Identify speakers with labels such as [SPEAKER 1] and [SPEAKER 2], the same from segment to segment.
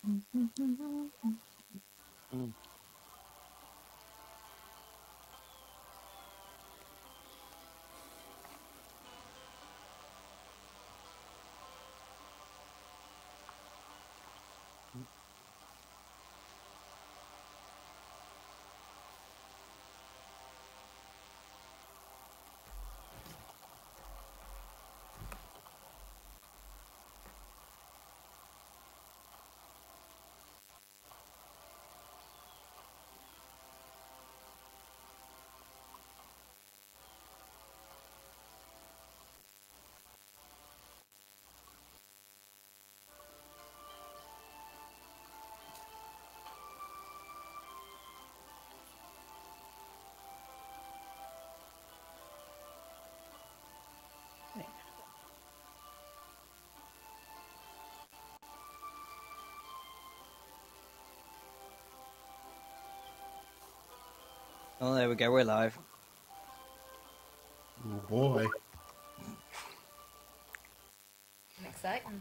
[SPEAKER 1] Mm. Oh, there we go. We're live.
[SPEAKER 2] Oh boy.
[SPEAKER 3] Exciting.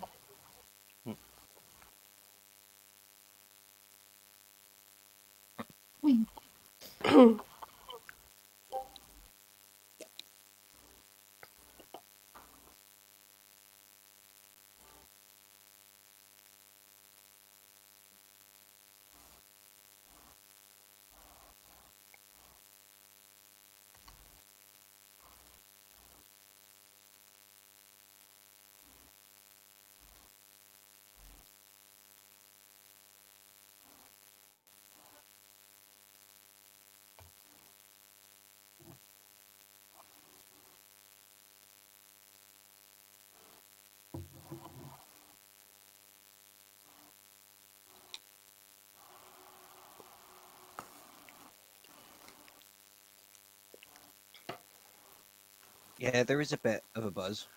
[SPEAKER 1] Yeah, there is a bit of a buzz.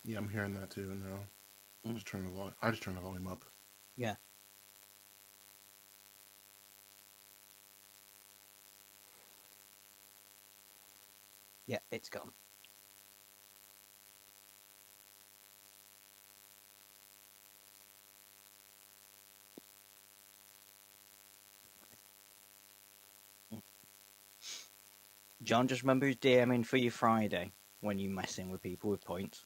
[SPEAKER 2] Yeah, I'm hearing that too now.
[SPEAKER 1] Mm.
[SPEAKER 2] I just turned the volume up.
[SPEAKER 1] Yeah. Yeah, it's gone. John, just remember who's DMing for you Friday when you messing with people with points.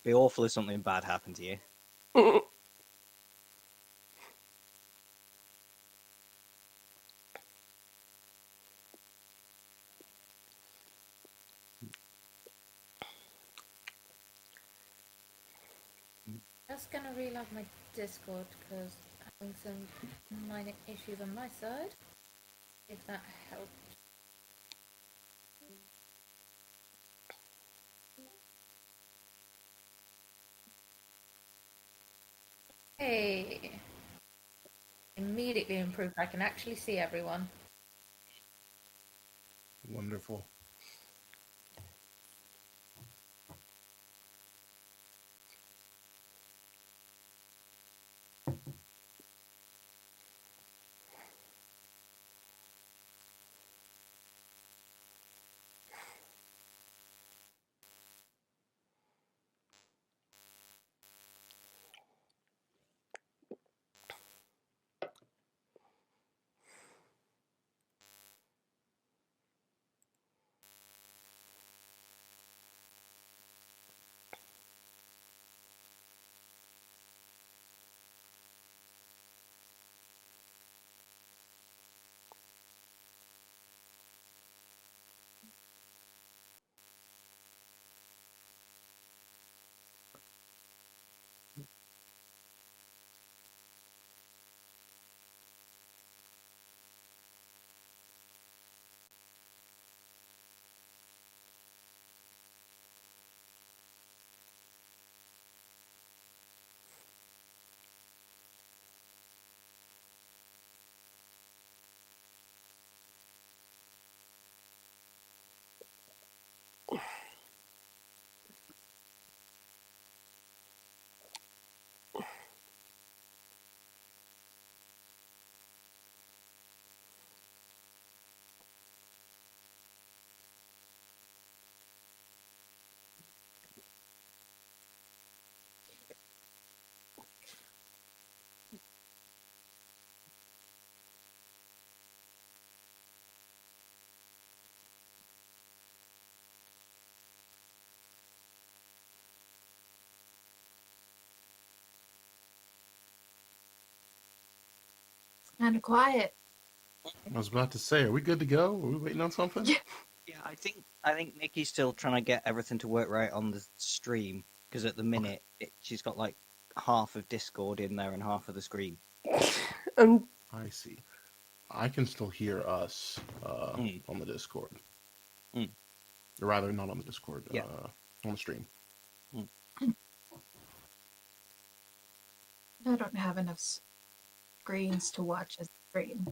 [SPEAKER 1] Be awful if something bad happened to you.
[SPEAKER 3] Just gonna reload my Discord because having some minor issues on my side. If that helps. Hey, immediately improved. I can actually see everyone.
[SPEAKER 2] Wonderful.
[SPEAKER 4] Kind of quiet.
[SPEAKER 2] I was about to say, are we good to go? Are we waiting on something?
[SPEAKER 4] Yeah.
[SPEAKER 1] Yeah, I think Nikki's still trying to get everything to work right on the stream because at the minute she's got like half of Discord in there and half of the screen.
[SPEAKER 2] I see. I can still hear us on the Discord.
[SPEAKER 1] Mm.
[SPEAKER 2] Or rather, not on the Discord.
[SPEAKER 1] Yeah.
[SPEAKER 2] On the stream.
[SPEAKER 4] I don't have enough screens to watch a stream.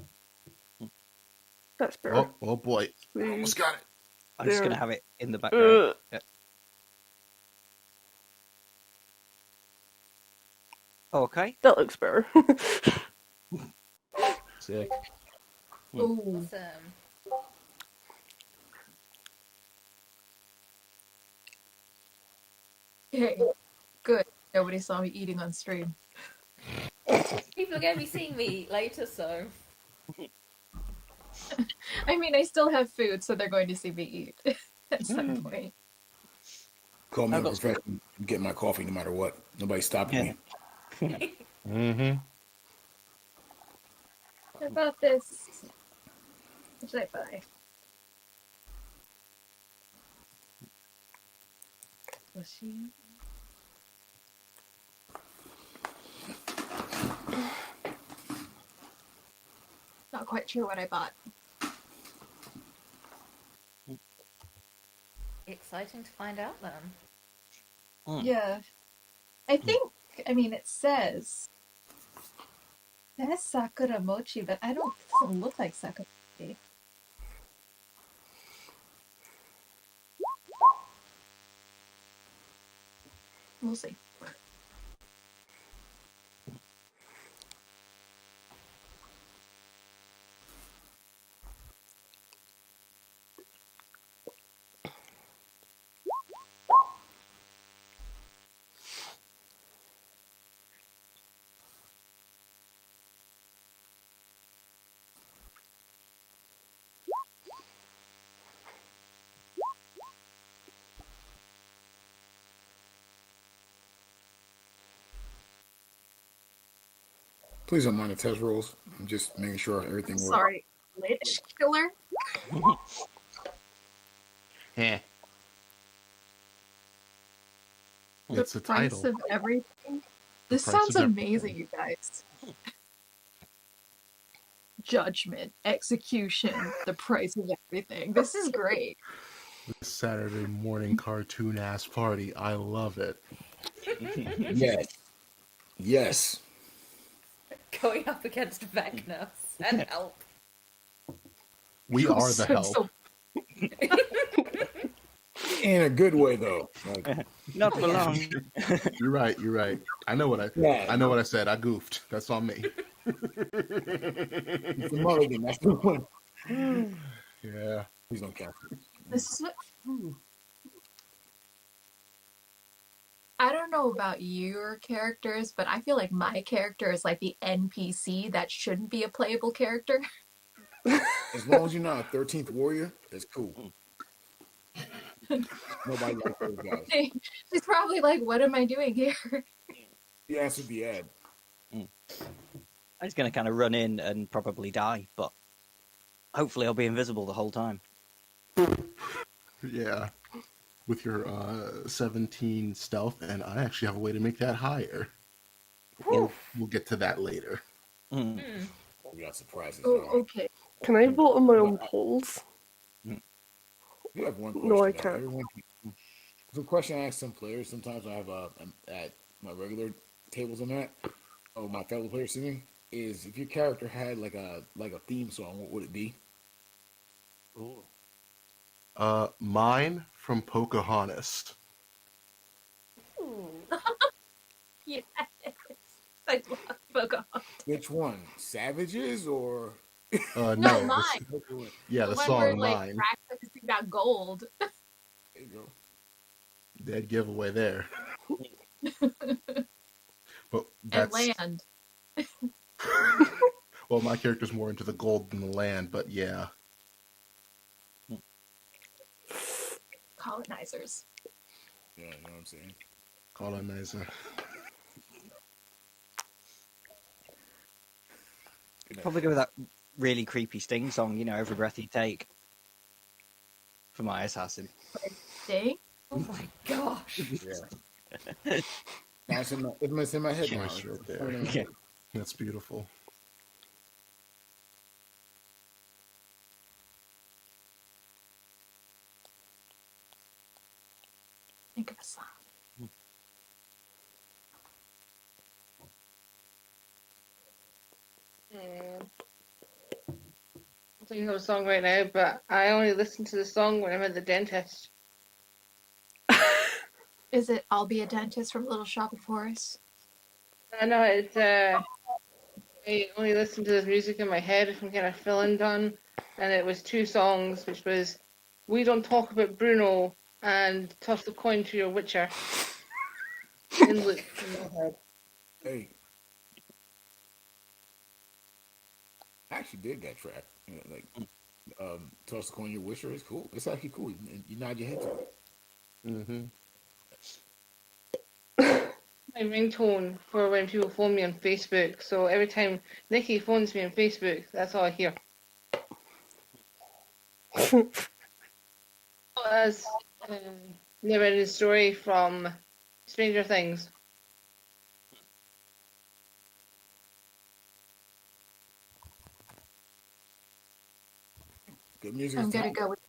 [SPEAKER 5] That's fair.
[SPEAKER 2] Oh boy. Almost got it.
[SPEAKER 1] I'm just gonna have it in the background. Yeah. Okay.
[SPEAKER 5] That looks better.
[SPEAKER 2] Sick.
[SPEAKER 4] Ooh.
[SPEAKER 3] Awesome.
[SPEAKER 4] Okay. Good. Nobody saw me eating on stream.
[SPEAKER 3] People are going to be seeing me eat later, so.
[SPEAKER 4] I mean, I still have food, so they're going to see me eat at some point.
[SPEAKER 6] Call me
[SPEAKER 1] I
[SPEAKER 6] a
[SPEAKER 1] got-
[SPEAKER 6] professional. I'm getting my coffee no matter what. Nobody's stopping me.
[SPEAKER 2] Mm-hmm.
[SPEAKER 4] What about this? What should I buy? Was she? Not quite sure what I bought.
[SPEAKER 3] Exciting to find out then.
[SPEAKER 4] Yeah. I think, I mean, it says Sakura Mochi, but it doesn't look like Sakura Mochi. We'll see.
[SPEAKER 6] Please don't mind the test rolls. I'm just making sure everything works.
[SPEAKER 4] Sorry. Lich Killer?
[SPEAKER 2] Yeah.
[SPEAKER 4] The
[SPEAKER 2] It's a
[SPEAKER 4] price
[SPEAKER 2] title.
[SPEAKER 4] of everything? This
[SPEAKER 2] price
[SPEAKER 4] sounds
[SPEAKER 2] of
[SPEAKER 4] amazing, you guys. Judgment, execution, the price of everything. This is great.
[SPEAKER 2] This Saturday morning cartoon ass party. I love it.
[SPEAKER 6] Yes. Yes.
[SPEAKER 3] Going up against Vecna. Send help.
[SPEAKER 2] We are the help.
[SPEAKER 4] So-
[SPEAKER 6] In a good way, though. Like,
[SPEAKER 1] Not for long.
[SPEAKER 2] You're right. You're right. I know what
[SPEAKER 6] Yeah.
[SPEAKER 2] I know what I said. I goofed. That's on me.
[SPEAKER 6] it's a mulligan. That's the one.
[SPEAKER 2] Yeah.
[SPEAKER 6] Please don't count.
[SPEAKER 4] This is I don't know about your characters, but I feel like my character is like the NPC that shouldn't be a playable character.
[SPEAKER 6] As long as you're not a 13th warrior, that's cool. Nobody likes those guys.
[SPEAKER 4] She's probably like, what am I doing here?
[SPEAKER 6] The answer would be Ed.
[SPEAKER 1] I'm just gonna kind of run in and probably die, but hopefully I'll be invisible the whole time.
[SPEAKER 2] Yeah. With your 17 stealth, and I actually have a way to make that higher. We'll get to that later.
[SPEAKER 1] Mm.
[SPEAKER 6] We got surprises.
[SPEAKER 4] Oh,
[SPEAKER 6] y'all.
[SPEAKER 4] okay.
[SPEAKER 5] Can I vote on my own polls?
[SPEAKER 6] We have one question.
[SPEAKER 5] No, I
[SPEAKER 6] though.
[SPEAKER 5] can't.
[SPEAKER 6] Everyone, it's a question I ask some players. Sometimes I have at my regular tables I'm at, or my fellow players sitting, is if your character had like a theme song, what would it be?
[SPEAKER 2] Mine from Pocahontas.
[SPEAKER 3] Ooh.
[SPEAKER 4] Yes. I love Pocahontas.
[SPEAKER 6] Which one? Savages or?
[SPEAKER 2] No,
[SPEAKER 4] No,
[SPEAKER 2] the-
[SPEAKER 4] mine.
[SPEAKER 2] yeah, the
[SPEAKER 4] one where,
[SPEAKER 2] song
[SPEAKER 4] like,
[SPEAKER 2] Mine.
[SPEAKER 4] practicing about gold.
[SPEAKER 6] There you go.
[SPEAKER 2] Dead giveaway there. But
[SPEAKER 4] And
[SPEAKER 2] that's
[SPEAKER 4] land.
[SPEAKER 2] well, my character's more into the gold than the land, but yeah.
[SPEAKER 4] Colonizers.
[SPEAKER 6] Yeah, you know what I'm saying.
[SPEAKER 2] Colonizer.
[SPEAKER 6] Good night.
[SPEAKER 1] Probably go with that really creepy Sting song, every breath you take. For my assassin.
[SPEAKER 4] Day?
[SPEAKER 3] Oh my gosh.
[SPEAKER 6] Yeah. Now it's in my head now.
[SPEAKER 2] Choice right
[SPEAKER 6] It's
[SPEAKER 2] there.
[SPEAKER 6] playing in my
[SPEAKER 1] Yeah.
[SPEAKER 6] head.
[SPEAKER 2] That's beautiful.
[SPEAKER 4] Think of a song.
[SPEAKER 7] I'm thinking of a song right now, but I only listen to the song when I'm at the dentist.
[SPEAKER 4] Is it I'll Be a Dentist from Little Shop of Horrors?
[SPEAKER 7] I know it's I only listen to this music in my head if I'm getting a fill-in done, and it was two songs, which was "We Don't Talk About Bruno" and "Toss the Coin to Your Witcher." In loop in my head.
[SPEAKER 6] Hey, I actually did that track. Like, Toss the Coin Your Wisher is cool. It's actually cool. You nod your head to it.
[SPEAKER 2] Mm-hmm.
[SPEAKER 7] My ringtone for when people phone me on Facebook. So every time Nikki phones me on Facebook, that's all I hear. As never-ending story from Stranger Things.
[SPEAKER 6] Good music is
[SPEAKER 4] I'm gonna
[SPEAKER 6] timeless.
[SPEAKER 4] go with.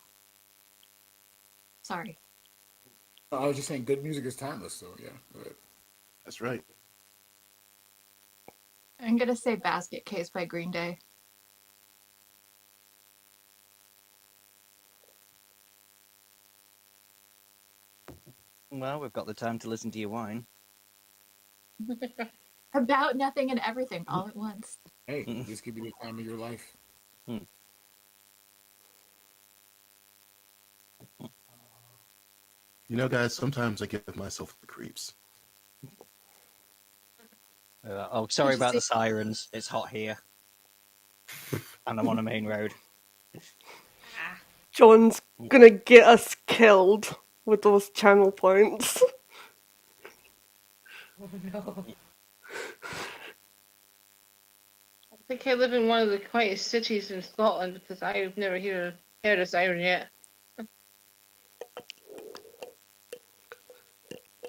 [SPEAKER 4] Sorry.
[SPEAKER 6] I was just saying, good music is timeless. So yeah, go ahead.
[SPEAKER 2] That's right.
[SPEAKER 4] I'm gonna say Basket Case by Green Day.
[SPEAKER 1] Well, we've got the time to listen to your wine.
[SPEAKER 4] About nothing and everything all at once.
[SPEAKER 6] Hey, this could be the time of your life.
[SPEAKER 2] Guys, sometimes I give myself the creeps.
[SPEAKER 1] Sorry
[SPEAKER 4] Did you
[SPEAKER 1] about the
[SPEAKER 4] see-
[SPEAKER 1] sirens. It's hot here. And I'm on a main road.
[SPEAKER 5] John's gonna get us killed with those channel points.
[SPEAKER 3] Oh no.
[SPEAKER 7] I think I live in one of the quietest cities in Scotland because I've never heard a siren yet.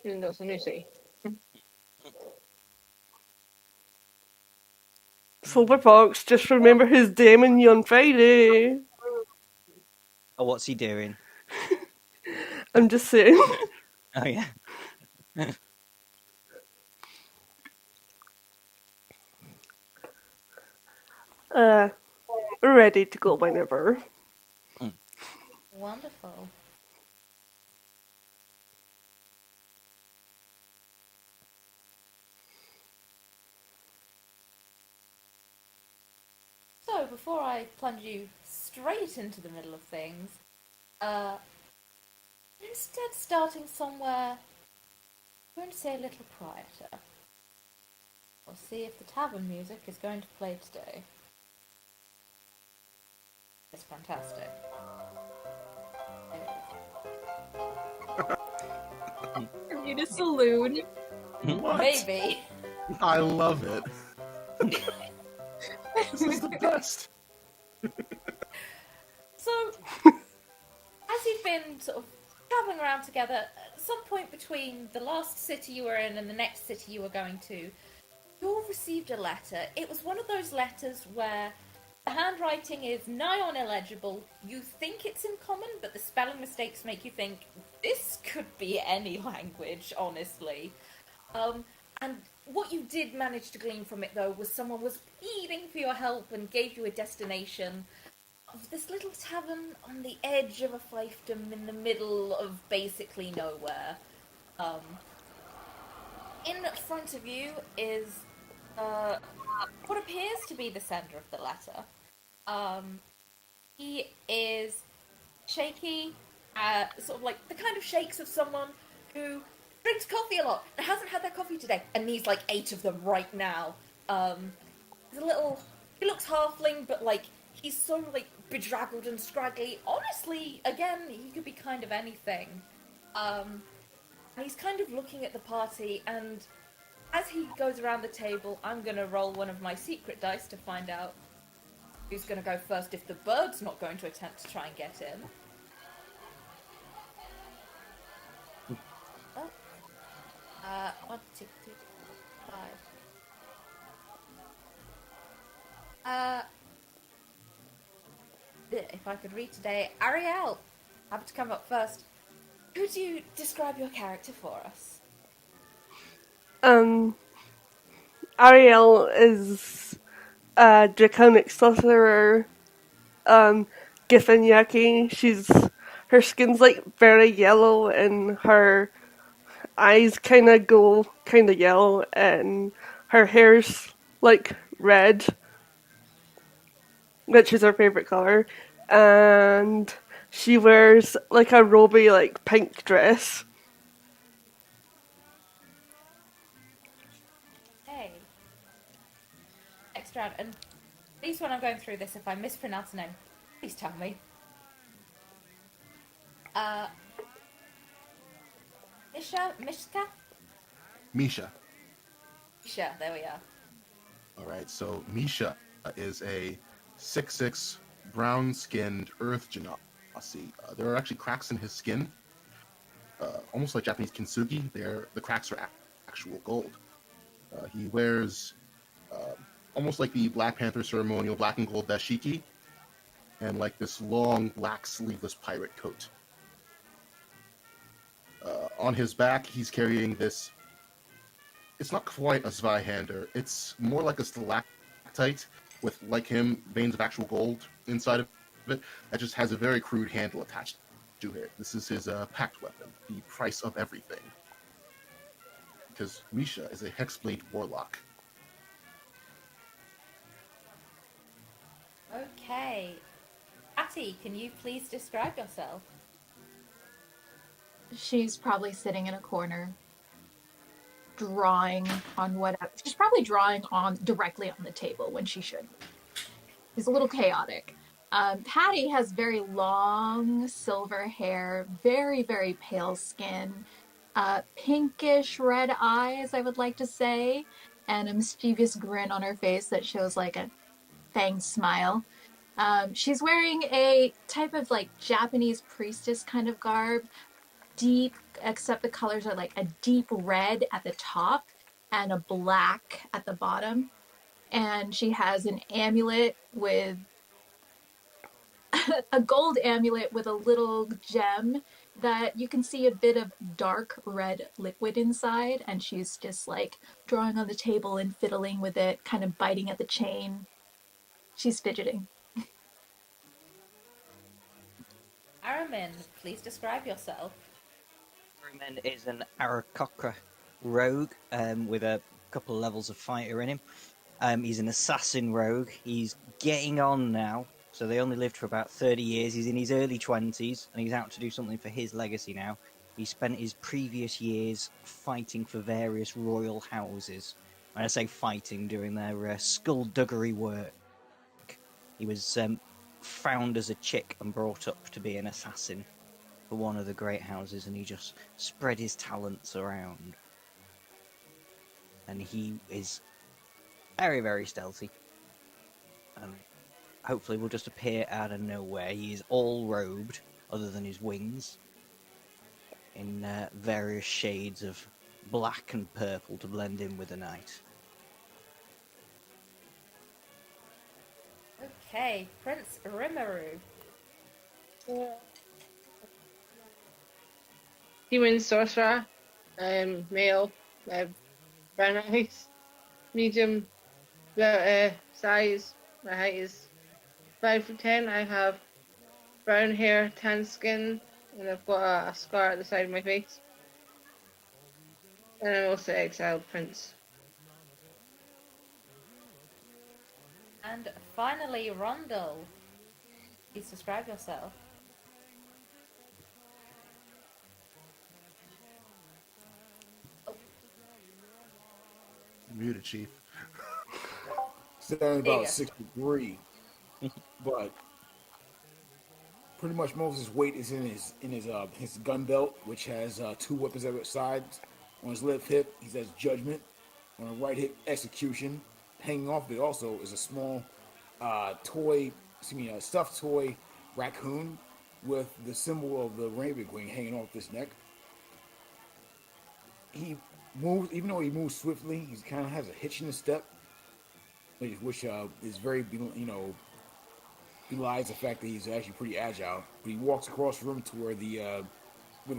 [SPEAKER 7] Even though it's a new city.
[SPEAKER 5] Silverfox, just remember his demon on Friday.
[SPEAKER 1] Oh, what's he doing?
[SPEAKER 5] I'm just saying.
[SPEAKER 1] Oh, yeah.
[SPEAKER 5] Ready to go whenever.
[SPEAKER 3] Wonderful. So, before I plunge you straight into the middle of things, instead starting somewhere, I'm going to say a little quieter. We'll see if the tavern music is going to play today. It's fantastic.
[SPEAKER 4] I need a saloon.
[SPEAKER 2] What?
[SPEAKER 3] Maybe.
[SPEAKER 2] I love it. This is the best.
[SPEAKER 3] So, as you've been sort of travelling around together, at some point between the last city you were in and the next city you were going to, you all received a letter. It was one of those letters where the handwriting is nigh on illegible. You think it's in common, but the spelling mistakes make you think this could be any language, honestly. And what you did manage to glean from it, though, was someone was pleading for your help and gave you a destination of this little tavern on the edge of a fiefdom in the middle of basically nowhere. In front of you is what appears to be the sender of the letter. He is shaky, sort of like the kind of shakes of someone who drinks coffee a lot and hasn't had their coffee today and needs like 8 of them right now. He's a little. He looks halfling, but like he's so like bedraggled and scraggly. Honestly, again, he could be kind of anything. And he's kind of looking at the party, and As he goes around the table, I'm gonna roll one of my secret dice to find out who's gonna go first if the bird's not going to attempt to try and get him. Oh, 1, 2, 3, 5. If I could read today, Ariel, happy to come up first. Could you describe your character for us?
[SPEAKER 5] Um, Ariel is a draconic sorcerer, Githanyaki. Her skin's like very yellow and her eyes kind of go kind of yellow and her hair's like red, which is her favorite color. And she wears like a roby like pink dress.
[SPEAKER 3] Hey. Next round, and please, when I'm going through this, if I mispronounce the name, please tell me. Uh, Mishka?
[SPEAKER 2] Misha.
[SPEAKER 3] Misha, there we are.
[SPEAKER 2] All right, so Misha is a 6'6", brown-skinned earth genasi. There are actually cracks in his skin, almost like Japanese kintsugi. The cracks are actual gold. He wears almost like the Black Panther ceremonial black and gold dashiki, and like this long black sleeveless pirate coat. On his back, he's carrying this. It's not quite a Zweihander. It's more like a stalactite with, like him, veins of actual gold inside of it. That just has a very crude handle attached to it. This is his pact weapon, the price of everything. Because Misha is a Hexblade warlock.
[SPEAKER 3] Okay. Atty, can you please describe yourself?
[SPEAKER 4] She's probably sitting in a corner, drawing on whatever. She's probably drawing on directly on the table when she should. She's a little chaotic. Patty has very long silver hair, very, very pale skin, pinkish red eyes, I would like to say, and a mischievous grin on her face that shows like a fang smile. She's wearing a type of like Japanese priestess kind of garb, deep, except the colors are like a deep red at the top and a black at the bottom. And she has an amulet with a gold amulet with a little gem that you can see a bit of dark red liquid inside. And she's just like drawing on the table and fiddling with it, kind of biting at the chain. She's fidgeting.
[SPEAKER 3] Aramin, please describe yourself.
[SPEAKER 1] Harryman is an Aarakocra rogue with a couple of levels of fighter in him. He's an assassin rogue. He's getting on now, so they only lived for about 30 years. He's in his early 20s, and he's out to do something for his legacy now. He spent his previous years fighting for various royal houses. When I say fighting, doing their skullduggery work. He was found as a chick and brought up to be an assassin for one of the great houses, and he just spread his talents around. And he is very, very stealthy. Hopefully will just appear out of nowhere. He is all robed, other than his wings, in various shades of black and purple to blend in with the night.
[SPEAKER 3] Okay, Prince Rimuru.
[SPEAKER 7] Human sorcerer, male, brown eyes, medium size. My height is 5'10". I have brown hair, tan skin, and I've got a scar at the side of my face. And I'm also exiled prince.
[SPEAKER 3] And finally, Rondell. Please describe yourself.
[SPEAKER 2] Muted, Chief.
[SPEAKER 6] Standing
[SPEAKER 3] There you
[SPEAKER 6] about
[SPEAKER 3] go.
[SPEAKER 6] 6'3", but pretty much most of his weight is in his gun belt, which has 2 weapons at its sides. On his left hip, he says Judgment, On a right hip execution, hanging off it also is a small a stuffed toy raccoon with the symbol of the raven wing hanging off his neck. He moves, even though he moves swiftly, he kind of has a hitch in his step, which is very, belies the fact that he's actually pretty agile. But he walks across the room to where the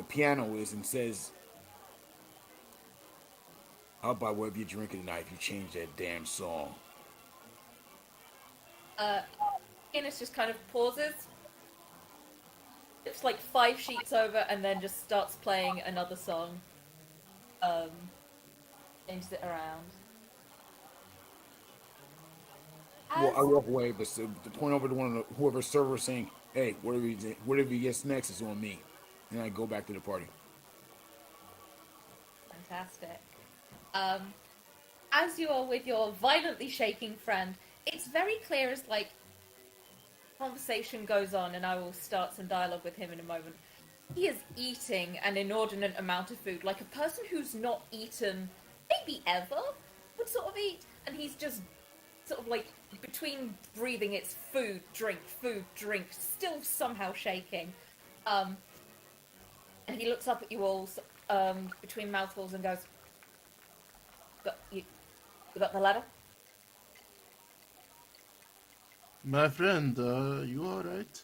[SPEAKER 6] piano is and says, "I'll buy whatever you're drinking tonight if you change that damn song."
[SPEAKER 3] Guinness just kind of pauses. It's like 5 sheets over, and then just starts playing another song. Changes it around.
[SPEAKER 6] Well, I walk away, but to point over to one of whoever's server saying, "Hey, whatever he gets next is on me," and I go back to the party.
[SPEAKER 3] Fantastic. As you are with your violently shaking friend, it's very clear as like conversation goes on, and I will start some dialogue with him in a moment. He is eating an inordinate amount of food, like a person who's not eaten maybe ever would sort of eat, and he's just sort of like between breathing, it's food, drink, still somehow shaking. And he looks up at you all between mouthfuls and goes, You got the ladder?"
[SPEAKER 2] My friend, you all right?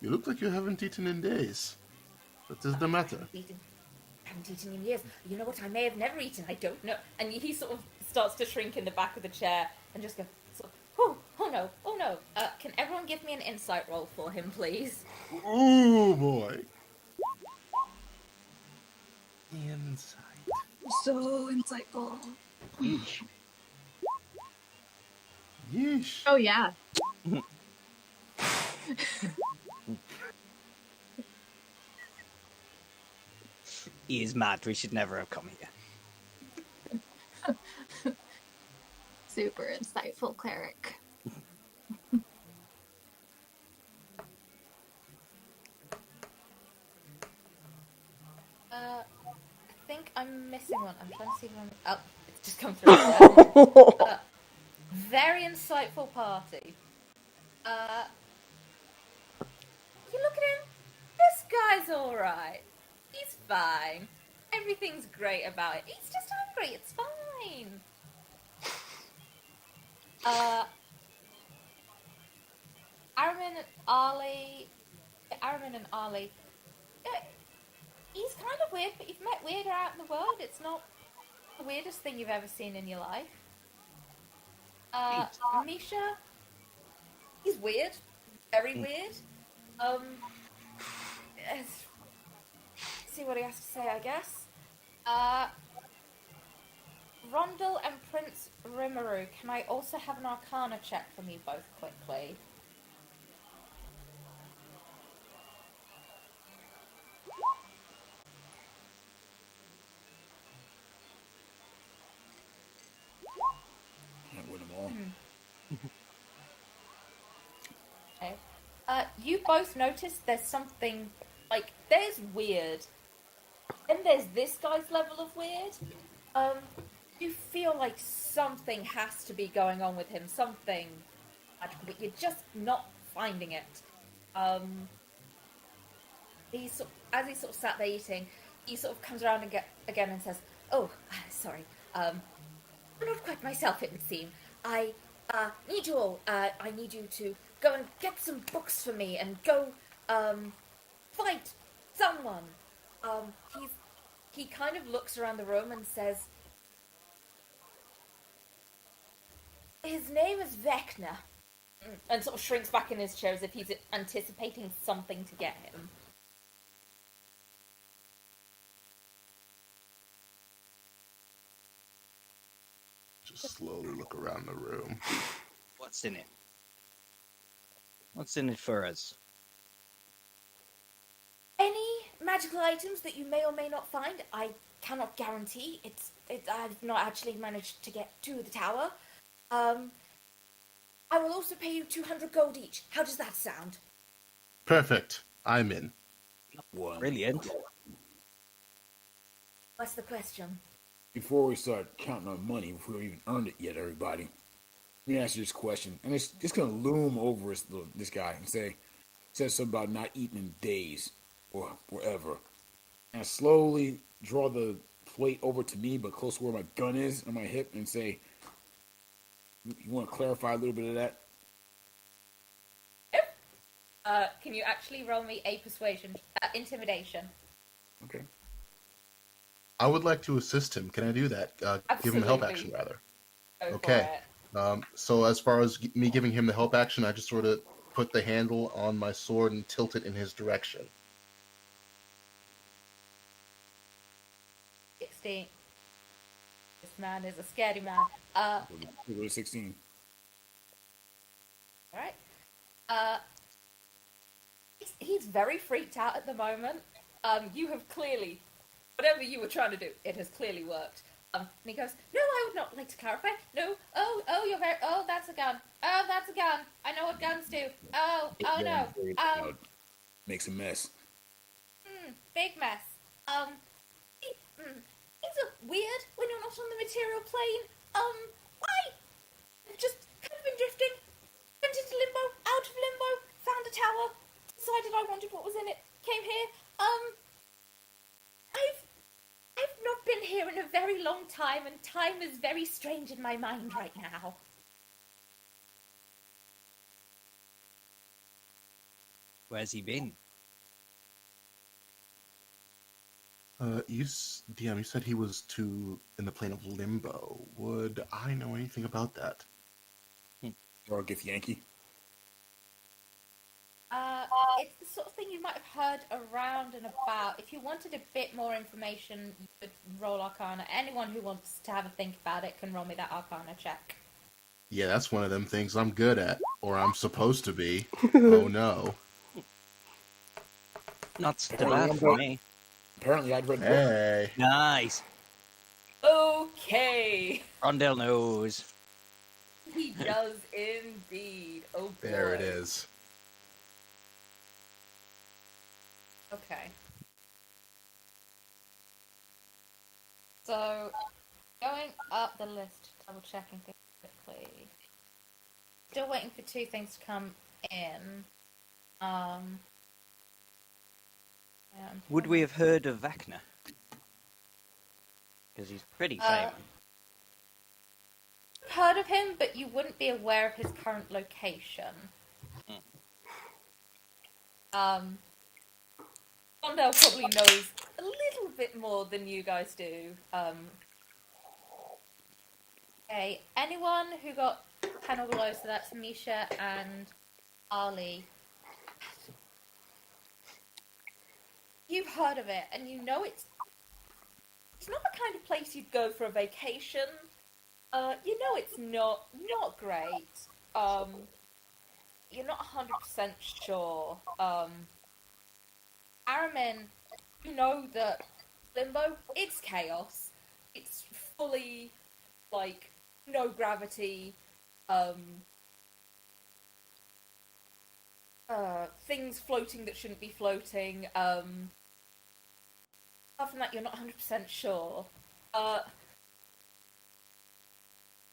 [SPEAKER 2] You look like you haven't eaten in days. What is the matter?
[SPEAKER 3] I haven't eaten in years. You know what? I may have never eaten. I don't know. And he sort of starts to shrink in the back of the chair and just go, oh no. Can everyone give me an insight roll for him, please?
[SPEAKER 2] Oh boy. Insight.
[SPEAKER 4] So insightful.
[SPEAKER 2] Yeesh. Yeesh.
[SPEAKER 4] Oh yeah.
[SPEAKER 1] He is mad. We should never have come here.
[SPEAKER 4] Super insightful cleric.
[SPEAKER 3] I think I'm missing one. I'm trying to see if I'm... Oh, it's just come through. Very insightful party. You look at him. This guy's alright. He's fine. Everything's great about it. He's just hungry. It's fine. Aramin and Ali, he's kind of weird, but you've met weirder out in the world. It's not the weirdest thing you've ever seen in your life. Misha, he's weird. Very weird. See what he has to say, I guess. Rondel and Prince Rimuru, can I also have an Arcana check from you both quickly?
[SPEAKER 6] Can't win them all.
[SPEAKER 3] Okay. You both notice there's something, like, there's weird. Then there's this guy's level of weird. You feel like something has to be going on with him, something magical, but you're just not finding it. As he sort of sat there eating, he sort of comes around again and says, "Oh, sorry. I'm not quite myself, it would seem. I need you all. I need you to go and get some books for me and go fight someone." He kind of looks around the room and says, "His name is Vecna," and sort of shrinks back in his chair as if he's anticipating something to get him.
[SPEAKER 2] Just slowly look around the room.
[SPEAKER 1] What's in it? What's in it for us?
[SPEAKER 3] Any magical items that you may or may not find, I cannot guarantee. I've not actually managed to get to the tower. I will also pay you 200 gold each. How does that sound?
[SPEAKER 2] Perfect. I'm in.
[SPEAKER 1] Brilliant.
[SPEAKER 3] What's the question?
[SPEAKER 6] before we start counting our money, before we even earned it yet, everybody, let me ask you this question, and it's just gonna loom over this guy and says something about not eating in days or forever, and I slowly draw the plate over to me, but close to where my gun is on my hip, and say, "You want to clarify a little bit of that?"
[SPEAKER 3] Can you actually roll me a persuasion, intimidation?
[SPEAKER 6] Okay.
[SPEAKER 2] I would like to assist him. Can I do that? Give him a help action,
[SPEAKER 3] Absolutely.
[SPEAKER 2] rather.
[SPEAKER 3] Go
[SPEAKER 2] Okay.
[SPEAKER 3] for it.
[SPEAKER 2] So as far as me giving him the help action, I just sort of put the handle on my sword and tilt it in his direction.
[SPEAKER 3] 16. This man is a scaredy man.
[SPEAKER 6] We'll go to 16.
[SPEAKER 3] Alright. He's very freaked out at the moment. You have clearly, whatever you were trying to do, it has clearly worked. And he goes, "No, I would not like to clarify. No, that's a gun. Oh, that's a gun. I know what guns do. Oh, no.
[SPEAKER 6] Makes a mess.
[SPEAKER 3] Big mess. Things are weird when you're not on the material plane. I've just kind of been drifting. Went into limbo, out of limbo, found a tower, decided I wanted what was in it, came here. I've not been here in a very long time, and time is very strange in my mind right now."
[SPEAKER 1] Where's he been?
[SPEAKER 2] DM, you said he was in the plane of limbo. Would I know anything about that?
[SPEAKER 6] Or Gith Yankee.
[SPEAKER 3] It's the sort of thing you might have heard around and about. If you wanted a bit more information, you could roll Arcana. Anyone who wants to have a think about it can roll me that Arcana check.
[SPEAKER 2] Yeah, that's one of them things I'm good at, or I'm supposed to be. Oh no.
[SPEAKER 1] Not so bad for me.
[SPEAKER 6] Apparently, I'd read.
[SPEAKER 2] Hey.
[SPEAKER 1] Nice.
[SPEAKER 3] Okay.
[SPEAKER 1] Rondell knows.
[SPEAKER 3] He does indeed. Oh boy.
[SPEAKER 2] There it is.
[SPEAKER 3] Okay. So, going up the list, double checking things quickly. Still waiting for two things to come in. Yeah,
[SPEAKER 1] Would we have heard of Vecna? Because he's pretty famous.
[SPEAKER 3] heard of him, but you wouldn't be aware of his current location. Mondale probably knows a little bit more than you guys do. Okay, anyone who got 10 or below, so that's Misha and Ali. You've heard of it, and you know it's not the kind of place you'd go for a vacation. You know it's not great. You're not 100% sure. Aramin, you know that Limbo, it's chaos. It's fully, like, no gravity, things floating that shouldn't be floating, apart from that, you're not 100% sure.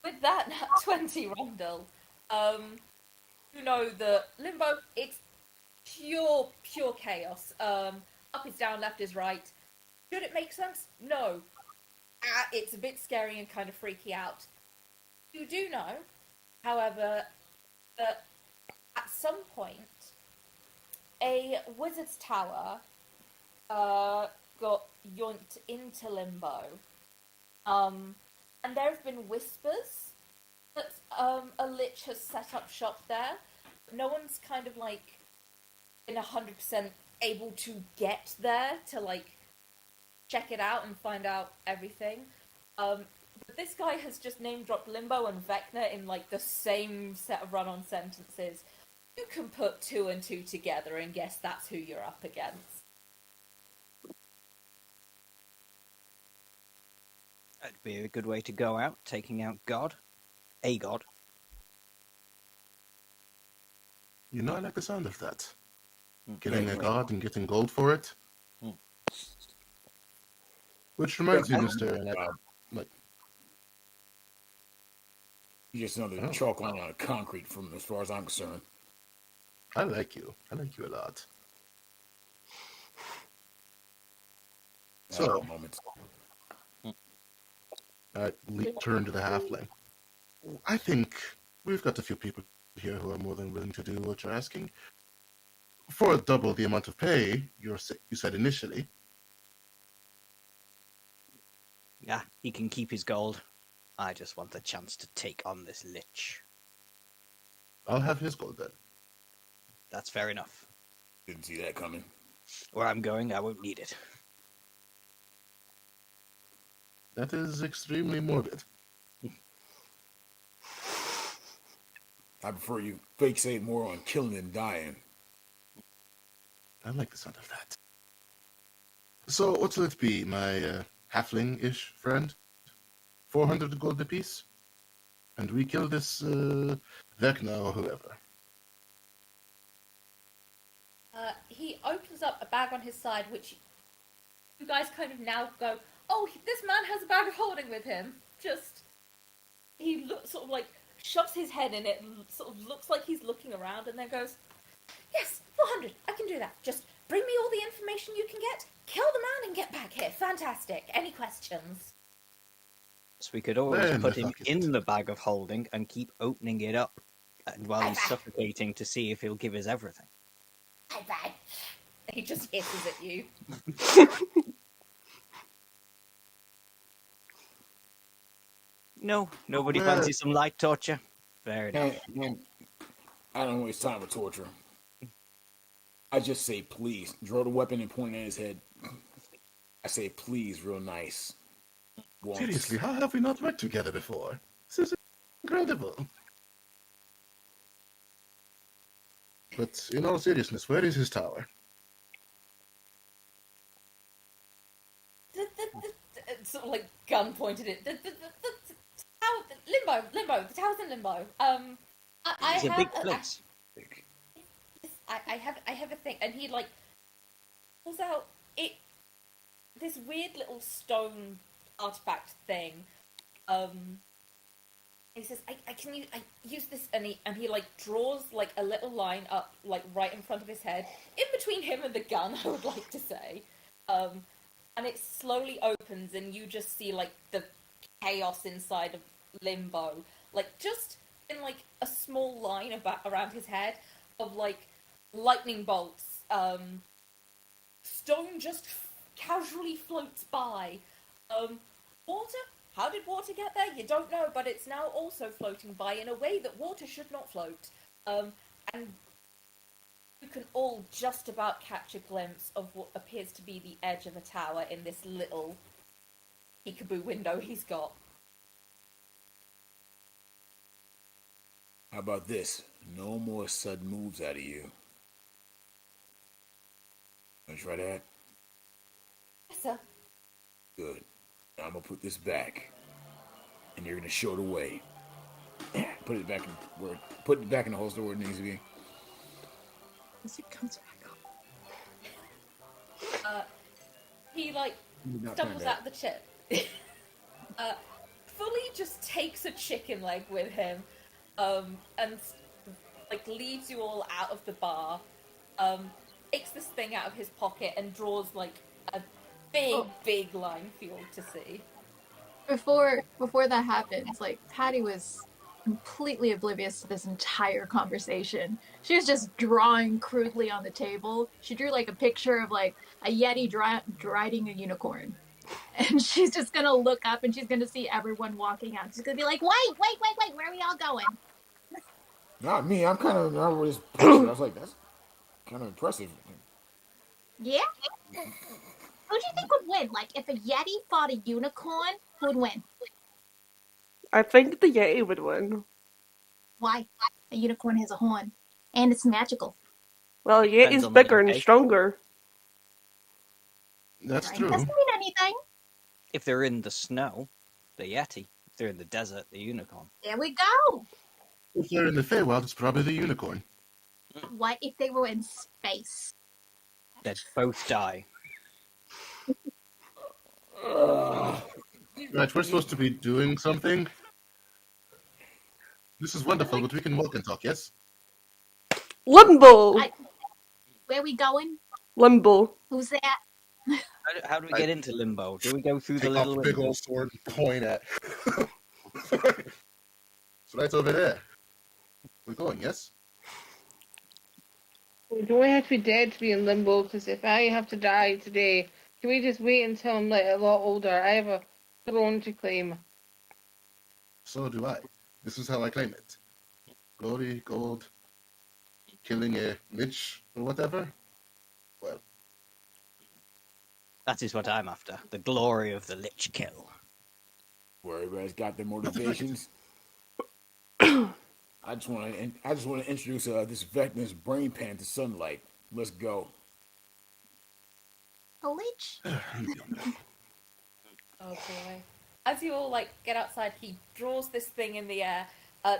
[SPEAKER 3] With that, nat 20, Randall, you know that Limbo, it's pure chaos. Up is down, left is right. Should it make sense? No. It's a bit scary and kind of freaky out. You do know, however, that at some point, a wizard's tower got yoinked into Limbo. And there have been whispers that a lich has set up shop there. No one's kind of like been 100% able to get there to like check it out and find out everything. But this guy has just name dropped Limbo and Vecna in like the same set of run-on sentences. You can put 2 and 2 together and guess that's who you're up against.
[SPEAKER 1] That'd be a good way to go out, taking out God. A God.
[SPEAKER 2] You know, I like the sound of that. Getting a god and getting gold for it. Which reminds me, Mr. Like,
[SPEAKER 6] You just another
[SPEAKER 2] oh,
[SPEAKER 6] chalk line on concrete from as far as I'm concerned.
[SPEAKER 2] I like you. I like you a lot. So,
[SPEAKER 6] Moments.
[SPEAKER 2] I turn to the halfling. I think we've got a few people here who are more than willing to do what you're asking. For double the amount of pay you said initially.
[SPEAKER 1] Yeah, he can keep his gold. I just want the chance to take on this lich.
[SPEAKER 2] I'll have his gold then.
[SPEAKER 1] That's fair enough.
[SPEAKER 6] Didn't see that coming.
[SPEAKER 1] Where I'm going, I won't need it.
[SPEAKER 2] That is extremely morbid.
[SPEAKER 6] I prefer you fixate more on killing than dying.
[SPEAKER 2] I like the sound of that. So, what will it be, my halfling-ish friend? 400 gold apiece? And we kill this Vecna or whoever.
[SPEAKER 3] He opens up a bag on his side, which you guys kind of now go, oh, this man has a bag of holding with him. He looks sort of like, shoves his head in it and sort of looks like he's looking around and then goes, yes, 400, I can do that. Just bring me all the information you can get, kill the man and get back here. Fantastic. Any questions?
[SPEAKER 1] So we could always
[SPEAKER 2] Then
[SPEAKER 1] put
[SPEAKER 2] the
[SPEAKER 1] him
[SPEAKER 2] fuck is
[SPEAKER 1] in
[SPEAKER 2] it?
[SPEAKER 1] the bag of holding and keep opening it up and while he's suffocating to see if he'll give us everything.
[SPEAKER 3] Bye-bye. He just hisses at you.
[SPEAKER 1] No, nobody
[SPEAKER 2] Well-
[SPEAKER 1] fancies some light torture? Fair enough.
[SPEAKER 6] And I don't waste time with torture. I just say please. Draw the weapon and point at his head. I say please real nice. Once.
[SPEAKER 2] Seriously, how have we not worked together before? This is incredible. But in all seriousness, where is his tower?
[SPEAKER 3] Sort of like gun pointed at limbo. The tower's in limbo. I
[SPEAKER 1] It's a
[SPEAKER 3] have
[SPEAKER 1] big place.
[SPEAKER 3] I have a thing, and he like pulls out this weird little stone artifact thing. He says, I use this, and he like draws like a little line up like right in front of his head, in between him and the gun. I would like to say, and it slowly opens, and you just see like the chaos inside of limbo, like just in like a small line around his head of like lightning bolts. Stone just casually floats by. Water? How did water get there? You don't know, but it's now also floating by in a way that water should not float. And you can all just about catch a glimpse of what appears to be the edge of a tower in this little peekaboo window he's got.
[SPEAKER 6] How about this? No more sudden moves out of you. Wanna try that?
[SPEAKER 3] Yes, sir.
[SPEAKER 6] Good. I'm gonna put this back, and you're gonna show the way. Put it back in the holster where it needs to be.
[SPEAKER 4] As it comes back up.
[SPEAKER 3] He like stumbles out the chip. Fully just takes a chicken leg with him, and like leaves you all out of the bar. Takes this thing out of his pocket and draws like a big line for you all to see.
[SPEAKER 4] Before that happens, like Patty was completely oblivious to this entire conversation. She was just drawing crudely on the table. She drew like a picture of like a yeti riding a unicorn. And she's just gonna look up and she's gonna see everyone walking out. She's gonna be like, wait, where are we all going?
[SPEAKER 6] Not me. I'm kind of with this picture. I was like, that's kind of impressive.
[SPEAKER 4] Yeah? Who do you think would win? Like, if a yeti fought a unicorn, who would win?
[SPEAKER 5] I think the Yeti would win.
[SPEAKER 4] Why? A unicorn has a horn. And it's magical.
[SPEAKER 5] Well,
[SPEAKER 1] Depends
[SPEAKER 5] Yeti's
[SPEAKER 1] on the
[SPEAKER 5] bigger and
[SPEAKER 1] location.
[SPEAKER 5] stronger.
[SPEAKER 2] That's
[SPEAKER 4] Right?
[SPEAKER 2] true.
[SPEAKER 4] Doesn't mean anything.
[SPEAKER 1] If they're in the snow, the Yeti. If they're in the desert, the unicorn.
[SPEAKER 4] There we go.
[SPEAKER 2] If they're in the Feywild, it's probably the unicorn.
[SPEAKER 4] What if they were in space?
[SPEAKER 1] They'd both die.
[SPEAKER 2] Right, we're supposed to be doing something. This is wonderful, but we can walk and talk, yes?
[SPEAKER 5] Limbo!
[SPEAKER 4] Where we going?
[SPEAKER 5] Limbo.
[SPEAKER 4] Who's that?
[SPEAKER 1] How do we
[SPEAKER 2] I
[SPEAKER 1] get into limbo? Do we go through the
[SPEAKER 2] take off
[SPEAKER 1] little
[SPEAKER 2] the big
[SPEAKER 1] window?
[SPEAKER 2] old sword and point at. So that's over there. We're going, yes?
[SPEAKER 7] Do I have to be dead to be in limbo? Because if I have to die today, can we just wait until I'm like a lot older? I have a throne to claim.
[SPEAKER 2] So do I. This is how I claim it. Glory, gold, killing a lich or whatever. Well,
[SPEAKER 1] That is what I'm after. The glory of the Lich Kill.
[SPEAKER 6] Where everybody's got their motivations. I just want to introduce this Vecna's brain pan to sunlight. Let's go.
[SPEAKER 4] A lich?
[SPEAKER 3] Oh boy. As you all like get outside, he draws this thing in the air.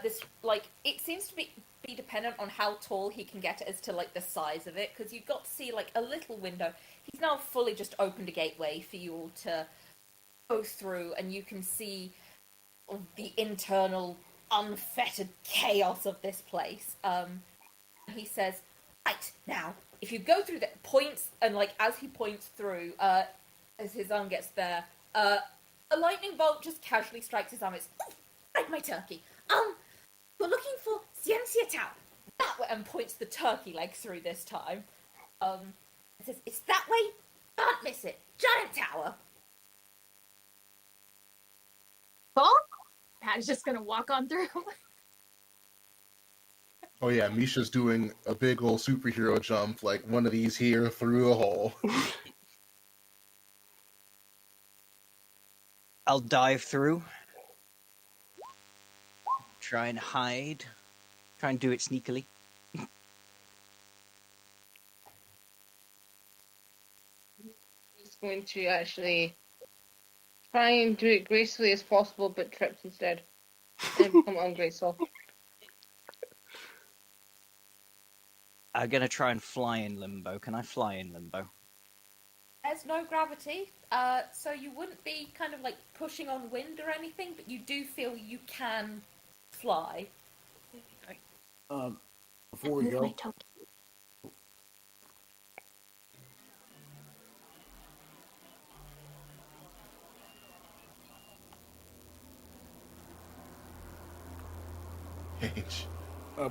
[SPEAKER 3] This like it seems to be dependent on how tall he can get as to like the size of it, because you've got to see like a little window. He's now fully just opened a gateway for you all to go through, and you can see the internal unfettered chaos of this place. He says, "Right now, if you go through the points," and like as he points through, as his arm gets there, a lightning bolt just casually strikes his arm. It's right, my turkey. We're looking for Ciencia Tower. That way, and points the turkey leg through this time. It says, "It's that way. Can't miss it. Giant tower."
[SPEAKER 4] Paul? Pat's just gonna walk on through.
[SPEAKER 2] oh yeah, Misha's doing a big old superhero jump, like one of these here through a hole.
[SPEAKER 1] I'll dive through. Try and hide. Try and do it sneakily.
[SPEAKER 7] He's going to actually try and do it gracefully as possible, but trips instead. And become ungraceful.
[SPEAKER 1] I'm gonna try and fly in limbo. Can I fly in limbo?
[SPEAKER 3] There's no gravity, so you wouldn't be kind of like pushing on wind or anything, but you do feel you can fly.
[SPEAKER 6] Before we
[SPEAKER 4] Move my
[SPEAKER 6] go,
[SPEAKER 4] token.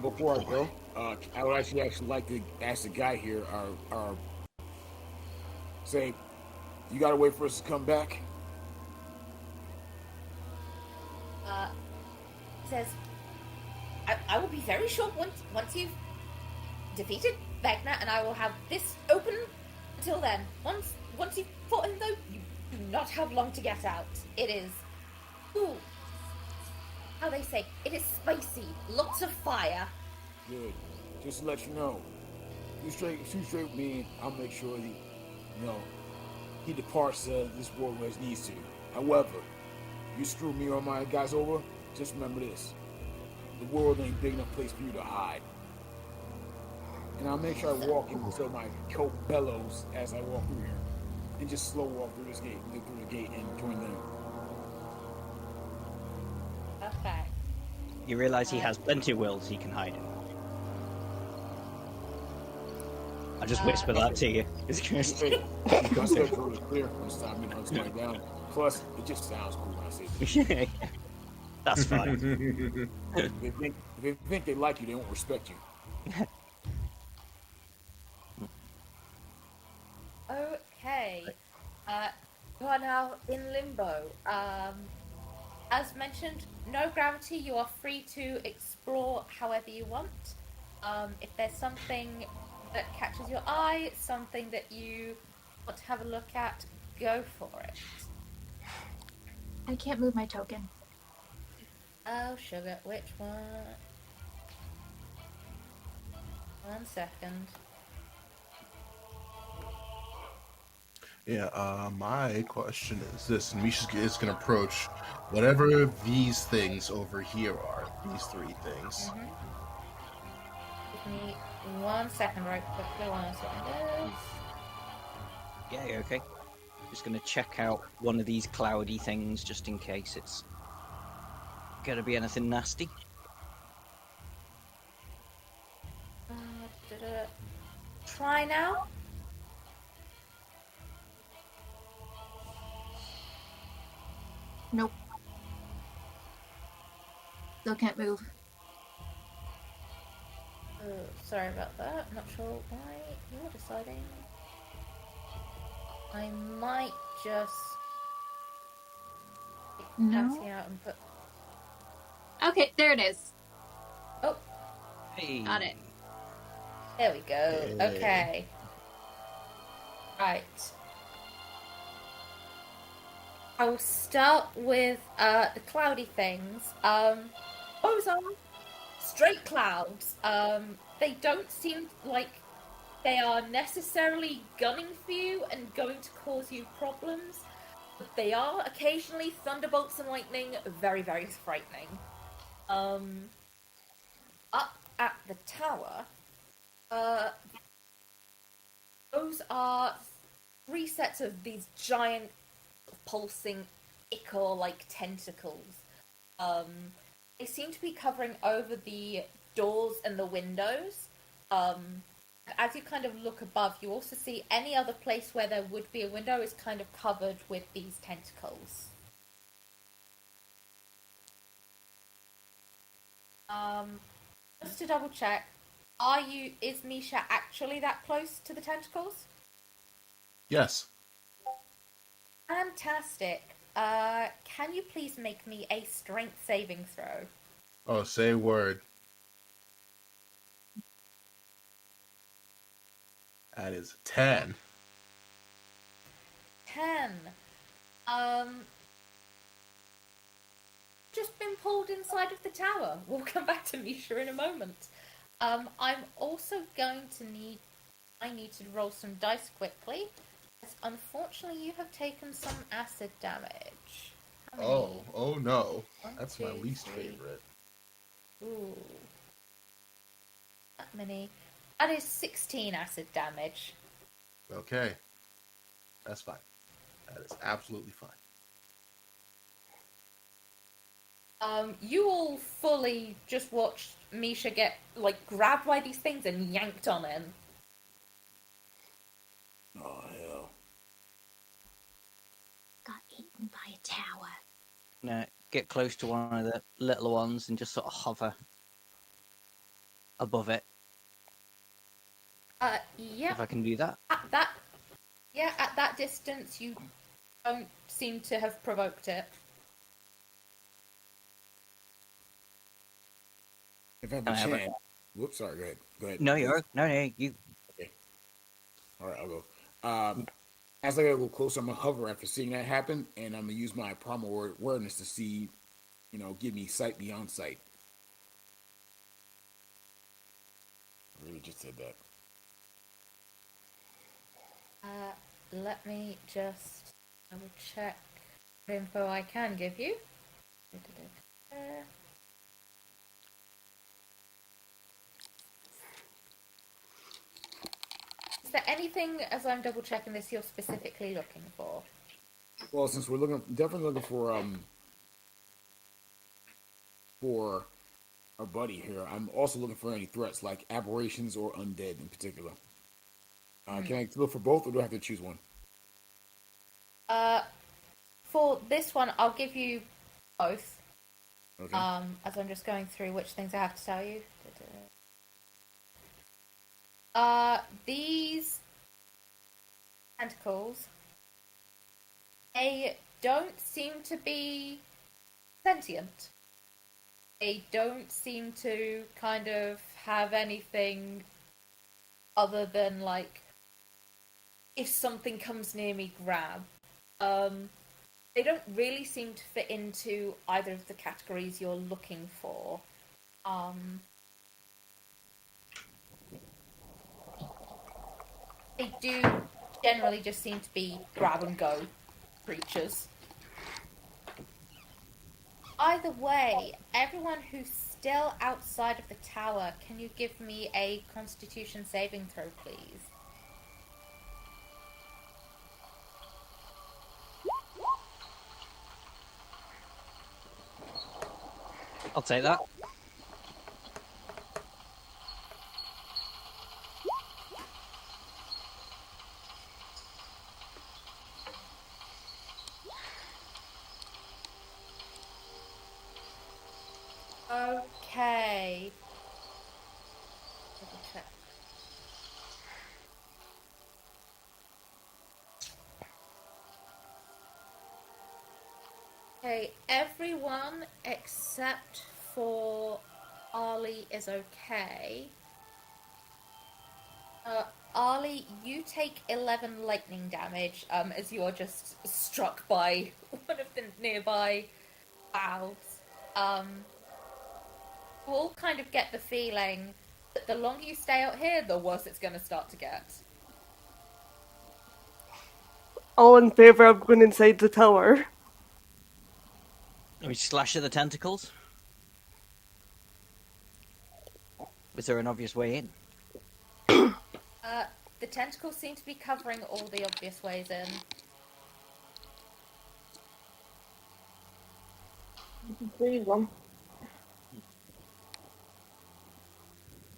[SPEAKER 6] before I go, I would actually like to ask the guy here, say, you gotta wait for us to come back.
[SPEAKER 3] Says, I will be very short once you've defeated Vecna, and I will have this open until then. Once you've fought him, though, you do not have long to get out. It is, ooh, how they say, it is spicy, lots of fire.
[SPEAKER 6] Good. Just to let you know, you shoot straight with me. I'll make sure he departs this world as needs to. However, you screw me or my guys over, just remember this: the world ain't big enough place for you to hide. And I'll make sure I walk until my coat bellows as I walk through here, and just slow walk through the gate, and join them.
[SPEAKER 3] Okay.
[SPEAKER 1] You realise he has plenty of wills he can hide in. I just whisper that to you.
[SPEAKER 6] Hey, the concept was clear when it's time to hunt somebody down. Plus, it just sounds cool when I say it.
[SPEAKER 1] That's fine.
[SPEAKER 6] If they think they like you, they won't respect you.
[SPEAKER 3] Okay. You are now in limbo. As mentioned, no gravity. You are free to explore however you want. If there's something that catches your eye, something that you want to have a look at, go for it.
[SPEAKER 4] I can't move my token.
[SPEAKER 3] Oh, sugar, which one? 1 second.
[SPEAKER 2] Yeah, my question is this, and Misha is going to approach whatever these things over here are, these three things.
[SPEAKER 3] Give me 1 second, right quickly, while I sort this.
[SPEAKER 1] Yeah, you okay? Just going to check out one of these cloudy things just in case it's going to be anything nasty.
[SPEAKER 3] Try now.
[SPEAKER 4] Nope. Still can't move.
[SPEAKER 3] Oh, sorry about that. Not sure why you're deciding. I might just take
[SPEAKER 4] No.
[SPEAKER 3] Patty out and put.
[SPEAKER 4] Okay, there it is.
[SPEAKER 3] Oh,
[SPEAKER 1] Hey.
[SPEAKER 4] Got it.
[SPEAKER 3] there we go.
[SPEAKER 2] Hey.
[SPEAKER 3] Okay. Right. I will start with the cloudy things. Those are straight clouds. They don't seem like they are necessarily gunning for you and going to cause you problems. But they are occasionally thunderbolts and lightning, very, very frightening. Up at the tower, those are 3 sets of these giant pulsing ichor-like tentacles. They seem to be covering over the doors and the windows. As you kind of look above, you also see any other place where there would be a window is kind of covered with these tentacles. Just to double check, is Misha actually that close to the tentacles?
[SPEAKER 2] Yes.
[SPEAKER 3] Fantastic. Can you please make me a strength saving throw?
[SPEAKER 2] Oh, say word. That is 10.
[SPEAKER 3] 10. Just been pulled inside of the tower. We'll come back to Misha in a moment. I'm also going to I need to roll some dice quickly. As unfortunately, you have taken some acid damage. How many?
[SPEAKER 2] Oh no.
[SPEAKER 3] One,
[SPEAKER 2] That's my
[SPEAKER 3] two,
[SPEAKER 2] least
[SPEAKER 3] three.
[SPEAKER 2] favorite.
[SPEAKER 3] Ooh. That many. That is 16 acid damage.
[SPEAKER 2] Okay. That's fine. That is absolutely fine.
[SPEAKER 3] You all fully just watched Misha get, like, grabbed by these things and yanked on him.
[SPEAKER 6] Oh, hell.
[SPEAKER 4] Got eaten by a tower.
[SPEAKER 1] Now, get close to one of the little ones and just sort of hover above it.
[SPEAKER 3] Yeah.
[SPEAKER 1] If I can do that.
[SPEAKER 3] At that distance, you don't seem to have provoked it.
[SPEAKER 6] If I have a
[SPEAKER 1] I have a-
[SPEAKER 6] chance. Whoops, sorry, go ahead. Go ahead.
[SPEAKER 1] No, you.
[SPEAKER 6] Okay. Alright, I'll go. As I gotta go closer, I'm gonna hover after seeing that happen, and I'm gonna use my primal awareness to see, give me sight beyond sight. I really just said that.
[SPEAKER 3] Let me just double check what info I can give you. Is there anything, as I'm double checking this, you're specifically looking for?
[SPEAKER 6] Well, since we're definitely looking for our buddy here, I'm also looking for any threats like aberrations or undead in particular. Can I look for both, or do I have to choose one?
[SPEAKER 3] For this one, I'll give you both.
[SPEAKER 6] Okay.
[SPEAKER 3] As I'm just going through which things I have to tell you. These tentacles, they don't seem to be sentient. They don't seem to kind of have anything other than, like, if something comes near me, grab. They don't really seem to fit into either of the categories you're looking for. They do generally just seem to be grab and go creatures. Either way, everyone who's still outside of the tower, can you give me a Constitution saving throw, please?
[SPEAKER 1] I'll take that.
[SPEAKER 3] Okay. Double check. Okay, everyone except for Arlie is okay. Arlie, you take 11 lightning damage as you are just struck by one of the nearby valves. You all kind of get the feeling that the longer you stay out here, the worse it's going to start to get.
[SPEAKER 5] All in favor of going inside the tower.
[SPEAKER 1] We slash at the tentacles. Is there an obvious way in?
[SPEAKER 3] The tentacles seem to be covering all the obvious ways in.
[SPEAKER 7] Freeze them.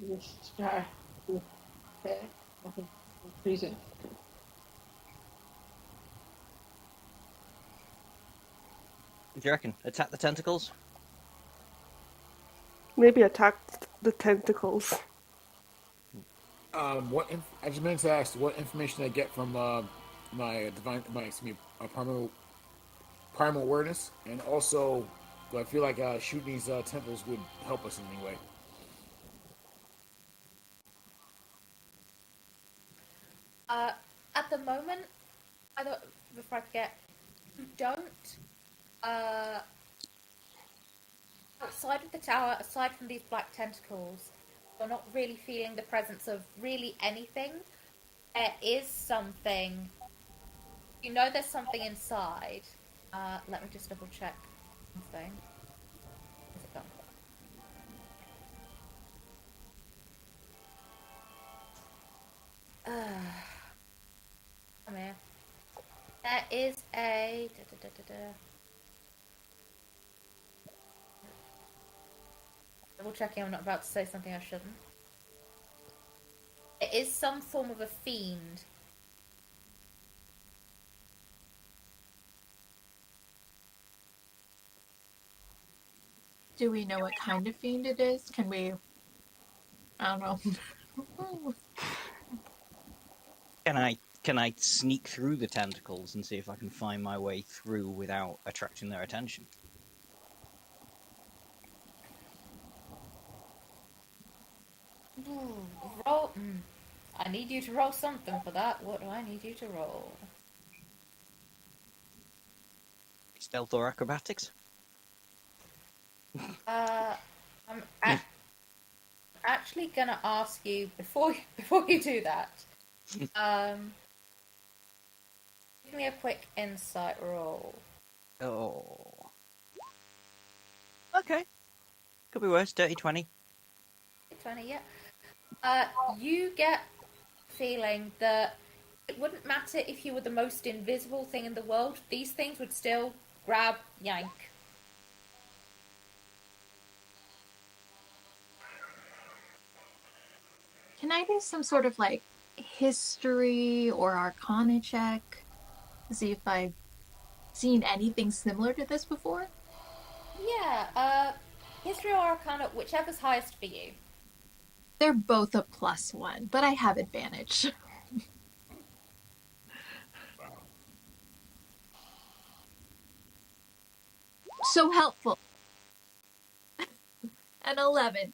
[SPEAKER 7] Just try to freeze it.
[SPEAKER 1] What do you reckon? Attack the tentacles?
[SPEAKER 5] Maybe attack the tentacles.
[SPEAKER 6] I just meant to ask what information I get from primal awareness, and also, do I feel like shooting these temples would help us in any way?
[SPEAKER 3] At the moment, before I forget, you don't. Outside of the tower, aside from these black tentacles, you're not really feeling the presence of really anything. There is something. You know there's something inside. Let me just double check something. Is it gone? Come here. There is a... Double checking I'm not about to say something I shouldn't. It is some form of a fiend.
[SPEAKER 4] Do we know what kind of fiend it is? Can we... I don't know.
[SPEAKER 1] Can I sneak through the tentacles and see if I can find my way through without attracting their attention?
[SPEAKER 3] Roll. I need you to roll something for that. What do I need you to roll?
[SPEAKER 1] Stealth or acrobatics?
[SPEAKER 3] I'm actually gonna ask you before you do that. Give me a quick insight roll.
[SPEAKER 1] Oh. Okay. Could be worse. Dirty 20.
[SPEAKER 3] 20, yeah. You get the feeling that it wouldn't matter if you were the most invisible thing in the world. These things would still grab, yank.
[SPEAKER 4] Can I do some sort of like history or arcana check to see if I've seen anything similar to this before?
[SPEAKER 3] Yeah, history or arcana, whichever's highest for you.
[SPEAKER 4] They're both a +1, but I have advantage. So helpful. An 11.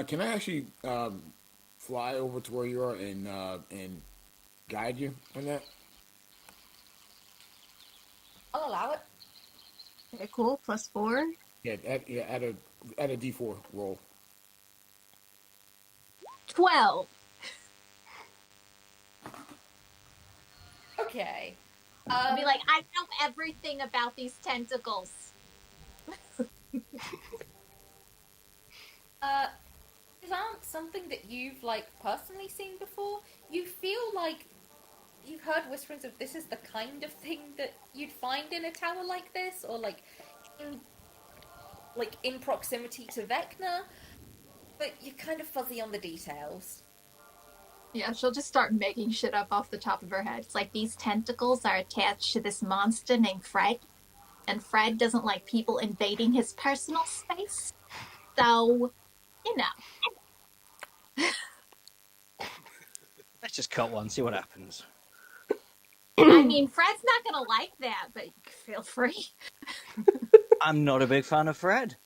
[SPEAKER 6] Can I actually fly over to where you are and guide you on that?
[SPEAKER 3] I'll allow it.
[SPEAKER 4] Okay, cool. +4.
[SPEAKER 6] Yeah, add a D4 roll.
[SPEAKER 4] 12.
[SPEAKER 3] Okay.
[SPEAKER 4] I'll be like, I know everything about these tentacles.
[SPEAKER 3] These aren't something that you've like personally seen before. You feel like you've heard whisperings of this is the kind of thing that you'd find in a tower like this, or like in proximity to Vecna, but you're kind of fuzzy on the details.
[SPEAKER 4] Yeah, she'll just start making shit up off the top of her head. It's like these tentacles are attached to this monster named Fred, and Fred doesn't like people invading his personal space. So, you know.
[SPEAKER 1] Let's just cut one, see what happens.
[SPEAKER 4] I mean, Fred's not gonna like that, but feel free.
[SPEAKER 1] I'm not a big fan of Fred.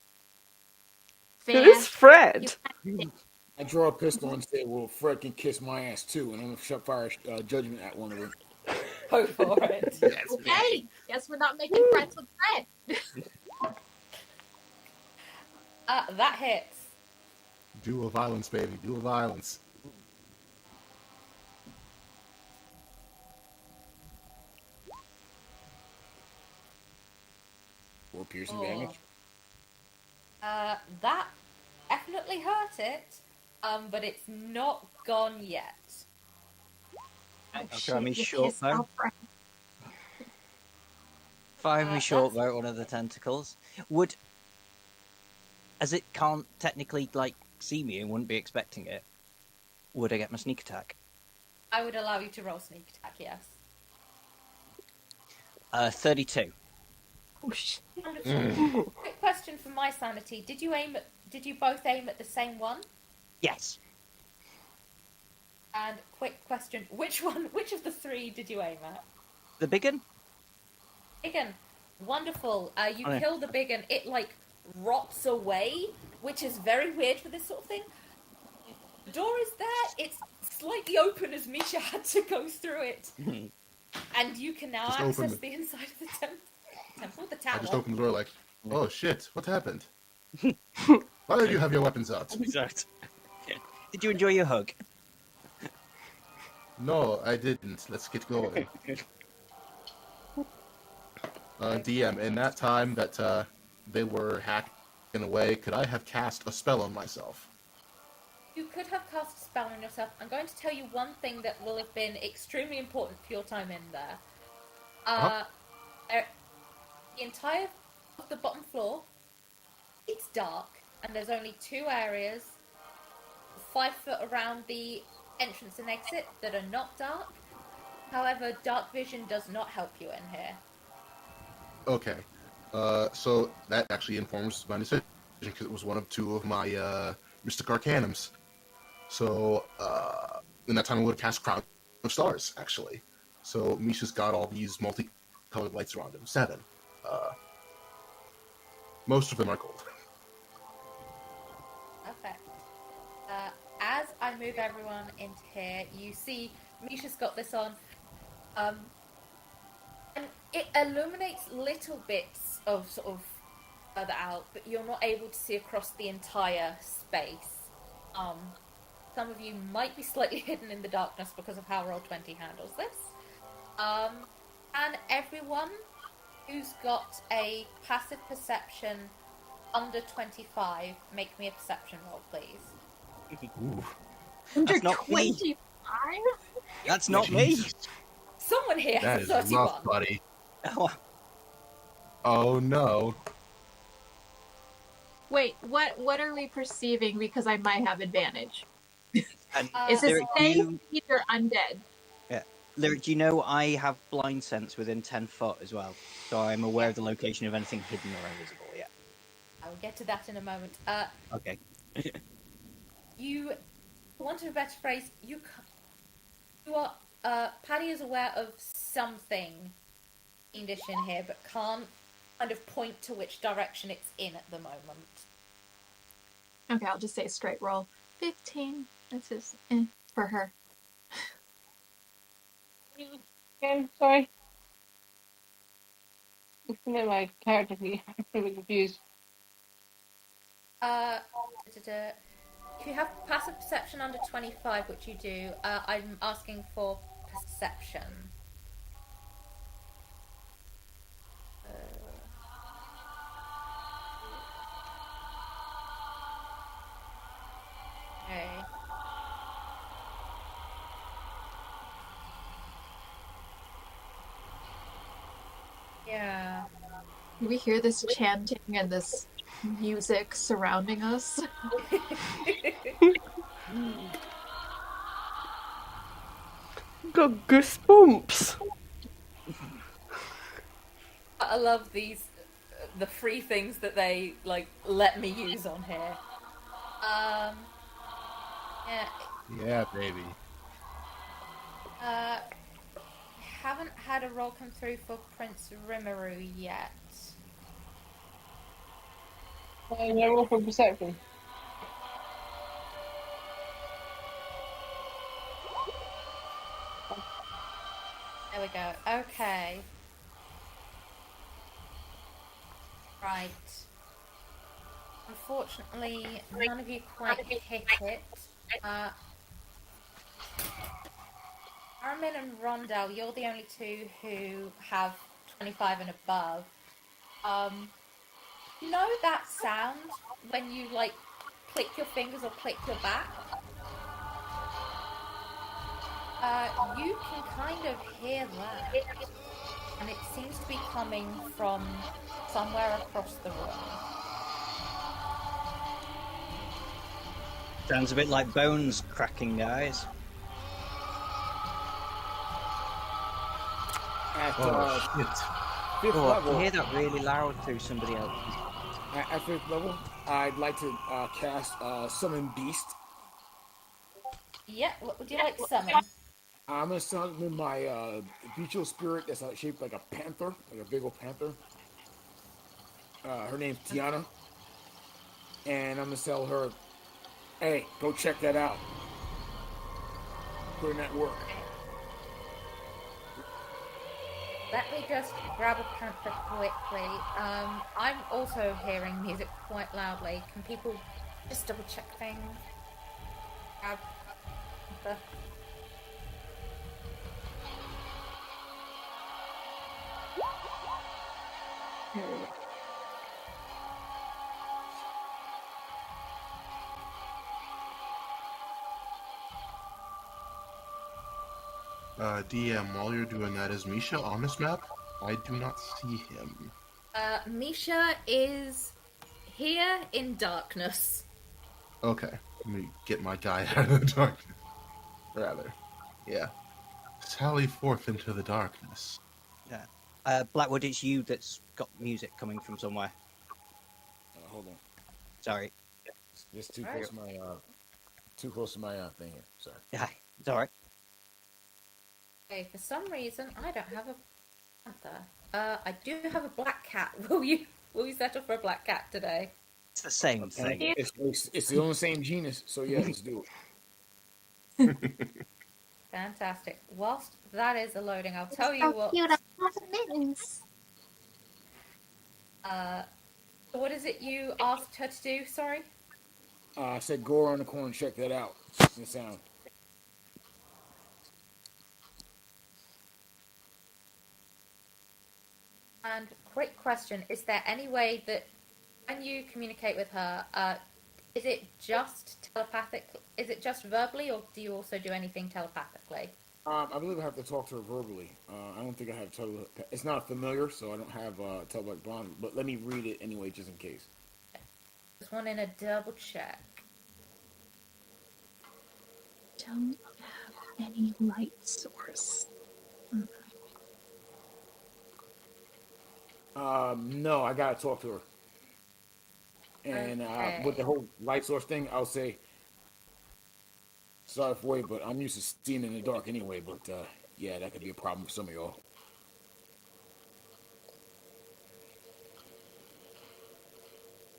[SPEAKER 5] Who is Fred?
[SPEAKER 6] I draw a pistol and say, "Well, Fred can kiss my ass too," and I'm gonna fire judgment at one of them.
[SPEAKER 3] Go for it.
[SPEAKER 2] Yes.
[SPEAKER 4] Okay, guess we're not making friends with Fred.
[SPEAKER 3] That hits.
[SPEAKER 2] Dual violence, baby. Dual violence.
[SPEAKER 6] Or piercing
[SPEAKER 3] Oh.
[SPEAKER 6] damage.
[SPEAKER 3] That definitely hurt it, but it's not gone yet.
[SPEAKER 1] I'll
[SPEAKER 4] Oh,
[SPEAKER 1] try me
[SPEAKER 4] shit, you
[SPEAKER 1] short
[SPEAKER 4] pissed
[SPEAKER 1] bow.
[SPEAKER 4] off Fred.
[SPEAKER 1] Fire me short
[SPEAKER 3] that's-
[SPEAKER 1] bow at one of the tentacles. Would, as it can't technically see me and wouldn't be expecting it, would I get my sneak attack?
[SPEAKER 3] I would allow you to roll sneak attack, yes.
[SPEAKER 1] 32.
[SPEAKER 4] Oh shit.
[SPEAKER 3] Quick question for my sanity: Did you both aim at the same one?
[SPEAKER 1] Yes.
[SPEAKER 3] And quick question: Which of the three did you aim at?
[SPEAKER 1] The big one?
[SPEAKER 3] Biggin. Wonderful. You
[SPEAKER 1] Oh, yeah.
[SPEAKER 3] kill the Biggin. It rots away, which is very weird for this sort of thing. The door is there. It's slightly open as Misha had to go through it, and you can now
[SPEAKER 2] Just open
[SPEAKER 3] access
[SPEAKER 2] it.
[SPEAKER 3] the inside of the temple, the
[SPEAKER 2] I
[SPEAKER 3] tower.
[SPEAKER 2] just opened the door like, oh shit, what happened? Why did you have your weapons out?
[SPEAKER 1] Exact. Did you enjoy your hug?
[SPEAKER 2] No, I didn't. Let's get going. DM, in that time that they were hacking away, could I have cast a spell on myself?
[SPEAKER 3] You could have cast a spell on yourself. I'm going to tell you one thing that will have been extremely important for your time in there. The entire of the bottom floor, it's dark, and there's only 2 areas, 5 foot around the entrance and exit, that are not dark. However, dark vision does not help you in here.
[SPEAKER 2] Okay. So that actually informs my decision, because it was one of 2 of my Mystic Arcanums. So, in that time I would have cast Crown of Stars, actually. So Misha's got all these multicolored lights around him. 7. Most of them are gold.
[SPEAKER 3] Okay. As I move everyone into here, you see Misha's got this on. And it illuminates little bits of sort of further out, but you're not able to see across the entire space. Some of you might be slightly hidden in the darkness because of how Roll20 handles this. And everyone who's got a passive perception under 25, make me a perception roll, please.
[SPEAKER 2] Ooh.
[SPEAKER 4] Under
[SPEAKER 1] That's not me.
[SPEAKER 4] 25?
[SPEAKER 1] That's not me.
[SPEAKER 2] Jesus,
[SPEAKER 3] Someone here
[SPEAKER 2] that
[SPEAKER 3] has
[SPEAKER 2] is
[SPEAKER 3] a 31.
[SPEAKER 2] rough, buddy.
[SPEAKER 1] Oh,
[SPEAKER 2] Oh no.
[SPEAKER 4] Wait, what are we perceiving? Because I might have advantage.
[SPEAKER 1] and
[SPEAKER 4] Is this
[SPEAKER 1] Lyric,
[SPEAKER 4] safe
[SPEAKER 1] you,
[SPEAKER 4] or undead?
[SPEAKER 1] Lyric, do you know I have blind sense within 10 foot as well? So I'm aware of the location of anything hidden or invisible, yeah.
[SPEAKER 3] I'll get to that in a moment.
[SPEAKER 1] Okay.
[SPEAKER 3] You, for want of a better phrase, you are, Paddy is aware of something fiendish in here, but can't kind of point to which direction it's in at the moment.
[SPEAKER 4] Okay, I'll just say straight roll. 15. That's just for her.
[SPEAKER 7] Again, sorry. Looking at my character, I'm really confused.
[SPEAKER 3] If you have passive perception under 25, which you do, I'm asking for perception. Okay. Yeah.
[SPEAKER 4] Do we hear this chanting and this music surrounding us?
[SPEAKER 5] Got goosebumps.
[SPEAKER 3] I love these, the free things that they like let me use on here. Yeah,
[SPEAKER 2] Yeah, baby.
[SPEAKER 3] haven't had a roll come through for Prince Rimuru yet.
[SPEAKER 7] Roll for perception.
[SPEAKER 3] There we go. Okay. Right. Unfortunately, none of you quite hit it. Armin and Rondell, you're the only two who have 25 and above. You know that sound when you like click your fingers or click your back? You can kind of hear that. And it seems to be coming from somewhere across the room.
[SPEAKER 1] Sounds a bit like bones cracking, guys.
[SPEAKER 6] At
[SPEAKER 2] Oh shit!
[SPEAKER 6] fifth
[SPEAKER 1] Oh, I can
[SPEAKER 6] level,
[SPEAKER 1] hear that really loud through somebody else's.
[SPEAKER 6] at fifth level, I'd like to cast Summon Beast.
[SPEAKER 3] Yeah, what would you like to summon?
[SPEAKER 6] I'm gonna summon my bestial spirit that's shaped like a panther, like a big old panther. Her name's Tiana, and I'm gonna tell her, "Hey, go check that out. Put in that work."
[SPEAKER 3] Let me just grab a panther quickly. I'm also hearing music quite loudly. Can people just double check things? Grab panther.
[SPEAKER 4] There we go.
[SPEAKER 2] DM, while you're doing that, is Misha on this map? I do not see him.
[SPEAKER 3] Misha is here in darkness.
[SPEAKER 2] Okay, let me get my guy out of the darkness. Rather, yeah. Sally forth into the darkness.
[SPEAKER 1] Yeah. Blackwood, it's you that's got music coming from somewhere.
[SPEAKER 6] Hold on,
[SPEAKER 1] Sorry.
[SPEAKER 6] it's too
[SPEAKER 3] Alright.
[SPEAKER 6] close to my thing here. Sorry.
[SPEAKER 1] Yeah, it's all right.
[SPEAKER 3] Okay, for some reason I don't have a panther. I do have a black cat. Will you settle for a black cat today?
[SPEAKER 1] It's the same thing.
[SPEAKER 6] It's the only same genus, so yeah, let's do it.
[SPEAKER 3] Fantastic. Whilst that is a loading, I'll tell you
[SPEAKER 4] So
[SPEAKER 3] what.
[SPEAKER 4] cute. I love mittens.
[SPEAKER 3] What is it you asked her to do? Sorry.
[SPEAKER 6] I said go around the corner and check that out. The sound.
[SPEAKER 3] And quick question: is there any way that when you communicate with her, is it just telepathic? Is it just verbally, or do you also do anything telepathically?
[SPEAKER 6] I believe I have to talk to her verbally. I don't think I have total. It's not familiar, so I don't have telepathic bond. But let me read it anyway, just in case.
[SPEAKER 3] Just wanting a double check.
[SPEAKER 4] Don't have any light source.
[SPEAKER 6] No, I gotta talk to her. And
[SPEAKER 3] Okay.
[SPEAKER 6] with the whole light source thing, I'll say, sorry for wait, but I'm used to seeing in the dark anyway. But yeah, that could be a problem for some of y'all.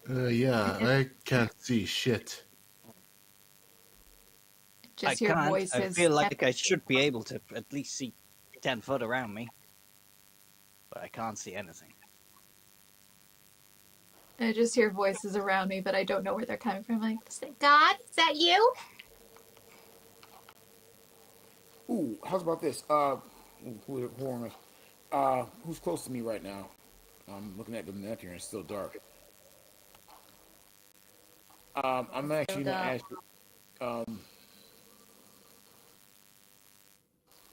[SPEAKER 2] Yeah, I can't see shit.
[SPEAKER 4] Just
[SPEAKER 1] I
[SPEAKER 4] your
[SPEAKER 1] can't.
[SPEAKER 4] voices.
[SPEAKER 1] I feel like I should be able to at least see 10 foot around me. But I can't see anything.
[SPEAKER 4] I just hear voices around me, but I don't know where they're coming from. Like, God, is that you?
[SPEAKER 6] Ooh, how's about this? Who's close to me right now? I'm looking at the map here, and it's still dark. I'm actually gonna
[SPEAKER 3] dark.
[SPEAKER 6] ask.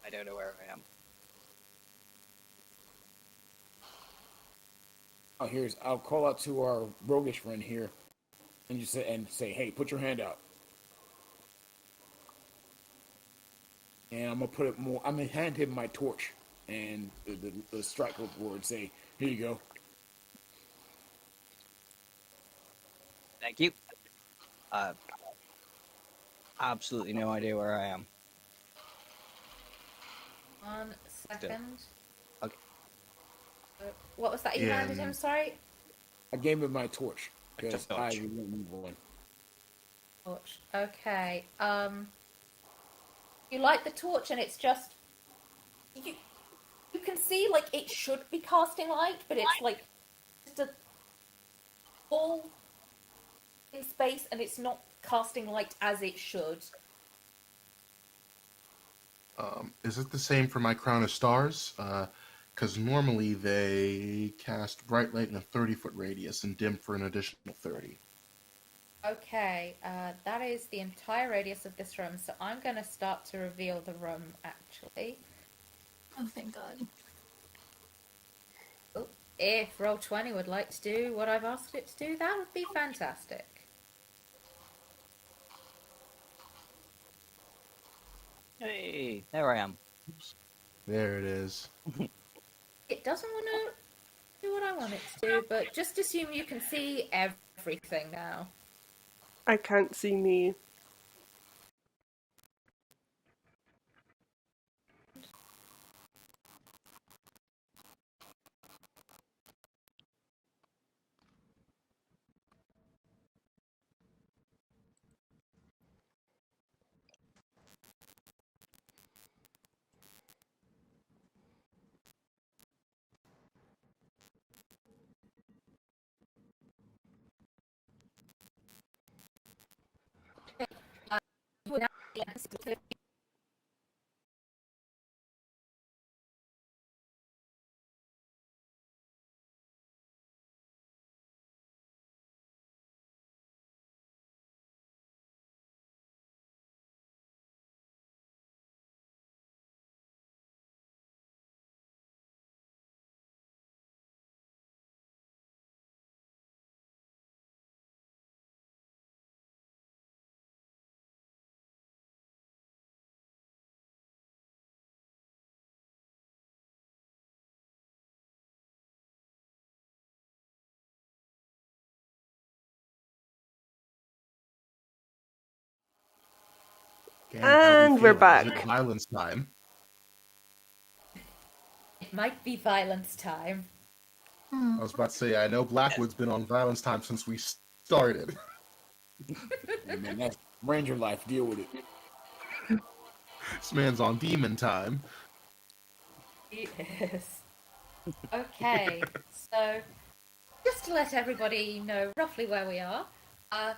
[SPEAKER 1] I don't know where I am.
[SPEAKER 6] I'll call out to our roguish friend here, and say, hey, put your hand out. And I'm gonna put it more. I'm gonna hand him my torch and the strike board and say, here you go.
[SPEAKER 1] Thank you. Absolutely no idea where I am.
[SPEAKER 3] 1 second.
[SPEAKER 1] Okay.
[SPEAKER 3] What was that you handed him? Sorry.
[SPEAKER 6] I gave him my torch because I
[SPEAKER 1] torch.
[SPEAKER 6] won't need one.
[SPEAKER 3] Torch. Okay. You light the torch, and it's just you can see like it should be casting light, but it's like just a ball in space, and it's not casting light as it should.
[SPEAKER 2] Is it the same for my crown of stars? Because normally they cast bright light in a 30-foot radius and dim for an additional 30.
[SPEAKER 3] Okay, that is the entire radius of this room, so I'm going to start to reveal the room, actually.
[SPEAKER 4] Oh, thank God.
[SPEAKER 3] Oh, if Roll20 would like to do what I've asked it to do, that would be fantastic.
[SPEAKER 1] Hey, there I am.
[SPEAKER 2] There it is.
[SPEAKER 3] It doesn't want to do what I want it to do, but just assume you can see everything now.
[SPEAKER 5] I can't see me.
[SPEAKER 2] Gang,
[SPEAKER 5] And we're back.
[SPEAKER 2] Is it violence time?
[SPEAKER 3] It might be violence time.
[SPEAKER 2] I was about to say, I know Blackwood's been on violence time since we started.
[SPEAKER 6] Hey, man, that's Ranger life. Deal with it.
[SPEAKER 2] This man's on demon time.
[SPEAKER 3] Yes. Okay, so just to let everybody know roughly where we are, our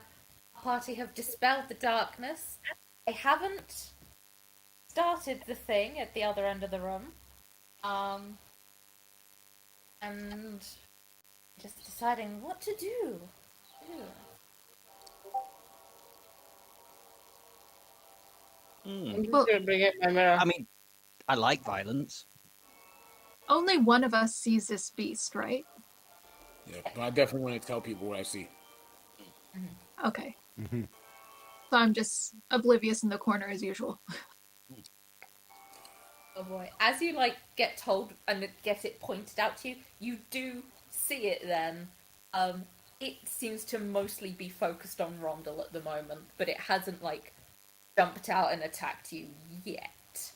[SPEAKER 3] party have dispelled the darkness. They haven't started the thing at the other end of the room. And just deciding what to do.
[SPEAKER 1] Hmm.
[SPEAKER 7] I'm just
[SPEAKER 4] Well-
[SPEAKER 7] gonna bring out my mirror.
[SPEAKER 1] I mean, I like violence.
[SPEAKER 4] Only one of us sees this beast, right?
[SPEAKER 6] Yeah, but I definitely want to tell people what I see.
[SPEAKER 4] Okay.
[SPEAKER 2] Mhm.
[SPEAKER 4] So I'm just oblivious in the corner as usual.
[SPEAKER 3] Oh boy. As you like get told and get it pointed out to you, you do see it then. It seems to mostly be focused on Rondel at the moment, but it hasn't like jumped out and attacked you yet.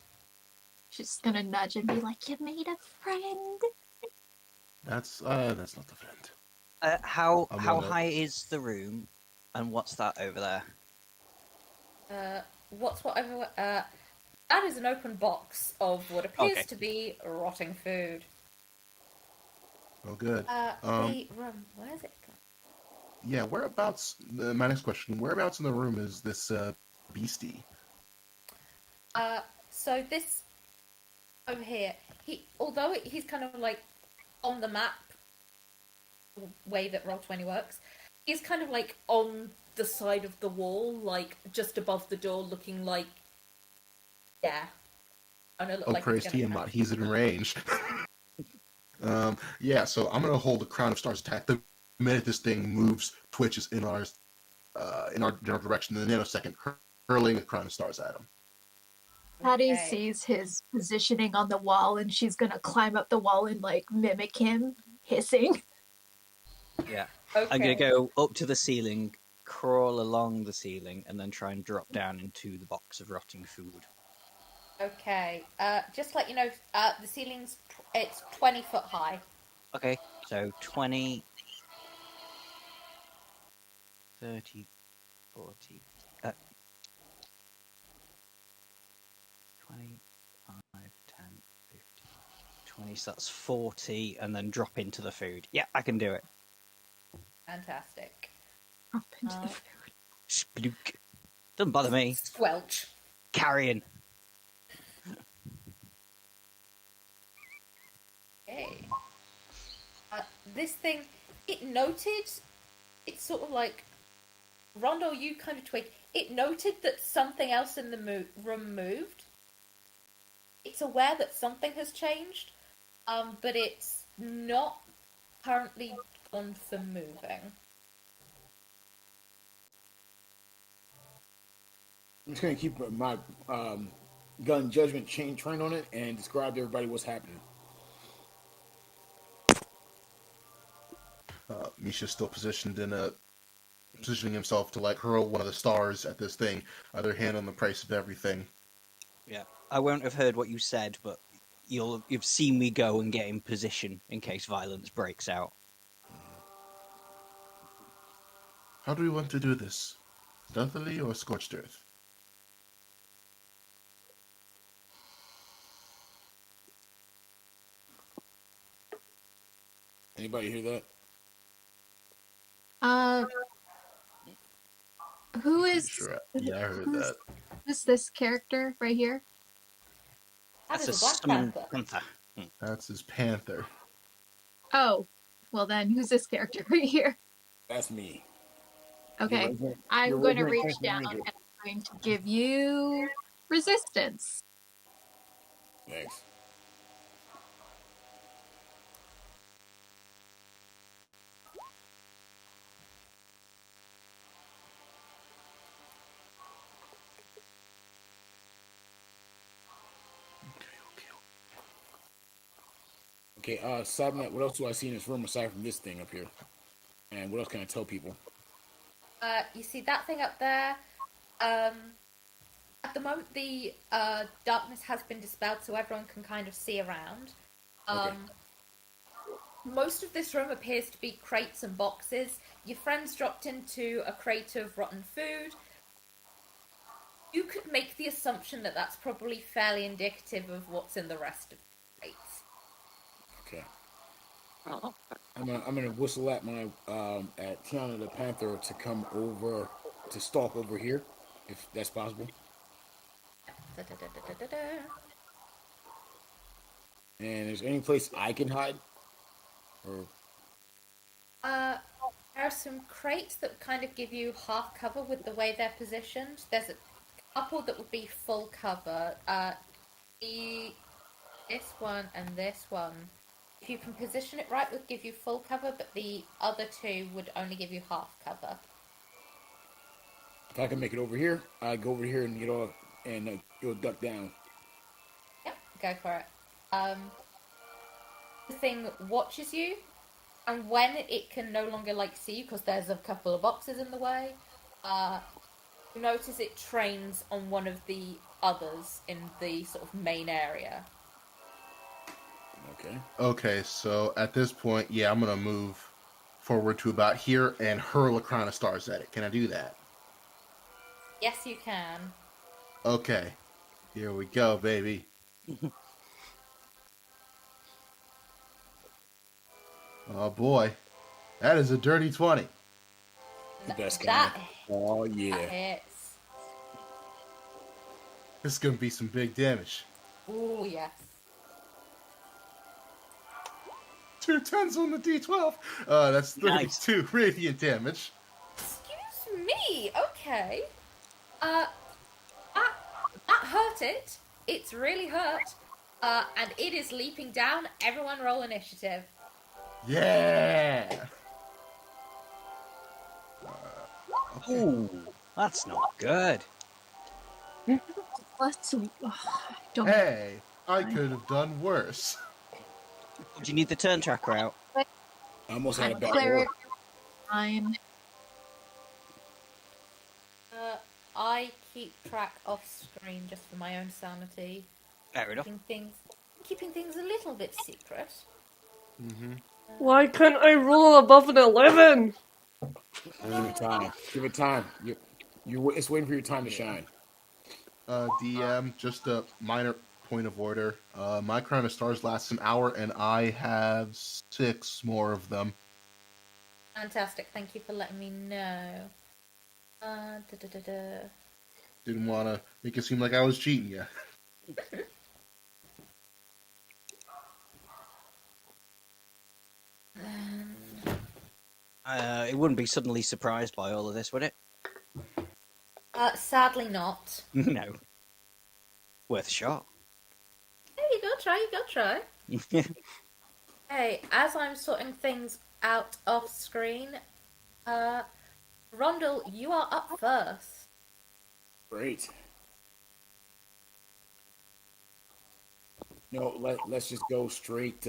[SPEAKER 4] She's gonna nudge and be like, "You made a friend."
[SPEAKER 2] That's not the friend.
[SPEAKER 1] How
[SPEAKER 2] I'm
[SPEAKER 1] how
[SPEAKER 2] gonna-
[SPEAKER 1] high is the room, and what's that over there?
[SPEAKER 3] What's what over? That is an open box of what appears
[SPEAKER 1] Okay.
[SPEAKER 3] to be rotting food.
[SPEAKER 2] Oh, good.
[SPEAKER 3] The room. Where's it gone?
[SPEAKER 2] Yeah, whereabouts? My next question: whereabouts in the room is this beastie?
[SPEAKER 3] So this over here, although he's kind of like on the map way that Roll20 works, he's kind of like on the side of the wall, like just above the door, looking like
[SPEAKER 2] Oh, praise Tiamat, he's in range. Yeah, so I'm gonna hold the Crown of Stars attack. The minute this thing moves, twitches in our general direction in a nanosecond, hurling the Crown of Stars at him.
[SPEAKER 4] Patty
[SPEAKER 3] Okay.
[SPEAKER 4] sees his positioning on the wall, and she's gonna climb up the wall and like mimic him, hissing.
[SPEAKER 1] Yeah.
[SPEAKER 3] Okay.
[SPEAKER 1] I'm going to go up to the ceiling, crawl along the ceiling, and then try and drop down into the box of rotting food.
[SPEAKER 3] Okay. Just let you know, the ceiling's it's 20 foot high.
[SPEAKER 1] Okay, so 20, 30, 40, 25, 10, 15, 20, so that's 40, and then drop into the food. Yeah, I can do it.
[SPEAKER 3] Fantastic.
[SPEAKER 4] Drop into the
[SPEAKER 3] Uh,
[SPEAKER 4] food.
[SPEAKER 1] Splook. Doesn't bother me.
[SPEAKER 3] Squelch.
[SPEAKER 1] Carrying.
[SPEAKER 3] Okay. This thing, it noted, it's sort of like, Rondo, you kind of twig. It noted that something else in the room moved. It's aware that something has changed, but it's not currently gone for moving.
[SPEAKER 6] I'm just gonna keep my gun judgment chain trained on it and describe to everybody what's happening.
[SPEAKER 2] Misha's still positioning himself to like hurl one of the stars at this thing. Other hand on the price of everything.
[SPEAKER 1] Yeah, I won't have heard what you said, but you've seen me go and get in position in case violence breaks out.
[SPEAKER 2] How do we want to do this? Stealthily or scorched earth?
[SPEAKER 6] Anybody hear that?
[SPEAKER 4] Who is
[SPEAKER 2] Sure. Yeah, I heard that.
[SPEAKER 4] who's this character right here?
[SPEAKER 3] That
[SPEAKER 1] That's
[SPEAKER 3] is
[SPEAKER 1] a
[SPEAKER 3] Black
[SPEAKER 1] summon
[SPEAKER 3] Panther.
[SPEAKER 1] panther.
[SPEAKER 2] That's his panther.
[SPEAKER 4] Oh, well then, who's this character right here?
[SPEAKER 6] That's me.
[SPEAKER 4] Okay,
[SPEAKER 6] Your
[SPEAKER 4] I'm going to
[SPEAKER 6] resident
[SPEAKER 4] reach
[SPEAKER 6] Panther
[SPEAKER 4] down
[SPEAKER 6] Ranger.
[SPEAKER 4] and I'm going to give you resistance.
[SPEAKER 6] Thanks. Okay, Sabnet, what else do I see in this room aside from this thing up here? And what else can I tell people?
[SPEAKER 3] You see that thing up there? At the moment, the darkness has been dispelled, so everyone can kind of see around.
[SPEAKER 6] Okay.
[SPEAKER 3] Most of this room appears to be crates and boxes. Your friends dropped into a crate of rotten food. You could make the assumption that that's probably fairly indicative of what's in the rest of the crates.
[SPEAKER 6] Okay. I'm gonna whistle at my at Tiana the Panther to come over to stalk over here, if that's possible.
[SPEAKER 3] Da-da-da-da-da-da.
[SPEAKER 6] And is there any place I can hide? Or
[SPEAKER 3] There are some crates that kind of give you half cover with the way they're positioned. There's a couple that would be full cover. This one and this one. If you can position it right, would give you full cover, but the other two would only give you half cover.
[SPEAKER 6] if I can make it over here, I go over here and get off and go duck down.
[SPEAKER 3] Yep, go for it. The thing watches you, and when it can no longer see you because there's a couple of boxes in the way, you notice it trains on one of the others in the sort of main area.
[SPEAKER 6] Okay.
[SPEAKER 2] Okay, so at this point, yeah, I'm gonna move forward to about here and hurl a crown of stars at it. Can I do that?
[SPEAKER 3] Yes, you can.
[SPEAKER 2] Okay, here we go, baby. Oh boy, that is a dirty 20.
[SPEAKER 6] The best
[SPEAKER 3] That,
[SPEAKER 6] kind. Oh
[SPEAKER 3] that
[SPEAKER 6] yeah.
[SPEAKER 3] hits.
[SPEAKER 2] This is gonna be some big damage.
[SPEAKER 3] Ooh, yes.
[SPEAKER 2] 2 10s on the D12. That's 32 radiant damage.
[SPEAKER 3] Excuse me. Okay. That hurt it. It's really hurt. And it is leaping down. Everyone roll initiative.
[SPEAKER 2] Yeah.
[SPEAKER 1] Ooh, that's not good.
[SPEAKER 4] Let's don't.
[SPEAKER 2] Hey, I could have done worse.
[SPEAKER 1] Do you need the turn tracker out?
[SPEAKER 6] I almost had a bad
[SPEAKER 4] Cleric
[SPEAKER 6] war.
[SPEAKER 4] time.
[SPEAKER 3] I keep track off screen just for my own sanity.
[SPEAKER 1] Fair enough.
[SPEAKER 3] Keeping things a little bit secret.
[SPEAKER 2] Mm-hmm.
[SPEAKER 5] Why couldn't I roll above an 11?
[SPEAKER 6] Give it time. Give it time. It's waiting for your time to shine.
[SPEAKER 2] DM, just a minor point of order. My Crown of Stars lasts an hour, and I have 6 more of them.
[SPEAKER 3] Fantastic. Thank you for letting me know.
[SPEAKER 2] Didn't want to make it seem like I was cheating you.
[SPEAKER 1] It wouldn't be suddenly surprised by all of this, would it?
[SPEAKER 3] Sadly not.
[SPEAKER 1] No. Worth a shot.
[SPEAKER 3] Hey, you go try. Hey, as I'm sorting things out off screen, Rondell, you are up first.
[SPEAKER 6] Great. No, let's just go straight.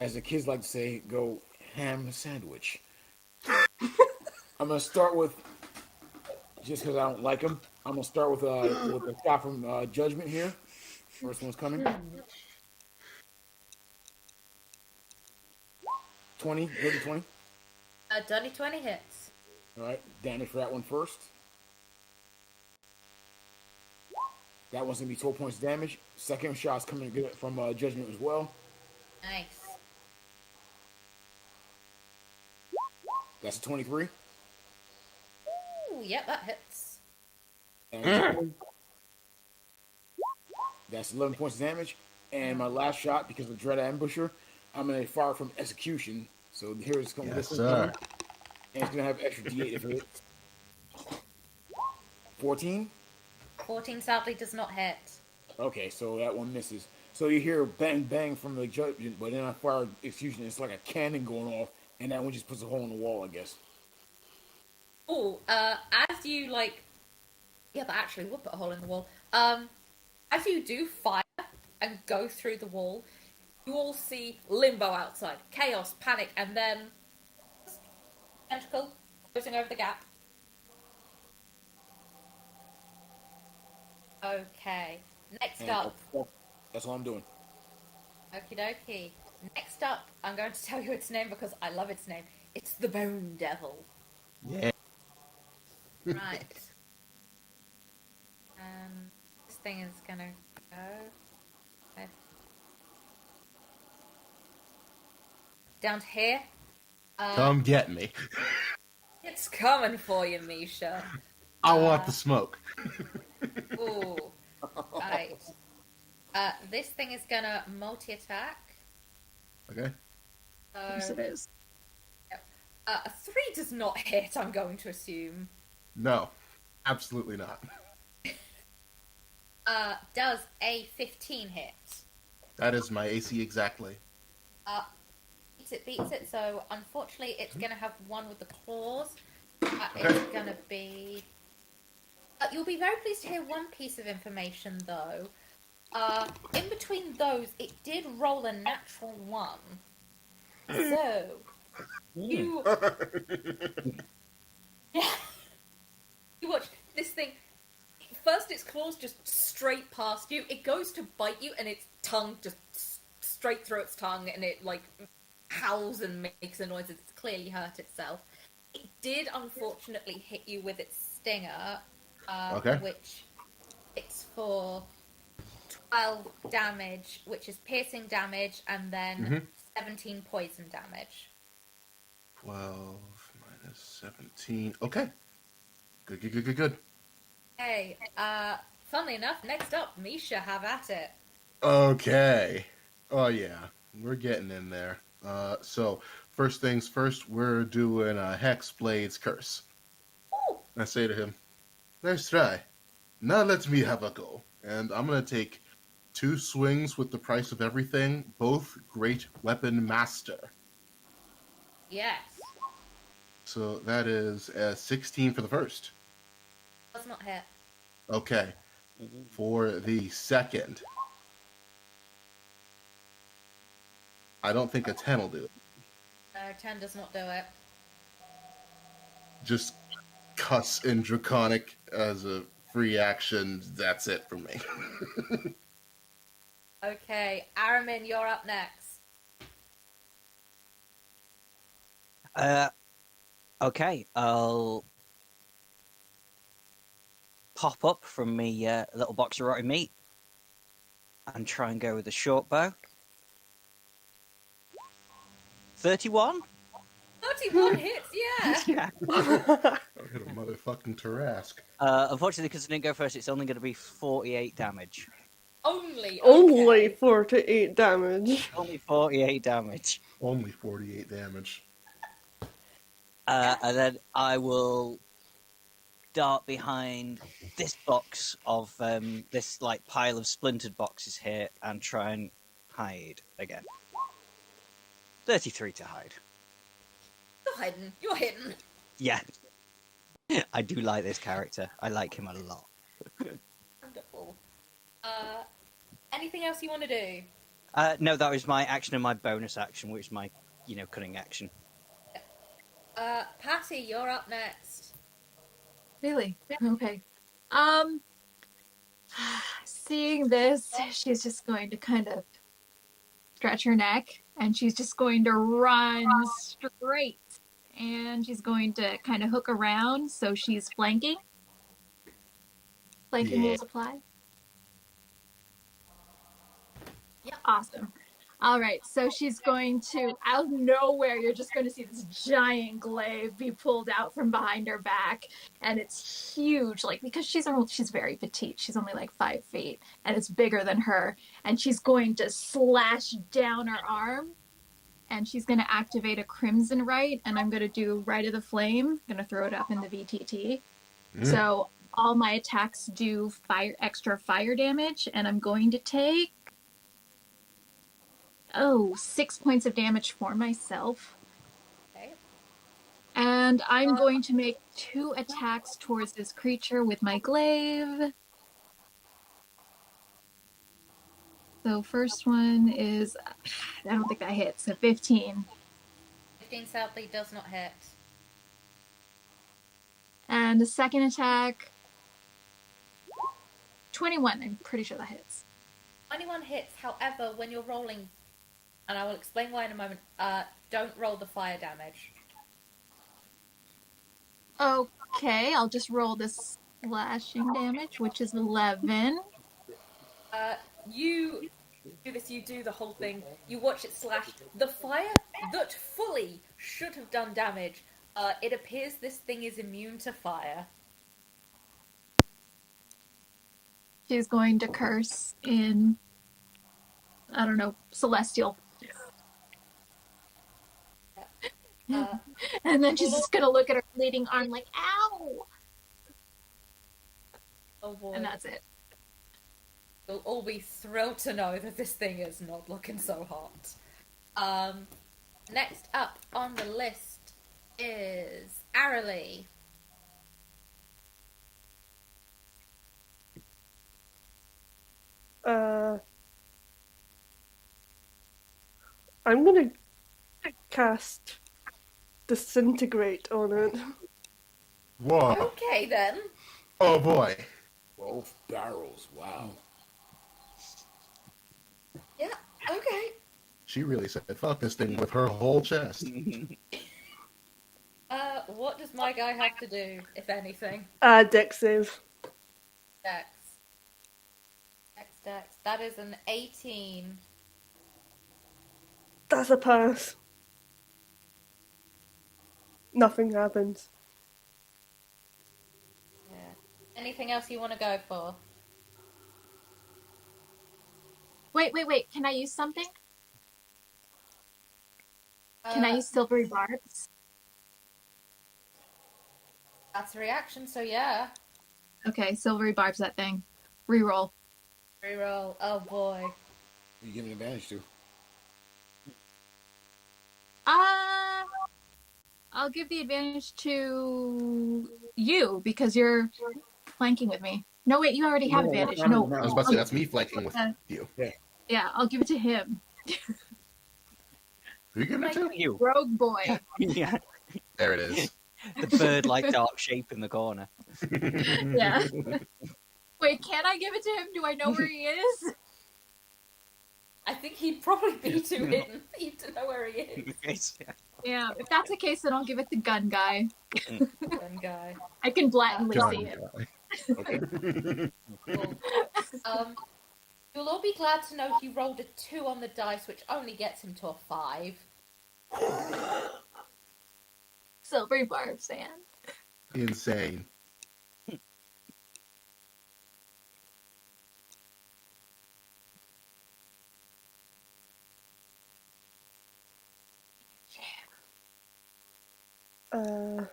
[SPEAKER 6] As the kids like to say, go ham sandwich. I'm gonna start with, just because I don't like them. I'm gonna start with a shot from Judgment here. First one's coming. 20, hit the 20.
[SPEAKER 3] Dirty 20 hits.
[SPEAKER 6] All right, damage for that one first. That one's gonna be 12 points damage. Second shot's coming good from Judgment as well.
[SPEAKER 3] Nice.
[SPEAKER 6] That's a 23.
[SPEAKER 3] Ooh, yep, that hits.
[SPEAKER 6] And that's 11 points of damage. And my last shot, because of Dread Ambusher, I'm gonna fire from Execution. So here's coming.
[SPEAKER 2] Yes,
[SPEAKER 6] this
[SPEAKER 2] sir.
[SPEAKER 6] coming. And it's gonna have extra D8 if it hits. 14.
[SPEAKER 3] 14 sadly does not hit.
[SPEAKER 6] Okay, so that one misses. So you hear bang bang from the Judgment, but then I fire Execution. It's like a cannon going off, and that one just puts a hole in the wall, I guess.
[SPEAKER 3] Oh, as you yeah, that actually would put a hole in the wall. As you do fire and go through the wall, you all see limbo outside, chaos, panic, and then tentacle closing over the gap. Okay, next up.
[SPEAKER 6] That's all I'm doing.
[SPEAKER 3] Okie dokie. Next up, I'm going to tell you its name because I love its name. It's the Bone Devil.
[SPEAKER 2] Yeah.
[SPEAKER 3] Right. This thing is gonna go. Okay. Down to here.
[SPEAKER 2] Come get me.
[SPEAKER 3] It's coming for you, Misha.
[SPEAKER 2] I want the smoke.
[SPEAKER 3] Ooh. Right. This thing is gonna multi-attack.
[SPEAKER 2] Okay.
[SPEAKER 4] Yes, it is.
[SPEAKER 3] A 3 does not hit, I'm going to assume.
[SPEAKER 2] No, absolutely not.
[SPEAKER 3] Does a 15 hit?
[SPEAKER 2] That is my AC exactly.
[SPEAKER 3] Beats it, so unfortunately it's gonna have one with the claws. It's gonna be... you'll be very pleased to hear one piece of information, though. In between those, it did roll a natural 1. So... You... Yeah. You watch this thing. First, its claws just straight past you. It goes to bite you, and its tongue just straight through its tongue, and it howls and makes a noise. It's clearly hurt itself. It did unfortunately hit you with its stinger, which it's for 12 damage, which is piercing damage, and then 17 poison damage.
[SPEAKER 2] 12 minus 17. Okay. Good.
[SPEAKER 3] Hey, funnily enough, next up, Misha, have at it.
[SPEAKER 2] Okay. Oh, yeah. We're getting in there. So, first things first, we're doing a Hexblade's Curse.
[SPEAKER 3] Ooh.
[SPEAKER 2] I say to him, nice try. Now let me have a go. And I'm going to take 2 swings with the price of everything, both great weapon master.
[SPEAKER 3] Yes.
[SPEAKER 2] So that is 16 for the first.
[SPEAKER 3] Does not hit.
[SPEAKER 2] Okay. For the second, I don't think a 10 will do it.
[SPEAKER 3] No, 10 does not do it.
[SPEAKER 2] Just cuss in Draconic as a free action. That's it for me.
[SPEAKER 3] Okay, Aramin, you're up next.
[SPEAKER 1] Okay, I'll pop up from me little box of rotted meat and try and go with the short bow. 31?
[SPEAKER 3] 31 hits, yeah.
[SPEAKER 1] Yeah.
[SPEAKER 2] I hit a motherfucking Tarask.
[SPEAKER 1] Unfortunately, because I didn't go first, it's only going to be 48 damage.
[SPEAKER 3] Only, okay.
[SPEAKER 5] Only 48 damage.
[SPEAKER 1] Only 48 damage.
[SPEAKER 2] Only 48 damage.
[SPEAKER 1] And then I will dart behind this box of this like pile of splintered boxes here and try and hide again. 33 to hide.
[SPEAKER 3] You're hidden. You're hidden.
[SPEAKER 1] Yeah. I do like this character. I like him a lot.
[SPEAKER 3] Wonderful. Anything else you want to do?
[SPEAKER 1] No, that was my action and my bonus action, which is my, cunning action.
[SPEAKER 3] Patty, you're up next.
[SPEAKER 4] Really? Okay. Seeing this, she's just going to kind of stretch her neck and she's just going to run straight. And she's going to kind of hook around, so she's flanking. Flanking will apply.
[SPEAKER 3] Yep.
[SPEAKER 4] Awesome. All right, so she's going to, out of nowhere, you're just going to see this giant glaive be pulled out from behind her back, and it's huge, like, because she's very petite. She's only like 5 feet, and it's bigger than her, and she's going to slash down her arm, and she's going to activate a Crimson Rite, and I'm going to do Rite of the Flame. I'm going to throw it up in the VTT. So all my attacks do extra fire damage, and I'm going to take 6 points of damage for myself.
[SPEAKER 3] Okay.
[SPEAKER 4] And I'm going to make 2 attacks towards this creature with my glaive. So first one is, I don't think that hits, so 15.
[SPEAKER 3] 15 sadly does not hit.
[SPEAKER 4] And the second attack, 21. I'm pretty sure that hits.
[SPEAKER 3] 21 hits, however, when you're rolling, and I will explain why in a moment, don't roll the fire damage.
[SPEAKER 4] Okay, I'll just roll the slashing damage, which is 11.
[SPEAKER 3] You do this, you do the whole thing, you watch it slash. The fire that fully should have done damage, it appears this thing is immune to fire.
[SPEAKER 4] She's going to curse in, I don't know, Celestial. And then she's just going to look at her bleeding arm like, ow!
[SPEAKER 3] Oh boy.
[SPEAKER 4] And that's it.
[SPEAKER 3] You'll all be thrilled to know that this thing is not looking so hot. Next up on the list is Aralee.
[SPEAKER 5] I'm gonna cast Disintegrate on it.
[SPEAKER 2] Whoa.
[SPEAKER 3] Okay then.
[SPEAKER 2] Oh boy.
[SPEAKER 6] 12 barrels. Wow.
[SPEAKER 3] Yeah, okay.
[SPEAKER 2] She really said, fuck this thing with her whole chest.
[SPEAKER 3] What does my guy have to do, if anything?
[SPEAKER 5] Dex save.
[SPEAKER 3] Dex. Dex. That is an 18.
[SPEAKER 5] That's a pass. Nothing happens.
[SPEAKER 3] Yeah. Anything else you want to go for?
[SPEAKER 4] Wait. Can I use something? Can I use Silvery Barbs?
[SPEAKER 3] That's a reaction, so yeah.
[SPEAKER 4] Okay, Silvery Barbs that thing. Reroll.
[SPEAKER 3] Reroll. Oh boy.
[SPEAKER 6] You give an advantage to.
[SPEAKER 4] I'll give the advantage to you because you're flanking with me. No, wait, you already have advantage. No,
[SPEAKER 2] I was about to say that's me flanking with you.
[SPEAKER 4] yeah, I'll give it to him.
[SPEAKER 2] Who are you giving it to?
[SPEAKER 1] You.
[SPEAKER 4] Rogue boy.
[SPEAKER 1] Yeah.
[SPEAKER 2] There it is.
[SPEAKER 1] The bird-like dark shape in the corner.
[SPEAKER 4] Yeah. Wait, can I give it to him? Do I know where he is?
[SPEAKER 3] I think he'd probably be too hidden for you to know where he is.
[SPEAKER 4] Yeah, if that's the case, then I'll give it to gun guy.
[SPEAKER 3] Gun guy.
[SPEAKER 4] I can blatantly
[SPEAKER 2] Gun
[SPEAKER 4] see it.
[SPEAKER 2] guy.
[SPEAKER 6] Okay.
[SPEAKER 3] Cool. You'll all be glad to know he rolled a 2 on the dice, which only gets him to a 5.
[SPEAKER 4] Silvery barb sand.
[SPEAKER 2] Insane.
[SPEAKER 5] Uh,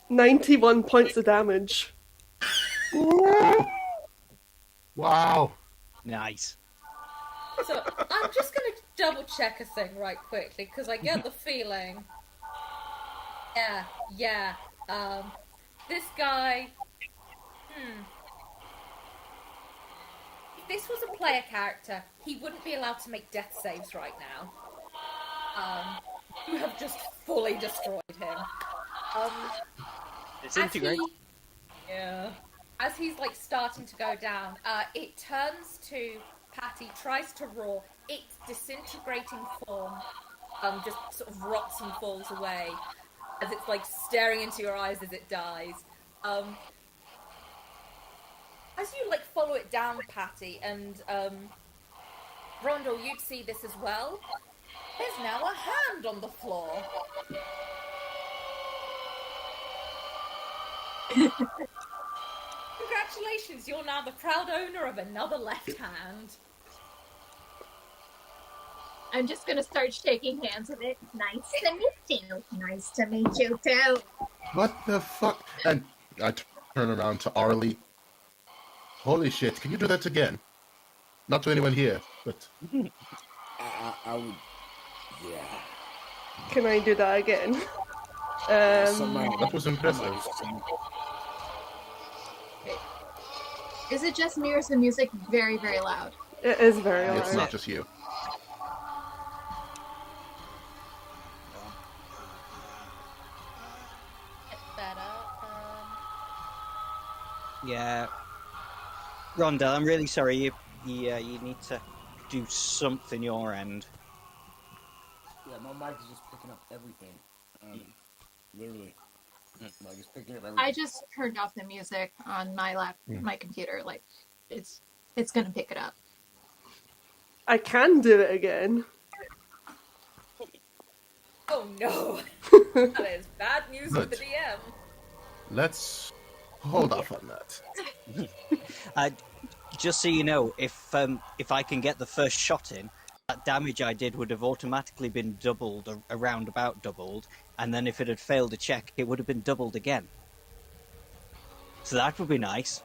[SPEAKER 5] 91 points of damage.
[SPEAKER 2] Wow.
[SPEAKER 1] Nice.
[SPEAKER 3] So I'm just going to double check a thing right quickly because I get the feeling. Yeah. This guy. If this was a player character, he wouldn't be allowed to make death saves right now. You have just fully destroyed him.
[SPEAKER 1] Disintegrate.
[SPEAKER 3] As he's like starting to go down, it turns to Patty, tries to roar. Its disintegrating form just sort of rots and falls away as it's like staring into your eyes as it dies. As you like follow it down, Patty, and Rondell, you'd see this as well. There's now a hand on the floor. Congratulations, you're now the proud owner of another left hand.
[SPEAKER 4] I'm just gonna start shaking hands with it. Nice to meet you. Nice to meet you too.
[SPEAKER 2] What the fuck? And I turn around to Arlie. Holy shit, can you do that again? Not to anyone here, but...
[SPEAKER 6] I would. Yeah.
[SPEAKER 5] Can I do that again?
[SPEAKER 2] That was impressive.
[SPEAKER 4] Is it just me or is the music very, very loud?
[SPEAKER 5] It is very loud.
[SPEAKER 2] It's not just you.
[SPEAKER 1] Yeah. Rondell, I'm really sorry. You need to do something your end.
[SPEAKER 6] Yeah, my mic is just picking up everything. Literally. Like, it's picking up everything.
[SPEAKER 4] I just turned off the music on my computer. Like, it's gonna pick it up.
[SPEAKER 5] I can do it again.
[SPEAKER 3] Oh no! That is bad news for the DM.
[SPEAKER 2] Let's hold off on that.
[SPEAKER 1] Just so you know, if I can get the first shot in, that damage I did would have automatically been doubled, around about doubled, and then if it had failed a check, it would have been doubled again. So that would be nice.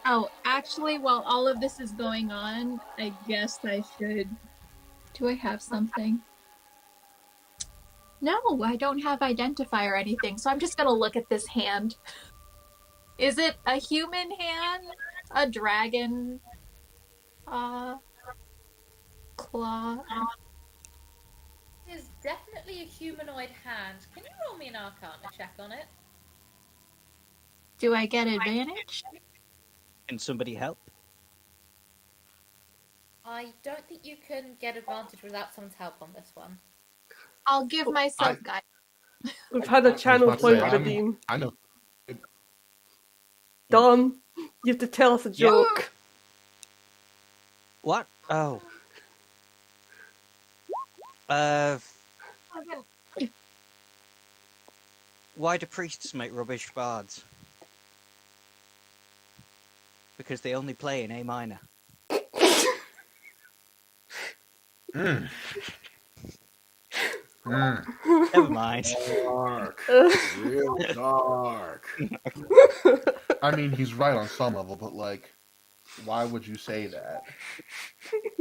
[SPEAKER 4] Oh, actually, while all of this is going on, I guess I should... Do I have something? No, I don't have identify or anything, so I'm just gonna look at this hand. Is it a human hand? A dragon? Claw?
[SPEAKER 3] It is definitely a humanoid hand. Can you roll me an Arcana check on it?
[SPEAKER 4] Do I get advantage?
[SPEAKER 1] Can somebody help?
[SPEAKER 3] I don't think you can get advantage without someone's help on this one.
[SPEAKER 4] I'll give myself guidance.
[SPEAKER 5] We've had a channel point redeem.
[SPEAKER 2] I know.
[SPEAKER 5] Dom, you have to tell us a joke.
[SPEAKER 1] What? Oh. Why do priests make rubbish bards? Because they only play in A minor. Never mind.
[SPEAKER 6] Dark. Real dark.
[SPEAKER 2] I mean, he's right on some level, but like, why would you say that?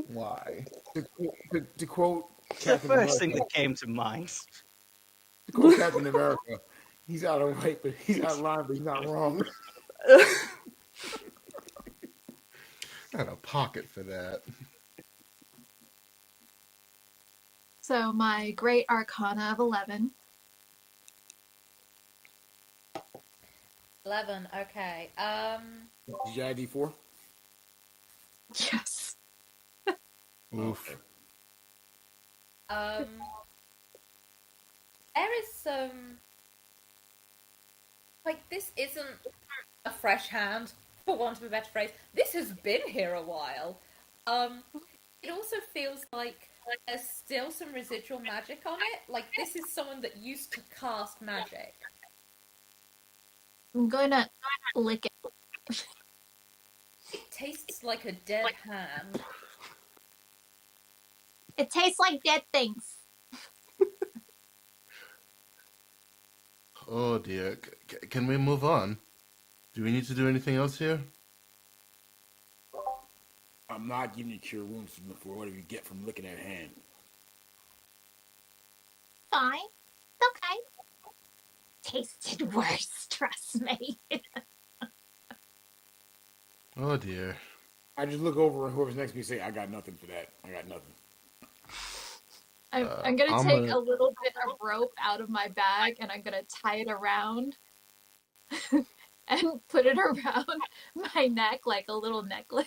[SPEAKER 2] Why?
[SPEAKER 6] To quote
[SPEAKER 1] It's the
[SPEAKER 6] Captain
[SPEAKER 1] first
[SPEAKER 6] America,
[SPEAKER 1] thing that came to mind.
[SPEAKER 6] to quote Captain America, he's out of right, but he's out of line, but he's not wrong.
[SPEAKER 2] I had a pocket for that.
[SPEAKER 4] So my great arcana of 11.
[SPEAKER 3] 11. Okay.
[SPEAKER 6] Did you add D4?
[SPEAKER 4] Yes.
[SPEAKER 2] Oof.
[SPEAKER 6] Okay.
[SPEAKER 3] Um. There is some. Like, this isn't a fresh hand, for want of a better phrase. This has been here a while. It also feels like there's still some residual magic on it. Like, this is someone that used to cast magic.
[SPEAKER 4] I'm going to lick it.
[SPEAKER 3] It tastes like a dead hand.
[SPEAKER 4] It tastes like dead things.
[SPEAKER 2] Oh dear. Can we move on? Do we need to do anything else here?
[SPEAKER 6] I'm not giving you cure wounds for whatever you get from licking that hand.
[SPEAKER 4] Fine. Okay. Tasted worse, trust me.
[SPEAKER 2] Oh dear.
[SPEAKER 6] I just look over and whoever's next to me say, I got nothing for that. I got nothing.
[SPEAKER 4] I'm going to
[SPEAKER 2] I'm
[SPEAKER 4] take
[SPEAKER 2] gonna-
[SPEAKER 4] a little bit of rope out of my bag and I'm going to tie it around and put it around my neck like a little necklace.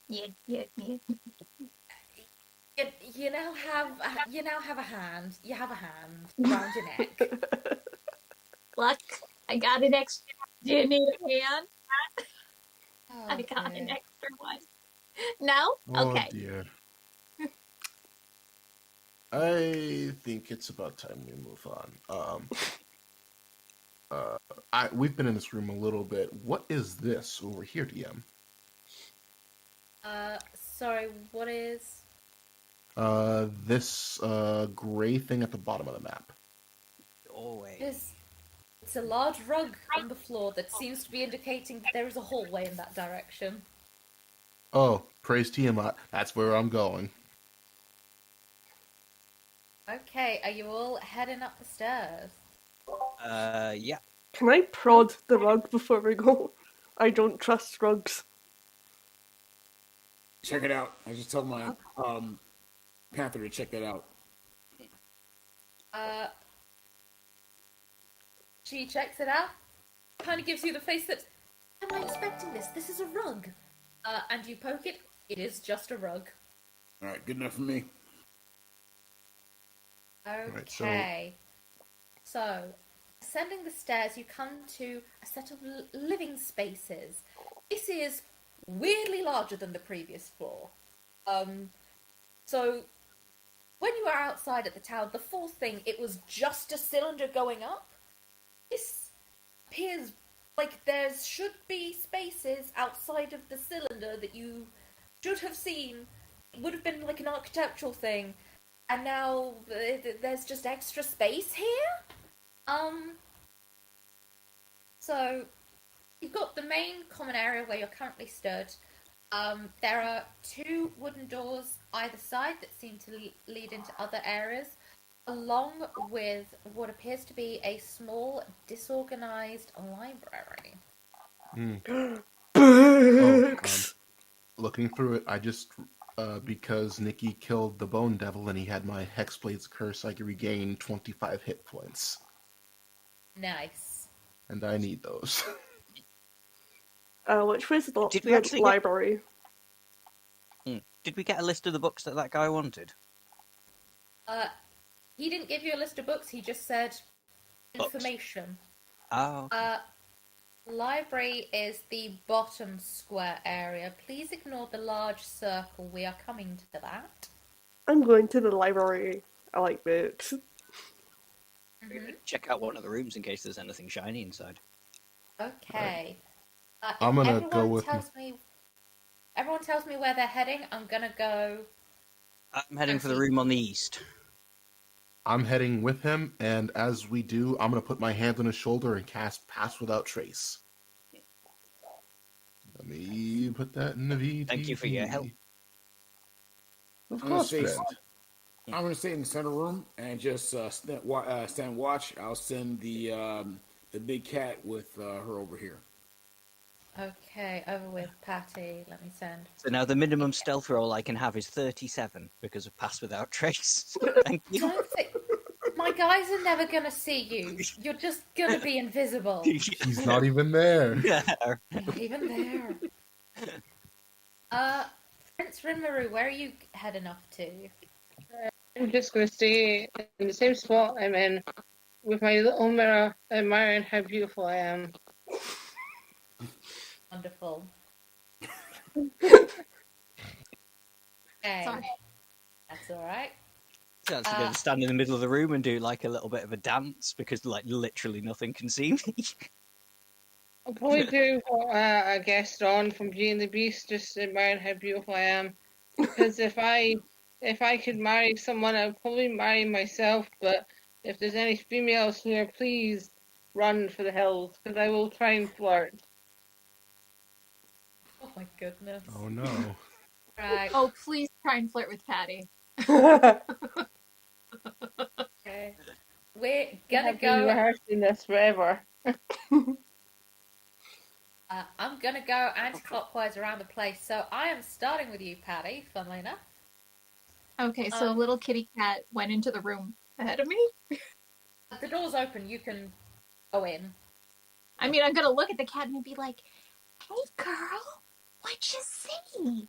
[SPEAKER 4] Yeah.
[SPEAKER 3] You now have a hand. You have a hand around your neck.
[SPEAKER 4] Look, I got an extra. Do you need a hand?
[SPEAKER 3] Oh,
[SPEAKER 4] I got an
[SPEAKER 3] dear.
[SPEAKER 4] extra one. No?
[SPEAKER 2] Oh
[SPEAKER 4] Okay.
[SPEAKER 2] dear. I think it's about time we move on. We've been in this room a little bit. What is this over here, DM?
[SPEAKER 3] Sorry, what is...
[SPEAKER 2] This gray thing at the bottom of the map.
[SPEAKER 1] Always.
[SPEAKER 3] It's a large rug on the floor that seems to be indicating that there is a hallway in that direction.
[SPEAKER 2] Oh, praise Tiamat. That's where I'm going.
[SPEAKER 3] Okay, are you all heading up the stairs?
[SPEAKER 1] Yeah.
[SPEAKER 5] Can I prod the rug before we go? I don't trust rugs.
[SPEAKER 6] Check it out. I just told my Panther to check that out.
[SPEAKER 3] She checks it out, kind of gives you the face that, am I expecting this? This is a rug. And you poke it, it is just a rug.
[SPEAKER 6] Alright, good enough for me.
[SPEAKER 3] Okay. So, ascending the stairs, you come to a set of living spaces. This is weirdly larger than the previous floor. So, when you are outside at the tower, the fourth thing, it was just a cylinder going up. This appears like there should be spaces outside of the cylinder that you should have seen. It would have been like an architectural thing. And now there's just extra space here? So, you've got the main common area where you're currently stood. There are two wooden doors either side that seem to lead into other areas, along with what appears to be a small, disorganized library.
[SPEAKER 5] Books!
[SPEAKER 2] Looking through it, I just because Nikki killed the Bone Devil and he had my Hexblade's curse, I can regain 25 hit points,
[SPEAKER 3] Nice.
[SPEAKER 2] and I need those.
[SPEAKER 5] Which was the
[SPEAKER 1] Did we actually get-
[SPEAKER 5] library?
[SPEAKER 1] Did we get a list of the books that guy wanted?
[SPEAKER 3] He didn't give you a list of books, he just said
[SPEAKER 1] Books.
[SPEAKER 3] information.
[SPEAKER 1] Oh, okay.
[SPEAKER 3] Library is the bottom square area. Please ignore the large circle. We are coming to that.
[SPEAKER 5] I'm going to the library. I like books.
[SPEAKER 1] Check out one of the rooms in case there's anything shiny inside.
[SPEAKER 3] Okay.
[SPEAKER 2] I'm gonna
[SPEAKER 3] if
[SPEAKER 2] go with
[SPEAKER 3] everyone tells me where they're heading, I'm gonna go
[SPEAKER 1] I'm heading for the room on the east.
[SPEAKER 2] I'm heading with him, and as we do, I'm going to put my hand on his shoulder and cast Pass Without Trace. Let me put that in the VTT.
[SPEAKER 1] Thank you for your help.
[SPEAKER 2] Of
[SPEAKER 6] I'm gonna
[SPEAKER 2] course,
[SPEAKER 6] say
[SPEAKER 2] friend.
[SPEAKER 6] I'm gonna stay in the center room and just stand watch. I'll send the big cat with her over here.
[SPEAKER 3] Okay, over with Patty. Let me send.
[SPEAKER 1] So now the minimum stealth roll I can have is 37 because of Pass Without Trace. Thank you.
[SPEAKER 3] Don't think. My guys are never gonna see you. You're just gonna be invisible.
[SPEAKER 2] He's not even there.
[SPEAKER 3] Not even there. Prince Rinmaru, where are you heading off to?
[SPEAKER 7] I'm just going to stay in the same spot I'm in with my little mirror, admiring how beautiful I am.
[SPEAKER 3] Wonderful. Okay.
[SPEAKER 4] Sorry.
[SPEAKER 3] That's alright.
[SPEAKER 1] So I'm going to stand in the middle of the room and do like a little bit of a dance because like literally nothing can see me.
[SPEAKER 7] I'll probably do what a guest on from Beauty and the Beast, just admiring how beautiful I am. Because if I could marry someone, I'd probably marry myself. But if there's any females here, please run for the hills, because I will try and flirt.
[SPEAKER 3] Oh my goodness.
[SPEAKER 2] Oh no.
[SPEAKER 3] Right.
[SPEAKER 4] Oh, please try and flirt with Patty.
[SPEAKER 3] Okay. We're gonna
[SPEAKER 7] I've been
[SPEAKER 3] go.
[SPEAKER 7] rehearsing this forever.
[SPEAKER 3] I'm gonna go anti-clockwise around the place. So I am starting with you, Patty. Funnily enough.
[SPEAKER 4] Okay, so little kitty cat went into the room ahead of me.
[SPEAKER 3] The door's open. You can go in.
[SPEAKER 4] I mean, I'm gonna look at the cat and be like, "Hey, girl, what'd you see?"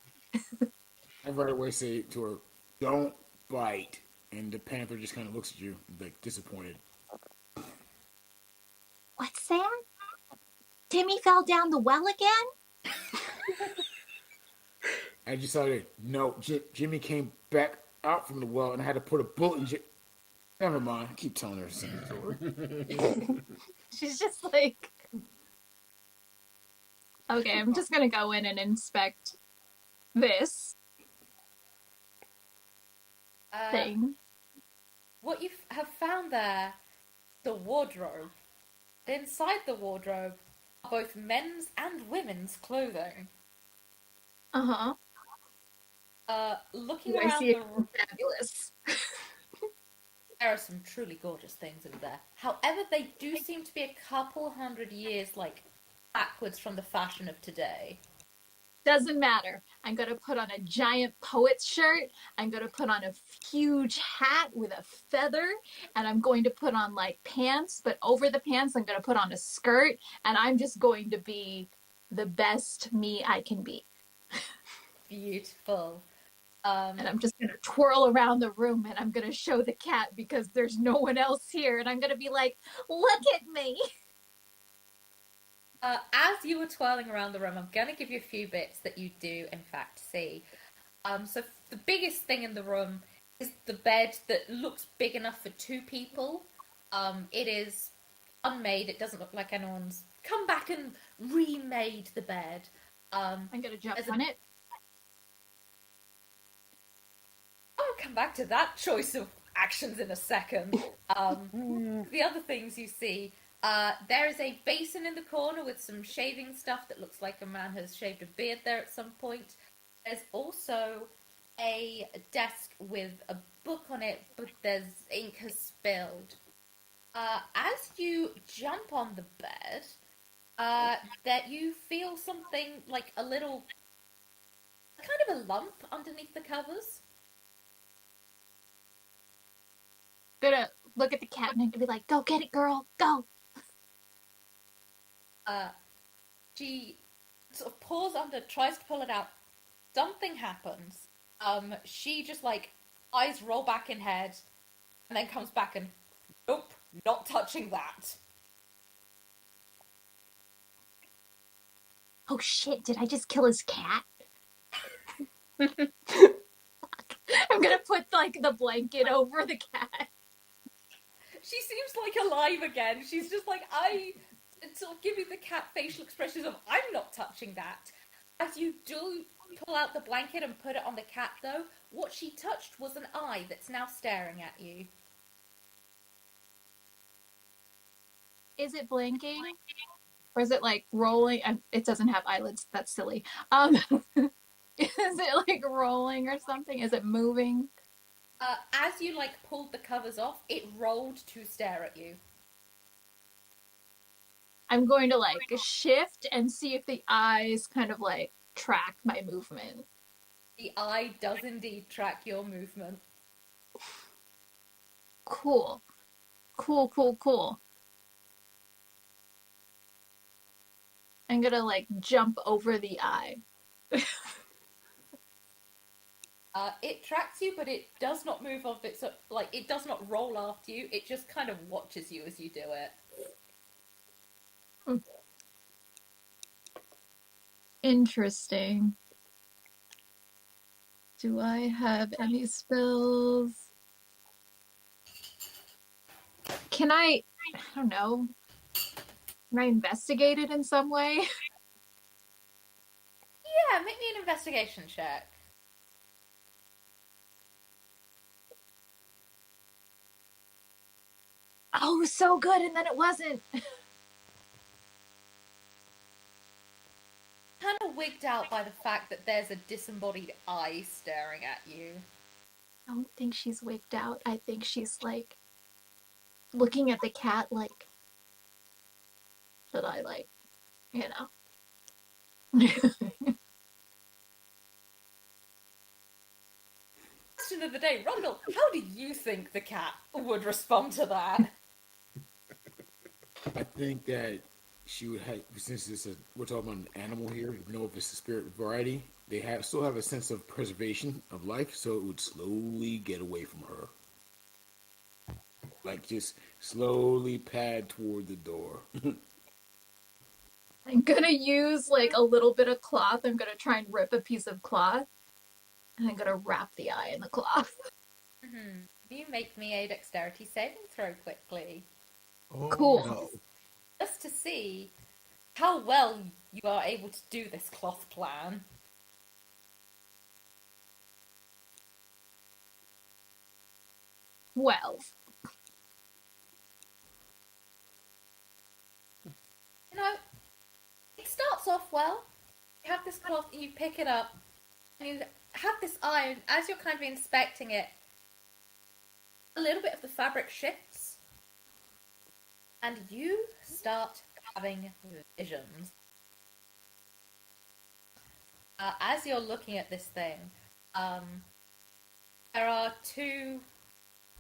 [SPEAKER 6] I right away say to her, "Don't bite," and the panther just kind of looks at you, like disappointed.
[SPEAKER 4] What's that? Timmy fell down the well again?
[SPEAKER 6] I decided, no, Jimmy came back out from the well, and I had to put a bullet in Jimmy. Never mind. I keep telling her the same story.
[SPEAKER 4] She's just like, okay, I'm just gonna go in and inspect this thing.
[SPEAKER 3] What you have found there, the wardrobe. Inside the wardrobe are both men's and women's clothing.
[SPEAKER 4] Uh-huh.
[SPEAKER 3] Looking
[SPEAKER 4] Do I
[SPEAKER 3] around
[SPEAKER 4] see
[SPEAKER 3] the room,
[SPEAKER 4] fabulous?
[SPEAKER 3] there are some truly gorgeous things in there. However, they do seem to be a couple hundred years, like, backwards from the fashion of today.
[SPEAKER 4] Doesn't matter. I'm gonna put on a giant poet's shirt. I'm gonna put on a huge hat with a feather, and I'm going to put on like pants, but over the pants, I'm gonna put on a skirt, and I'm just going to be the best me I can be.
[SPEAKER 3] Beautiful.
[SPEAKER 4] And I'm just gonna twirl around the room, and I'm gonna show the cat because there's no one else here, and I'm gonna be like, "Look at me."
[SPEAKER 3] As you were twirling around the room, I'm going to give you a few bits that you do, in fact, see. So the biggest thing in the room is the bed that looks big enough for two people. It is unmade. It doesn't look like anyone's come back and remade the bed.
[SPEAKER 4] I'm gonna jump on it.
[SPEAKER 3] I'll come back to that choice of actions in a second. The other things you see, there is a basin in the corner with some shaving stuff that looks like a man has shaved a beard there at some point. There's also a desk with a book on it, but there's ink has spilled. As you jump on the bed, that you feel something like a little, kind of a lump underneath the covers.
[SPEAKER 4] Gonna look at the cat and I'm gonna be like, "Go get it, girl, go."
[SPEAKER 3] She sort of paws under, tries to pull it out. Something happens. She just like eyes roll back in head, and then comes back and, nope, not touching that.
[SPEAKER 4] Oh shit! Did I just kill his cat? I'm gonna put like the blanket over the cat.
[SPEAKER 3] She seems like alive again. She's just like, I sort of giving the cat facial expressions of, I'm not touching that. As you do pull out the blanket and put it on the cat, though, what she touched was an eye that's now staring at you.
[SPEAKER 4] Is it blinking? Or is it like rolling? It doesn't have eyelids. That's silly. Is it like rolling or something? Is it moving?
[SPEAKER 3] As you like pulled the covers off, it rolled to stare at you.
[SPEAKER 4] I'm going to like shift and see if the eyes kind of like track my movement.
[SPEAKER 3] The eye does indeed track your movement.
[SPEAKER 4] Cool. Cool. I'm gonna like jump over the eye.
[SPEAKER 3] It tracks you, but it does not move off its like it does not roll after you. It just kind of watches you as you do it.
[SPEAKER 4] Interesting. Do I have any spells? Can I don't know. Can I investigate it in some way?
[SPEAKER 3] Yeah, make me an investigation check.
[SPEAKER 4] Oh, so good, and then it wasn't.
[SPEAKER 3] Kind of wigged out by the fact that there's a disembodied eye staring at you.
[SPEAKER 4] I don't think she's wigged out. I think she's like looking at the cat like, should I like, you know.
[SPEAKER 3] Question of the day, Rundle, how do you think the cat would respond to that?
[SPEAKER 6] I think that she would have, since we're talking about an animal here, you know, if it's a spirit variety, they still have a sense of preservation of life, so it would slowly get away from her. Like just slowly pad toward the door.
[SPEAKER 4] I'm gonna use like a little bit of cloth. I'm gonna try and rip a piece of cloth, and I'm gonna wrap the eye in the cloth.
[SPEAKER 3] Mm-hmm. You make me a dexterity saving throw quickly.
[SPEAKER 2] Oh,
[SPEAKER 4] Cool.
[SPEAKER 2] No.
[SPEAKER 3] Just to see how well you are able to do this cloth plan.
[SPEAKER 4] Well,
[SPEAKER 3] You know, it starts off well. You have this cloth and you pick it up and you have this eye, and as you're kind of inspecting it, a little bit of the fabric shifts and you start having visions. As you're looking at this thing, there are two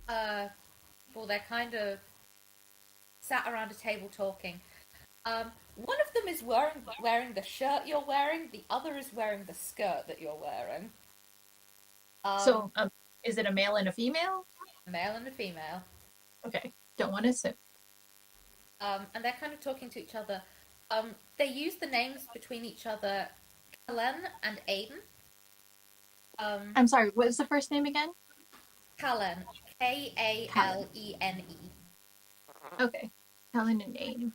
[SPEAKER 3] people, they're kind of sat around a table talking. One of them is wearing the shirt you're wearing, the other is wearing the skirt that you're wearing.
[SPEAKER 4] so is it a male and a female?
[SPEAKER 3] A male and a female.
[SPEAKER 4] Okay, don't want to assume.
[SPEAKER 3] And they're kind of talking to each other. They use the names between each other, Kalen and Aiden.
[SPEAKER 4] I'm sorry, what was the first name again?
[SPEAKER 3] Kalen, Kalene.
[SPEAKER 4] Okay, Helen and Aiden.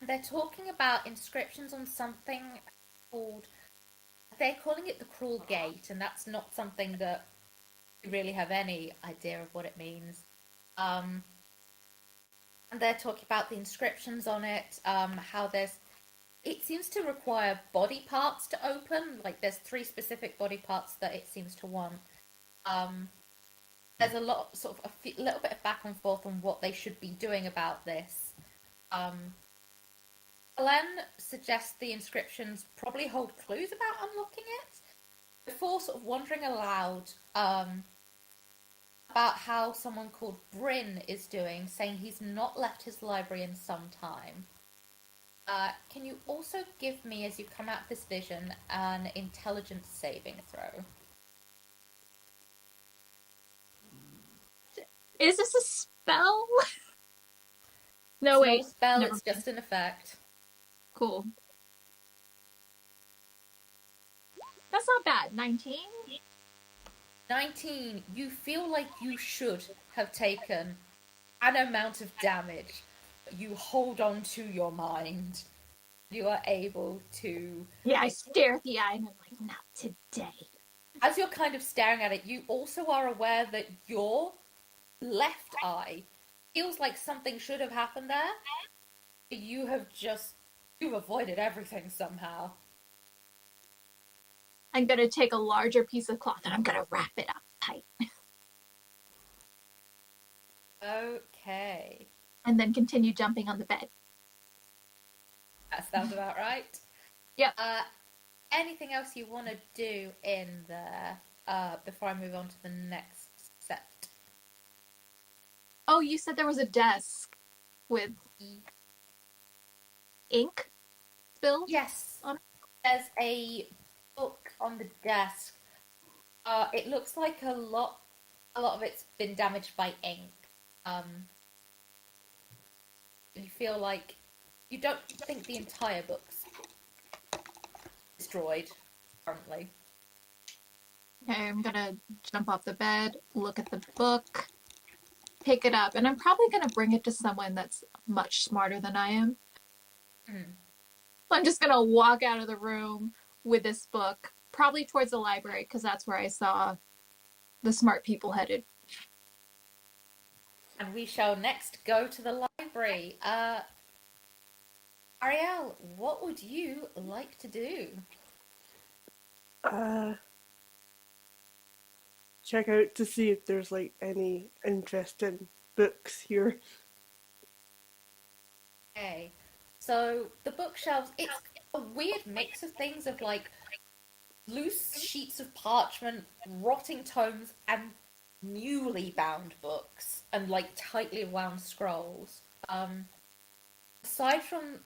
[SPEAKER 3] They're talking about inscriptions on something called. They're calling it the Cruel Gate, and that's not something that we really have any idea of what it means. And they're talking about the inscriptions on it, how there's. It seems to require body parts to open. Like there's 3 specific body parts that it seems to want. There's a lot, sort of a little bit of back and forth on what they should be doing about this. Helen suggests the inscriptions probably hold clues about unlocking it before sort of wondering aloud about how someone called Bryn is doing, saying he's not left his library in some time. Can you also give me, as you come out of this vision, an intelligence saving throw?
[SPEAKER 4] Is this a spell? No,
[SPEAKER 3] It's
[SPEAKER 4] wait.
[SPEAKER 3] not a spell,
[SPEAKER 4] never
[SPEAKER 3] it's just an effect.
[SPEAKER 4] Cool. That's not bad. 19?
[SPEAKER 3] 19. You feel like you should have taken an amount of damage. You hold on to your mind. You are able to,
[SPEAKER 4] Yeah, I stare at the eye and I'm like, not today.
[SPEAKER 3] as you're kind of staring at it, you also are aware that your left eye feels like something should have happened there. But you've avoided everything somehow.
[SPEAKER 4] I'm gonna take a larger piece of cloth and I'm gonna wrap it up tight.
[SPEAKER 3] Okay.
[SPEAKER 4] And then continue jumping on the bed.
[SPEAKER 3] That sounds about right.
[SPEAKER 4] Yep.
[SPEAKER 3] Anything else you want to do in there before I move on to the next set?
[SPEAKER 4] Oh, you said there was a desk with ink spilled?
[SPEAKER 3] Yes.
[SPEAKER 4] On it?
[SPEAKER 3] There's a book on the desk. It looks like a lot of it's been damaged by ink. You feel like you don't think the entire book's destroyed currently.
[SPEAKER 4] Okay, I'm gonna jump off the bed, look at the book, pick it up, and I'm probably gonna bring it to someone that's much smarter than I am.
[SPEAKER 3] Mm.
[SPEAKER 4] I'm just gonna walk out of the room with this book, probably towards the library, because that's where I saw the smart people headed.
[SPEAKER 3] And we shall next go to the library. Ariel, what would you like to do?
[SPEAKER 5] Check out to see if there's like any interesting books here.
[SPEAKER 3] Okay. So the bookshelves, it's a weird mix of things of like loose sheets of parchment, rotting tomes, and newly bound books and like tightly wound scrolls. Aside from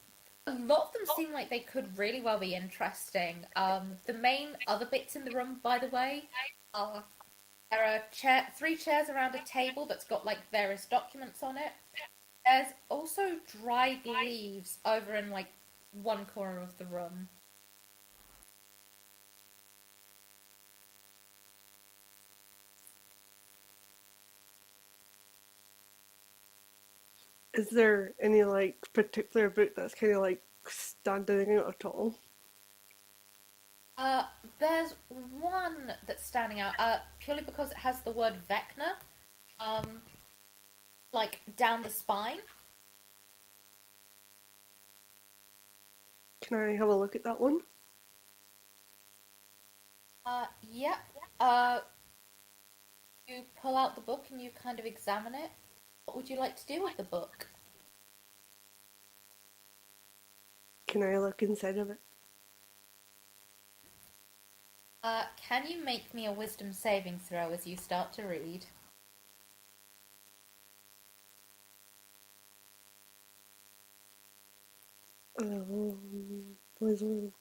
[SPEAKER 3] a lot of them seem like they could really well be interesting. The main other bits in the room, by the way, are there are 3 chairs around a table that's got like various documents on it. There's also dried leaves over in like one corner of the room.
[SPEAKER 5] Is there any like particular book that's kind of like standing out at all?
[SPEAKER 3] There's one that's standing out, purely because it has the word Vecna, like down the spine.
[SPEAKER 5] Can I have a look at that one?
[SPEAKER 3] Yep. You pull out the book and you kind of examine it. What would you like to do with the book?
[SPEAKER 5] Can I look inside of it?
[SPEAKER 3] Can you make me a wisdom saving throw as you start to read?
[SPEAKER 5] Wisdom.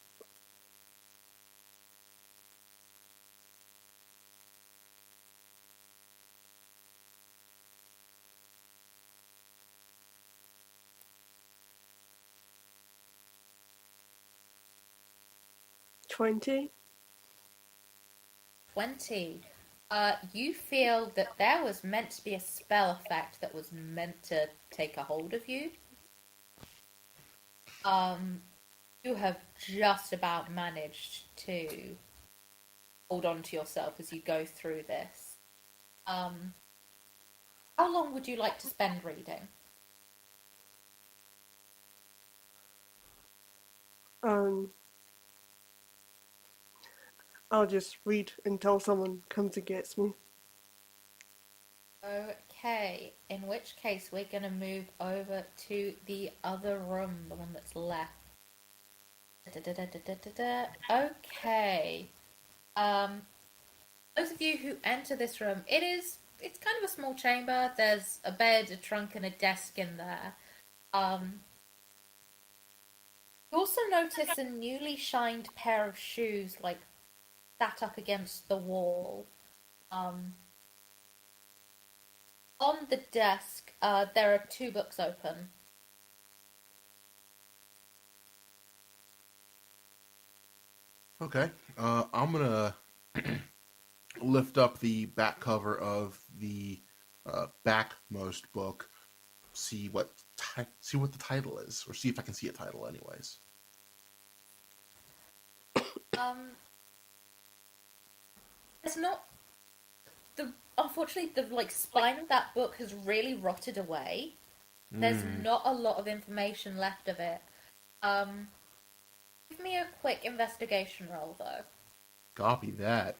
[SPEAKER 5] $20.
[SPEAKER 3] 20. You feel that there was meant to be a spell effect that was meant to take a hold of you. You have just about managed to hold on to yourself as you go through this. How long would you like to spend reading?
[SPEAKER 5] I'll just read until someone comes and gets me.
[SPEAKER 3] Okay, in which case we're going to move over to the other room, the one that's left. Okay. Those of you who enter this room, it's kind of a small chamber. There's a bed, a trunk, and a desk in there. You also notice a newly shined pair of shoes, like, sat up against the wall. On the desk, there are 2 books open.
[SPEAKER 2] Okay. I'm gonna lift up the back cover of the backmost book, see what the title is, or see if I can see a title, anyways.
[SPEAKER 3] There's not unfortunately the spine of that book has really rotted away. There's not a lot of information left of it. Um, Give me a quick investigation roll though.
[SPEAKER 2] Copy that.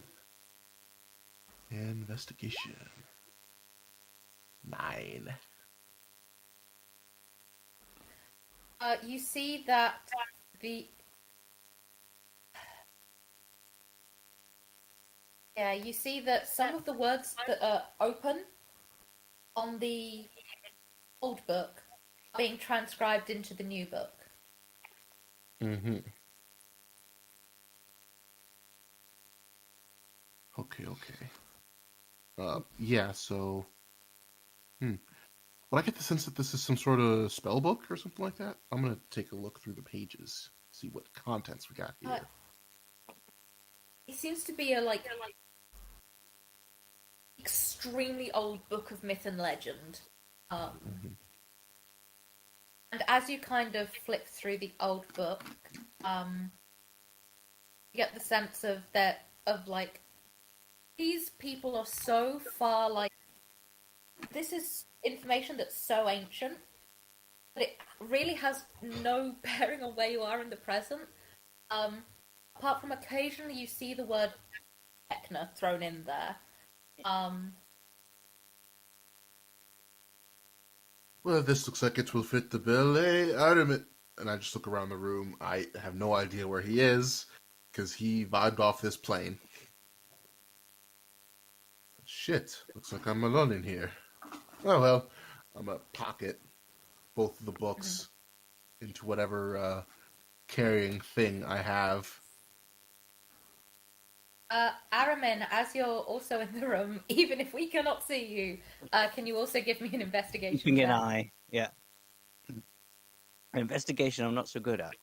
[SPEAKER 2] Investigation. 9.
[SPEAKER 3] You see that the you see that some of the words that are open on the old book are being transcribed into the new book.
[SPEAKER 2] Mm-hmm. Okay. Yeah, so... Would I get the sense that this is some sort of spell book or something like that? I'm going to take a look through the pages, see what contents we got here.
[SPEAKER 3] It seems to be a extremely old book of myth and legend. And as you kind of flip through the old book, you get the sense of these people are so far this is information that's so ancient that it really has no bearing on where you are in the present. Apart from occasionally you see the word Vecna thrown in there.
[SPEAKER 2] Well, this looks like it will fit the bill, eh, Adam? And I just look around the room. I have no idea where he is, because he vibed off this plane. Shit, looks like I'm alone in here. Oh well, I'm gonna pocket both of the books into whatever carrying thing I have.
[SPEAKER 3] Aramin, as you're also in the room, even if we cannot see you, can you also give me an investigation
[SPEAKER 1] Keeping an
[SPEAKER 3] check?
[SPEAKER 1] eye, yeah. Investigation I'm not so good at.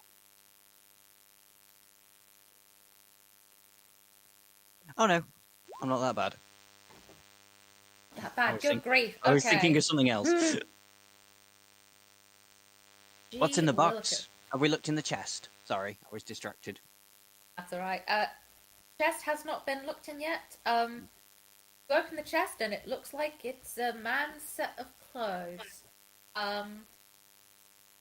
[SPEAKER 1] Oh no, I'm not that bad.
[SPEAKER 3] That bad. Good grief. Okay.
[SPEAKER 1] I was thinking of something else. What's in the
[SPEAKER 3] Gee
[SPEAKER 1] box? Have we looked in the chest? Sorry, I was distracted.
[SPEAKER 3] That's alright. Chest has not been looked in yet. You open the chest and it looks like it's a man's set of clothes.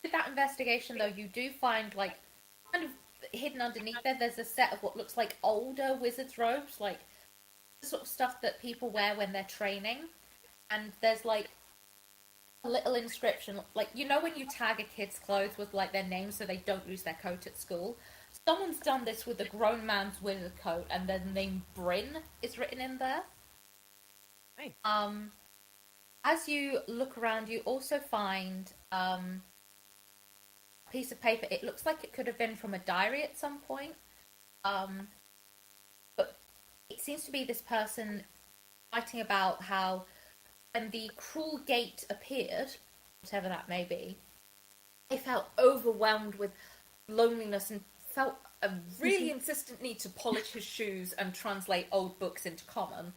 [SPEAKER 3] With that investigation though, you do find kind of hidden underneath there's a set of what looks like older wizard's robes, like the sort of stuff that people wear when they're training. And there's a little inscription, when you tag a kid's clothes with their name so they don't lose their coat at school. Someone's done this with a grown man's wizard coat, and the name Bryn is written in there.
[SPEAKER 1] Hey.
[SPEAKER 3] As you look around, you also find a piece of paper. It looks like it could have been from a diary at some point, but it seems to be this person writing about how when the cruel gate appeared, whatever that may be, they felt overwhelmed with loneliness and felt a really insistent need to polish his shoes and translate old books into common.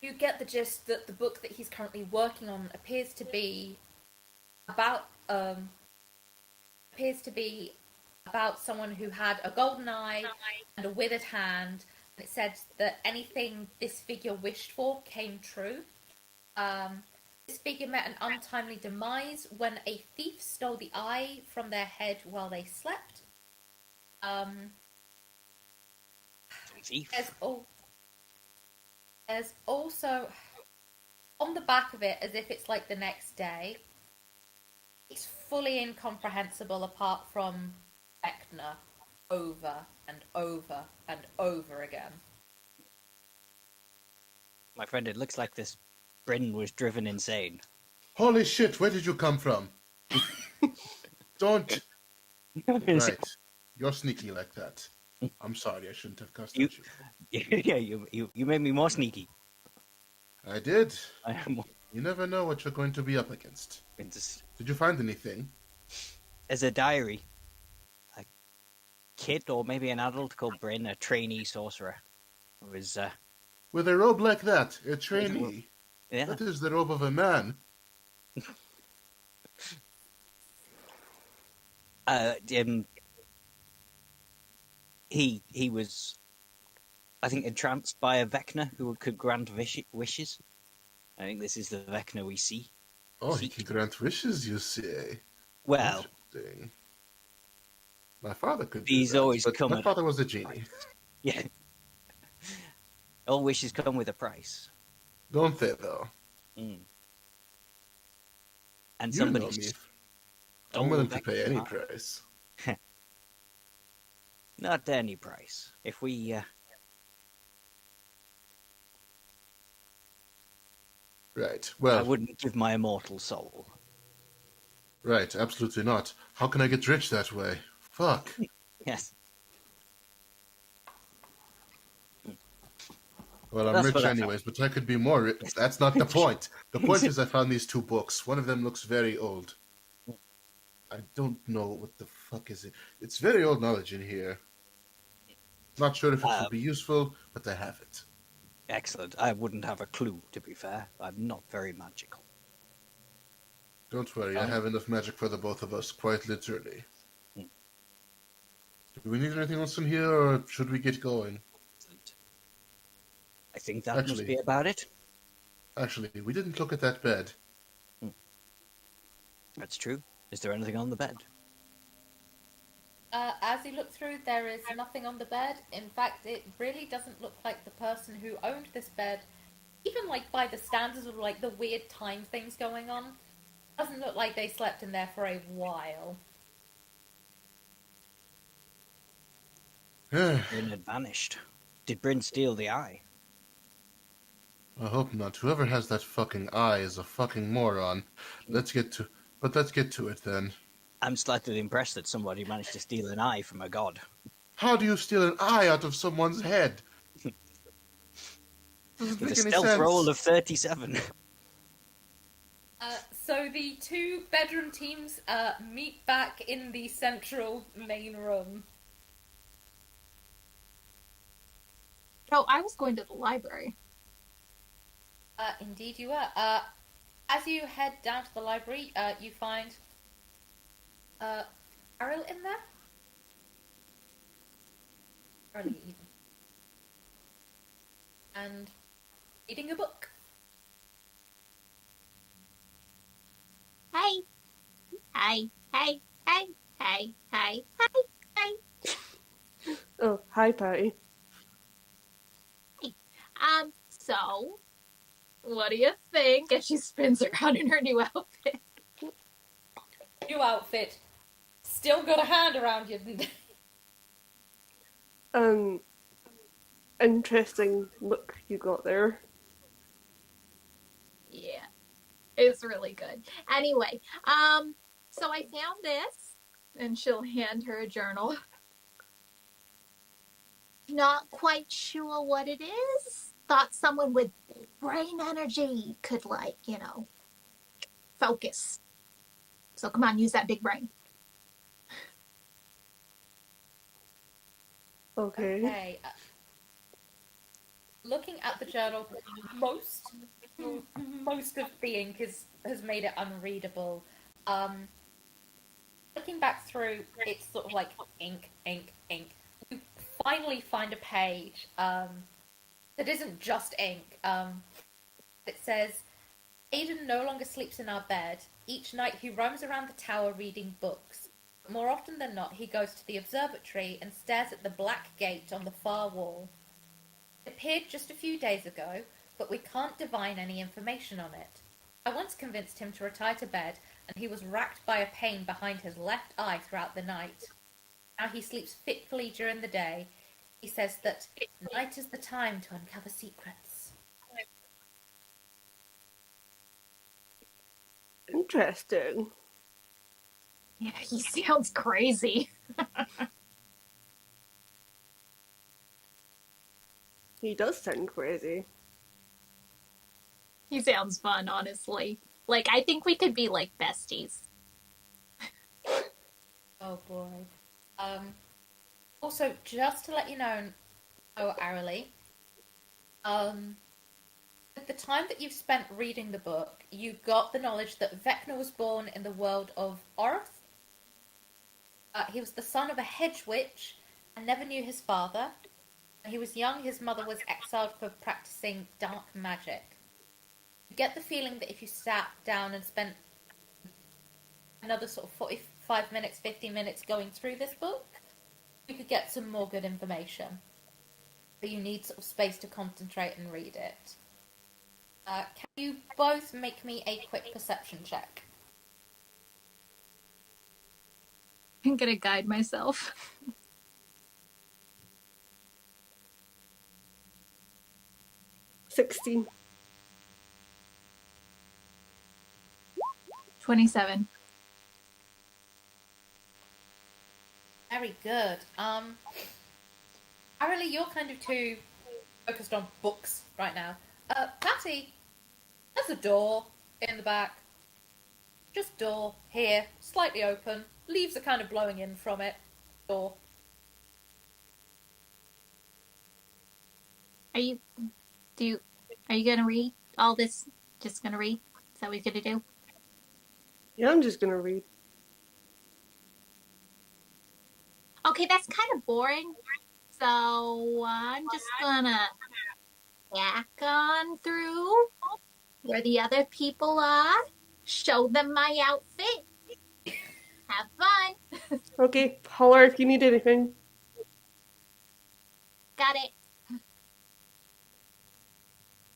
[SPEAKER 3] You get the gist that the book that he's currently working on appears to be about someone who had a golden eye and a withered hand. And it said that anything this figure wished for came true. This figure met an untimely demise when a thief stole the eye from their head while they slept.
[SPEAKER 1] Thief.
[SPEAKER 3] There's also on the back of it, as if it's the next day, it's fully incomprehensible apart from Vecna over and over and over again.
[SPEAKER 1] My friend, it looks like this Bryn was driven insane.
[SPEAKER 2] Holy shit, where did you come from? Don't. Right. You're sneaky like that. I'm sorry, I shouldn't have cussed at you.
[SPEAKER 1] Yeah, you made me more sneaky.
[SPEAKER 2] I did.
[SPEAKER 1] I am.
[SPEAKER 2] You never know what you're going to be up against.
[SPEAKER 1] There's
[SPEAKER 2] Did you find anything?
[SPEAKER 1] a diary. A kid or maybe an adult called Bryn, a trainee sorcerer. It was,
[SPEAKER 2] With a robe like that, a trainee.
[SPEAKER 1] yeah.
[SPEAKER 2] That is the robe of a man.
[SPEAKER 1] he was, I think, entranced by a Vecna who could grant wishes. I think this is the Vecna we see.
[SPEAKER 2] Oh, he can grant wishes, you say?
[SPEAKER 1] Well,
[SPEAKER 2] Interesting. My father could do
[SPEAKER 1] these
[SPEAKER 2] that,
[SPEAKER 1] always
[SPEAKER 2] but
[SPEAKER 1] come
[SPEAKER 2] my
[SPEAKER 1] at
[SPEAKER 2] father
[SPEAKER 1] a
[SPEAKER 2] was a genie.
[SPEAKER 1] price. Yeah. All wishes come with a price.
[SPEAKER 2] Don't they, though?
[SPEAKER 1] Mm. And
[SPEAKER 2] You
[SPEAKER 1] somebody
[SPEAKER 2] know me. I'm
[SPEAKER 1] stole
[SPEAKER 2] willing
[SPEAKER 1] the
[SPEAKER 2] to pay
[SPEAKER 1] Vecna's
[SPEAKER 2] any
[SPEAKER 1] eye.
[SPEAKER 2] price.
[SPEAKER 1] Not any price. If we
[SPEAKER 2] Right.
[SPEAKER 1] I
[SPEAKER 2] Well,
[SPEAKER 1] wouldn't give my immortal soul.
[SPEAKER 2] right. Absolutely not. How can I get rich that way? Fuck.
[SPEAKER 1] Yes.
[SPEAKER 2] Well, I'm
[SPEAKER 1] That's
[SPEAKER 2] rich
[SPEAKER 1] what I found.
[SPEAKER 2] anyways, but I could be more rich. That's not the point. The point is I found these 2 books. One of them looks very old. I don't know what the fuck is it. It's very old knowledge in here. Not sure if it will be useful, but I have it.
[SPEAKER 1] Excellent. I wouldn't have a clue, to be fair. I'm not very magical.
[SPEAKER 2] Don't worry, I
[SPEAKER 1] Um,
[SPEAKER 2] have enough magic for the both of us, quite literally. Do we need anything else in here, or should we get going?
[SPEAKER 1] Excellent. I think that must be about it.
[SPEAKER 2] Actually, we didn't look at that bed.
[SPEAKER 1] That's true. Is there anything on the bed?
[SPEAKER 3] As you look through, there is nothing on the bed. In fact, it really doesn't look like the person who owned this bed, even like by the standards of like the weird time things going on, doesn't look like they slept in there for a while.
[SPEAKER 1] Bryn had vanished. Did Bryn steal the eye?
[SPEAKER 2] I hope not. Whoever has that fucking eye is a fucking moron. Let's get to it then.
[SPEAKER 1] I'm slightly impressed that somebody managed to steal an eye from a god.
[SPEAKER 2] How do you steal an eye out of someone's head? Doesn't
[SPEAKER 1] With a
[SPEAKER 2] make any
[SPEAKER 1] stealth
[SPEAKER 2] sense.
[SPEAKER 1] roll of 37.
[SPEAKER 3] So the two bedroom teams meet back in the central main room.
[SPEAKER 4] Oh, I was going to the library.
[SPEAKER 3] Indeed you were. As you head down to the library, you find Ariel in there. Early evening. And reading a book.
[SPEAKER 4] Hey, hey, hey, hey, hey, hey, hey, hey.
[SPEAKER 5] Oh, hi, Patty.
[SPEAKER 4] So, what do you think? And she spins around in her new outfit.
[SPEAKER 3] New outfit. Still got a hand around you.
[SPEAKER 5] Interesting look you got there.
[SPEAKER 4] Yeah, it's really good. Anyway, so I found this, and she'll hand her a journal. Not quite sure what it is. Thought someone with brain energy could, like, focus. So come on, use that big brain.
[SPEAKER 5] Okay.
[SPEAKER 3] Looking at the journal, most of the ink has made it unreadable. Looking back through, it's sort of like ink, ink, ink. You finally find a page that isn't just ink. It says, Aiden no longer sleeps in our bed. Each night he roams around the tower reading books. More often than not, he goes to the observatory and stares at the black gate on the far wall. It appeared just a few days ago, but we can't divine any information on it. I once convinced him to retire to bed, and he was racked by a pain behind his left eye throughout the night. Now he sleeps fitfully during the day. He says that night is the time to uncover secrets.
[SPEAKER 5] Interesting.
[SPEAKER 4] Yeah, he sounds crazy.
[SPEAKER 5] He does sound crazy.
[SPEAKER 4] He sounds fun, honestly. Like, I think we could be, like, besties.
[SPEAKER 3] Oh boy. Also, just to let you know, Arily, at the time that you've spent reading the book, you got the knowledge that Vecna was born in the world of Orth. He was the son of a hedge witch and never knew his father. When he was young, his mother was exiled for practicing dark magic. You get the feeling that if you sat down and spent another sort of 45 minutes, 50 minutes going through this book, you could get some more good information. But you need sort of space to concentrate and read it. Can you both make me a quick perception check?
[SPEAKER 4] I'm gonna guide myself.
[SPEAKER 5] 16.
[SPEAKER 4] 27.
[SPEAKER 3] Very good. Arily, you're kind of too focused on books right now. Patty, there's a door in the back. Just door here, slightly open. Leaves are kind of blowing in from it. Door.
[SPEAKER 4] Are you gonna read all this? Just gonna read? Is that what you're gonna do?
[SPEAKER 5] Yeah, I'm just gonna read.
[SPEAKER 4] Okay, that's kind of boring. So I'm just gonna back on through where the other people are, show them my outfit. Have fun.
[SPEAKER 5] Okay, holler if you need anything.
[SPEAKER 4] Got it.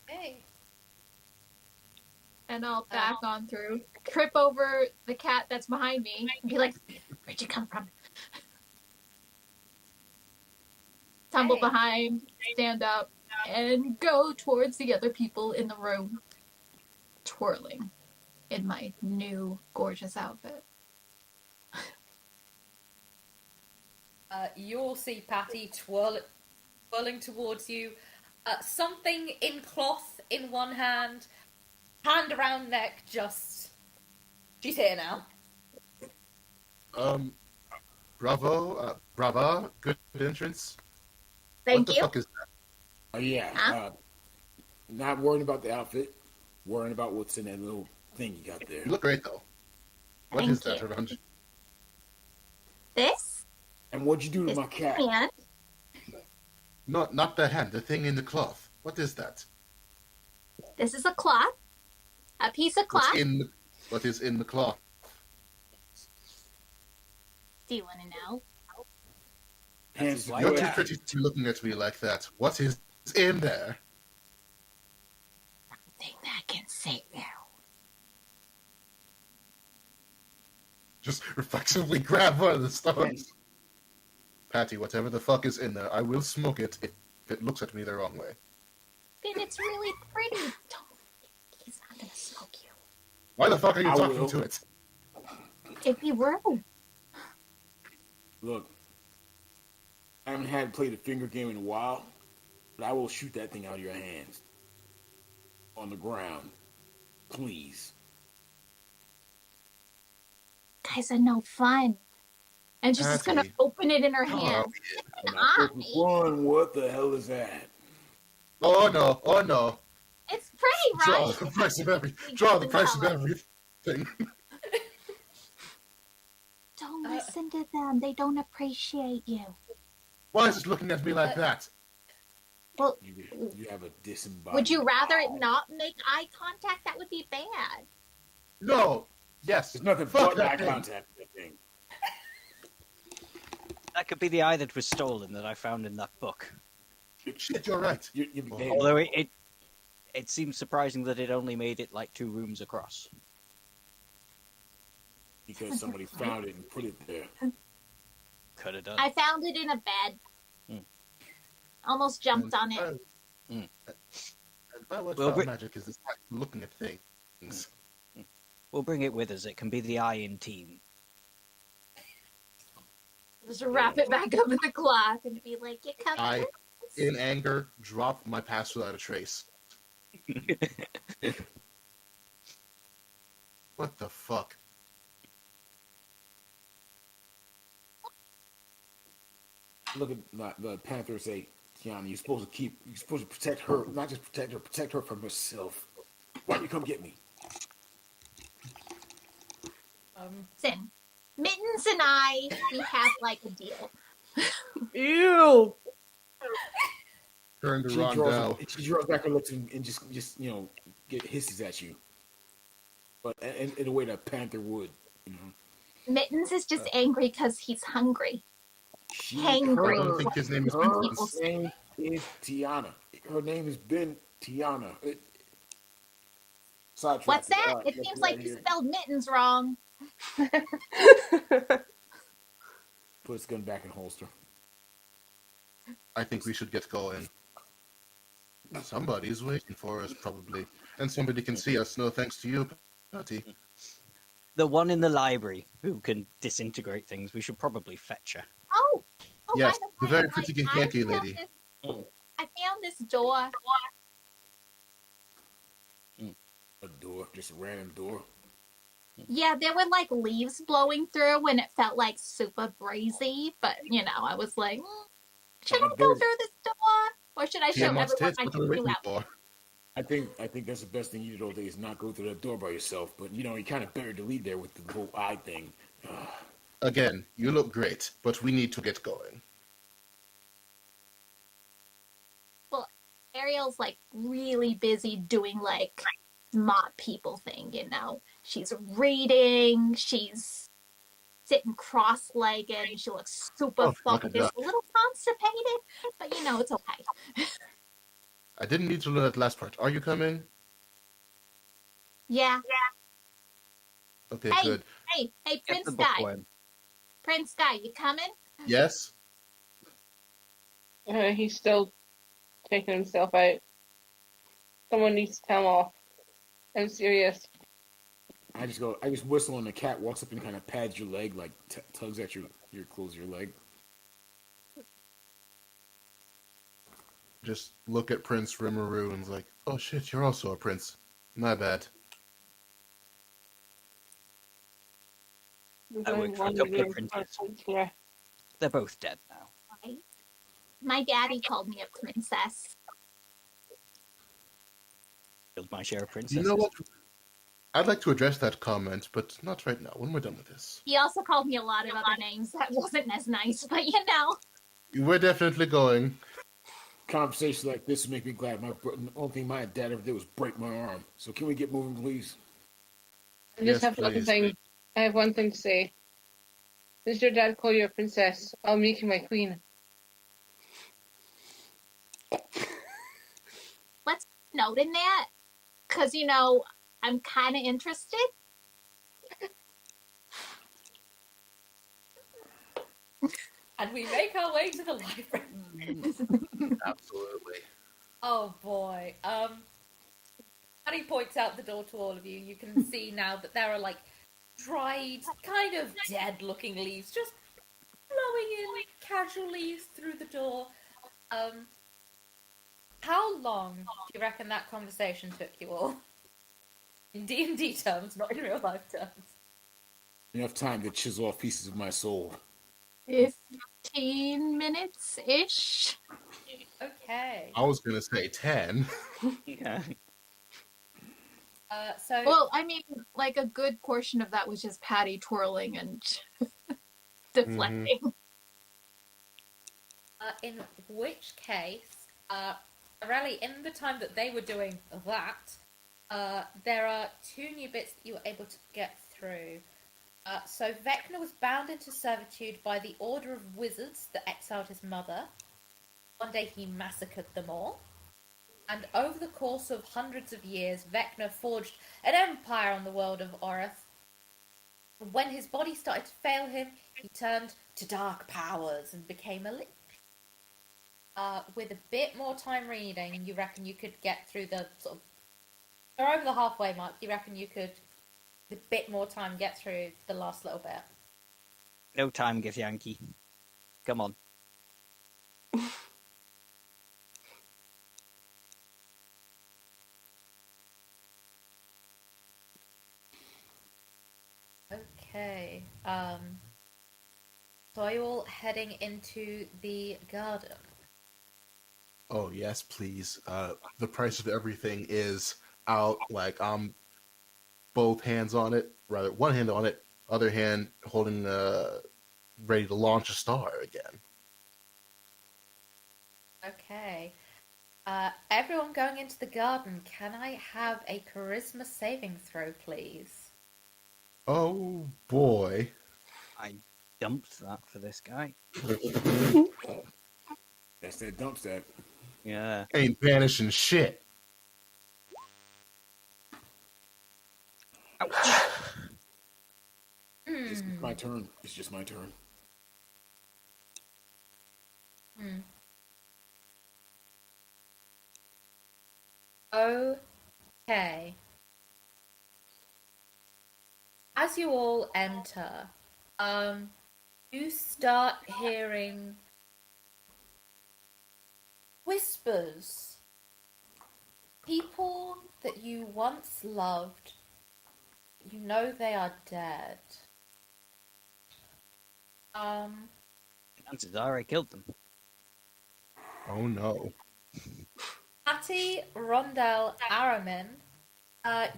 [SPEAKER 3] Hey.
[SPEAKER 4] And I'll back on through, trip over the cat that's behind me, and be like, "Where'd you come from?" Tumble
[SPEAKER 3] Hey.
[SPEAKER 4] behind, stand up, and go towards the other people in the room, twirling in my new gorgeous outfit.
[SPEAKER 3] You'll see Patty twirling towards you. Something in cloth in one hand, hand around neck, just... She's here now.
[SPEAKER 2] Brava, good entrance.
[SPEAKER 4] Thank
[SPEAKER 2] What the
[SPEAKER 4] you.
[SPEAKER 2] fuck is that?
[SPEAKER 6] Oh yeah.
[SPEAKER 4] Huh?
[SPEAKER 6] Not worrying about the outfit. Worrying about what's in that little thing you got there.
[SPEAKER 2] You look great though. What
[SPEAKER 4] Thank
[SPEAKER 2] is that
[SPEAKER 4] you.
[SPEAKER 2] around you?
[SPEAKER 4] This
[SPEAKER 6] And what'd you do to
[SPEAKER 4] is
[SPEAKER 6] my cat?
[SPEAKER 4] hand.
[SPEAKER 2] Not the hand, the thing in the cloth. What is that?
[SPEAKER 4] This is a cloth. A piece of cloth.
[SPEAKER 2] What is in the cloth?
[SPEAKER 4] Do you want to know?
[SPEAKER 6] Hands
[SPEAKER 1] Why
[SPEAKER 2] You're
[SPEAKER 1] would
[SPEAKER 2] too
[SPEAKER 1] I-
[SPEAKER 2] pretty to be looking at me like that. What is in there?
[SPEAKER 4] Thing that can save you.
[SPEAKER 2] Just reflexively grab one of the stones. Patty, whatever the fuck is in there, I will smoke it if it looks at me the wrong way.
[SPEAKER 4] And it's really pretty. He's not gonna smoke you.
[SPEAKER 2] Why the fuck are you
[SPEAKER 6] I
[SPEAKER 2] talking
[SPEAKER 6] will.
[SPEAKER 2] to it?
[SPEAKER 4] It'd be rude.
[SPEAKER 6] Look, I haven't had played a finger game in a while, but I will shoot that thing out of your hands. On the ground. Please.
[SPEAKER 4] Guys are no fun. And she's just gonna
[SPEAKER 2] Patty.
[SPEAKER 4] open it in her
[SPEAKER 2] Oh,
[SPEAKER 4] hand.
[SPEAKER 6] I'm not supposed to run. What the hell is that?
[SPEAKER 2] oh no.
[SPEAKER 4] It's pretty,
[SPEAKER 2] Draw
[SPEAKER 4] right?
[SPEAKER 2] the price of everything.
[SPEAKER 4] Don't listen to them. They don't appreciate you.
[SPEAKER 2] Why is it looking at me like that?
[SPEAKER 4] Well,
[SPEAKER 6] You have a disembodied.
[SPEAKER 4] would you rather it not make eye contact? That would be bad.
[SPEAKER 2] No. Yes.
[SPEAKER 6] There's nothing
[SPEAKER 2] Fuck
[SPEAKER 6] but
[SPEAKER 2] that
[SPEAKER 6] eye
[SPEAKER 2] thing.
[SPEAKER 6] contact with that thing.
[SPEAKER 1] That could be the eye that was stolen that I found in that book.
[SPEAKER 2] Shit, you're right.
[SPEAKER 6] You're
[SPEAKER 1] Although it seems surprising that it only made it like 2 rooms across.
[SPEAKER 6] because somebody found it and put it there.
[SPEAKER 1] Could have done.
[SPEAKER 4] I found it in a bed. Almost jumped on it.
[SPEAKER 2] And by what
[SPEAKER 1] Well,
[SPEAKER 2] foul magic is this act looking at things?
[SPEAKER 1] We'll bring it with us. It can be the eye in team.
[SPEAKER 4] Just wrap it back up in the cloth and be like, you come
[SPEAKER 2] I, in anger, drop my pass without a trace. What the fuck?
[SPEAKER 6] Look at the Panther say, Kiana, you're supposed to protect her, not just protect her from herself. Why don't you come get me?
[SPEAKER 4] Listen, Mittens and I, we have like a deal.
[SPEAKER 5] Ew.
[SPEAKER 2] Turn to
[SPEAKER 6] She draws,
[SPEAKER 2] Rondell.
[SPEAKER 6] she draws back her lips and just get hisses at you, but in a way that Panther would. You know,
[SPEAKER 4] Mittens is just angry because he's hungry.
[SPEAKER 6] she
[SPEAKER 2] I
[SPEAKER 4] Hangry.
[SPEAKER 2] don't
[SPEAKER 6] her
[SPEAKER 2] think his name is
[SPEAKER 6] her
[SPEAKER 4] People
[SPEAKER 2] Mittens.
[SPEAKER 4] say.
[SPEAKER 6] name is Tiana. Her name has been Tiana. Sidetracked.
[SPEAKER 4] What's that?
[SPEAKER 6] All right,
[SPEAKER 4] It
[SPEAKER 6] let's
[SPEAKER 4] seems
[SPEAKER 6] get out
[SPEAKER 4] like
[SPEAKER 6] of
[SPEAKER 4] you
[SPEAKER 6] here.
[SPEAKER 4] spelled mittens wrong.
[SPEAKER 6] Put his gun back in holster.
[SPEAKER 2] I think we should get going. Somebody's waiting for us, probably. And somebody can see us, no thanks to you, Patty.
[SPEAKER 1] The one in the library who can disintegrate things. We should probably fetch her.
[SPEAKER 4] Oh,
[SPEAKER 2] Yes,
[SPEAKER 4] by
[SPEAKER 2] the
[SPEAKER 4] the
[SPEAKER 2] very
[SPEAKER 4] way,
[SPEAKER 2] pretty
[SPEAKER 4] I
[SPEAKER 2] Genki
[SPEAKER 4] found
[SPEAKER 2] lady.
[SPEAKER 4] I found this door.
[SPEAKER 6] A door, just a random door.
[SPEAKER 4] Yeah, there were like leaves blowing through and it felt like super breezy, but I was like, should I go through this door? Or should I show
[SPEAKER 2] Tiamat's
[SPEAKER 4] everyone
[SPEAKER 2] tits,
[SPEAKER 4] my
[SPEAKER 2] what are we
[SPEAKER 4] tattoo
[SPEAKER 2] waiting
[SPEAKER 4] out?
[SPEAKER 2] for?
[SPEAKER 6] I think that's the best thing you do all day is not go through that door by yourself. But you kind of buried the lead there with the whole eye thing.
[SPEAKER 2] Again, you look great, but we need to get going.
[SPEAKER 4] Well, Ariel's like really busy doing like smart people thing, She's reading, she's sitting cross-legged, she looks super
[SPEAKER 2] Oh, like a
[SPEAKER 4] focused,
[SPEAKER 2] duck.
[SPEAKER 4] a little constipated, but it's okay.
[SPEAKER 2] I didn't need to learn that last part. Are you coming?
[SPEAKER 4] Yeah.
[SPEAKER 2] Okay,
[SPEAKER 4] Hey,
[SPEAKER 2] good.
[SPEAKER 4] hey,
[SPEAKER 1] Get
[SPEAKER 4] Prince
[SPEAKER 1] the
[SPEAKER 4] Guy.
[SPEAKER 1] bookworm.
[SPEAKER 4] Prince Guy, you coming?
[SPEAKER 2] Yes?
[SPEAKER 7] He's still taking himself out. Someone needs to tell him off. I'm serious.
[SPEAKER 6] I just whistle and the cat walks up and kind of pads your leg, like tugs at your close your leg.
[SPEAKER 2] Just look at Prince Rimuru and is like, oh shit, you're also a prince. My bad.
[SPEAKER 7] There's
[SPEAKER 1] I
[SPEAKER 7] only
[SPEAKER 1] work for a
[SPEAKER 7] one
[SPEAKER 1] couple of
[SPEAKER 7] real
[SPEAKER 1] princes.
[SPEAKER 7] person here.
[SPEAKER 1] They're both dead now.
[SPEAKER 4] Right. My daddy called me a princess.
[SPEAKER 1] Killed my share of
[SPEAKER 2] You
[SPEAKER 1] princesses.
[SPEAKER 2] know what? I'd like to address that comment, but not right now, when we're done with this.
[SPEAKER 4] He also called me a lot of other names that wasn't as nice, but
[SPEAKER 2] We're definitely going.
[SPEAKER 6] Conversations like this make me glad. The only thing my dad ever did was break my arm. So can we get moving, please?
[SPEAKER 7] I just
[SPEAKER 2] Yes,
[SPEAKER 7] have one
[SPEAKER 2] please.
[SPEAKER 7] thing. I have one thing to say. Since your dad called you a princess, I'll make you my queen.
[SPEAKER 4] let's note in that, because, I'm kind of interested.
[SPEAKER 3] And we make our way to the library.
[SPEAKER 2] Absolutely.
[SPEAKER 3] Oh boy. Annie points out the door to all of you. You can see now that there are like dried, kind of dead-looking leaves just blowing in casually through the door. How long do you reckon that conversation took you all? In D&D terms, not in real life terms.
[SPEAKER 6] Enough time to chisel off pieces of my soul.
[SPEAKER 4] 15 minutes-ish.
[SPEAKER 3] Okay.
[SPEAKER 2] I was going to say 10.
[SPEAKER 1] Yeah.
[SPEAKER 3] So
[SPEAKER 4] Well, I mean, like a good portion of that was just Patty twirling and deflecting.
[SPEAKER 3] in which case, Aurelie, in the time that they were doing that, there are two new bits that you were able to get through. So Vecna was bound into servitude by the Order of Wizards that exiled his mother. One day he massacred them all. And over the course of hundreds of years, Vecna forged an empire on the world of Orith. When his body started to fail him, he turned to dark powers and became a lich. With a bit more time reading, you reckon you could get through the sort of... Or over the halfway mark, you reckon you could, with a bit more time, get through the last little bit.
[SPEAKER 1] No time, Gith Yankee. Come on.
[SPEAKER 3] Okay. So are you all heading into the garden?
[SPEAKER 2] Oh, yes, please. The price of everything is out. Like, I'm both hands on it. Rather, one hand on it, other hand holding ready to launch a star again.
[SPEAKER 3] Okay. Everyone going into the garden, can I have a charisma saving throw, please?
[SPEAKER 2] Oh boy.
[SPEAKER 1] I dumped that for this guy.
[SPEAKER 6] That's that dump stat.
[SPEAKER 1] Yeah.
[SPEAKER 2] Ain't banishing shit.
[SPEAKER 1] Ouch.
[SPEAKER 6] It's
[SPEAKER 3] Hmm.
[SPEAKER 6] my turn. It's just my turn.
[SPEAKER 3] Hmm. Okay. As you all enter, you start hearing whispers. People that you once loved, you know they are dead. Um,
[SPEAKER 1] Chances are I killed them.
[SPEAKER 2] Oh no.
[SPEAKER 3] Patty, Rondell, Aramin,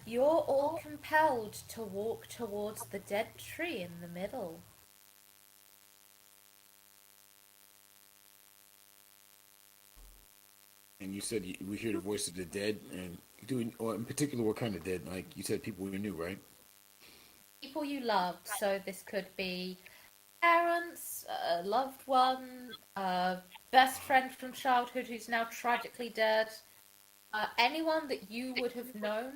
[SPEAKER 3] you're all compelled to walk towards the dead tree in the middle.
[SPEAKER 6] And you said we hear the voice of the dead, and or in particular, what kind of dead? Like you said, people you knew, right?
[SPEAKER 3] People you loved, so this could be parents, a loved one, a best friend from childhood who's now tragically dead, anyone that you would have known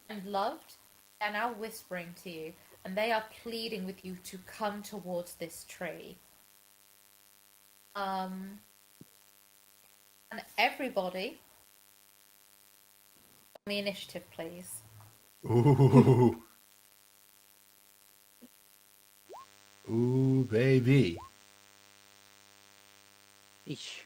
[SPEAKER 3] and loved, are now whispering to you, and they are pleading with you to come towards this tree. And everybody, on the initiative, please.
[SPEAKER 2] Ooh. Ooh, baby.
[SPEAKER 1] Eesh.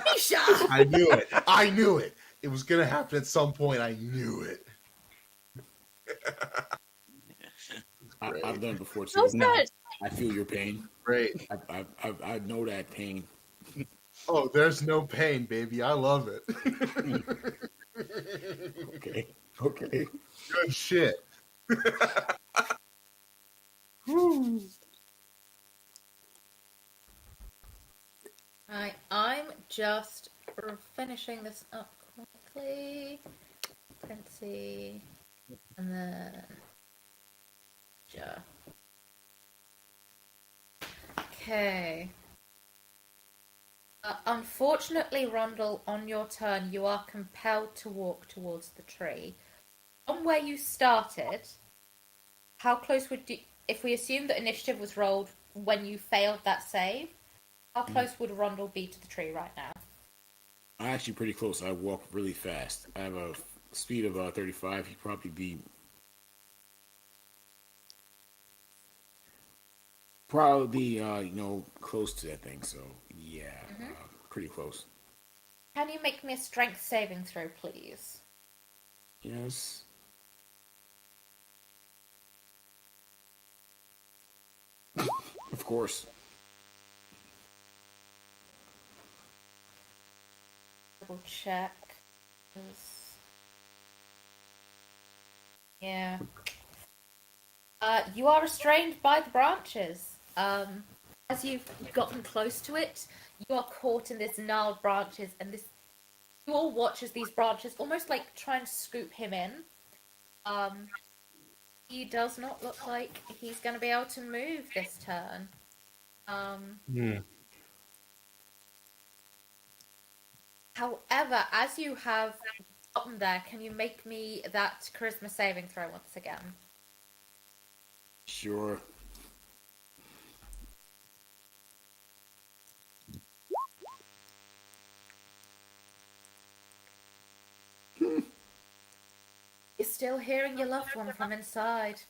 [SPEAKER 3] Misha!
[SPEAKER 2] I knew it. I knew it. It was gonna happen at some point. I knew it. Great.
[SPEAKER 6] I've done it before too.
[SPEAKER 4] How's that?
[SPEAKER 6] I feel your pain.
[SPEAKER 2] Great.
[SPEAKER 6] I know that pain.
[SPEAKER 2] Oh, there's no pain, baby. I love it.
[SPEAKER 6] Okay. Okay.
[SPEAKER 2] Good shit. Woo.
[SPEAKER 3] Right, I'm just finishing this up quickly. Princey, and then ja. Okay. Unfortunately, Rondell, on your turn, you are compelled to walk towards the tree. From where you started, how close would you, if we assume that initiative was rolled when you failed that save, how close would Rondell be to the tree right now?
[SPEAKER 6] I'm actually pretty close. I walk really fast. I have a speed of 35. He'd probably be close to that thing. So yeah, pretty close.
[SPEAKER 3] Can you make me a strength saving throw, please?
[SPEAKER 6] Yes. Of course.
[SPEAKER 3] Double check. Yeah. You are restrained by the branches. As you've gotten close to it, you are caught in this gnarled branches, and this. You all watch as these branches almost like try and scoop him in. He does not look like he's going to be able to move this turn. However, as you have gotten there, can you make me that charisma saving throw once again?
[SPEAKER 6] Sure.
[SPEAKER 3] You're still hearing your loved one from inside.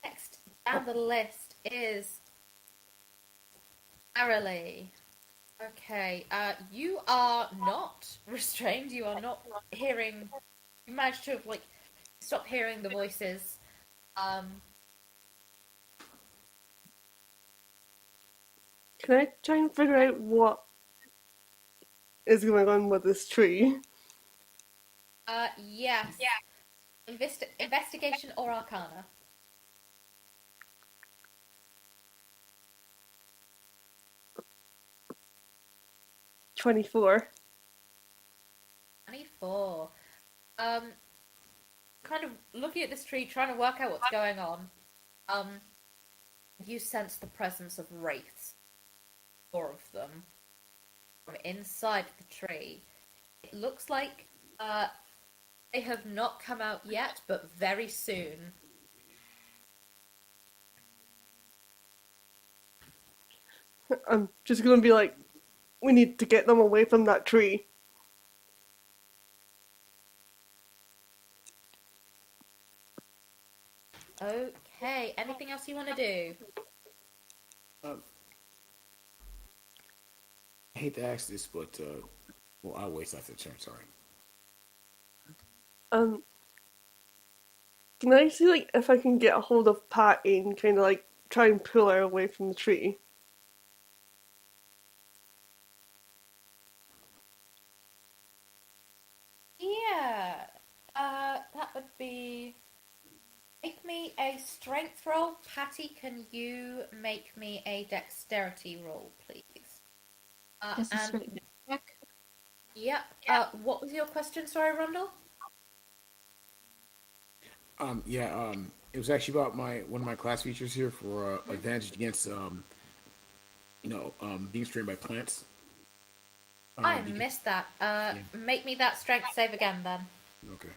[SPEAKER 3] Next down the list is Arily. Okay, you are not restrained. You are not hearing. You managed to stop hearing the voices.
[SPEAKER 5] Can I try and figure out what is going on with this tree?
[SPEAKER 3] Yes. Investigation or Arcana.
[SPEAKER 5] 24.
[SPEAKER 3] 24. Kind of looking at this tree, trying to work out what's going on. You sense the presence of wraiths. 4 of them. From inside the tree. It looks like they have not come out yet, but very soon.
[SPEAKER 5] I'm just gonna be like, we need to get them away from that tree.
[SPEAKER 3] Okay, anything else you want to do?
[SPEAKER 6] I hate to ask this, but well, I'll wait after the turn. Sorry.
[SPEAKER 5] Can I see like if I can get a hold of Patty and kind of like try and pull her away from the tree?
[SPEAKER 3] Yeah, that would be. Make me a strength roll. Patty, can you make me a dexterity roll, please?
[SPEAKER 4] This is
[SPEAKER 3] And
[SPEAKER 4] really check.
[SPEAKER 3] yep. What was your question? Sorry, Rundle.
[SPEAKER 6] It was actually about one of my class features here for advantage against being strained by plants.
[SPEAKER 3] I missed that. Make me that strength save again, then.
[SPEAKER 6] Okay.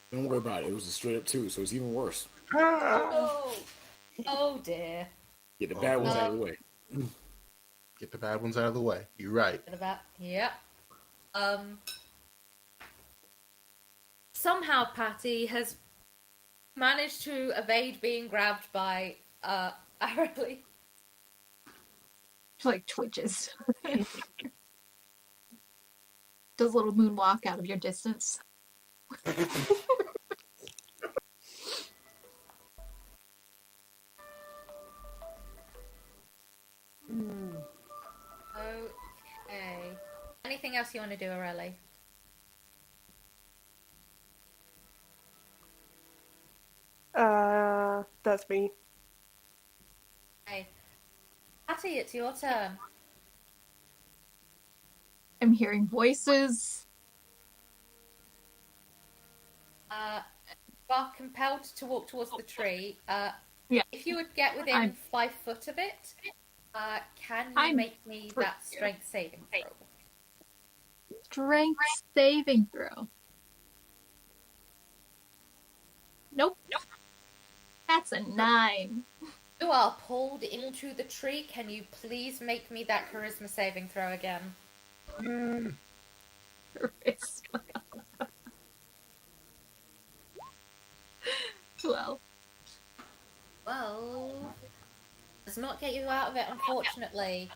[SPEAKER 6] Don't worry about it. It was a straight up 2, so it's even worse.
[SPEAKER 3] Oh, oh dear.
[SPEAKER 6] Get the bad ones out of the way.
[SPEAKER 2] Get the bad ones out of the way. You're right.
[SPEAKER 3] Yep. Somehow Patty has managed to evade being grabbed by Arely.
[SPEAKER 4] She like twitches. Does a little moonwalk out of your distance.
[SPEAKER 3] Okay. Anything else you want to do, Arely?
[SPEAKER 5] That's me.
[SPEAKER 3] Okay. Patty, it's your turn.
[SPEAKER 4] I'm hearing voices.
[SPEAKER 3] You are compelled to walk towards the tree.
[SPEAKER 4] Yeah.
[SPEAKER 3] If you would get within
[SPEAKER 4] I'm-
[SPEAKER 3] 5 foot of it, can you
[SPEAKER 4] I'm
[SPEAKER 3] make me that strength saving throw?
[SPEAKER 4] Strength saving throw. Nope. That's a 9.
[SPEAKER 3] You are pulled into the tree. Can you please make me that charisma saving throw again?
[SPEAKER 4] Well.
[SPEAKER 3] Well, does not get you out of it, unfortunately.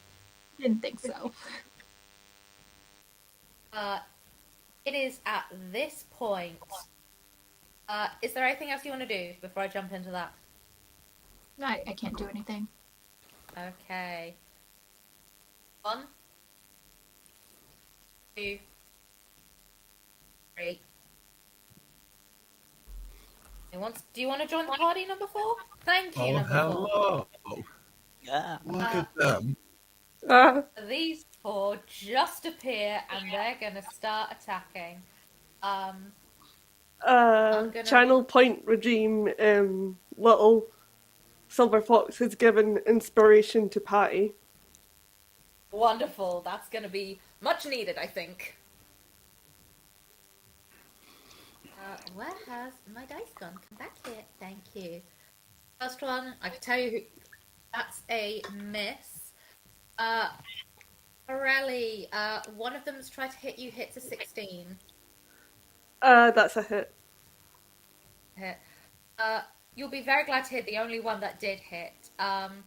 [SPEAKER 4] Didn't think so.
[SPEAKER 3] It is at this point. Is there anything else you want to do before I jump into that?
[SPEAKER 4] I can't do anything.
[SPEAKER 3] Okay. 1, 2, 3. Do you want to join the party, number 4? Thank you, number 4.
[SPEAKER 2] Hello.
[SPEAKER 1] Yeah.
[SPEAKER 2] Look at them.
[SPEAKER 3] These 4 just appear and they're gonna start attacking.
[SPEAKER 5] Channel point regime, little Silver Fox has given inspiration to Patty.
[SPEAKER 3] Wonderful. That's gonna be much needed, I think. Where has my dice gone? Come back here. Thank you. First one, I can tell you who. That's a miss. Arely, one of them's tried to hit you, hits a 16.
[SPEAKER 5] That's a hit.
[SPEAKER 3] Hit. You'll be very glad to hear the only one that did hit. Going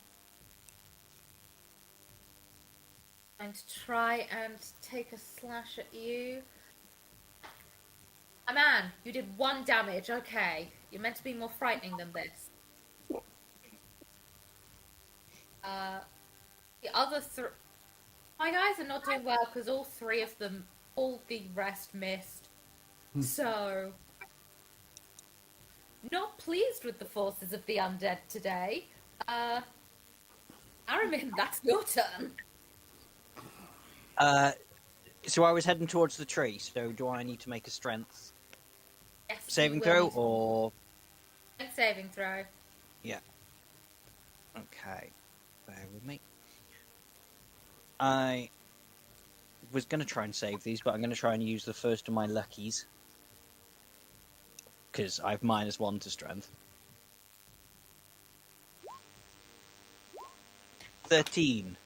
[SPEAKER 3] to try and take a slash at you. Oh, man, you did 1 damage. Okay, you're meant to be more frightening than this. The other 3... My guys are not doing well because all 3 of them, all the rest missed. So... Not pleased with the forces of the undead today. Aramin, that's your turn.
[SPEAKER 1] So I was heading towards the tree. So do I need to make a strength
[SPEAKER 3] Yes,
[SPEAKER 1] saving
[SPEAKER 3] you will
[SPEAKER 1] throw,
[SPEAKER 3] need to
[SPEAKER 1] or
[SPEAKER 3] make a saving throw.
[SPEAKER 1] yeah? Okay, bear with me. I was going to try and save these, but I'm going to try and use the first of my luckies because I have -1 to strength. 13.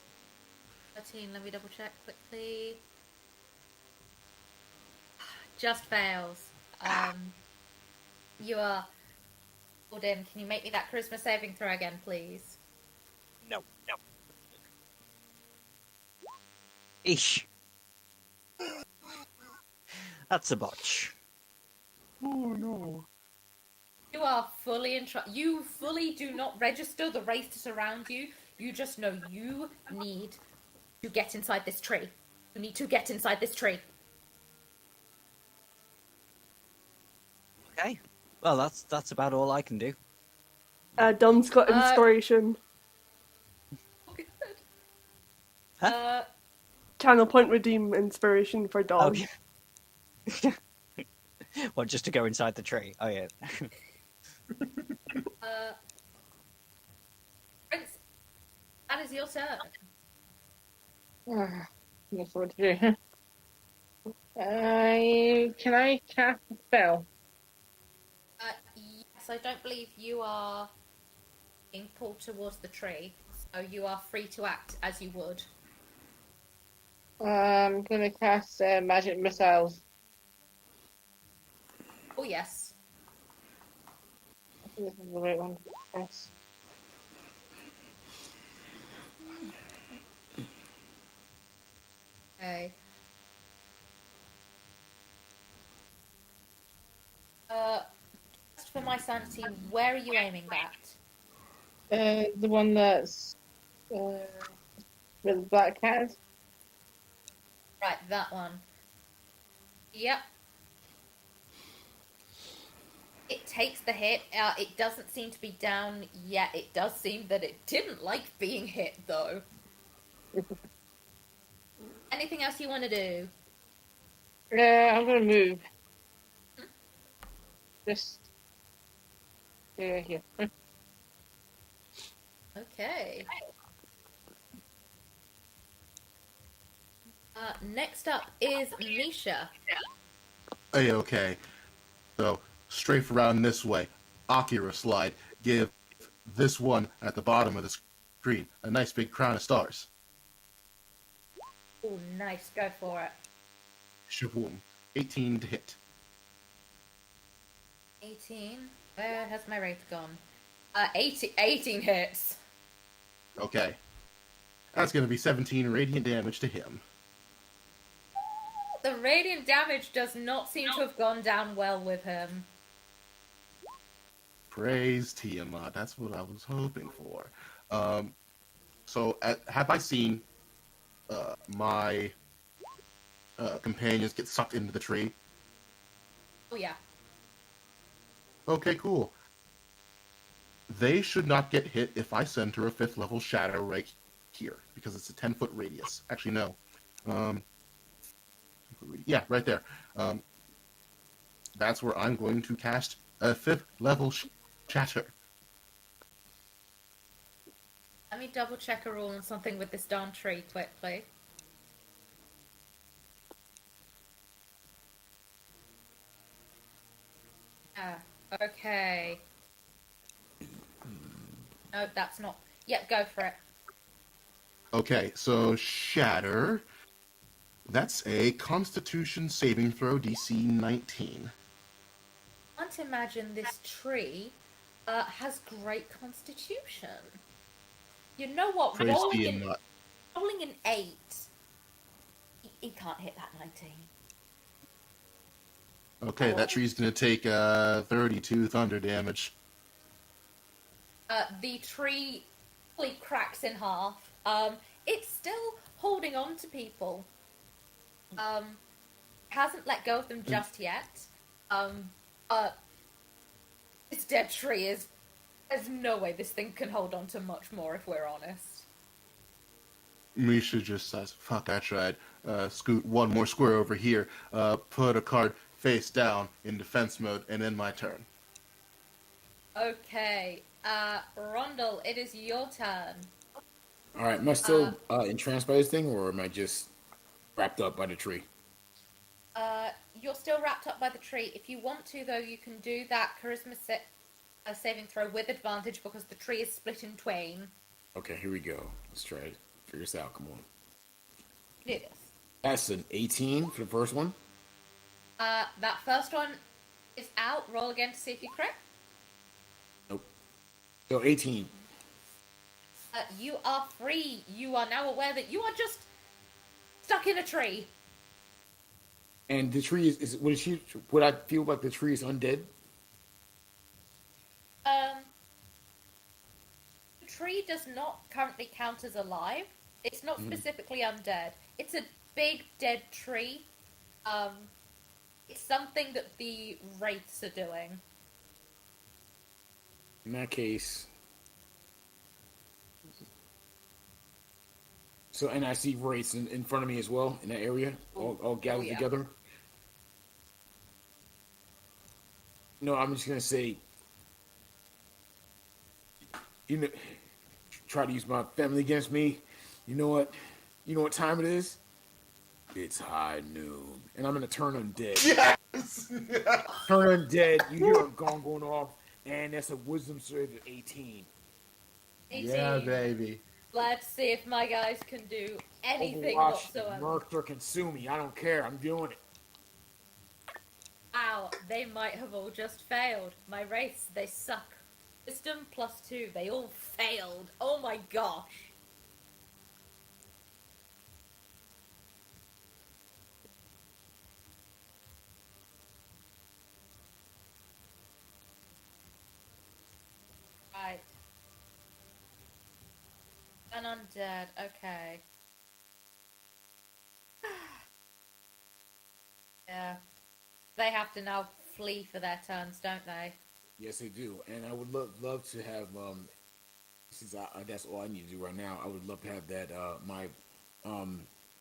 [SPEAKER 3] 13, let me double check quickly. Just fails. You are pulled in. Can you make me that charisma saving throw again, please?
[SPEAKER 1] No. Ish. That's a botch.
[SPEAKER 2] Oh no.
[SPEAKER 3] You are fully in trouble. You fully do not register the races around you. You just know you need to get inside this tree. You need to get inside this tree.
[SPEAKER 1] Okay. Well, that's about all I can do.
[SPEAKER 5] Dom's got inspiration.
[SPEAKER 1] Huh?
[SPEAKER 5] Channel point redeem inspiration for Dom.
[SPEAKER 1] Okay. Well, just to go inside the tree. Oh yeah.
[SPEAKER 3] Prince, that is your turn.
[SPEAKER 7] That's what to do. Can I cast a spell?
[SPEAKER 3] Yes, I don't believe you are being pulled towards the tree, so you are free to act as you would.
[SPEAKER 7] I'm gonna cast magic missiles.
[SPEAKER 3] Oh, yes.
[SPEAKER 7] I think this is the right one. Yes.
[SPEAKER 3] Okay. Just for my sanity, where are you aiming at?
[SPEAKER 7] The one that's with the black cat.
[SPEAKER 3] Right, that one. Yep. It takes the hit. It doesn't seem to be down yet. It does seem that it didn't like being hit, though. Anything else you want to do?
[SPEAKER 7] I'm gonna move. Just here.
[SPEAKER 3] Okay. Next up is Misha.
[SPEAKER 2] Hey, okay. So, strafe around this way. Akira slide. Give this one at the bottom of the screen a nice big crown of stars.
[SPEAKER 3] Oh, nice. Go for it.
[SPEAKER 2] Shaboom. 18 to hit.
[SPEAKER 3] 18. Where has my wraith gone? 18 hits.
[SPEAKER 2] Okay. That's going to be 17 radiant damage to him.
[SPEAKER 3] The radiant damage does not seem to have gone down well with him.
[SPEAKER 2] Praise Tiamat. That's what I was hoping for. Have I seen my companions get sucked into the tree?
[SPEAKER 3] Oh, yeah.
[SPEAKER 2] Okay, cool. They should not get hit if I center a 5th level shadow right here, because it's a 10-foot radius. Actually, no. Yeah, right there. That's where I'm going to cast a 5th level shatter.
[SPEAKER 3] Let me double check a rule on something with this darn tree quickly. Okay. No, that's not. Yep, go for it.
[SPEAKER 2] Okay, so shatter. That's a Constitution saving throw, DC 19.
[SPEAKER 3] I can't imagine this tree has great constitution. You know what?
[SPEAKER 2] Praise Tiamat.
[SPEAKER 3] Rolling an 8. He can't hit that 19.
[SPEAKER 2] Okay, that tree's gonna take 32 thunder damage.
[SPEAKER 3] The tree fully cracks in half. It's still holding on to people. Hasn't let go of them just yet. This dead tree is. There's no way this thing can hold on to much more, if we're honest.
[SPEAKER 2] Misha just says, "Fuck, I tried. Scoot one more square over here. Put a card face down in defense mode, and then my turn."
[SPEAKER 3] Okay. Rondel, it is your turn.
[SPEAKER 6] All right, am I still entranced by this thing, or am I just wrapped up by the tree?
[SPEAKER 3] You're still wrapped up by the tree. If you want to, though, you can do that charisma saving throw with advantage because the tree is split in twain.
[SPEAKER 6] Okay, here we go. Let's try to figure this out. Come on.
[SPEAKER 3] Do this.
[SPEAKER 6] That's an 18 for the first one.
[SPEAKER 3] That first one is out. Roll again to see if you crit.
[SPEAKER 6] Nope. So 18.
[SPEAKER 3] You are free. You are now aware that you are just stuck in a tree.
[SPEAKER 6] And the tree is would I feel like the tree is undead?
[SPEAKER 3] The tree does not currently count as alive. It's not specifically undead. It's a big dead tree. It's something that the wraiths are doing.
[SPEAKER 6] In that case. So, and I see wraiths in front of me as well, in that area, all gathered together. No, I'm just going to say, try to use my family against me. You know what? You know what time it is? It's high noon. And I'm going to turn undead.
[SPEAKER 2] Yes!
[SPEAKER 6] Turn undead, you hear a gong going off, and that's a wisdom save of 18.
[SPEAKER 3] 18.
[SPEAKER 2] Yeah, baby.
[SPEAKER 3] Let's see if my guys can do anything
[SPEAKER 6] Overwatch,
[SPEAKER 3] whatsoever.
[SPEAKER 6] Mercer can sue me. I don't care. I'm doing it.
[SPEAKER 3] Wow, they might have all just failed. My wraiths, they suck. Wisdom +2, they all failed. Oh my gosh. Right. An undead, okay. Yeah. They have to now flee for their turns, don't they?
[SPEAKER 6] Yes, they do. And I would love to have, since that's all I need to do right now, I would love to have that, my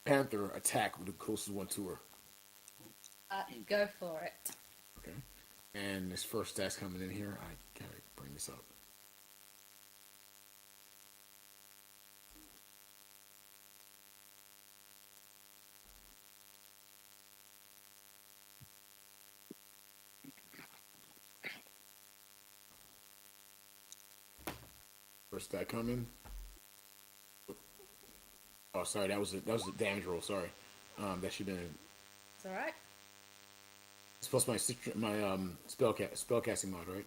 [SPEAKER 6] Panther attack with the closest one to her.
[SPEAKER 3] Go for it.
[SPEAKER 6] Okay. And this first stack's coming in here. I gotta bring this up. First stack coming. Oh, sorry, that was a damage roll. Sorry, that should have been.
[SPEAKER 3] It's alright.
[SPEAKER 6] It's plus my spellcasting mod, right?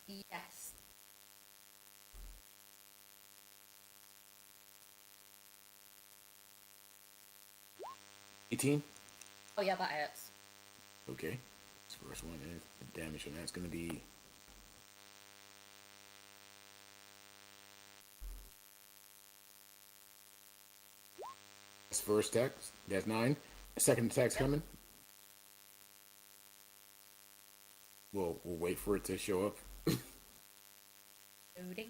[SPEAKER 3] Yes.
[SPEAKER 6] $18.
[SPEAKER 3] Oh yeah, that hits.
[SPEAKER 6] Okay. This first one is the damage on that's gonna be. That's first attack. That's 9. Second attack's coming. We'll wait for it to show up.
[SPEAKER 3] Loading.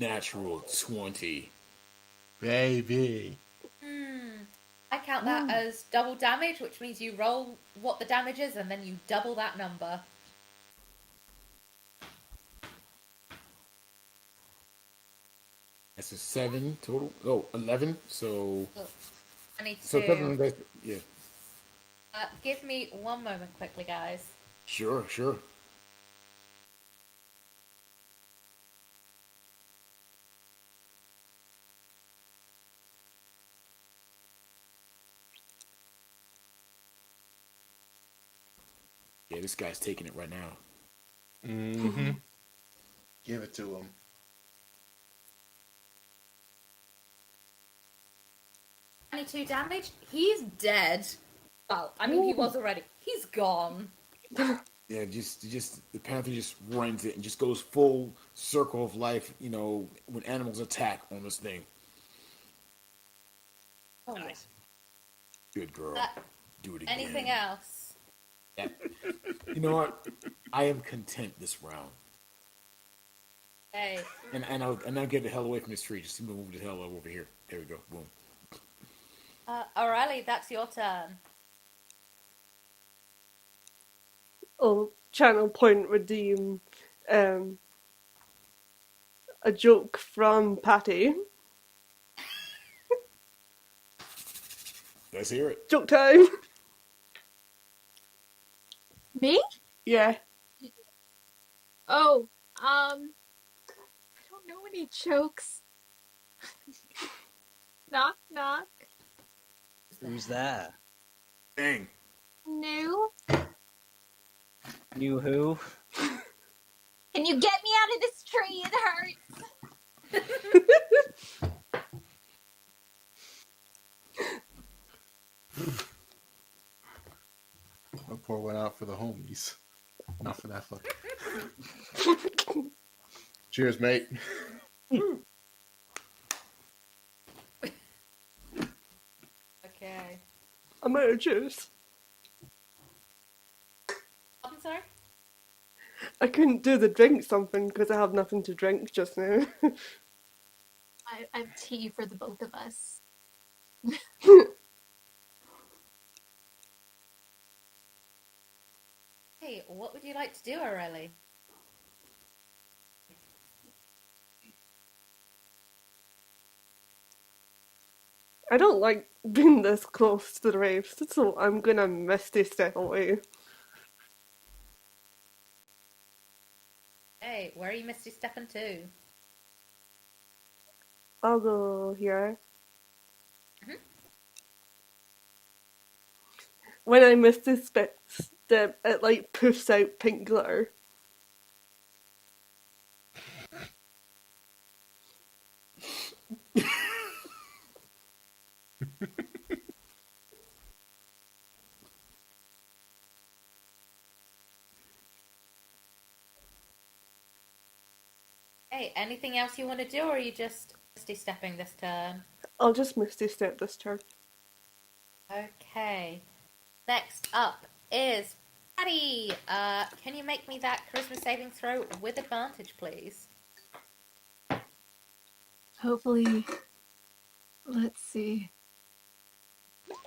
[SPEAKER 6] Natural 20.
[SPEAKER 2] Baby.
[SPEAKER 3] I count that as double damage, which means you roll what the damage is and then you double that number.
[SPEAKER 6] That's a 7 total. Oh, 11. So.
[SPEAKER 3] I need
[SPEAKER 6] So
[SPEAKER 3] to.
[SPEAKER 6] yeah.
[SPEAKER 3] Give me one moment quickly, guys.
[SPEAKER 6] Sure. Yeah, this guy's taking it right now.
[SPEAKER 2] Mm-hmm. Give it to him.
[SPEAKER 3] $22 damage. He's dead. Well, I mean, he was already. He's gone.
[SPEAKER 6] Yeah, just the panther just runs it and just goes full circle of life. You know, when animals attack on this thing.
[SPEAKER 3] Oh,
[SPEAKER 1] Nice.
[SPEAKER 6] Good girl. Do it again.
[SPEAKER 3] anything else?
[SPEAKER 6] Yeah. You know what? I am content this round.
[SPEAKER 3] Hey,
[SPEAKER 6] And I'll get the hell away from this tree. Just move the hell over here. There we go. Boom.
[SPEAKER 3] O'Reilly, that's your turn.
[SPEAKER 5] I'll channel point redeem a joke from Patty.
[SPEAKER 6] Let's hear it.
[SPEAKER 5] Joke time.
[SPEAKER 4] Me?
[SPEAKER 5] Yeah.
[SPEAKER 4] Oh, I don't know any jokes. Knock, knock.
[SPEAKER 1] Who's there?
[SPEAKER 6] Dang.
[SPEAKER 4] New?
[SPEAKER 1] You who?
[SPEAKER 4] Can you get me out of this tree? It hurts.
[SPEAKER 2] I'll pour one out for the homies. Not for that fucker. Cheers, mate.
[SPEAKER 3] Okay.
[SPEAKER 5] I'm out of juice.
[SPEAKER 3] I'm sorry?
[SPEAKER 5] I couldn't do the drink something because I have nothing to drink just now.
[SPEAKER 4] I have tea for the both of us.
[SPEAKER 3] Hey, what would you like to do, O'Reilly?
[SPEAKER 5] I don't like being this close to the raves, so I'm gonna misty step away.
[SPEAKER 3] Hey, where are you Misty stepping to?
[SPEAKER 5] I'll go here.
[SPEAKER 3] Mhm.
[SPEAKER 5] When I misty step, it like poofs out pink glitter.
[SPEAKER 3] Hey, anything else you want to do, or are you just Misty stepping this turn?
[SPEAKER 5] I'll just misty step this turn.
[SPEAKER 3] Okay. Next up is Patty. Can you make me that charisma saving throw with advantage, please?
[SPEAKER 4] Hopefully, let's see.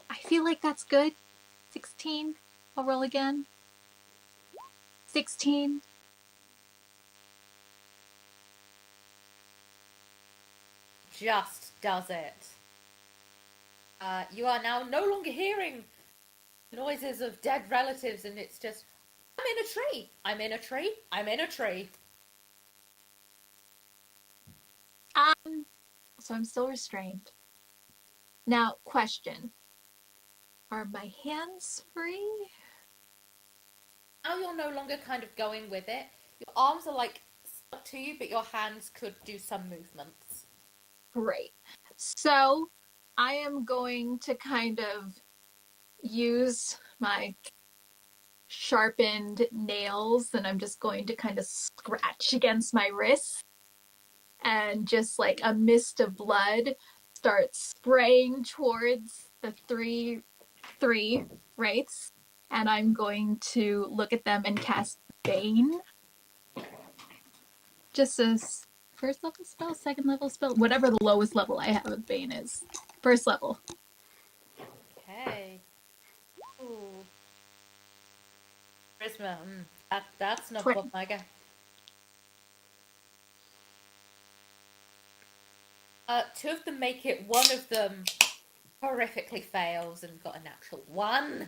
[SPEAKER 4] I feel like that's good. 16. I'll roll again. 16.
[SPEAKER 3] Just does it. You are now no longer hearing noises of dead relatives, and it's just, I'm in a tree. I'm in a tree. I'm in a tree.
[SPEAKER 4] So I'm still restrained. Now, question. Are my hands free?
[SPEAKER 3] Now you're no longer kind of going with it. Your arms are like stuck to you, but your hands could do some movements.
[SPEAKER 4] Great. So I am going to kind of use my sharpened nails and I'm just going to kind of scratch against my wrist and just like a mist of blood starts spraying towards the three wraiths, and I'm going to look at them and cast Bane. Just a first level spell, second level spell, whatever the lowest level I have of Bane is. First level.
[SPEAKER 3] Okay. Ooh. Charisma. That's not
[SPEAKER 4] 20.
[SPEAKER 3] what my guy. Two of them make it. One of them horrifically fails and got a natural 1.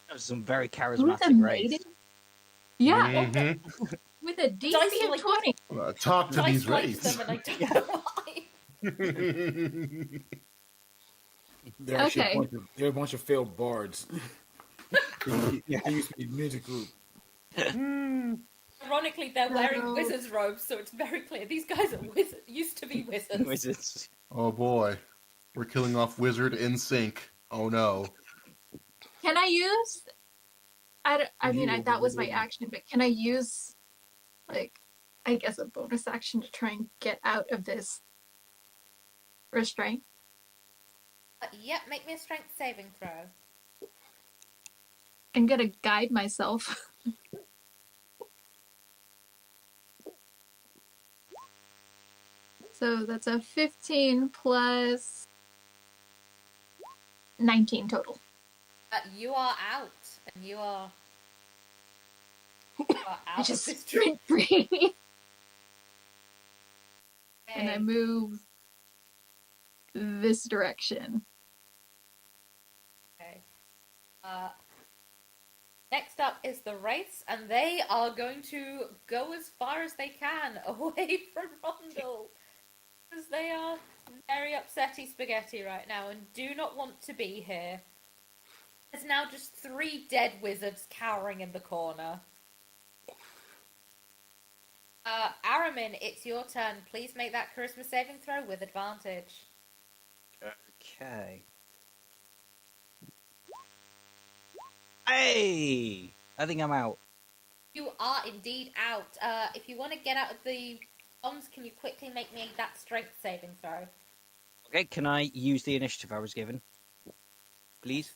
[SPEAKER 1] Those are some very
[SPEAKER 4] Who
[SPEAKER 1] charismatic
[SPEAKER 4] the
[SPEAKER 1] race.
[SPEAKER 4] maiden? Yeah,
[SPEAKER 2] Mm-hmm.
[SPEAKER 4] with a DC
[SPEAKER 3] Dice are
[SPEAKER 4] of
[SPEAKER 3] like
[SPEAKER 4] 20.
[SPEAKER 2] Talk to
[SPEAKER 3] I
[SPEAKER 2] these
[SPEAKER 3] swiped
[SPEAKER 2] wraiths.
[SPEAKER 3] them and I don't know why.
[SPEAKER 6] They're actually
[SPEAKER 4] Okay.
[SPEAKER 6] they're a bunch of failed bards. They
[SPEAKER 1] Yeah.
[SPEAKER 6] used to be a music group.
[SPEAKER 3] Ironically, they're wearing
[SPEAKER 4] No.
[SPEAKER 3] wizard's robes, so it's very clear these guys are used to be wizards.
[SPEAKER 1] Wizards.
[SPEAKER 2] Oh boy. We're killing off Wizard in sync. Oh no.
[SPEAKER 4] Can I use? That was my action, but can I use, like, I guess a bonus action to try and get out of this restraint?
[SPEAKER 3] Yep, make me a strength saving throw.
[SPEAKER 4] I'm gonna guide myself. So that's a 15 plus 19 total.
[SPEAKER 3] You are out, and you are
[SPEAKER 4] I
[SPEAKER 3] out of
[SPEAKER 4] just
[SPEAKER 3] this tree.
[SPEAKER 4] sprint free. And I
[SPEAKER 3] Okay.
[SPEAKER 4] move this direction.
[SPEAKER 3] Okay. Next up is the Wraiths, and they are going to go as far as they can away from Rondel. Because they are very upsetty spaghetti right now and do not want to be here. There's now just 3 dead wizards cowering in the corner. Aramin, it's your turn. Please make that charisma saving throw with advantage.
[SPEAKER 1] Okay. Hey! I think I'm out.
[SPEAKER 3] You are indeed out. If you want to get out of the bombs, can you quickly make me that strength saving throw?
[SPEAKER 1] Okay, can I use the initiative I was given? Please?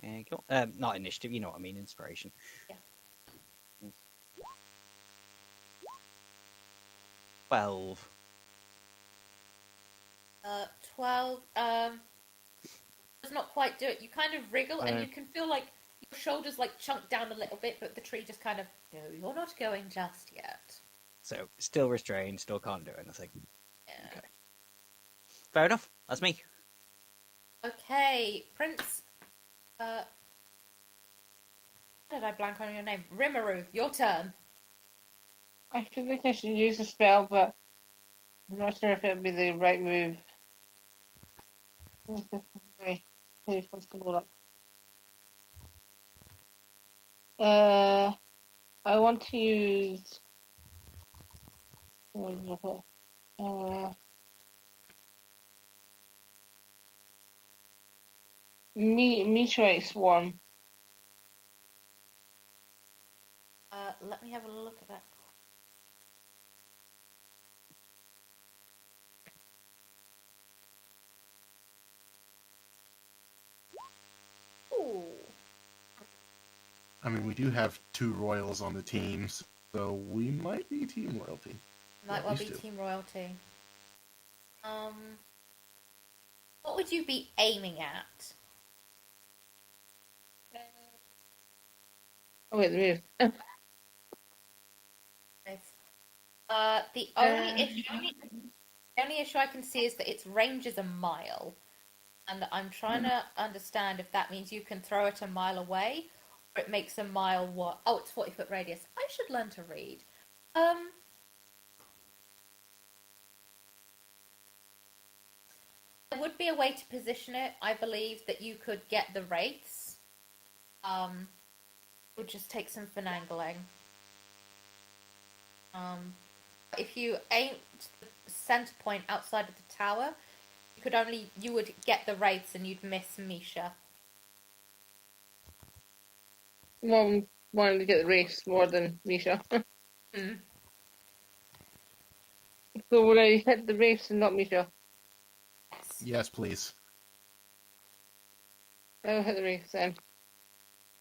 [SPEAKER 1] There you go. Not initiative, you know what I mean, inspiration.
[SPEAKER 3] Yeah.
[SPEAKER 1] 12.
[SPEAKER 3] 12. Does not quite do it. You kind of wriggle and you can feel like your shoulders like chunk down a little bit, but the tree just kind of, no, you're not going just yet.
[SPEAKER 1] So, still restrained, still can't do anything.
[SPEAKER 3] Yeah.
[SPEAKER 1] Okay. Fair enough. That's me.
[SPEAKER 3] Okay, Prince. How did I blank on your name? Rimuru, your turn.
[SPEAKER 7] I feel like I should use a spell, but I'm not sure if it would be the right move. Okay, first of all, I want to use. Meteorite Swarm.
[SPEAKER 3] Let me have a look at that. Ooh.
[SPEAKER 2] I mean, we do have 2 royals on the team, so we might be team royalty.
[SPEAKER 3] Might well
[SPEAKER 2] At
[SPEAKER 3] be
[SPEAKER 2] least 2.
[SPEAKER 3] team royalty. What would you be aiming at?
[SPEAKER 7] Oh wait, the move.
[SPEAKER 3] The only issue I can see is that its range is a mile, and I'm trying to understand if that means you can throw it a mile away, or it makes a mile what? Oh, it's 40-foot radius. I should learn to read. There would be a way to position it. I believe that you could get the wraiths. It would just take some finagling. If you aimed the center point outside of the tower, you would get the wraiths and you'd miss Misha.
[SPEAKER 7] Mom wanted to get the race more than Misha.
[SPEAKER 3] Mm.
[SPEAKER 7] So would I hit the race and not Misha?
[SPEAKER 2] Yes, please.
[SPEAKER 7] I'll hit the race then.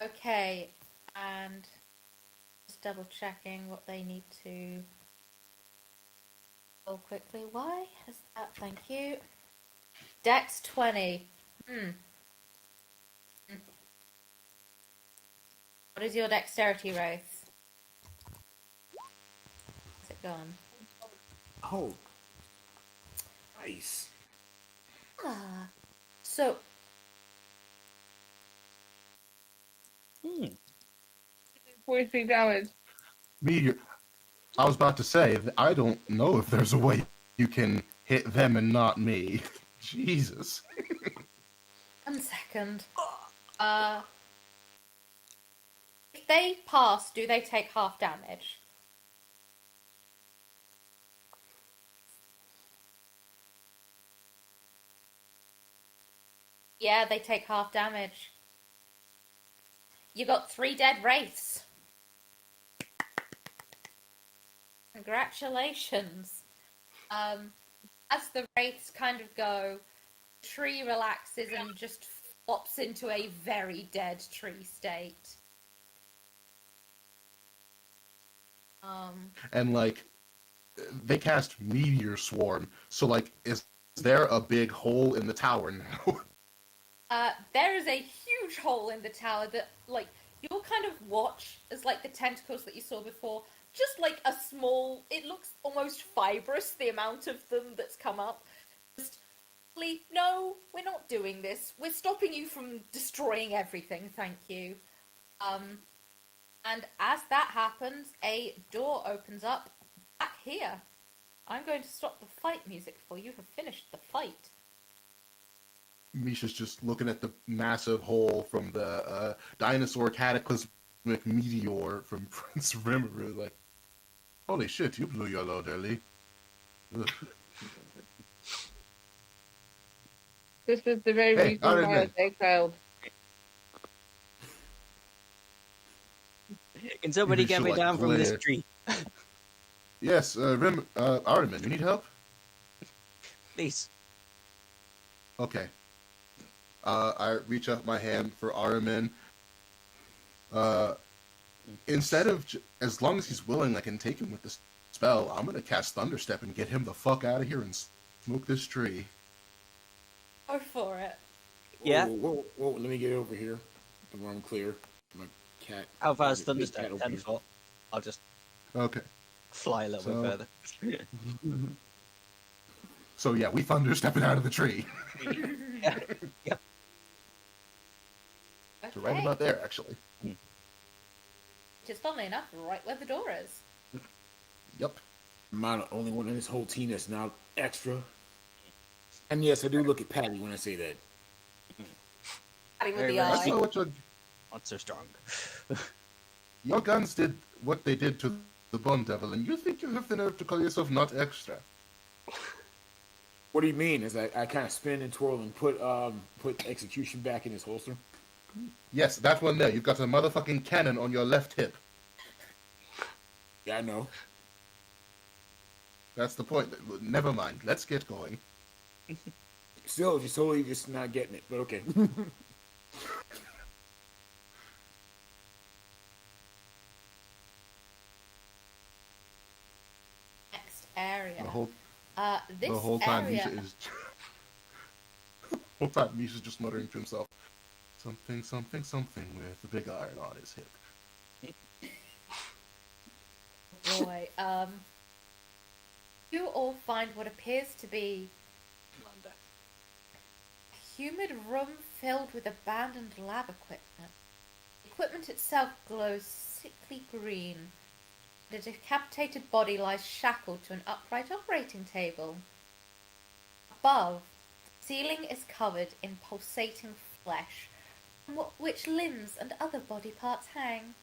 [SPEAKER 3] Okay, and just double checking what they need to roll quickly. Why has that? Thank you. Dex 20. What is your dexterity, Wraith? Is it gone?
[SPEAKER 6] Oh, nice.
[SPEAKER 3] So
[SPEAKER 7] 43 damage.
[SPEAKER 2] Meteor. I was about to say, I don't know if there's a way you can hit them and not me. Jesus.
[SPEAKER 3] 1 second. If they pass, do they take half damage? Yeah, they take half damage. You got 3 dead wraiths. Congratulations. As the wraiths kind of go, the tree relaxes and just pops into a very dead tree state.
[SPEAKER 2] And like, they cast Meteor Swarm. So like, is there a big hole in the tower now?
[SPEAKER 3] There is a huge hole in the tower that, like, you'll kind of watch as, like, the tentacles that you saw before, just like a small, it looks almost fibrous, the amount of them that's come up. Just, no, we're not doing this. We're stopping you from destroying everything, thank you. And as that happens, a door opens up back here. I'm going to stop the fight music before you have finished the fight.
[SPEAKER 2] Misha's just looking at the massive hole from the dinosaur cataclysmic meteor from Prince Rimuru, like, holy shit, you blew your load early. Ugh.
[SPEAKER 7] This was the very
[SPEAKER 2] Hey,
[SPEAKER 7] reason why I was
[SPEAKER 2] Iron
[SPEAKER 7] exiled.
[SPEAKER 1] Can somebody
[SPEAKER 2] You
[SPEAKER 1] get
[SPEAKER 2] should,
[SPEAKER 1] me
[SPEAKER 2] like,
[SPEAKER 1] down from this
[SPEAKER 2] glare.
[SPEAKER 1] tree?
[SPEAKER 2] Yes, Ariman, you need help?
[SPEAKER 1] Please.
[SPEAKER 2] Okay. I reach out my hand for Ariman. Instead of, as long as he's willing, I can take him with the spell. I'm gonna cast Thunderstep and get him the fuck out of here and smoke this tree.
[SPEAKER 3] Go for it.
[SPEAKER 1] Yeah.
[SPEAKER 6] Whoa, let me get over here. Where I'm clear. My cat.
[SPEAKER 1] How far is
[SPEAKER 6] big cat
[SPEAKER 1] Thunderstep?
[SPEAKER 6] over
[SPEAKER 1] 10
[SPEAKER 6] here.
[SPEAKER 1] foot. I'll just
[SPEAKER 2] Okay.
[SPEAKER 1] fly a little
[SPEAKER 2] So-
[SPEAKER 1] bit further.
[SPEAKER 2] So yeah, we Thunderstepping out of the tree.
[SPEAKER 1] Yeah. Yep.
[SPEAKER 2] So right about there, actually.
[SPEAKER 3] Which is, funnily enough, right where the door is.
[SPEAKER 2] Yep.
[SPEAKER 6] Am I the only one in this whole team that's not extra? And yes, I do look at Patty when I say that.
[SPEAKER 3] Patty with
[SPEAKER 1] Very
[SPEAKER 3] the
[SPEAKER 1] right.
[SPEAKER 2] I
[SPEAKER 3] eye.
[SPEAKER 2] saw what
[SPEAKER 1] Not so strong.
[SPEAKER 2] your guns did what they did to the Bone Devil, and you think you have the nerve to call yourself not extra?
[SPEAKER 6] What do you mean? As I kind of spin and twirl and put execution back in his holster?
[SPEAKER 2] Yes, that one there. You've got a motherfucking cannon on your left hip.
[SPEAKER 6] Yeah, I know.
[SPEAKER 2] That's the point. Never mind. Let's get going.
[SPEAKER 6] Still, you're totally just not getting it, but okay.
[SPEAKER 3] Next area.
[SPEAKER 2] The whole
[SPEAKER 3] This
[SPEAKER 2] the whole time
[SPEAKER 3] area.
[SPEAKER 2] Misha is. The whole time Misha's just muttering to himself, something, something, something with a big iron on his hip.
[SPEAKER 3] Boy, you all find what appears to be a humid room filled with abandoned lab equipment. The equipment itself glows sickly green. The decapitated body lies shackled to an upright operating table. Above, the ceiling is covered in pulsating flesh, from which limbs and other body parts hang.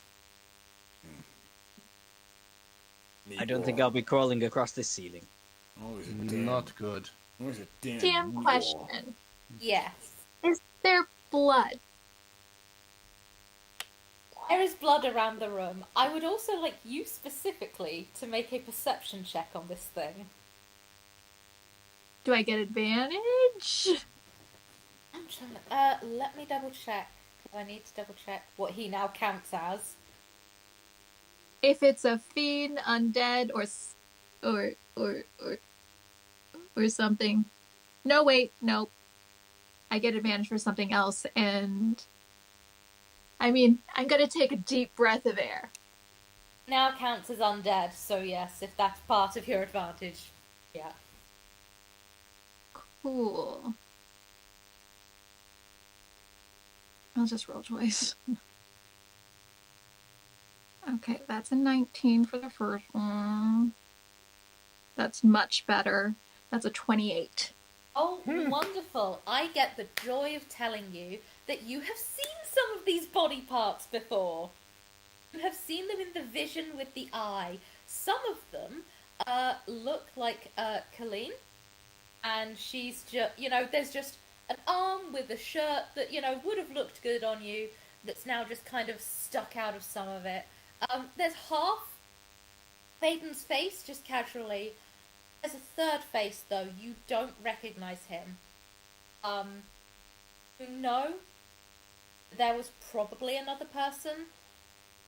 [SPEAKER 1] I don't think I'll be crawling across this ceiling.
[SPEAKER 6] Always a damn.
[SPEAKER 2] Not good.
[SPEAKER 6] Always a damn.
[SPEAKER 4] Damn
[SPEAKER 6] wall.
[SPEAKER 4] question.
[SPEAKER 3] Yes.
[SPEAKER 4] Is there blood?
[SPEAKER 3] There is blood around the room. I would also like you specifically to make a perception check on this thing.
[SPEAKER 4] Do I get advantage?
[SPEAKER 3] I'm trying to, let me double check. I need to double check what he now counts as.
[SPEAKER 4] If it's a fiend, undead, or something. No, wait, nope. I get advantage for something else, and I mean, I'm gonna take a deep breath of air.
[SPEAKER 3] Now counts as undead, so yes, if that's part of your advantage, yeah.
[SPEAKER 4] Cool. I'll just roll twice. Okay, that's a 19 for the first one. That's much better. That's a 28.
[SPEAKER 3] Oh, wonderful. I get the joy of telling you that you have seen some of these body parts before. You have seen them in the vision with the eye. Some of them look like Colleen, and she's just, there's just an arm with a shirt that, would have looked good on you that's now just kind of stuck out of some of it. There's half Maiden's face, just casually. There's a third face, though. You don't recognize him. You know there was probably another person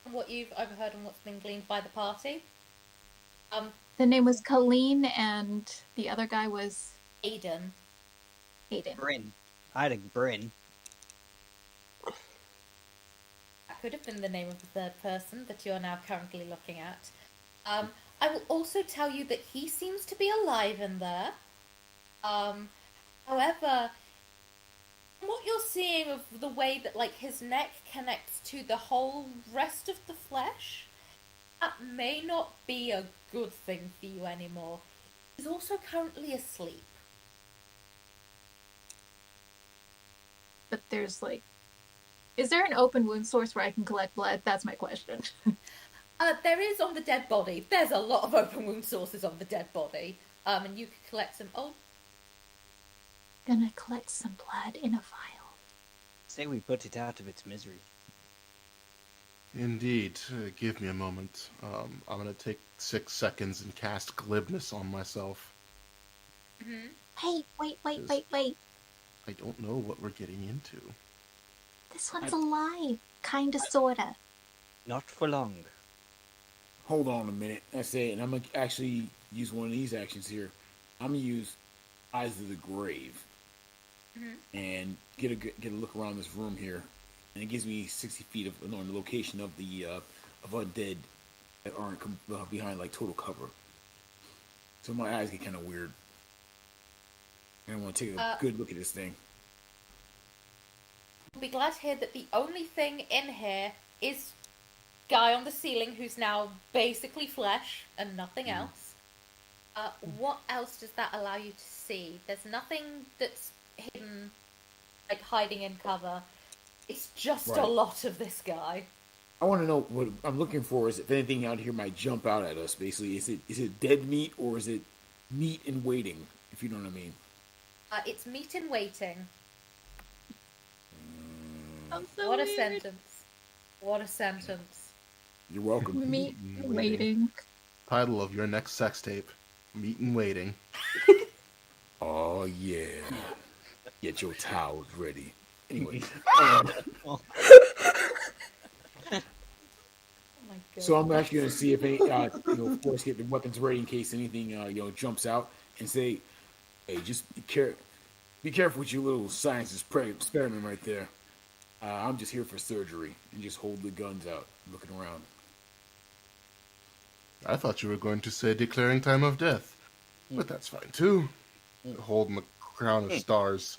[SPEAKER 3] from what you've overheard and what's been gleaned by the party.
[SPEAKER 4] The name was Colleen, and the other guy was
[SPEAKER 3] Aiden.
[SPEAKER 4] Aiden.
[SPEAKER 1] Bryn. I had a Bryn.
[SPEAKER 3] That could have been the name of the third person that you're now currently looking at. I will also tell you that he seems to be alive in there. However, from what you're seeing of the way that like his neck connects to the whole rest of the flesh, that may not be a good thing for you anymore. He's also currently asleep.
[SPEAKER 4] But there's like, is there an open wound source where I can collect blood? That's my question.
[SPEAKER 3] There is on the dead body. There's a lot of open wound sources on the dead body. And you can collect some. Oh,
[SPEAKER 4] Gonna collect some blood in a vial.
[SPEAKER 1] Say we put it out of its misery.
[SPEAKER 2] Indeed. Give me a moment. I'm going to take 6 seconds and cast glibness on myself.
[SPEAKER 4] Hey, wait.
[SPEAKER 2] I don't know what we're getting into.
[SPEAKER 4] This one's alive. Kinda, sorta.
[SPEAKER 1] Not for long.
[SPEAKER 6] Hold on a minute. That's it. And I'm going to actually use one of these actions here. I'm going to use Eyes of the Grave. And get a look around this room here. And it gives me 60 feet of the location of the of undead that aren't behind like total cover. So my eyes get kind of weird. And I want to take a good look at this thing.
[SPEAKER 3] I'll be glad to hear that the only thing in here is guy on the ceiling who's now basically flesh and nothing else. What else does that allow you to see? There's nothing that's hidden, like hiding in cover. It's just a lot of this guy.
[SPEAKER 6] I want to know what I'm looking for. Is if anything out here might jump out at us? Basically, is it dead meat or is it meat in waiting? If you know what I mean.
[SPEAKER 3] It's meat in waiting.
[SPEAKER 4] So
[SPEAKER 3] What a
[SPEAKER 4] weird.
[SPEAKER 3] sentence. What a sentence.
[SPEAKER 6] You're welcome.
[SPEAKER 4] Meat waiting.
[SPEAKER 2] Title of your next sex tape: Meat and Waiting.
[SPEAKER 6] Oh yeah. Get your towels ready. Anyway.
[SPEAKER 3] Oh my god.
[SPEAKER 6] So I'm actually going to see if any, of course, get the weapons ready in case anything, jumps out, and say, "Hey, just be careful with your little science experiment right there. I'm just here for surgery," and just hold the guns out, looking around.
[SPEAKER 2] I thought you were going to say declaring time of death, but that's fine too. Holding the crown of stars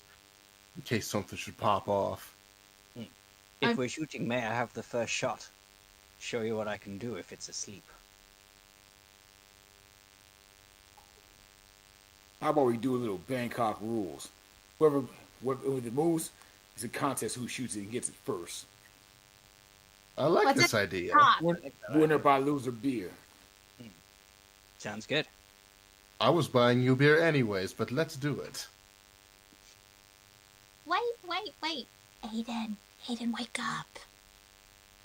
[SPEAKER 2] in case something should pop off.
[SPEAKER 1] If we're shooting, may I have the first shot? Show you what I can do if it's asleep.
[SPEAKER 6] How about we do a little Bangkok rules? Whoever it moves, it's a contest who shoots it and gets it first.
[SPEAKER 2] I like
[SPEAKER 4] What's
[SPEAKER 2] this
[SPEAKER 4] it?
[SPEAKER 2] idea.
[SPEAKER 4] Hot.
[SPEAKER 6] Winner by loser beer.
[SPEAKER 1] Sounds good.
[SPEAKER 2] I was buying you beer anyways, but let's do it.
[SPEAKER 4] Wait. Aiden, wake up.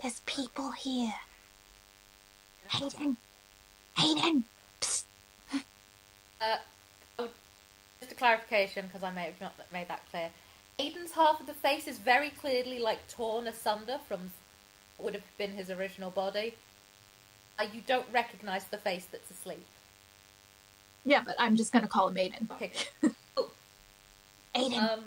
[SPEAKER 4] There's people here. Aiden. Psst.
[SPEAKER 3] Just a clarification, because I may have not made that clear. Aiden's half of the face is very clearly like torn asunder from what would have been his original body. You don't recognize the face that's asleep.
[SPEAKER 4] Yeah, but I'm just gonna call him Aiden.
[SPEAKER 3] Okay. Cool.
[SPEAKER 4] Aiden.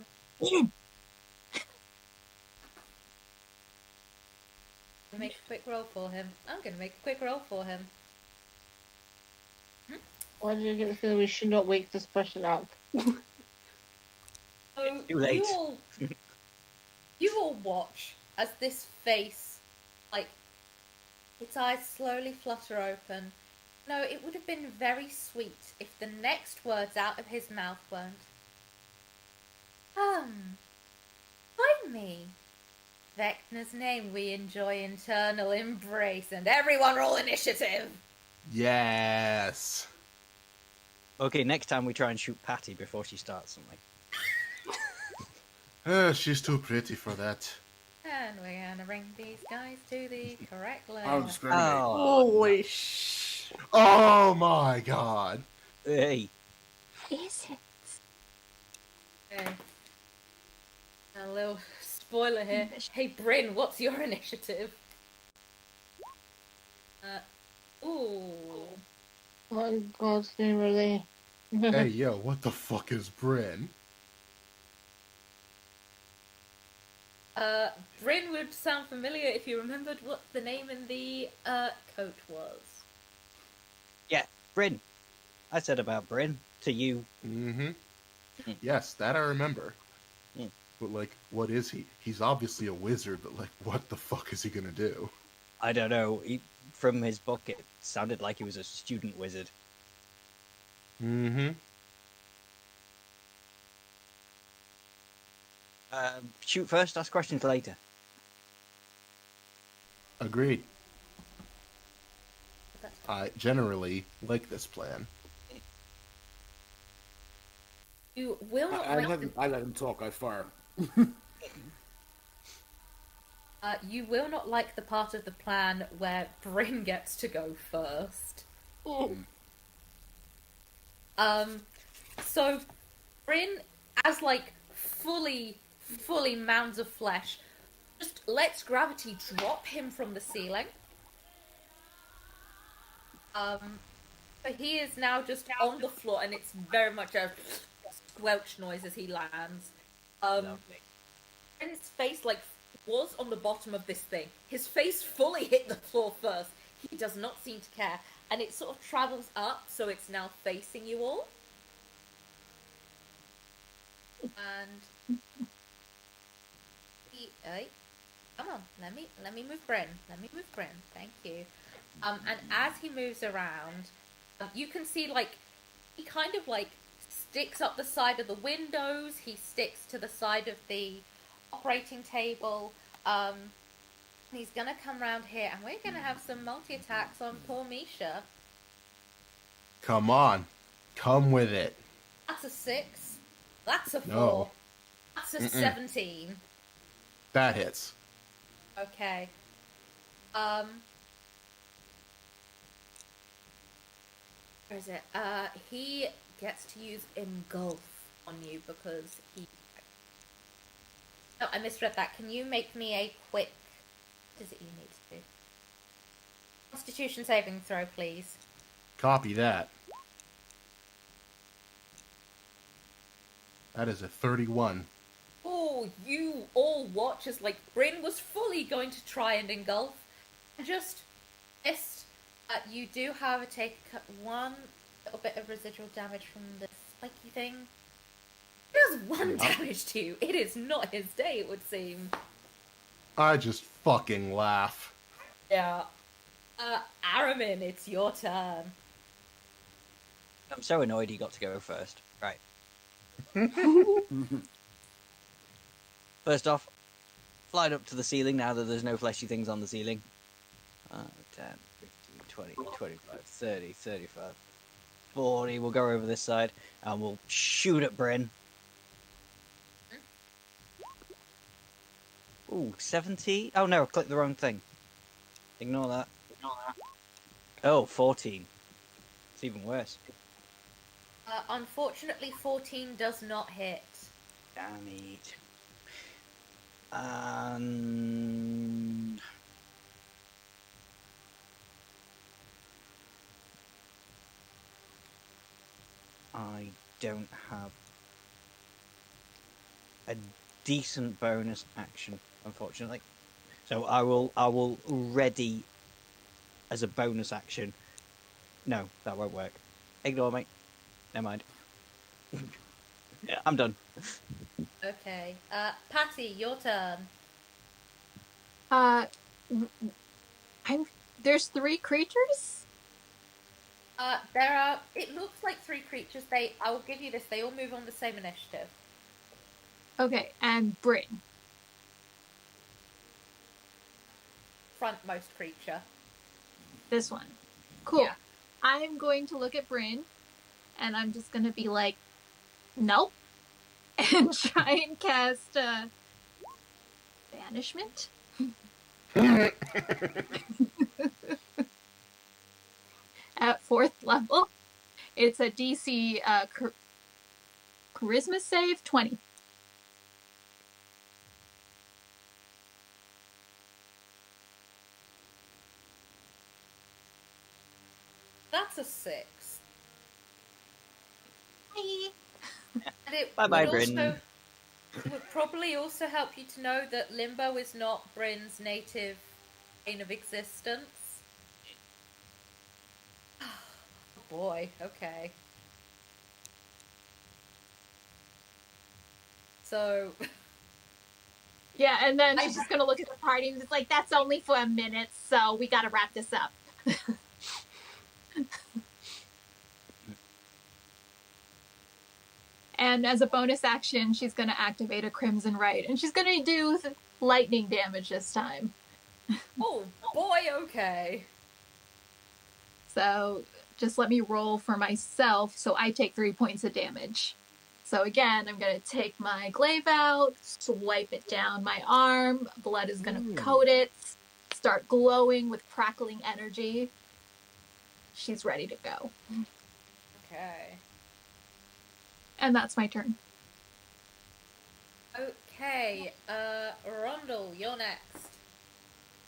[SPEAKER 3] Make a quick roll for him. I'm gonna make a quick roll for him.
[SPEAKER 7] Why do you get the feeling we should not wake this person up?
[SPEAKER 3] So
[SPEAKER 1] Too late.
[SPEAKER 3] You all watch as this face, like, its eyes slowly flutter open. No, it would have been very sweet if the next words out of his mouth weren't, find me. Vecna's name we enjoy eternal embrace, and everyone roll initiative!
[SPEAKER 2] Yes.
[SPEAKER 1] Okay, next time we try and shoot Patty before she starts something.
[SPEAKER 2] She's too pretty for that.
[SPEAKER 3] And we're gonna bring these guys to the correct
[SPEAKER 6] I'll
[SPEAKER 3] level.
[SPEAKER 6] discriminate.
[SPEAKER 5] Holy sh!
[SPEAKER 2] Oh my god.
[SPEAKER 1] Hey,
[SPEAKER 4] What is it?
[SPEAKER 3] Okay. A little Spoiler here. Hey, Bryn, what's your initiative? Ooh.
[SPEAKER 7] What in God's name are they?
[SPEAKER 2] Hey, yo, what the fuck is Bryn?
[SPEAKER 3] Bryn would sound familiar if you remembered what the name in the coat was.
[SPEAKER 1] Yeah, Bryn. I said about Bryn to you.
[SPEAKER 2] Mm-hmm.
[SPEAKER 1] Mm.
[SPEAKER 2] Yes, that I remember.
[SPEAKER 1] Mm.
[SPEAKER 2] But, like, what is he? He's obviously a wizard, but, like, what the fuck is he gonna do?
[SPEAKER 1] I don't know. From his book, it sounded like he was a student wizard.
[SPEAKER 2] Mm-hmm.
[SPEAKER 1] Shoot first, ask questions later.
[SPEAKER 2] Agreed. I generally like this plan.
[SPEAKER 3] You will not
[SPEAKER 6] I
[SPEAKER 3] like
[SPEAKER 6] let him talk. I fire.
[SPEAKER 3] you will not like the part of the plan where Bryn gets to go first. So Bryn, as like fully mounds of flesh, just lets gravity drop him from the ceiling. So he is now just on the floor, and it's very much a squelch noise as he lands.
[SPEAKER 1] Lovely.
[SPEAKER 3] Bryn's face like was on the bottom of this thing. His face fully hit the floor first. He does not seem to care, and it sort of travels up, so it's now facing you all. And come on, let me move Bryn. Let me move Bryn. Thank you. And as he moves around, you can see like he kind of like sticks up the side of the windows. He sticks to the side of the operating table. He's gonna come around here, and we're gonna have some multi-attacks on poor Misha.
[SPEAKER 2] Come on. Come with it.
[SPEAKER 3] That's a 6. That's a 4.
[SPEAKER 2] No.
[SPEAKER 3] That's a 17.
[SPEAKER 2] That hits.
[SPEAKER 3] Okay. Where is it? He gets to use engulf on you because he... Oh, I misread that. Can you make me a quick... What is it you need to do? Constitution saving throw, please.
[SPEAKER 2] Copy that. That is a 31.
[SPEAKER 3] Oh, you all watch as, like, Bryn was fully going to try and engulf. And just missed. You do, however, take one little bit of residual damage from the spiky thing. It does 1 damage to you. It is not his day, it would seem.
[SPEAKER 2] I just fucking laugh.
[SPEAKER 3] Yeah. Aramin, it's your turn.
[SPEAKER 1] I'm so annoyed he got to go first. Right. First off, fly up to the ceiling now that there's no fleshy things on the ceiling. 10, 15, 20, 25, 30, 35, 40. We'll go over this side and we'll shoot at Bryn. Ooh, 70? Oh no, I clicked the wrong thing. Ignore that. Oh, 14. It's even worse.
[SPEAKER 3] Unfortunately, 14 does not hit.
[SPEAKER 1] Damn it. And... I don't have a decent bonus action, unfortunately. So I will ready as a bonus action. No, that won't work. Ignore me. Never mind. Yeah, I'm done.
[SPEAKER 3] Okay. Patty, your turn.
[SPEAKER 4] There's 3 creatures?
[SPEAKER 3] There are... It looks like 3 creatures. I will give you this. They all move on the same initiative.
[SPEAKER 4] Okay, and Bryn.
[SPEAKER 3] Frontmost creature.
[SPEAKER 4] This one. Cool.
[SPEAKER 3] Yeah.
[SPEAKER 4] I'm going to look at Bryn, and I'm just going to be like, nope. And try and cast Banishment. At 4th level. It's a DC Charisma save 20.
[SPEAKER 3] 6.
[SPEAKER 4] Bye.
[SPEAKER 3] And it
[SPEAKER 1] Bye bye,
[SPEAKER 3] would
[SPEAKER 1] Bryn.
[SPEAKER 3] also would probably also help you to know that Limbo is not Bryn's native plane of existence. Oh boy, okay. So
[SPEAKER 4] Yeah, and then she's just gonna look at the party and it's like, that's only for a minute, so we gotta wrap this up. And as a bonus action, she's gonna activate a Crimson Right, and she's gonna do lightning damage this time.
[SPEAKER 3] oh boy, okay.
[SPEAKER 4] So just let me roll for myself, so I take 3 points of damage. So again, I'm gonna take my glaive out, swipe it down my arm, blood is gonna coat it, start glowing with crackling energy. She's ready to go.
[SPEAKER 3] Okay.
[SPEAKER 4] And that's my turn.
[SPEAKER 3] Okay, Rondell, you're next.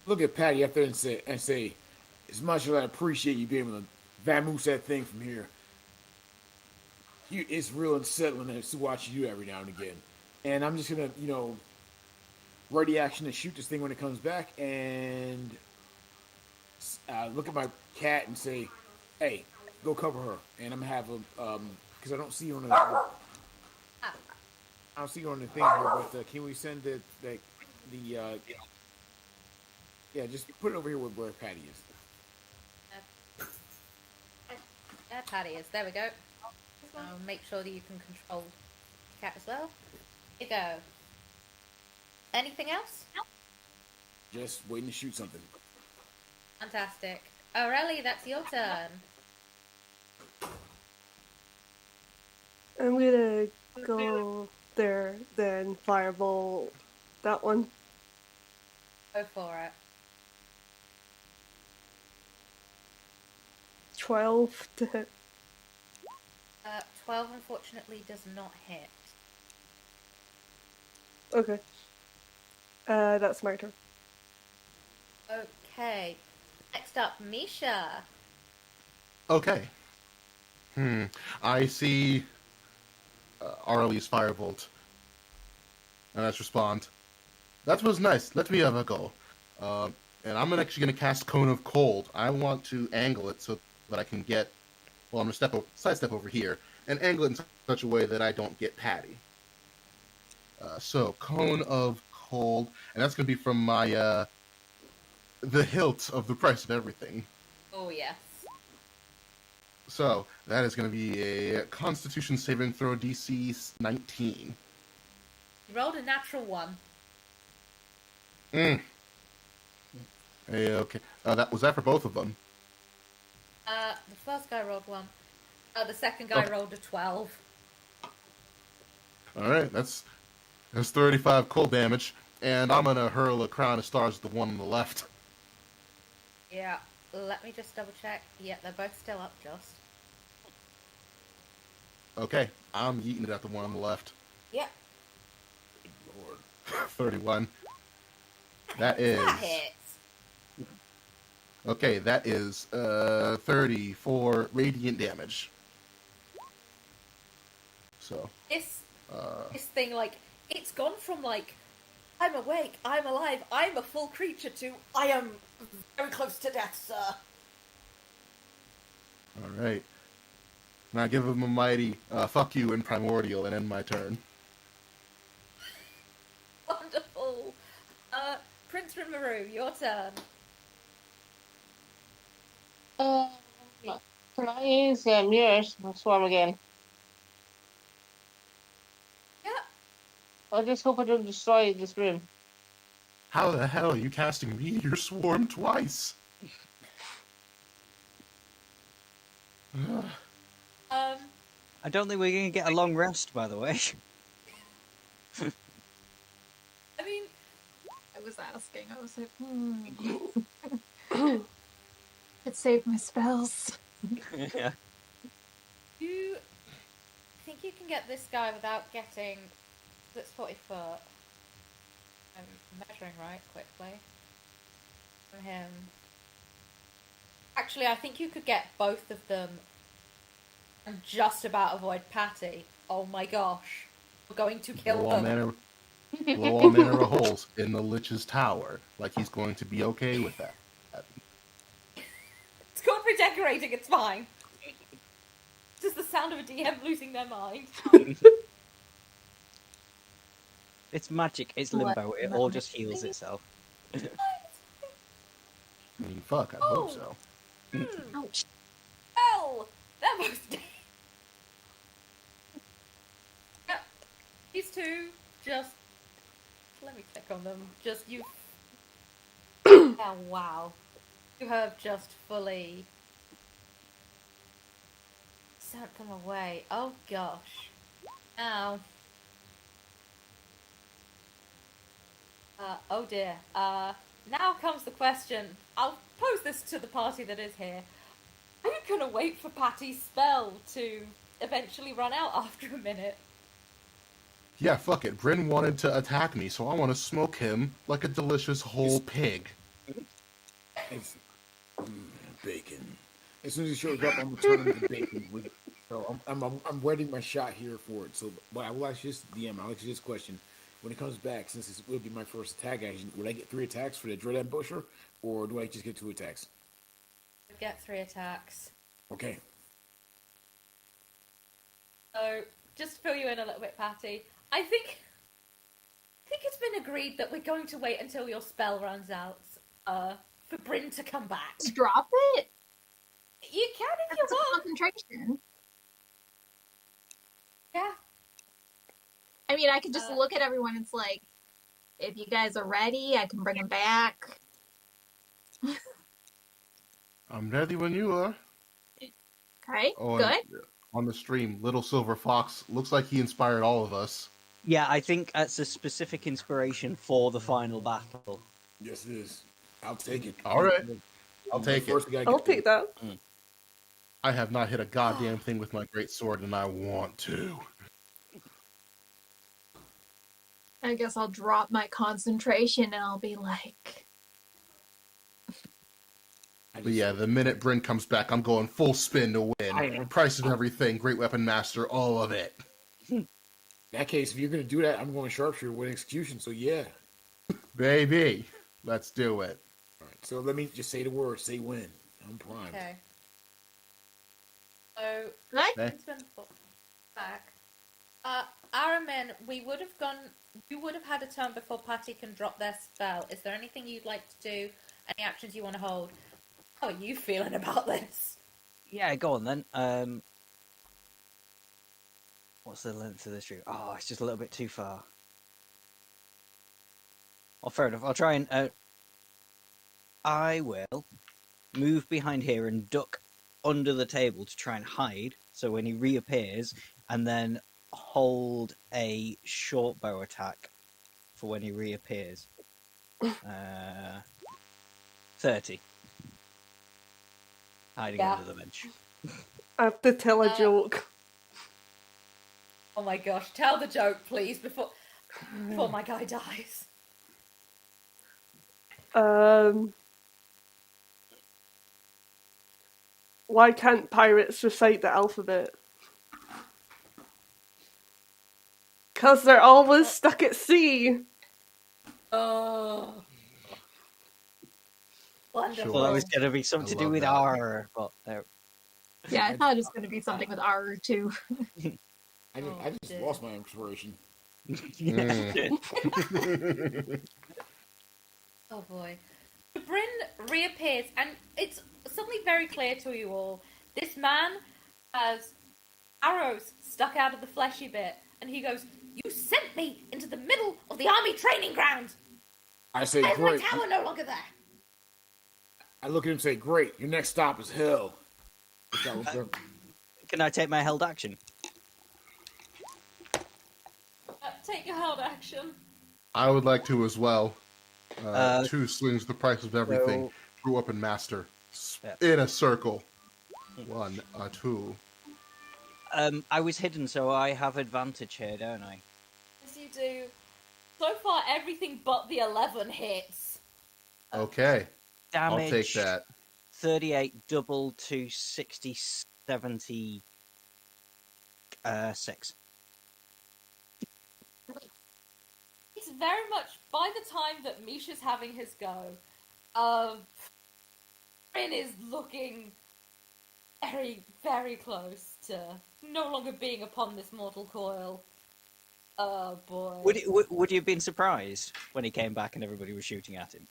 [SPEAKER 6] Look at Patty up there and say, as much as I appreciate you being able to vamoose that thing from here, it's real unsettling to watch you do every now and again. And I'm just gonna, ready action to shoot this thing when it comes back, and look at my cat and say, "Hey, go cover her." And I'm gonna have a because I don't see her on the I don't see her on the thing here, but can we send the yeah, just put it over here where Patty is.
[SPEAKER 3] There Patty is. There we go. I'll make sure that you can control the cat as well. Here you go. Anything else?
[SPEAKER 6] Just waiting to shoot something.
[SPEAKER 3] Fantastic. Aurelie, that's your turn.
[SPEAKER 5] I'm gonna go there, then fireball that one.
[SPEAKER 3] Go for it.
[SPEAKER 5] 12 to hit.
[SPEAKER 3] 12 unfortunately does not hit.
[SPEAKER 5] Okay. That's my turn.
[SPEAKER 3] Okay. Next up, Misha.
[SPEAKER 2] Okay. I see Arlie's firebolt. And let's respond. That was nice. Let me have a go. And I'm actually going to cast Cone of Cold. I want to angle it so that I can get... Well, I'm going to sidestep over here and angle it in such a way that I don't get Patty. So, Cone of Cold. And that's going to be from my... the hilt of the price of everything.
[SPEAKER 3] Oh, yes.
[SPEAKER 2] So, that is going to be a Constitution saving throw DC 19.
[SPEAKER 3] You rolled a natural 1.
[SPEAKER 2] Hey, okay. That was that for both of them?
[SPEAKER 3] The first guy rolled 1. The second guy rolled a 12.
[SPEAKER 2] Alright, that's 35 cold damage, and I'm gonna hurl a crown of stars at the one on the left.
[SPEAKER 3] Yeah. Let me just double check. Yeah, they're both still up, just.
[SPEAKER 2] Okay, I'm yeeting it at the one on the left.
[SPEAKER 3] Yep.
[SPEAKER 2] Lord. 31. That is...
[SPEAKER 3] That hits.
[SPEAKER 2] Okay, that is 34 radiant damage. So...
[SPEAKER 3] This thing, it's gone from, I'm awake, I'm alive, I'm a full creature to, I am very close to death, sir.
[SPEAKER 2] Alright. Now give him a mighty fuck you in Primordial and end my turn.
[SPEAKER 3] Wonderful. Prince Rimuru, your turn.
[SPEAKER 7] Can I use mirrors and swarm again?
[SPEAKER 3] Yeah.
[SPEAKER 7] I just hope I don't destroy this room.
[SPEAKER 2] How the hell are you casting Meteor Swarm twice?
[SPEAKER 1] I don't think we're going to get a long rest, by the way.
[SPEAKER 3] I mean,
[SPEAKER 4] I was asking, I was like, It saved my spells.
[SPEAKER 1] Yeah.
[SPEAKER 3] you think you can get this guy without getting... That's 40 foot. I'm measuring right quickly. From him. Actually, I think you could get both of them and just about avoid Patty. Oh my gosh. We're going to kill
[SPEAKER 2] Blow all
[SPEAKER 3] them.
[SPEAKER 2] manner, blow all manner of holes in the Lich's tower. Like he's going to be okay with that.
[SPEAKER 3] It's called redecorating, it's fine. Just the sound of a DM losing their mind.
[SPEAKER 1] It's magic. It's
[SPEAKER 4] What
[SPEAKER 1] limbo. It all
[SPEAKER 4] moment?
[SPEAKER 1] just heals itself.
[SPEAKER 2] I mean, fuck, I hope so.
[SPEAKER 4] Ouch.
[SPEAKER 3] Well, they're most dead. Yep. These two just. Let me click on them. Just you. Oh, wow. You have just fully. Sent them away. Oh gosh. Now. Oh dear. Now comes the question. I'll pose this to the party that is here. Are you gonna wait for Patty's spell to eventually run out after a minute?
[SPEAKER 2] Yeah, fuck it. Bryn wanted to attack me, so I want to smoke him like a delicious whole pig.
[SPEAKER 6] It's bacon. As soon as he shows up, I'm gonna turn him into bacon. So I'm waiting my shot here for it. So, but I will ask you this, DM. I'll ask you this question: when it comes back, since this will be my first attack action, would I get 3 attacks for the Dread Ambusher, or do I just get 2 attacks?
[SPEAKER 3] Get 3 attacks.
[SPEAKER 6] Okay.
[SPEAKER 3] So, just to fill you in a little bit, Patty, I think it's been agreed that we're going to wait until your spell runs out, for Bryn to come back.
[SPEAKER 4] Just drop it.
[SPEAKER 3] You can if you
[SPEAKER 4] That's a
[SPEAKER 3] want.
[SPEAKER 4] concentration.
[SPEAKER 3] Yeah.
[SPEAKER 4] I mean, I could just look at everyone. It's like, if you guys are ready, I can bring them back.
[SPEAKER 2] I'm ready when you are.
[SPEAKER 4] Okay,
[SPEAKER 2] Oh,
[SPEAKER 4] good.
[SPEAKER 2] and on the stream, Little Silver Fox looks like he inspired all of us.
[SPEAKER 1] Yeah, I think that's a specific inspiration for the final battle.
[SPEAKER 6] Yes, it is. I'll take it.
[SPEAKER 2] All right. I'll take it.
[SPEAKER 6] First,
[SPEAKER 5] I'll take that.
[SPEAKER 2] I have not hit a goddamn thing with my great sword, and I want to.
[SPEAKER 4] I guess I'll drop my concentration and I'll be like,
[SPEAKER 2] But yeah, the minute Bryn comes back, I'm going full spin to win. Price of everything, Great Weapon Master, all of it.
[SPEAKER 6] In that case, if you're going to do that, I'm going sharpshooter with execution. So yeah.
[SPEAKER 2] Baby, let's do it.
[SPEAKER 6] All right. So let me just say the word. Say when. I'm primed.
[SPEAKER 3] Okay. So,
[SPEAKER 4] good.
[SPEAKER 2] Okay.
[SPEAKER 3] it's been back. Aramin, you would have had a turn before Patty can drop their spell. Is there anything you'd like to do? Any actions you want to hold? How are you feeling about this?
[SPEAKER 1] Yeah, go on then. What's the length of this route? Oh, it's just a little bit too far. Oh, fair enough. I'll try and. I will move behind here and duck under the table to try and hide. So when he reappears, and then hold a short bow attack for when he reappears. 30. Hiding
[SPEAKER 3] Yeah.
[SPEAKER 1] under the bench.
[SPEAKER 5] I have to tell a joke.
[SPEAKER 3] Oh my gosh, tell the joke, please, before my guy dies.
[SPEAKER 5] Why can't pirates recite the alphabet? 'Cause they're always stuck at sea.
[SPEAKER 3] Oh. Wonderful.
[SPEAKER 1] Well, that was going to be something to do
[SPEAKER 2] love
[SPEAKER 1] with
[SPEAKER 2] that.
[SPEAKER 1] R, but
[SPEAKER 4] Yeah, I thought it was going to be something with R too.
[SPEAKER 6] I just
[SPEAKER 3] dear.
[SPEAKER 6] lost my inspiration.
[SPEAKER 3] Oh boy. Bryn reappears, and it's suddenly very clear to you all. This man has arrows stuck out of the fleshy bit, and he goes, "You sent me into the middle of the army training ground!
[SPEAKER 6] I say,
[SPEAKER 3] Why is my
[SPEAKER 6] great.
[SPEAKER 3] tower no longer there?"
[SPEAKER 6] I look at him and say, great. Your next stop is hell.
[SPEAKER 1] can I take my held action?
[SPEAKER 3] Take your held action.
[SPEAKER 2] I would like to as well. 2 slings the price of everything.
[SPEAKER 1] So-
[SPEAKER 2] Grew up in master.
[SPEAKER 1] Yeah.
[SPEAKER 2] In a circle. 1, 2.
[SPEAKER 1] I was hidden, so I have advantage here, don't I?
[SPEAKER 3] Yes, you do. So far, everything but the 11 hits.
[SPEAKER 2] Okay.
[SPEAKER 1] Damage.
[SPEAKER 2] I'll take that.
[SPEAKER 1] 38 double to 60, 76.
[SPEAKER 3] It's very much by the time that Misha's having his go, Bryn is looking very, very close to no longer being upon this mortal coil. Oh boy.
[SPEAKER 1] Would you have been surprised when he came back and everybody was shooting at him?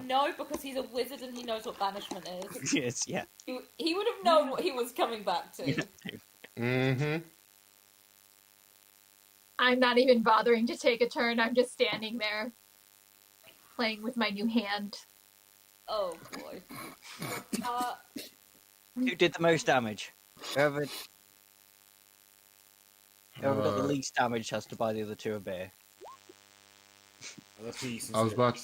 [SPEAKER 3] No, because he's a wizard and he knows what banishment is.
[SPEAKER 1] Yes, yeah.
[SPEAKER 3] He would have known what he was coming back to.
[SPEAKER 2] Mm-hmm.
[SPEAKER 4] I'm not even bothering to take a turn. I'm just standing there, playing with my new hand.
[SPEAKER 3] Oh boy.
[SPEAKER 1] Who did the most damage? Whoever got the least damage has to buy the other two a beer.
[SPEAKER 6] Let's be sincere.
[SPEAKER 2] I was about to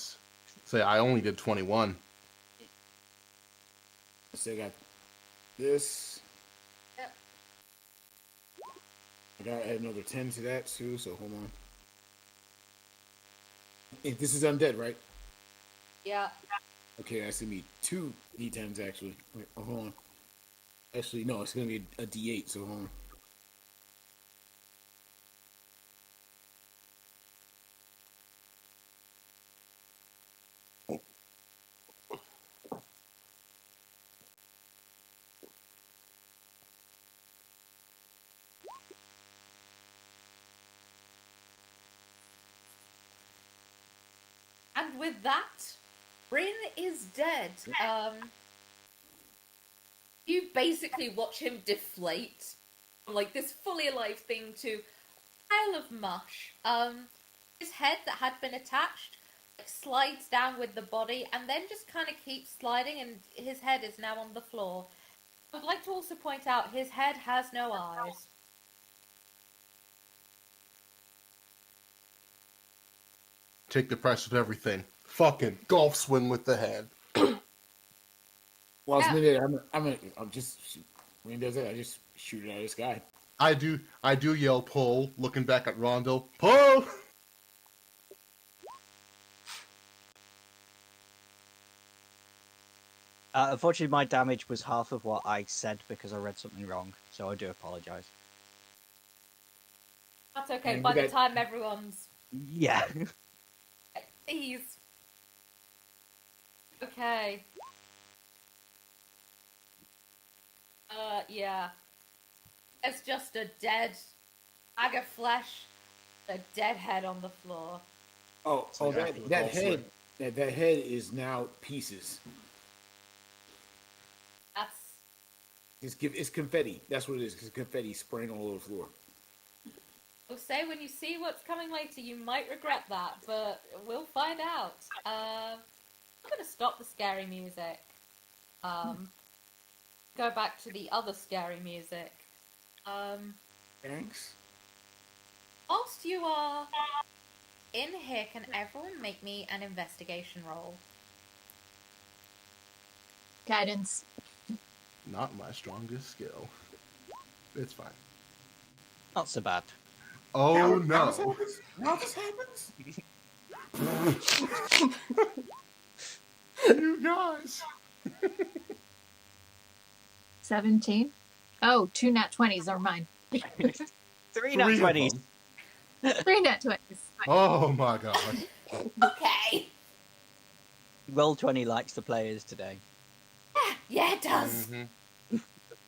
[SPEAKER 2] say I only did 21.
[SPEAKER 6] So I got this.
[SPEAKER 3] Yep.
[SPEAKER 6] I got to add another 10 to that too, so hold on. This is undead, right?
[SPEAKER 3] Yeah.
[SPEAKER 6] Okay, that's gonna be 2 D10s actually. Wait, hold on. Actually, no, it's gonna be a D8, so hold on.
[SPEAKER 3] And with that, Bryn is dead. You basically watch him deflate from like this fully alive thing to a pile of mush. His head that had been attached slides down with the body and then just kind of keeps sliding, and his head is now on the floor. I would like to also point out his head has no eyes.
[SPEAKER 2] Take the price of everything. Fucking golf swing with the head.
[SPEAKER 6] Well, I'm just when he does that, I just shoot it out of the sky.
[SPEAKER 2] I do yell pull, looking back at Rondo. Pull!
[SPEAKER 1] Unfortunately, my damage was half of what I said because I read something wrong, so I do apologise.
[SPEAKER 3] That's okay.
[SPEAKER 6] And
[SPEAKER 3] By the
[SPEAKER 6] that-
[SPEAKER 3] time everyone's
[SPEAKER 1] Yeah.
[SPEAKER 3] Please. Okay. Yeah. It's just a dead bag of flesh, a dead head on the floor.
[SPEAKER 6] Oh,
[SPEAKER 2] So after the
[SPEAKER 6] that
[SPEAKER 2] golf
[SPEAKER 6] head,
[SPEAKER 2] swing.
[SPEAKER 6] that head is now pieces.
[SPEAKER 3] That's.
[SPEAKER 6] It's confetti. That's what it is. It's confetti spraying all over the floor.
[SPEAKER 3] I'll say when you see what's coming later, you might regret that, but we'll find out. I'm gonna stop the scary music. Go back to the other scary music.
[SPEAKER 6] Thanks.
[SPEAKER 3] Whilst you are in here, can everyone make me an investigation roll?
[SPEAKER 4] Guidance.
[SPEAKER 2] Not my strongest skill. It's fine.
[SPEAKER 1] Not so bad.
[SPEAKER 2] Oh
[SPEAKER 6] Now
[SPEAKER 2] no!
[SPEAKER 6] this happens?
[SPEAKER 2] You guys!
[SPEAKER 4] 17. Oh, 2 nat 20s are mine.
[SPEAKER 1] 3 nat 20s.
[SPEAKER 4] 3 nat 20s.
[SPEAKER 2] Oh my god.
[SPEAKER 3] Okay.
[SPEAKER 1] Roll20 likes the players today.
[SPEAKER 3] Yeah, it does.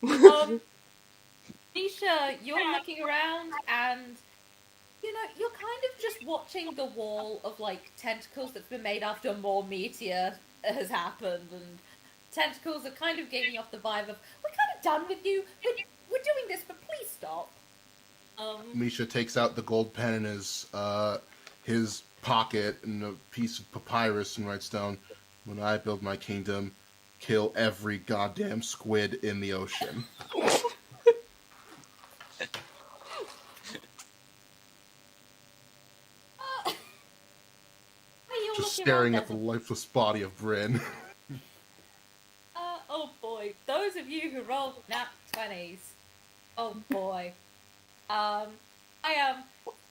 [SPEAKER 2] Mm-hmm.
[SPEAKER 3] Nisha, you're looking around and you're kind of just watching the wall of like tentacles that's been made after more meteor has happened, and tentacles are kind of giving you off the vibe of, we're kind of done with you. We're doing this, but please stop.
[SPEAKER 2] Misha takes out the gold pen in his pocket and a piece of papyrus and writes down, "When I build my kingdom, kill every goddamn squid in the ocean." Just staring at the lifeless body of Bryn.
[SPEAKER 3] Oh boy, those of you who rolled nat 20s. Oh boy. I am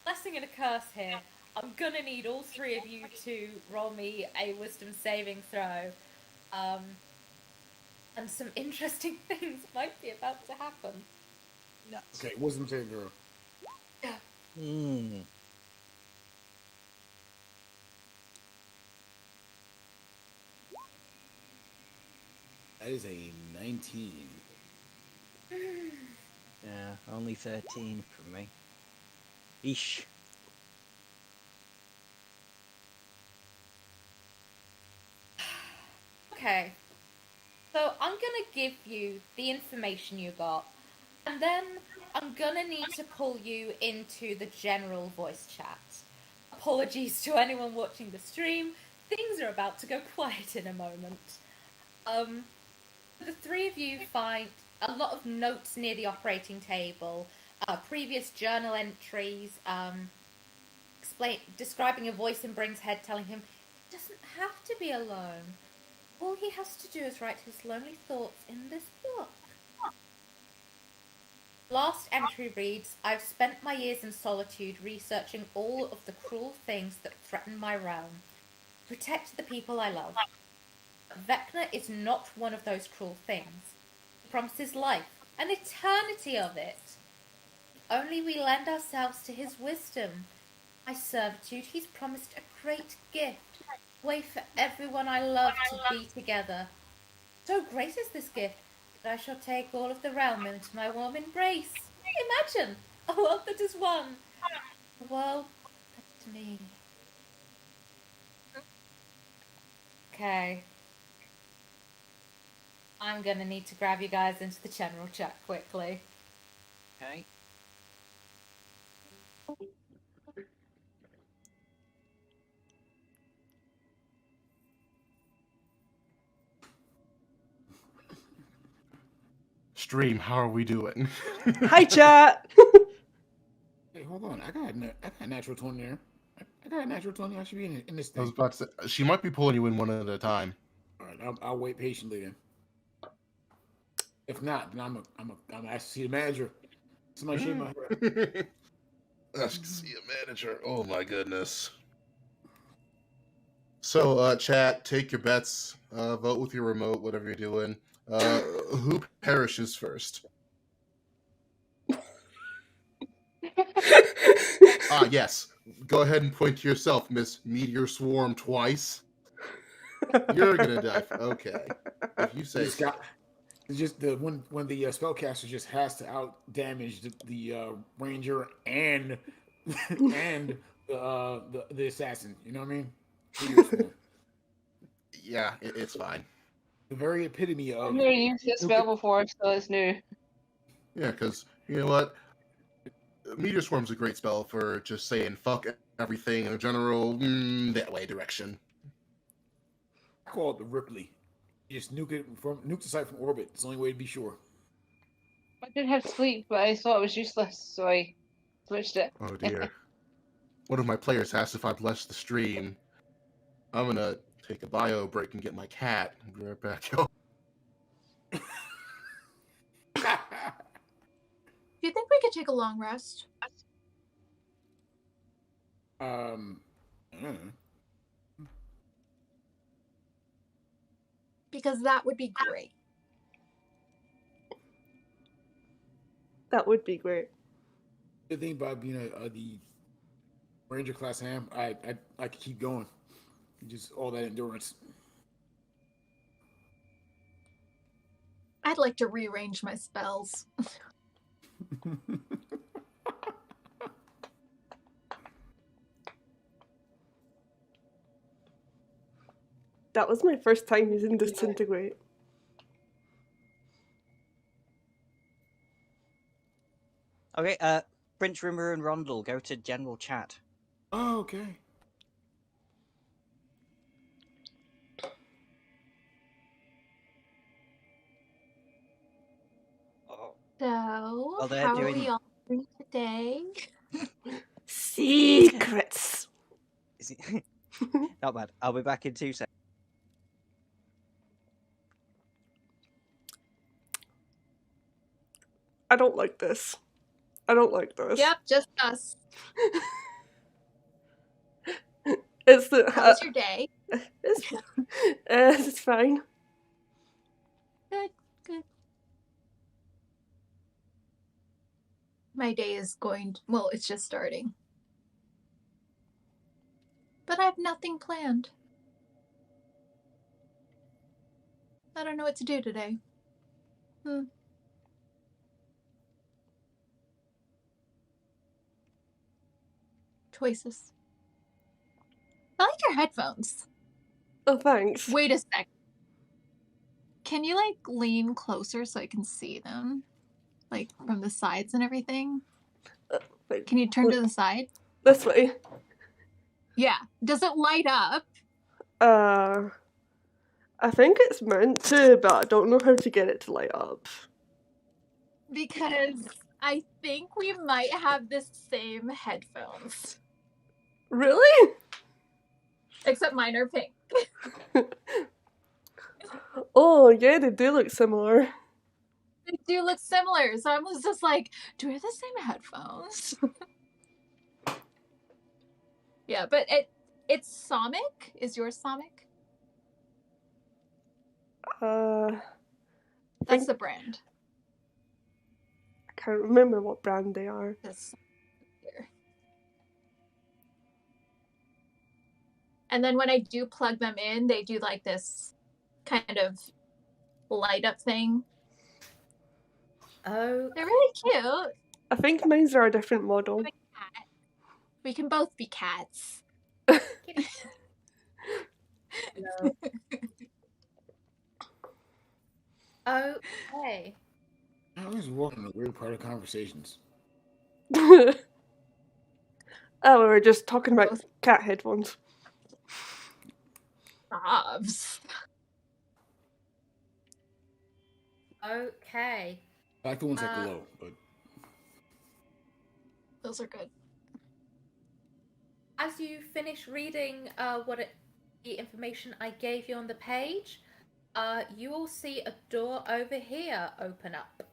[SPEAKER 3] blessing and a curse here. I'm gonna need all three of you to roll me a wisdom saving throw. And some interesting things might be about to happen.
[SPEAKER 1] Nuts.
[SPEAKER 6] Okay, wisdom saving throw.
[SPEAKER 3] Yeah.
[SPEAKER 1] Hmm.
[SPEAKER 6] That is a 19.
[SPEAKER 1] Yeah, only 13 from me. Eesh.
[SPEAKER 3] Okay. So I'm gonna give you the information you got, and then I'm gonna need to pull you into the general voice chat. Apologies to anyone watching the stream. Things are about to go quiet in a moment. The three of you find a lot of notes near the operating table, previous journal entries, describing a voice in Bring's head telling him he doesn't have to be alone. All he has to do is write his lonely thoughts in this book. Last entry reads, I've spent my years in solitude researching all of the cruel things that threaten my realm. Protect the people I love. But Vecna is not one of those cruel things. He promises life, an eternity of it. Only we lend ourselves to his wisdom. My servitude, he's promised a great gift. A way for everyone I love to be together. So great is this gift that I shall take all of the realm into my warm embrace. Imagine a world that is one. A world that's me. Okay. I'm gonna need to grab you guys into the general chat quickly.
[SPEAKER 1] Okay.
[SPEAKER 2] Stream, how are we doing?
[SPEAKER 5] Hi, chat.
[SPEAKER 6] Hey, hold on. I got a natural 20 there. I got a natural 20. I should be in this
[SPEAKER 2] I was
[SPEAKER 6] thing.
[SPEAKER 2] about to say, she might be pulling you in one at a time.
[SPEAKER 6] All right, I'll wait patiently then. If not, then I'm ask to see the manager. Somebody shave my hair.
[SPEAKER 2] Ask to see a manager. Oh my goodness. So, chat, take your bets. Vote with your remote, whatever you're doing. Who perishes first? Yes. Go ahead and point to yourself, Miss Meteor Swarm twice. You're gonna die. Okay. If you say so.
[SPEAKER 6] It's just the when the spellcaster just has to out damage the ranger and and the assassin. You know what I mean? Meteor Swarm.
[SPEAKER 2] Yeah, it's fine.
[SPEAKER 6] The very epitome
[SPEAKER 7] I've
[SPEAKER 6] of
[SPEAKER 7] never used this spell before, so it's new.
[SPEAKER 2] Yeah, because you know what? Meteor Swarm's a great spell for just saying fuck everything in a general that way direction.
[SPEAKER 6] I call it the Ripley. You just nuke the site from orbit. It's the only way to be sure.
[SPEAKER 7] I did have sleep, but I thought it was useless, so I switched it.
[SPEAKER 2] Oh dear. One of my players asked if I'd bless the stream. I'm gonna take a bio break and get my cat. I'll be right back, y'all.
[SPEAKER 4] Do you think we could take a long rest?
[SPEAKER 6] I don't know.
[SPEAKER 4] Because that would be great.
[SPEAKER 5] That would be great.
[SPEAKER 6] The thing about being the Ranger class I am, I could keep going. Just all that endurance.
[SPEAKER 4] I'd like to rearrange my spells.
[SPEAKER 5] That was my first time using Disintegrate.
[SPEAKER 1] Okay, Prince Rimmer and Rondel, go to general chat.
[SPEAKER 6] Oh, okay.
[SPEAKER 1] Oh.
[SPEAKER 4] So,
[SPEAKER 1] Well, they're
[SPEAKER 4] how
[SPEAKER 1] doing-
[SPEAKER 4] are we all doing today?
[SPEAKER 5] Secrets.
[SPEAKER 1] Is it... Not bad. I'll be back in 2 seconds.
[SPEAKER 5] I don't like this. I don't like this.
[SPEAKER 4] Yep, just us.
[SPEAKER 5] It's the.
[SPEAKER 4] How was your day?
[SPEAKER 5] It's fine.
[SPEAKER 4] Good, good. My day is well, it's just starting. But I have nothing planned. I don't know what to do today. Choices. I like your headphones.
[SPEAKER 5] Oh, thanks.
[SPEAKER 4] Wait a sec. Can you, like, lean closer so I can see them? Like, from the sides and everything?
[SPEAKER 5] Wait,
[SPEAKER 4] Can you turn to the side?
[SPEAKER 5] this way.
[SPEAKER 4] Yeah. Does it light up?
[SPEAKER 5] I think it's meant to, but I don't know how to get it to light up.
[SPEAKER 4] Because I think we might have the same headphones.
[SPEAKER 5] Really?
[SPEAKER 4] Except mine are pink.
[SPEAKER 5] Oh, yeah, they do look similar.
[SPEAKER 4] They do look similar, so I was just like, do we have the same headphones? Yeah, but it's Sonic. Is yours Sonic?
[SPEAKER 5] I
[SPEAKER 4] That's
[SPEAKER 5] think
[SPEAKER 4] the brand.
[SPEAKER 5] I can't remember what brand they are.
[SPEAKER 4] This here. And then when I do plug them in, they do like this kind of light up thing.
[SPEAKER 3] Oh,
[SPEAKER 4] They're really cute.
[SPEAKER 5] I think mine's are a different model.
[SPEAKER 4] Cat. We can both be cats.
[SPEAKER 3] no. Okay.
[SPEAKER 6] I was walking a weird part of conversations.
[SPEAKER 5] Oh, we were just talking about cat headphones.
[SPEAKER 4] Bobs.
[SPEAKER 3] Okay.
[SPEAKER 6] I like the ones that glow, but
[SPEAKER 4] Those are good.
[SPEAKER 3] As you finish reading the information I gave you on the page, you will see a door over here open up.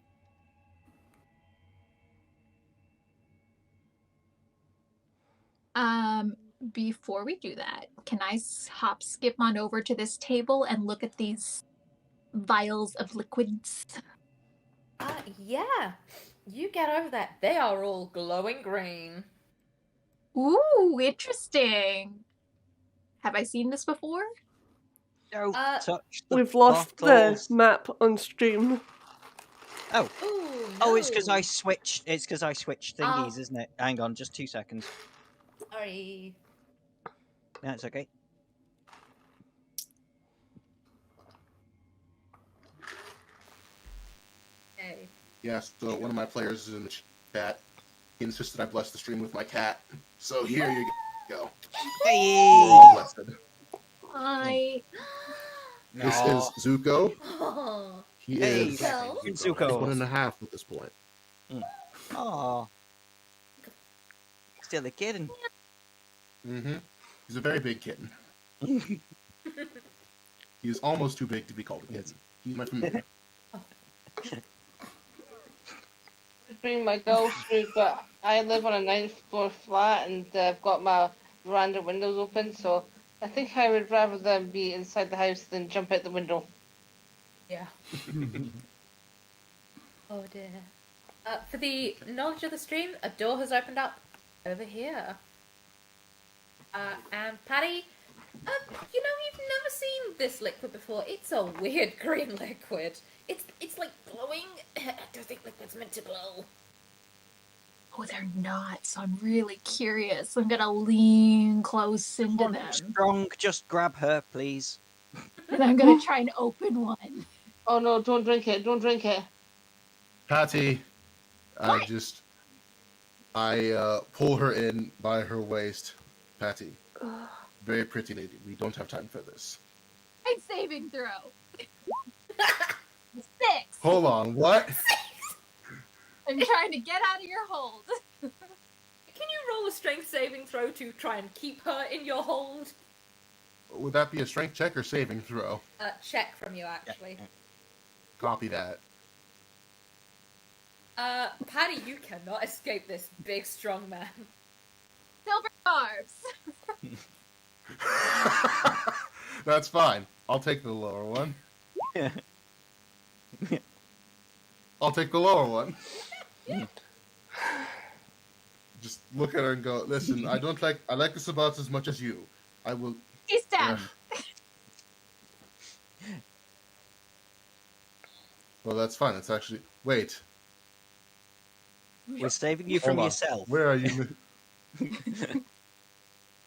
[SPEAKER 4] Before we do that, can I hop skip on over to this table and look at these vials of liquids?
[SPEAKER 3] Yeah. You get over that. They are all glowing green.
[SPEAKER 4] Ooh, interesting. Have I seen this before?
[SPEAKER 1] Don't touch the
[SPEAKER 5] We've lost
[SPEAKER 1] bottles.
[SPEAKER 5] the map on stream.
[SPEAKER 1] Oh.
[SPEAKER 3] Ooh, no.
[SPEAKER 1] Oh, it's because I switched. It's because I switched thingies,
[SPEAKER 3] Oh.
[SPEAKER 1] isn't it? Hang on, just 2 seconds.
[SPEAKER 3] Sorry.
[SPEAKER 1] No, it's okay.
[SPEAKER 3] Okay.
[SPEAKER 2] Yeah, so one of my players is in the chat. He insisted I bless the stream with my cat. So here you go.
[SPEAKER 1] Hey!
[SPEAKER 2] You're all blessed. This is Zuko.
[SPEAKER 3] Oh.
[SPEAKER 2] He
[SPEAKER 1] Hey,
[SPEAKER 2] is
[SPEAKER 3] Well.
[SPEAKER 1] Zuko.
[SPEAKER 2] 1.5 at this point.
[SPEAKER 1] Aw. Still a kitten.
[SPEAKER 2] Mm-hmm. He's a very big kitten. He's almost too big to be called a kitten. He's my familiar.
[SPEAKER 7] Bring my girls through, but I live on a 9th floor flat and I've got my veranda windows open, so I think I would rather them be inside the house than jump out the window.
[SPEAKER 3] Yeah. Oh dear. For the knowledge of the stream, a door has opened up over here. And Patty, you've never seen this liquid before. It's a weird green liquid. It's like glowing. I don't think liquid's meant to glow.
[SPEAKER 4] Oh, they're not, so I'm really curious. I'm gonna lean close into
[SPEAKER 1] Come on,
[SPEAKER 4] them.
[SPEAKER 1] Strong, just grab her, please.
[SPEAKER 4] And I'm gonna try and open one.
[SPEAKER 7] Oh no, don't drink it, don't drink it.
[SPEAKER 2] Patty, I pull her in by her waist. Patty, very pretty lady. We don't have time for this.
[SPEAKER 4] I'm saving throw. 6.
[SPEAKER 2] Hold on, what?
[SPEAKER 4] I'm trying to get out of your hold.
[SPEAKER 3] Can you roll a strength saving throw to try and keep her in your hold?
[SPEAKER 2] Would that be a strength check or saving throw?
[SPEAKER 3] Check from you, actually.
[SPEAKER 2] Copy that.
[SPEAKER 3] Patty, you cannot escape this big, strong man.
[SPEAKER 4] Silver barbs.
[SPEAKER 2] That's fine. I'll take the lower one. I'll take the lower one. Just look at her and go, listen, I like this about as much as you. I will.
[SPEAKER 4] He's dead.
[SPEAKER 2] Well, that's fine. It's actually. Wait.
[SPEAKER 1] We're saving you from
[SPEAKER 2] Hold on.
[SPEAKER 1] yourself.
[SPEAKER 2] Where are you?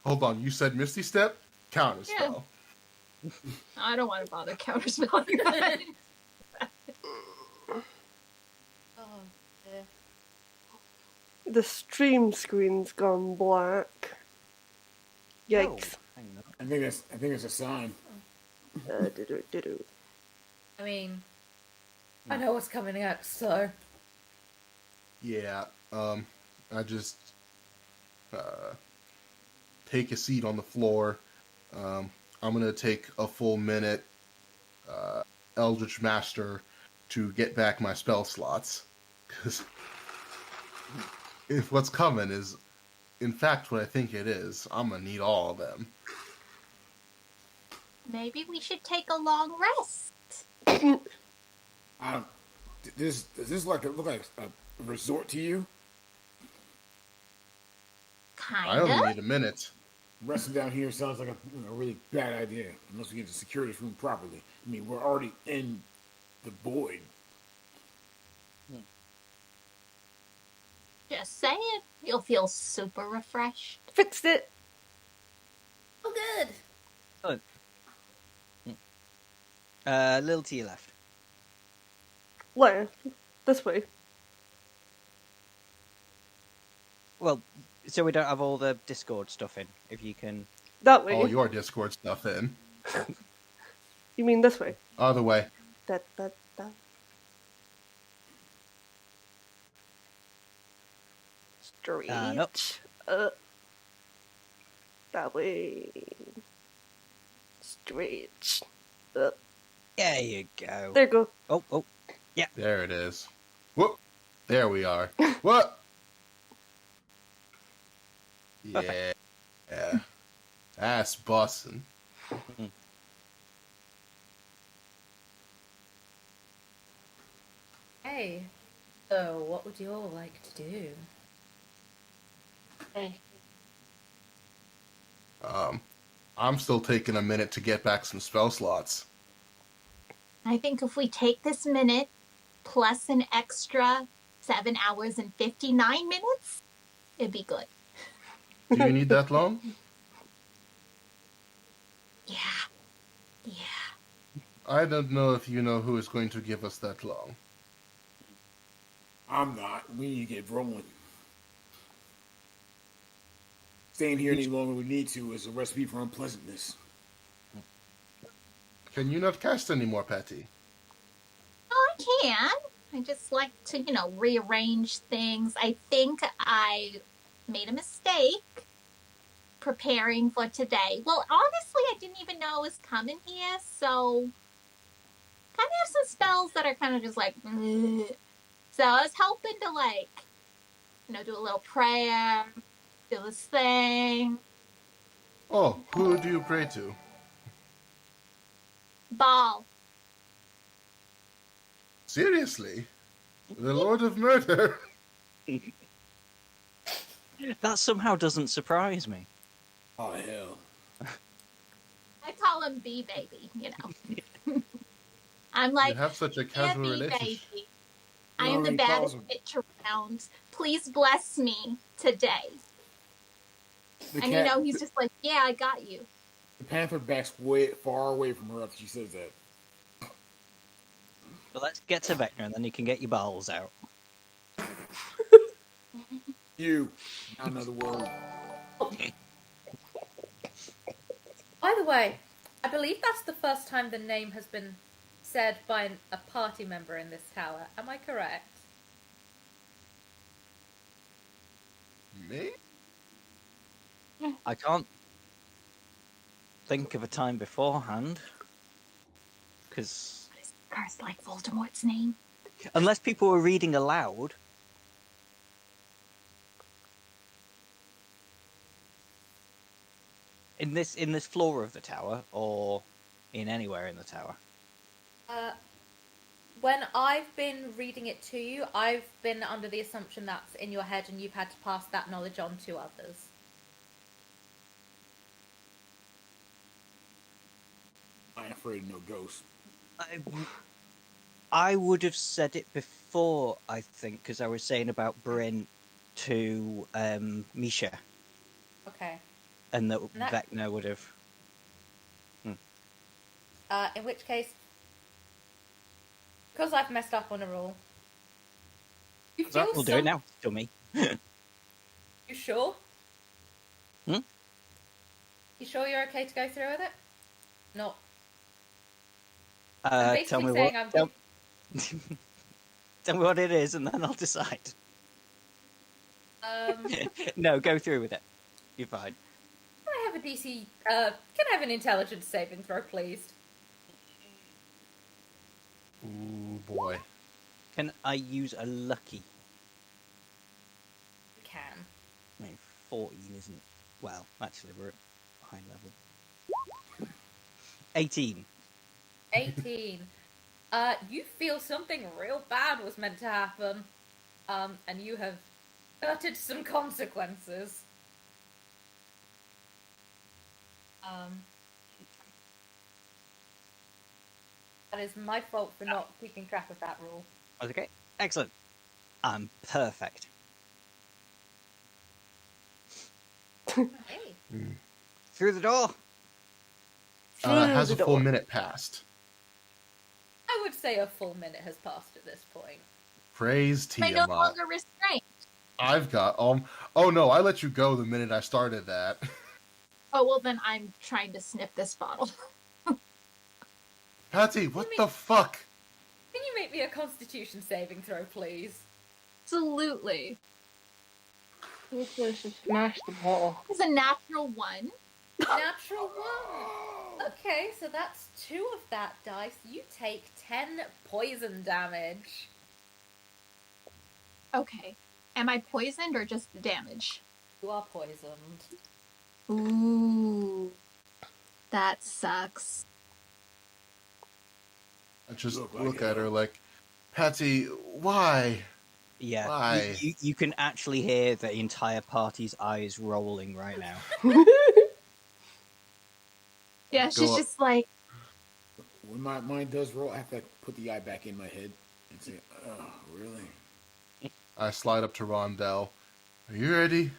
[SPEAKER 2] Hold on. You said Misty Step? Counterspell.
[SPEAKER 4] I don't want to bother counterspelling that.
[SPEAKER 3] Oh, dear.
[SPEAKER 5] The stream screen's gone black. Yikes.
[SPEAKER 1] Oh, hang on.
[SPEAKER 6] I think it's a sign.
[SPEAKER 5] Do-do-do-do.
[SPEAKER 3] I mean, I know what's coming next, so.
[SPEAKER 2] Yeah. I just take a seat on the floor. I'm gonna take a full minute, Eldritch Master, to get back my spell slots, because if what's coming is, in fact, what I think it is, I'm gonna need all of them.
[SPEAKER 4] Maybe we should take a long rest.
[SPEAKER 6] Does this look like a resort to you?
[SPEAKER 2] I
[SPEAKER 4] Kinda.
[SPEAKER 2] only need a minute.
[SPEAKER 6] Resting down here sounds like a really bad idea, unless we get to secure this room properly. I mean, we're already in the void.
[SPEAKER 4] Just saying. You'll feel super refreshed.
[SPEAKER 5] Fixed it.
[SPEAKER 3] Oh, good.
[SPEAKER 1] A little to your left.
[SPEAKER 5] Left. This way.
[SPEAKER 1] Well, so we don't have all the Discord stuff in. If you can.
[SPEAKER 5] That way.
[SPEAKER 2] All your Discord stuff in.
[SPEAKER 5] You mean this way?
[SPEAKER 2] Other way.
[SPEAKER 5] Da, da, da. Straight.
[SPEAKER 1] Nope.
[SPEAKER 5] That way. Straight.
[SPEAKER 1] There you go.
[SPEAKER 5] There you go.
[SPEAKER 1] Oh.
[SPEAKER 2] There it is. Whoop. There we are. What? Yeah. Yeah. Ass bussin'.
[SPEAKER 3] Hey. So, what would you all like to do?
[SPEAKER 2] I'm still taking a minute to get back some spell slots.
[SPEAKER 4] I think if we take this minute, plus an extra 7 hours and 59 minutes, it'd be good.
[SPEAKER 2] Do you need that long?
[SPEAKER 4] Yeah.
[SPEAKER 2] I don't know if you know who is going to give us that long.
[SPEAKER 6] I'm not. We need to get rolling. Staying here any longer we need to is a recipe for unpleasantness.
[SPEAKER 2] Can you not cast any more, Patty?
[SPEAKER 4] Oh, I can. I just like to, rearrange things. I think I made a mistake preparing for today. Well, honestly, I didn't even know it was coming here, so kind of have some spells that are kind of just like, ugh. So I was hoping to do a little prayer, do this thing.
[SPEAKER 2] Oh, who do you pray to?
[SPEAKER 4] Ball.
[SPEAKER 2] Seriously? The Lord of Murder?
[SPEAKER 1] That somehow doesn't surprise me.
[SPEAKER 6] Oh, hell.
[SPEAKER 4] I call him B Baby, I'm like,
[SPEAKER 2] You have such a
[SPEAKER 4] yeah,
[SPEAKER 2] casual
[SPEAKER 4] B
[SPEAKER 2] relationship.
[SPEAKER 4] Baby. I am the baddest bitch around. Please bless me today. And he's just like, yeah, I got you.
[SPEAKER 6] The panther backs far away from her after she says that.
[SPEAKER 1] But let's get to Vecna and then you can get your balls out.
[SPEAKER 6] You. Not another word.
[SPEAKER 3] By the way, I believe that's the first time the name has been said by a party member in this tower. Am I correct?
[SPEAKER 2] Me?
[SPEAKER 1] I can't think of a time beforehand. Because
[SPEAKER 4] What is cursed like Voldemort's name?
[SPEAKER 1] unless people were reading aloud. In this floor of the tower, or in anywhere in the tower?
[SPEAKER 3] When I've been reading it to you, I've been under the assumption that's in your head and you've had to pass that knowledge on to others.
[SPEAKER 6] I ain't afraid of no ghosts.
[SPEAKER 1] I would have said it before, I think, because I was saying about Bryn to Misha,
[SPEAKER 3] Okay.
[SPEAKER 1] and that
[SPEAKER 3] And that-
[SPEAKER 1] Vecna would have.
[SPEAKER 3] In which case, because I've messed up on a rule, you feel
[SPEAKER 1] We'll do it now. Still me.
[SPEAKER 3] You sure?
[SPEAKER 1] Hmm?
[SPEAKER 3] You sure you're okay to go through with it? No.
[SPEAKER 1] Tell
[SPEAKER 3] basically
[SPEAKER 1] me
[SPEAKER 3] saying
[SPEAKER 1] what.
[SPEAKER 3] I'm-
[SPEAKER 1] Tell me what it is, and then I'll decide. No, go through with it. You're fine.
[SPEAKER 3] Can I have a DC? Can I have an intelligence saving throw, please?
[SPEAKER 2] Ooh, boy.
[SPEAKER 1] Can I use a lucky?
[SPEAKER 3] You can.
[SPEAKER 1] I mean, 14 isn't. Well, actually, we're at high level. 18.
[SPEAKER 3] 18. You feel something real bad was meant to happen. And you have averted some consequences. That is my fault for not keeping track of that rule.
[SPEAKER 1] Okay, excellent. I'm perfect.
[SPEAKER 3] Hey.
[SPEAKER 1] Through the door.
[SPEAKER 2] Has
[SPEAKER 5] the
[SPEAKER 2] a full
[SPEAKER 5] door.
[SPEAKER 2] minute passed?
[SPEAKER 3] I would say a full minute has passed at this point.
[SPEAKER 2] Praise
[SPEAKER 4] I no
[SPEAKER 2] Tiamat.
[SPEAKER 4] longer restrained.
[SPEAKER 2] I've got Oh no, I let you go the minute I started that.
[SPEAKER 4] Oh, well, then I'm trying to sniff this bottle.
[SPEAKER 2] Patty, what the fuck?
[SPEAKER 3] Can you make me a constitution saving throw, please?
[SPEAKER 4] Absolutely.
[SPEAKER 7] Let's just smash the bottle.
[SPEAKER 4] It's a natural 1.
[SPEAKER 3] Natural 1. Okay, so that's 2 of that dice. You take 10 poison damage.
[SPEAKER 4] Okay. Am I poisoned or just the damage?
[SPEAKER 3] You are poisoned.
[SPEAKER 4] Ooh. That sucks.
[SPEAKER 2] I just
[SPEAKER 6] Look like
[SPEAKER 2] look at her
[SPEAKER 6] hell.
[SPEAKER 2] like, Patty, why?
[SPEAKER 1] Yeah,
[SPEAKER 2] Why?
[SPEAKER 1] you can actually hear the entire party's eyes rolling right now.
[SPEAKER 4] Yeah,
[SPEAKER 2] Go
[SPEAKER 4] she's
[SPEAKER 2] up.
[SPEAKER 4] just like,
[SPEAKER 6] When my mind does roll, I have to put the eye back in my head and say, "Oh, really?"
[SPEAKER 2] I slide up to Rondell. Are you ready?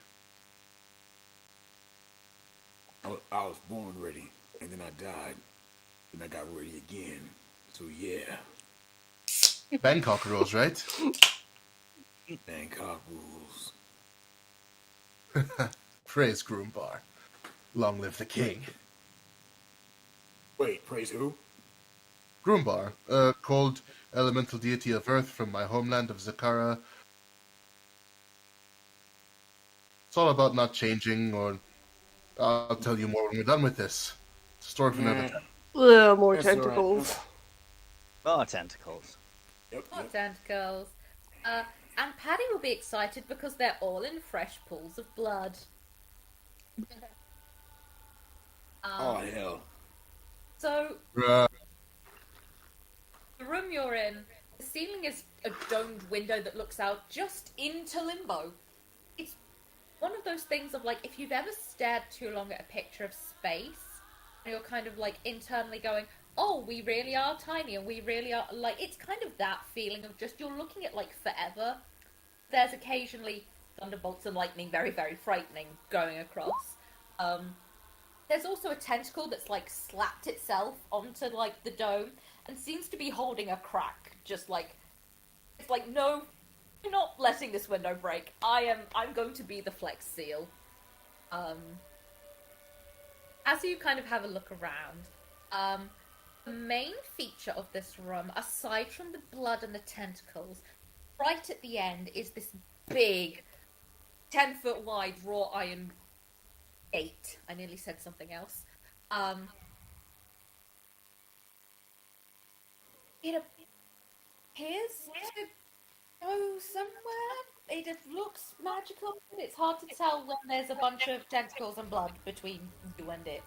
[SPEAKER 6] I was born ready, and then I died, and I got ready again. So yeah,
[SPEAKER 2] Bangkok rules, right?
[SPEAKER 6] Bangkok rules.
[SPEAKER 2] Praise Groombar. Long live the king.
[SPEAKER 6] Wait, praise who?
[SPEAKER 2] Groombar, called elemental deity of earth from my homeland of Zakara. It's all about not changing, or I'll tell you more when we're done with this. It's a story for another time.
[SPEAKER 5] Ugh, more
[SPEAKER 6] That's all right.
[SPEAKER 5] tentacles.
[SPEAKER 1] Oh, tentacles.
[SPEAKER 6] Yep,
[SPEAKER 3] Not
[SPEAKER 6] yep.
[SPEAKER 3] tentacles. And Paddy will be excited because they're all in fresh pools of blood.
[SPEAKER 6] Oh hell.
[SPEAKER 3] So,
[SPEAKER 2] Uh,
[SPEAKER 3] the room you're in, the ceiling is a domed window that looks out just into limbo. It's one of those things of like, if you've ever stared too long at a picture of space, and you're kind of like internally going, oh, we really are tiny and we really are, like, it's kind of that feeling of just, you're looking at like forever. There's occasionally thunderbolts and lightning, very, very frightening, going across. There's also a tentacle that's like slapped itself onto like the dome and seems to be holding a crack. Just like, it's like, no, you're not letting this window break. I'm going to be the Flex Seal. As you kind of have a look around, the main feature of this room, aside from the blood and the tentacles, right at the end is this big, 10-foot wide wrought iron gate. I nearly said something else. It appears to go somewhere. It looks magical, but it's hard to tell when there's a bunch of tentacles and blood between you and it.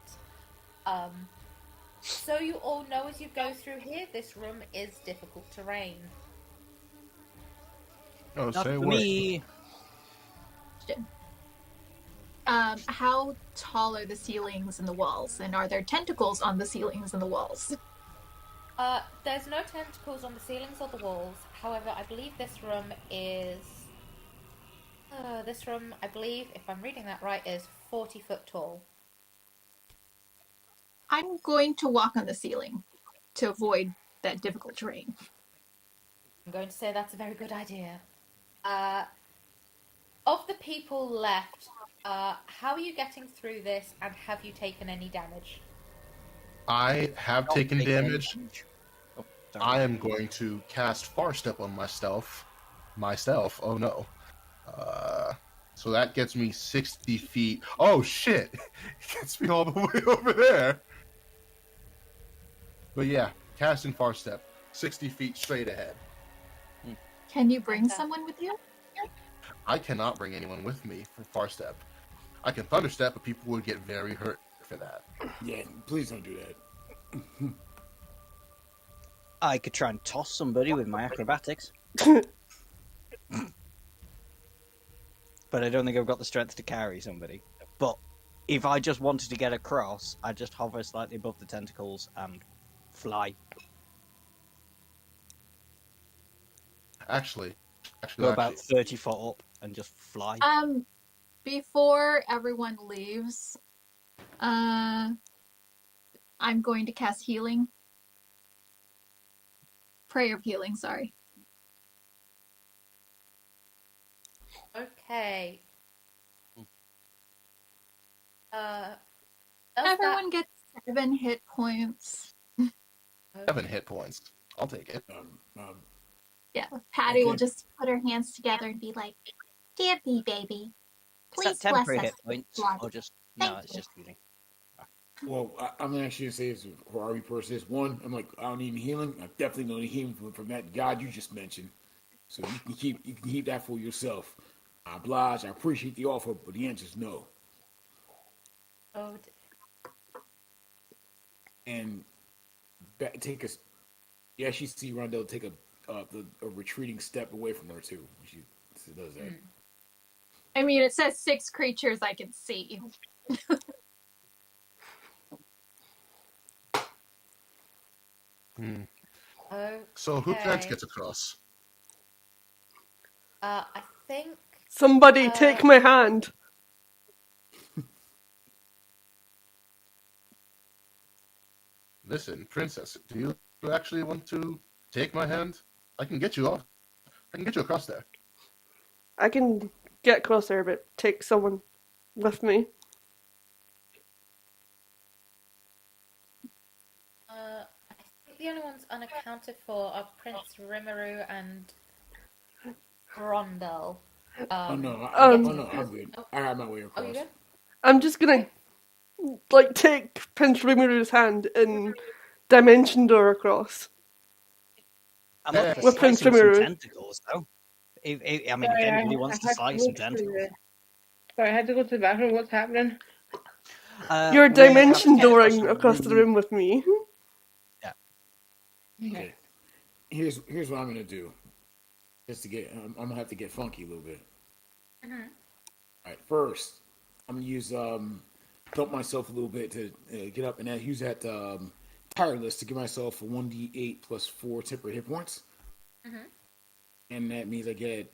[SPEAKER 3] So you all know as you go through here, this room is difficult terrain.
[SPEAKER 2] Oh,
[SPEAKER 1] Not
[SPEAKER 2] say
[SPEAKER 1] for
[SPEAKER 2] what?
[SPEAKER 1] me.
[SPEAKER 4] How tall are the ceilings and the walls? And are there tentacles on the ceilings and the walls?
[SPEAKER 3] There's no tentacles on the ceilings or the walls. However, I believe this room is. This room, I believe, if I'm reading that right, is 40 foot tall.
[SPEAKER 4] I'm going to walk on the ceiling to avoid that difficult terrain.
[SPEAKER 3] I'm going to say that's a very good idea. Of the people left, how are you getting through this, and have you taken any damage?
[SPEAKER 2] I have
[SPEAKER 1] Not
[SPEAKER 2] taken
[SPEAKER 1] taking any
[SPEAKER 2] damage.
[SPEAKER 1] damage. Oh, sorry.
[SPEAKER 2] I am going to cast Far Step on myself. Myself. Oh no. So that gets me 60 feet. Oh shit! It gets me all the way over there. But yeah, casting Far Step, 60 feet straight ahead.
[SPEAKER 4] Can you bring
[SPEAKER 3] Okay.
[SPEAKER 4] someone with you?
[SPEAKER 2] I cannot bring anyone with me for Far Step. I can Thunder Step, but people would get very hurt for that.
[SPEAKER 6] Yeah, please don't do that.
[SPEAKER 1] I could try and toss somebody with my acrobatics. But I don't think I've got the strength to carry somebody. But if I just wanted to get across, I'd just hover slightly above the tentacles and fly.
[SPEAKER 2] Actually,
[SPEAKER 1] Go about 30 foot up and just fly.
[SPEAKER 4] Before everyone leaves, I'm going to cast healing. Prayer of healing, sorry.
[SPEAKER 3] Okay.
[SPEAKER 4] Everyone gets 7 hit points.
[SPEAKER 2] 7 hit points. I'll take it.
[SPEAKER 4] Yeah, Patty will
[SPEAKER 6] Okay.
[SPEAKER 4] just put her hands together and be like, "Dear me, baby,
[SPEAKER 1] Is
[SPEAKER 4] please
[SPEAKER 1] that temporary
[SPEAKER 4] bless
[SPEAKER 1] hit
[SPEAKER 4] us with
[SPEAKER 1] points?
[SPEAKER 4] blood."
[SPEAKER 1] Or just. No,
[SPEAKER 4] Thank
[SPEAKER 1] it's
[SPEAKER 4] you.
[SPEAKER 1] just healing.
[SPEAKER 6] Well, I'm actually gonna say this for RE purposes. One, I'm like, I don't need any healing. I definitely don't need healing from that God you just mentioned. So you can keep that for yourself. I oblige. I appreciate the offer, but the answer is no.
[SPEAKER 3] Oh,
[SPEAKER 6] And take a. You actually see Rondell take a retreating step away from her too. She does that.
[SPEAKER 4] I mean, it says 6 creatures I can see.
[SPEAKER 3] okay.
[SPEAKER 2] So who next gets across?
[SPEAKER 3] I think.
[SPEAKER 5] Somebody take my hand.
[SPEAKER 2] Listen, princess, do you actually want to take my hand? I can get you off. I can get you across there.
[SPEAKER 5] I can get closer, but take someone with me.
[SPEAKER 3] I think the only ones unaccounted for are Prince Rimuru and Rondell.
[SPEAKER 6] Oh no!
[SPEAKER 5] Um,
[SPEAKER 6] no! I'm good. I have my way
[SPEAKER 3] Oh,
[SPEAKER 6] across.
[SPEAKER 3] you good?
[SPEAKER 5] I'm just gonna take Prince Rimuru's hand and dimension door across.
[SPEAKER 1] I'm up for
[SPEAKER 5] With Prince
[SPEAKER 1] slicing some
[SPEAKER 5] Rimuru.
[SPEAKER 1] tentacles, though. I mean, if
[SPEAKER 7] Sorry,
[SPEAKER 1] anybody
[SPEAKER 7] I
[SPEAKER 1] wants to
[SPEAKER 7] had
[SPEAKER 1] slice
[SPEAKER 7] go
[SPEAKER 1] some
[SPEAKER 7] to
[SPEAKER 1] tentacles.
[SPEAKER 7] Sorry, I had to go to the bathroom. What's happening?
[SPEAKER 5] You're
[SPEAKER 1] We have
[SPEAKER 5] dimension
[SPEAKER 1] to get
[SPEAKER 5] dooring across the room with me.
[SPEAKER 1] Yeah.
[SPEAKER 6] Okay. Here's what I'm gonna do. Just to get, I'm gonna have to get funky a little bit. All right. First, I'm gonna use dump myself a little bit to get up, and then use that tireless to give myself a 1d8 plus 4 temporary hit points. And that means I get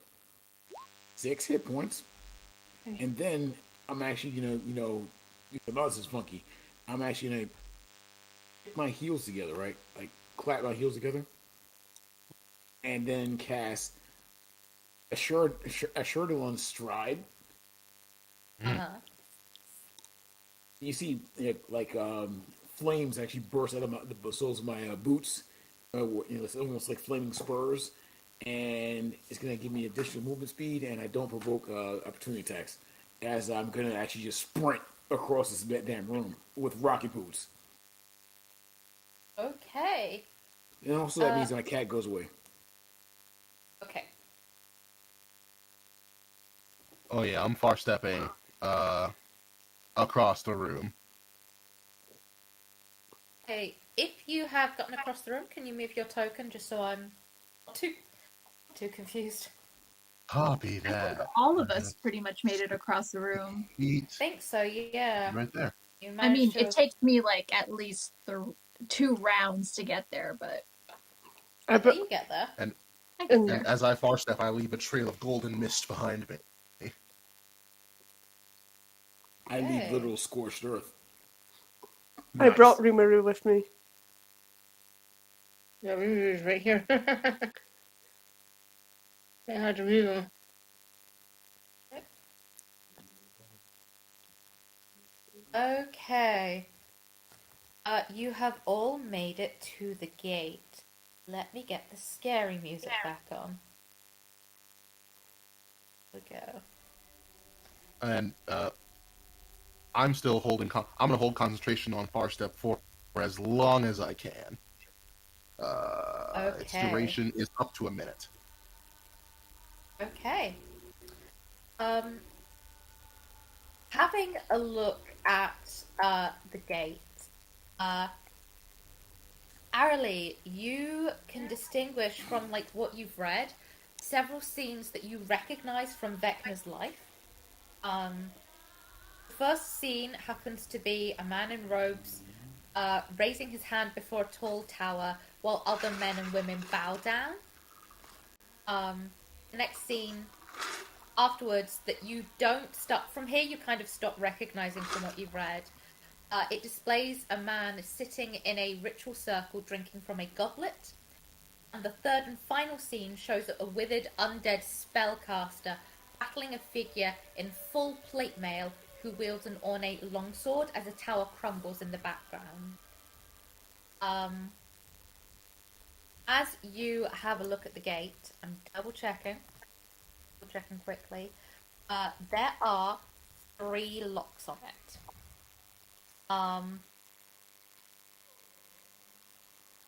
[SPEAKER 6] 6 hit points. And then I'm actually this is funky. I'm actually gonna put my heels together, right? Like clap my heels together, and then cast Assured on Stride. You see, flames actually burst out of the soles of my boots. It's almost like flaming spurs, and it's gonna give me additional movement speed, and I don't provoke opportunity attacks, as I'm gonna actually just sprint across this damn room with rocket boots.
[SPEAKER 3] Okay.
[SPEAKER 6] And also that means my cat goes away.
[SPEAKER 3] Okay.
[SPEAKER 2] Oh yeah, I'm far stepping across the room.
[SPEAKER 3] Okay, if you have gotten across the room, can you move your token just so I'm not too confused?
[SPEAKER 2] Copy
[SPEAKER 4] I think
[SPEAKER 2] that.
[SPEAKER 4] all of us pretty much made it across the room.
[SPEAKER 2] Feet
[SPEAKER 3] I think so, yeah.
[SPEAKER 2] right there.
[SPEAKER 3] You
[SPEAKER 4] I mean,
[SPEAKER 3] managed to
[SPEAKER 4] it takes me like at least 2 rounds to get there, but
[SPEAKER 5] I
[SPEAKER 3] there
[SPEAKER 5] bu-
[SPEAKER 3] you get there.
[SPEAKER 2] And
[SPEAKER 4] I get
[SPEAKER 5] and
[SPEAKER 4] there.
[SPEAKER 2] and as I far step, I leave a trail of golden mist behind me.
[SPEAKER 6] I leave
[SPEAKER 3] Okay.
[SPEAKER 6] literal scorched earth.
[SPEAKER 5] I
[SPEAKER 2] Nice.
[SPEAKER 5] brought Rimuru with me.
[SPEAKER 7] Yeah, Ruru's right here. I had to move him.
[SPEAKER 3] Okay. You have all made it to the gate. Let me get the scary music back on. Here we go.
[SPEAKER 2] And I'm still holding. I'm gonna hold concentration on far step 4 for as long as I can. Its
[SPEAKER 3] Okay.
[SPEAKER 2] duration is up to a minute.
[SPEAKER 3] Okay. Having a look at the gate, Arlie, you can distinguish from like what you've read several scenes that you recognize from Vecna's life. The first scene happens to be a man in robes raising his hand before a tall tower while other men and women bow down. The next scene afterwards that you don't stop from here, you kind of stop recognizing from what you've read. It displays a man sitting in a ritual circle drinking from a goblet. And the third and final scene shows a withered undead spellcaster battling a figure in full plate mail who wields an ornate longsword as a tower crumbles in the background. As you have a look at the gate, I'm double checking quickly. There are 3 locks on it.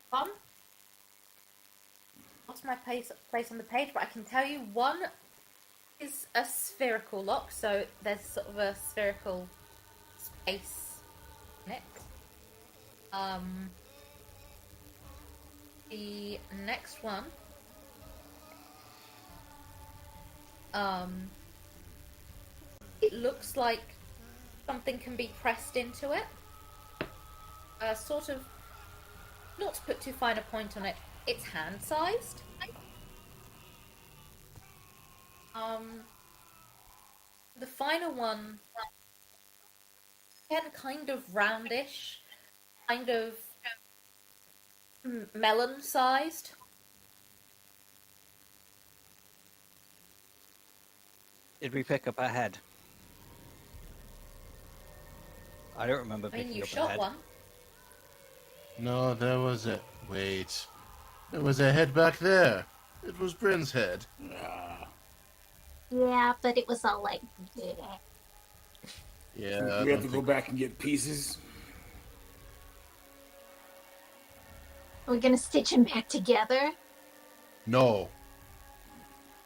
[SPEAKER 3] One. Lost my place on the page, but I can tell you one is a spherical lock, so there's sort of a spherical space in it. The next one, it looks like something can be pressed into it. Sort of, not to put too fine a point on it, it's hand-sized. The final one, again, kind of roundish, kind of melon-sized.
[SPEAKER 1] Did we pick up a head? I don't remember
[SPEAKER 3] I mean,
[SPEAKER 1] picking
[SPEAKER 3] you
[SPEAKER 1] up a
[SPEAKER 3] shot
[SPEAKER 1] head.
[SPEAKER 3] one.
[SPEAKER 2] No, there was a. Wait. There was a head back there. It was Bryn's head.
[SPEAKER 4] Yeah, but it was all like.
[SPEAKER 2] Yeah.
[SPEAKER 6] Do we have to go back and get pieces?
[SPEAKER 4] Are we gonna stitch him back together?
[SPEAKER 2] No.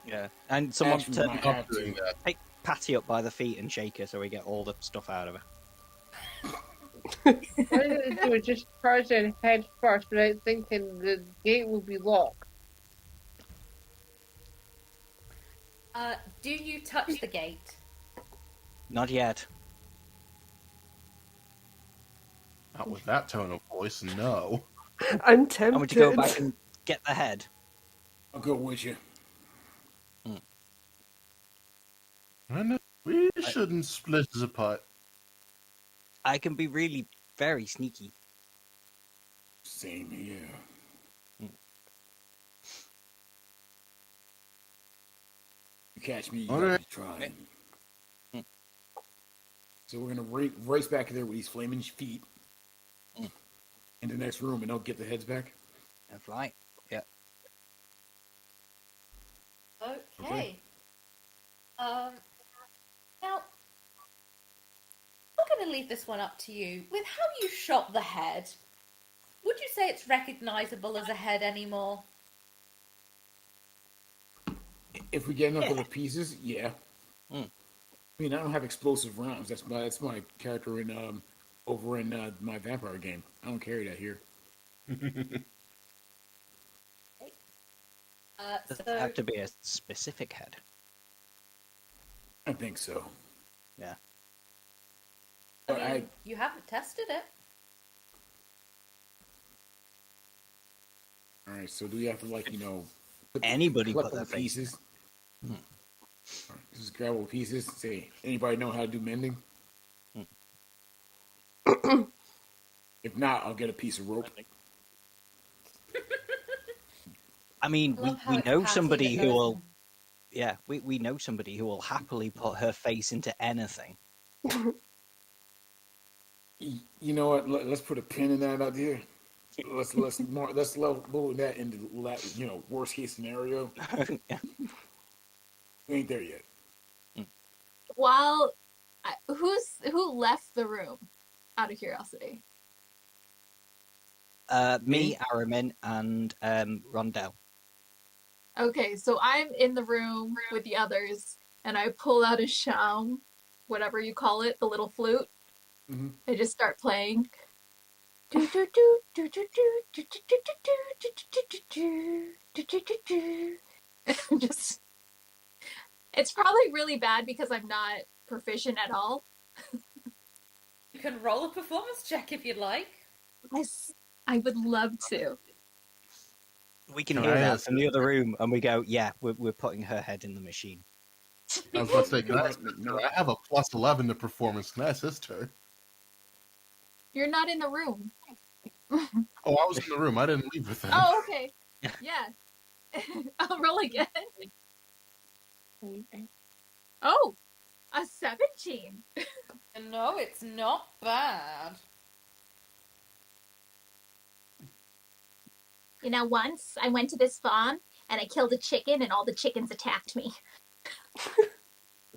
[SPEAKER 1] Yeah, and someone
[SPEAKER 6] Actually,
[SPEAKER 1] to
[SPEAKER 6] we might
[SPEAKER 2] Not
[SPEAKER 6] have
[SPEAKER 2] doing
[SPEAKER 6] to.
[SPEAKER 2] that.
[SPEAKER 1] take Patty up by the feet and shake her so we get all the stuff out of her.
[SPEAKER 7] What I didn't do was just charge in head first without thinking the gate will be locked.
[SPEAKER 3] Do you touch the gate?
[SPEAKER 1] Not yet.
[SPEAKER 2] Not with that tone of voice, no.
[SPEAKER 5] I'm
[SPEAKER 1] I
[SPEAKER 5] tempted.
[SPEAKER 1] want to go back and get the head.
[SPEAKER 6] I'll go with you.
[SPEAKER 2] I know. We shouldn't split as apart.
[SPEAKER 1] I can be really very sneaky.
[SPEAKER 6] Same here. You catch me, you
[SPEAKER 2] All
[SPEAKER 6] gotta
[SPEAKER 2] right.
[SPEAKER 6] be trying. So we're gonna race back there with these flaming feet in the next room, and I'll get the heads back.
[SPEAKER 1] That's right. Yeah.
[SPEAKER 3] Okay. Now, I'm going to leave this one up to you. With how you shot the head, would you say it's recognizable as a head anymore?
[SPEAKER 6] If we get enough of the pieces, yeah. I mean, I don't have explosive rounds. That's my character in over in my vampire game. I don't carry that here.
[SPEAKER 1] Does it
[SPEAKER 3] So
[SPEAKER 1] have to be a specific head?
[SPEAKER 6] I think so.
[SPEAKER 1] Yeah.
[SPEAKER 3] I
[SPEAKER 6] But
[SPEAKER 3] mean, you haven't tested it.
[SPEAKER 6] all right. So do we have to
[SPEAKER 1] Anybody
[SPEAKER 6] collect
[SPEAKER 1] put their
[SPEAKER 6] all the
[SPEAKER 1] face in
[SPEAKER 6] pieces? Just grab all the pieces. Say, anybody know how to do mending? If not, I'll get a piece of rope.
[SPEAKER 1] I mean,
[SPEAKER 3] I love how
[SPEAKER 1] we
[SPEAKER 3] it's
[SPEAKER 1] know
[SPEAKER 3] Patty
[SPEAKER 1] somebody
[SPEAKER 3] that
[SPEAKER 1] who
[SPEAKER 3] knows
[SPEAKER 1] will.
[SPEAKER 3] them.
[SPEAKER 1] Yeah, we know somebody who will happily put her face into anything.
[SPEAKER 6] You know what? Let's put a pin in that idea. Let's level that into worst case scenario.
[SPEAKER 1] Yeah.
[SPEAKER 6] We ain't there yet.
[SPEAKER 4] While who left the room? Out of curiosity.
[SPEAKER 1] Me, Aramin, and Rondell.
[SPEAKER 4] Okay, so I'm in the room with the others, and I pull out a sham, whatever you call it, the little flute.
[SPEAKER 6] Mhm.
[SPEAKER 4] I just start playing. Just, it's probably really bad because I'm not proficient at all.
[SPEAKER 3] You can roll a performance check if you'd like.
[SPEAKER 4] Yes, I would love to.
[SPEAKER 1] We can
[SPEAKER 2] Can
[SPEAKER 1] hear
[SPEAKER 2] I
[SPEAKER 1] that
[SPEAKER 2] ask-
[SPEAKER 1] from the other room, and we go, "Yeah, we're putting her head in the machine."
[SPEAKER 2] I was about to say, can
[SPEAKER 6] No,
[SPEAKER 2] I assist her?
[SPEAKER 6] no.
[SPEAKER 2] I have a plus 11 to performance. Can I assist her?
[SPEAKER 4] You're not in the room.
[SPEAKER 2] Oh, I was in the room. I didn't leave with them.
[SPEAKER 4] Oh, okay. Yeah. I'll roll again. Oh, a 17.
[SPEAKER 3] No, it's not bad.
[SPEAKER 4] You know, once I went to this farm and I killed a chicken and all the chickens attacked me.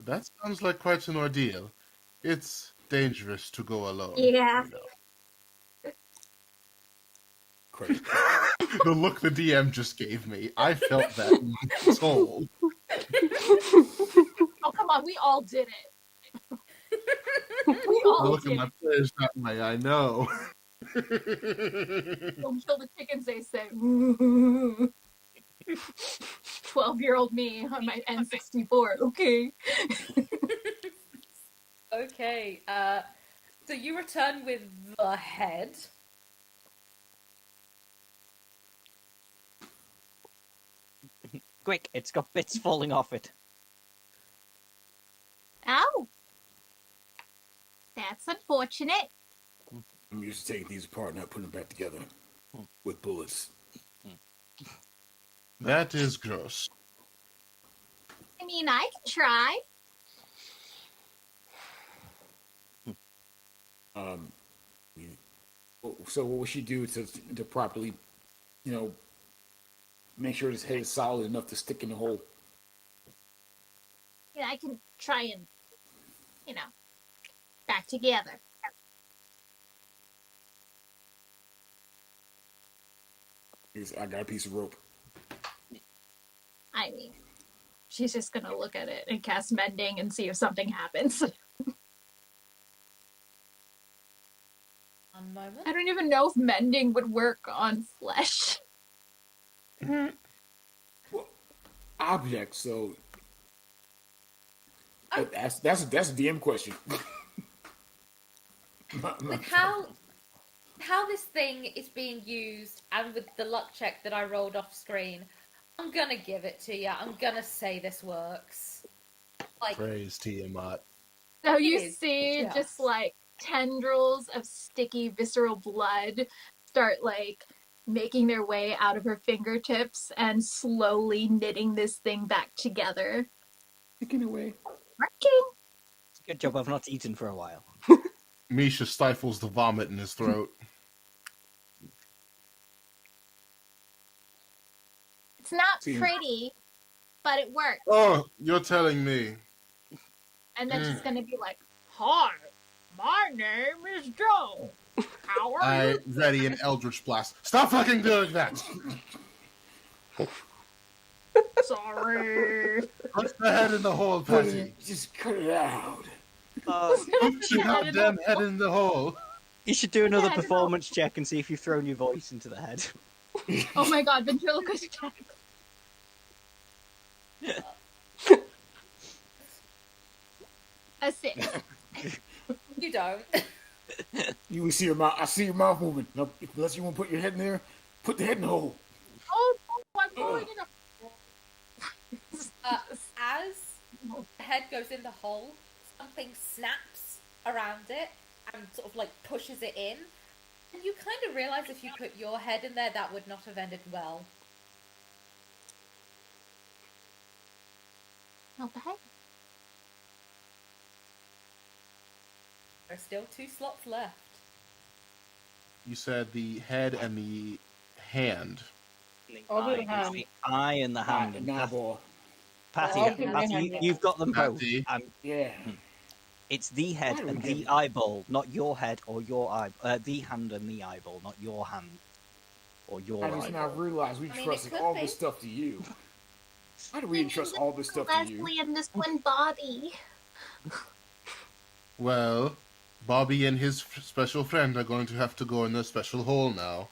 [SPEAKER 2] That sounds like quite an ordeal. It's dangerous to go alone.
[SPEAKER 4] Yeah.
[SPEAKER 2] You know.
[SPEAKER 6] Crazy.
[SPEAKER 2] The look the DM just gave me, I felt that in my soul.
[SPEAKER 4] Oh, come on. We all did it. We
[SPEAKER 2] I
[SPEAKER 4] all
[SPEAKER 2] look at
[SPEAKER 4] did
[SPEAKER 2] my
[SPEAKER 4] it.
[SPEAKER 2] players that way, I know.
[SPEAKER 4] Don't kill the chickens, they say. 12-year-old me on my N64. Okay.
[SPEAKER 3] Okay, so you return with the head.
[SPEAKER 1] Quick, it's got bits falling off it.
[SPEAKER 4] Ow. That's unfortunate.
[SPEAKER 6] I'm used to taking these apart and not putting them back together with bullets.
[SPEAKER 2] That is gross.
[SPEAKER 4] I mean, I can try.
[SPEAKER 6] So what would she do to properly, make sure this head is solid enough to stick in the hole?
[SPEAKER 4] Yeah, I can try and, back together.
[SPEAKER 6] I got a piece of rope.
[SPEAKER 4] I mean, she's just gonna look at it and cast mending and see if something happens.
[SPEAKER 3] One moment.
[SPEAKER 4] I don't even know if mending would work on flesh.
[SPEAKER 6] Well, objects. So that's a DM question.
[SPEAKER 3] With how this thing is being used, and with the luck check that I rolled off screen, I'm gonna give it to you. I'm gonna say this works. Like,
[SPEAKER 2] Praise Tiamat.
[SPEAKER 4] So
[SPEAKER 3] It
[SPEAKER 4] you
[SPEAKER 3] is
[SPEAKER 4] see
[SPEAKER 3] just-
[SPEAKER 4] just like tendrils of sticky, visceral blood start like making their way out of her fingertips and slowly knitting this thing back together.
[SPEAKER 6] Sticking away.
[SPEAKER 4] Working.
[SPEAKER 1] Good job I've not eaten for a while.
[SPEAKER 2] Misha stifles the vomit in his throat.
[SPEAKER 4] It's not
[SPEAKER 6] See.
[SPEAKER 4] pretty, but it works.
[SPEAKER 2] Oh, you're telling me.
[SPEAKER 4] And then she's gonna be like, "Hi, my name is Joe. How are
[SPEAKER 2] I
[SPEAKER 4] you?"
[SPEAKER 2] ready an Eldritch Blast. Stop fucking doing that!
[SPEAKER 4] sorry.
[SPEAKER 2] Put the head in the hole,
[SPEAKER 6] Put
[SPEAKER 2] Patty.
[SPEAKER 6] it, just cut it out.
[SPEAKER 2] Put your goddamn head in the hole.
[SPEAKER 1] You should do another
[SPEAKER 4] head in the-
[SPEAKER 1] performance check and see if you've thrown your voice into the head.
[SPEAKER 4] Oh my god, ventriloquist check. A 6.
[SPEAKER 3] You don't.
[SPEAKER 6] You will see your mouth. I see your mouth moving. Now, unless you want to put your head in there, put the head in the hole.
[SPEAKER 4] Oh, I'm going in
[SPEAKER 3] As the head goes in the hole, something snaps around it and sort of like pushes it in. And you kind of realize if you put your head in there, that would not have ended well.
[SPEAKER 4] Not the head.
[SPEAKER 3] There are still 2 slots left.
[SPEAKER 2] You said the head and the hand.
[SPEAKER 7] I'll do the
[SPEAKER 1] It's
[SPEAKER 7] hand.
[SPEAKER 1] the eye and the hand. And
[SPEAKER 6] Eyeball.
[SPEAKER 1] Patty,
[SPEAKER 7] I'll do my
[SPEAKER 1] Patty,
[SPEAKER 7] hand.
[SPEAKER 1] you've got them both.
[SPEAKER 2] Patty.
[SPEAKER 6] Yeah.
[SPEAKER 1] It's the head
[SPEAKER 6] Why do we
[SPEAKER 1] and
[SPEAKER 6] get
[SPEAKER 1] the
[SPEAKER 6] it?
[SPEAKER 1] eyeball, not your head or your eye. The hand and the eyeball, not your hand or your
[SPEAKER 6] I just now
[SPEAKER 1] eyeball.
[SPEAKER 6] realize we
[SPEAKER 3] I mean, it
[SPEAKER 6] trusted
[SPEAKER 3] could
[SPEAKER 6] all
[SPEAKER 3] be.
[SPEAKER 6] this stuff to you. Why do we entrust all this stuff to you?
[SPEAKER 4] Leslie and this one Bobby.
[SPEAKER 2] Well, Bobby and his special friend are going to have to go in the special hole now.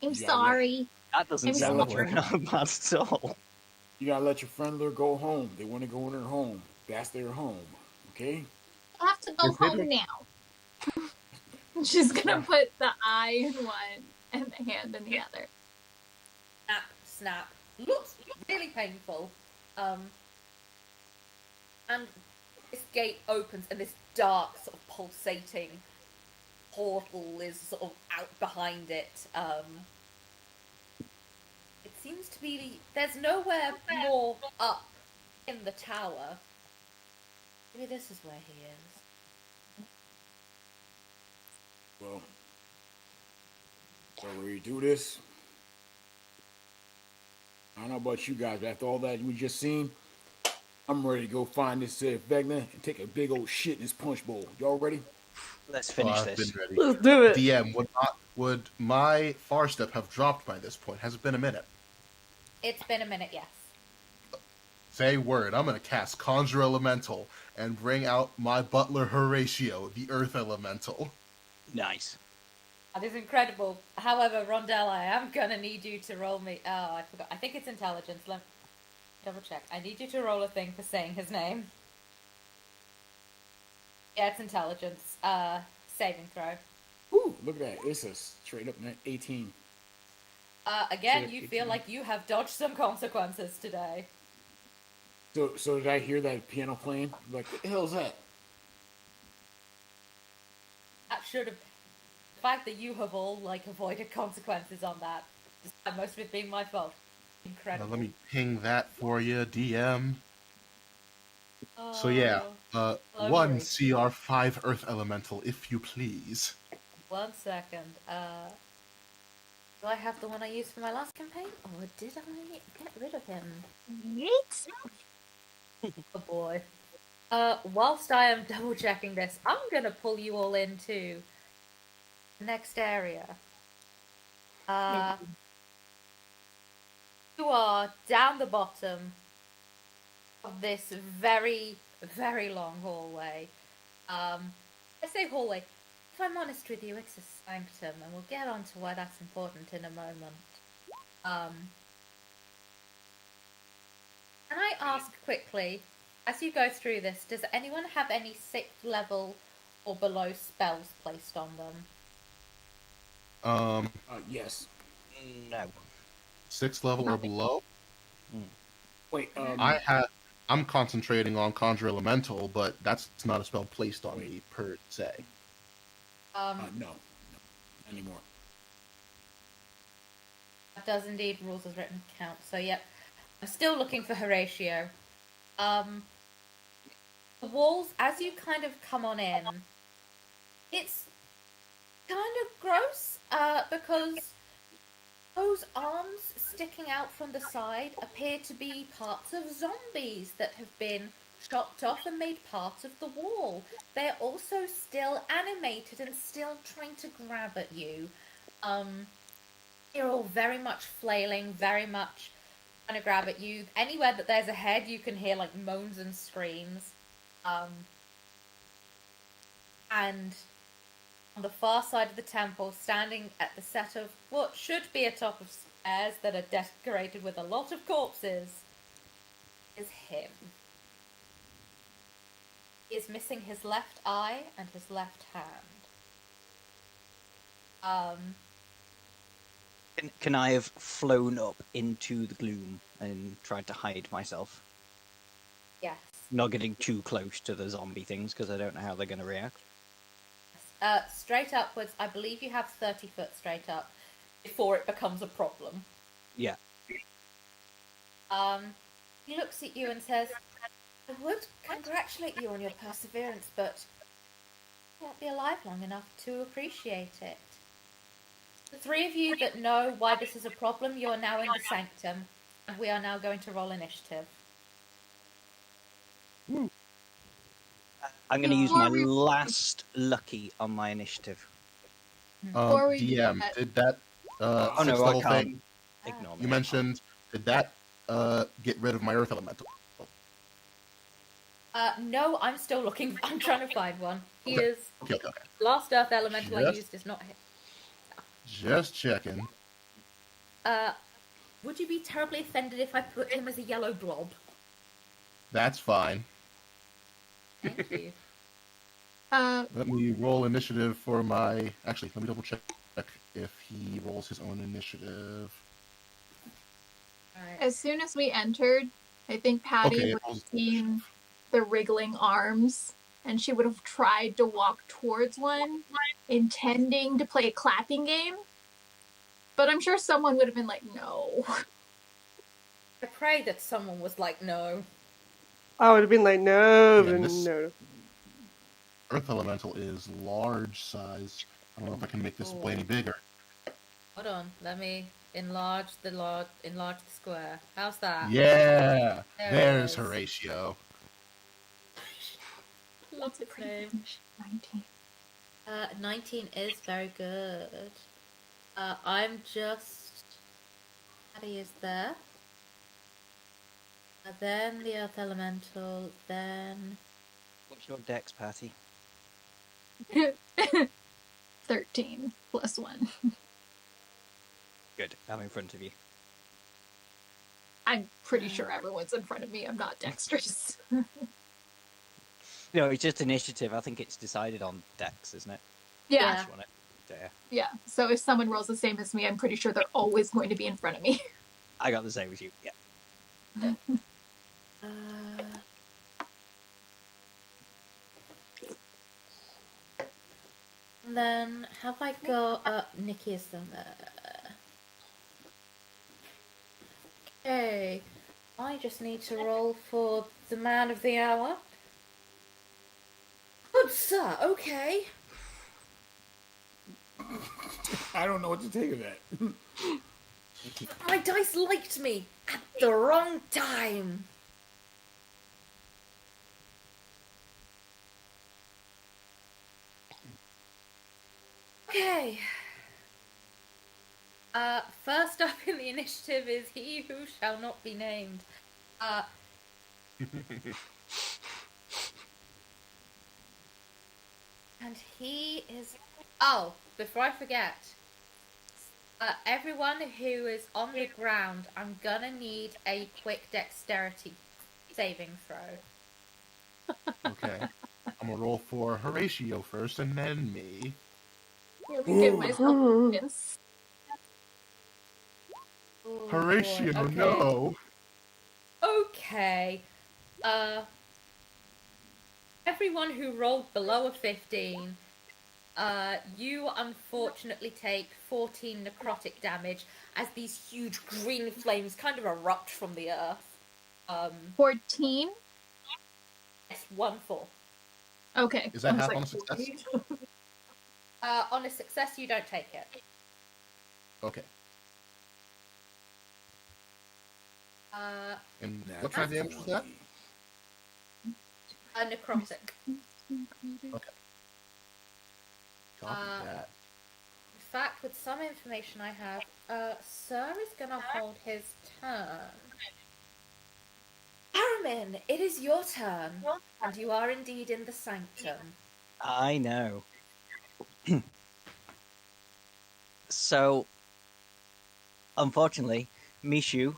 [SPEAKER 4] I'm
[SPEAKER 6] Yeah,
[SPEAKER 4] sorry.
[SPEAKER 1] That doesn't
[SPEAKER 4] I'm
[SPEAKER 1] sound
[SPEAKER 6] sorry.
[SPEAKER 1] like bad at all.
[SPEAKER 6] You gotta let your friendler go home. They want to go in their home. That's their home. Okay?
[SPEAKER 4] I have to go
[SPEAKER 2] Yes, they
[SPEAKER 4] home now. She's gonna put the eye in one and the hand in the other.
[SPEAKER 3] Snap, snap. Looks really painful. And this gate opens and this dark, sort of pulsating portal is sort of out behind it. It seems to be... There's nowhere more up in the tower. Maybe this is where he is.
[SPEAKER 6] Well, so we do this. I don't know about you guys, but after all that we just seen, I'm ready to go find this Say Vecna and take a big old shit in this punch bowl. Y'all ready?
[SPEAKER 1] Let's finish
[SPEAKER 2] I've
[SPEAKER 1] this.
[SPEAKER 2] been ready.
[SPEAKER 5] Let's do it.
[SPEAKER 2] DM, would my far step have dropped by this point? Has it been a minute?
[SPEAKER 3] It's been a minute, yes.
[SPEAKER 2] Say word. I'm gonna cast Conjure Elemental and bring out my butler Horatio, the Earth Elemental.
[SPEAKER 1] Nice.
[SPEAKER 3] That is incredible. However, Rondell, I am gonna need you to roll me... Oh, I forgot. I think it's intelligence. Let me double check. I need you to roll a thing for saying his name. Yeah, it's intelligence. Saving throw.
[SPEAKER 6] Woo! Look at that. It's a straight up 18.
[SPEAKER 3] Again,
[SPEAKER 6] So
[SPEAKER 3] you
[SPEAKER 6] 18.
[SPEAKER 3] feel like you have dodged some consequences today.
[SPEAKER 6] So did I hear that piano playing? Like, what the hell's that?
[SPEAKER 3] That should have... The fact that you have all, like, avoided consequences on that, despite most of it being my fault. Incredible.
[SPEAKER 2] Let me ping that for you, DM. So yeah,
[SPEAKER 3] Oh,
[SPEAKER 2] one
[SPEAKER 3] Horatio.
[SPEAKER 2] CR5 Earth Elemental, if you please.
[SPEAKER 3] 1 second. Do I have the one I used for my last campaign? Or did I get rid of him?
[SPEAKER 4] Yeet.
[SPEAKER 3] Oh boy. Whilst I am double checking this, I'm gonna pull you all into the next area. You are down the bottom of this very, very long hallway. I say hallway. If I'm honest with you, it's a sanctum, and we'll get on to why that's important in a moment. Can I ask quickly, as you go through this, does anyone have any 6th level or below spells placed on them?
[SPEAKER 6] Yes.
[SPEAKER 1] No.
[SPEAKER 2] 6th level or below?
[SPEAKER 6] Wait,
[SPEAKER 2] I'm concentrating on Conjure Elemental, but that's not a spell placed on me per se.
[SPEAKER 6] no. Anymore.
[SPEAKER 3] That does indeed, rules as written count. So yep, I'm still looking for Horatio. The walls, as you kind of come on in, it's kind of gross, because those arms sticking out from the side appear to be parts of zombies that have been chopped off and made part of the wall. They're also still animated and still trying to grab at you. You're all very much flailing, very much trying to grab at you. Anywhere that there's a head, you can hear like moans and screams. And on the far side of the temple, standing at the set of what should be a top of stairs that are decorated with a lot of corpses, is him. He is missing his left eye and his left hand.
[SPEAKER 1] Can I have flown up into the gloom and tried to hide myself?
[SPEAKER 3] Yes.
[SPEAKER 1] Not getting too close to the zombie things because I don't know how they're going to react.
[SPEAKER 3] Straight upwards, I believe you have 30 foot straight up before it becomes a problem.
[SPEAKER 1] Yeah.
[SPEAKER 3] He looks at you and says, I would congratulate you on your perseverance, but you won't be alive long enough to appreciate it. The three of you that know why this is a problem, you are now in the sanctum, and we are now going to roll initiative.
[SPEAKER 1] I'm going to use my last lucky on my initiative.
[SPEAKER 4] Before we do
[SPEAKER 2] DM,
[SPEAKER 4] that-
[SPEAKER 2] did that
[SPEAKER 1] Oh
[SPEAKER 2] sixth
[SPEAKER 1] no, I
[SPEAKER 2] level
[SPEAKER 1] can't.
[SPEAKER 2] thing
[SPEAKER 1] Ignore me.
[SPEAKER 2] you mentioned, did that get rid of my earth elemental?
[SPEAKER 3] No, I'm still looking. I'm trying to find one. He
[SPEAKER 2] Okay.
[SPEAKER 3] is
[SPEAKER 2] Okay.
[SPEAKER 3] last earth elemental I
[SPEAKER 2] Just-
[SPEAKER 3] used is not him.
[SPEAKER 2] Just checking.
[SPEAKER 3] Would you be terribly offended if I put him as a yellow blob?
[SPEAKER 2] That's fine.
[SPEAKER 3] Thank you.
[SPEAKER 2] Let me roll initiative for my... Actually, let me double check if he rolls his own initiative.
[SPEAKER 3] Alright.
[SPEAKER 4] As soon as we entered, I think Patty
[SPEAKER 2] Okay,
[SPEAKER 4] would
[SPEAKER 2] it
[SPEAKER 4] have
[SPEAKER 2] rolls
[SPEAKER 4] seen the wriggling arms, and she would have tried to walk towards one, intending to play a clapping game. But I'm sure someone would have been like, no.
[SPEAKER 3] I pray that someone was like, no.
[SPEAKER 5] I would have been like, no,
[SPEAKER 2] Yeah, this-
[SPEAKER 5] no.
[SPEAKER 2] Earth elemental is large size. I don't know if I can make this display any bigger.
[SPEAKER 3] Hold on, let me enlarge the square. How's that?
[SPEAKER 2] Yeah!
[SPEAKER 3] There it
[SPEAKER 2] There's
[SPEAKER 3] is.
[SPEAKER 2] Horatio.
[SPEAKER 3] What's its name?
[SPEAKER 4] 19.
[SPEAKER 3] 19 is very good. I'm just... Patty is there. Then the Earth Elemental, then...
[SPEAKER 1] What's your dex, Patty?
[SPEAKER 4] 13 plus 1.
[SPEAKER 1] Good. I'm in front of you.
[SPEAKER 4] I'm pretty sure everyone's in front of me. I'm not dexterous.
[SPEAKER 1] No, it's just initiative. I think it's decided on dex, isn't it?
[SPEAKER 4] Yeah,
[SPEAKER 1] Just want it there.
[SPEAKER 4] yeah. So if someone rolls the same as me, I'm pretty sure they're always going to be in front of me.
[SPEAKER 1] I got the same as you. Yeah.
[SPEAKER 3] Then have I got Nikki is still there. Okay. I just need to roll for the man of the hour. Good sir, okay.
[SPEAKER 6] I don't know what to take of that.
[SPEAKER 3] My dice liked me at the wrong time. Okay. First up in the initiative is he who shall not be named. And he is... Oh, before I forget, everyone who is on the ground, I'm gonna need a quick dexterity saving throw.
[SPEAKER 2] Okay. I'm gonna roll for Horatio first and then me.
[SPEAKER 4] Let me give myself this.
[SPEAKER 3] Oh,
[SPEAKER 2] Horatio,
[SPEAKER 3] boy. Okay.
[SPEAKER 2] no!
[SPEAKER 3] Okay. Everyone who rolled below a 15, you unfortunately take 14 necrotic damage as these huge green flames kind of erupt from the earth.
[SPEAKER 4] 14?
[SPEAKER 3] Yes, 1-4.
[SPEAKER 4] Okay.
[SPEAKER 2] Is that
[SPEAKER 4] I was
[SPEAKER 2] half
[SPEAKER 4] like,
[SPEAKER 2] on a success?
[SPEAKER 4] 40?
[SPEAKER 3] On a success, you don't take it.
[SPEAKER 2] Okay. And
[SPEAKER 6] Nah,
[SPEAKER 2] what kind of damage was that?
[SPEAKER 3] A necrotic.
[SPEAKER 2] Okay. Copy that.
[SPEAKER 3] fact, with some information I have, Sir is gonna hold his turn. Aramin, it is your turn, and you are indeed in the sanctum.
[SPEAKER 1] I know. So, unfortunately, Mishu,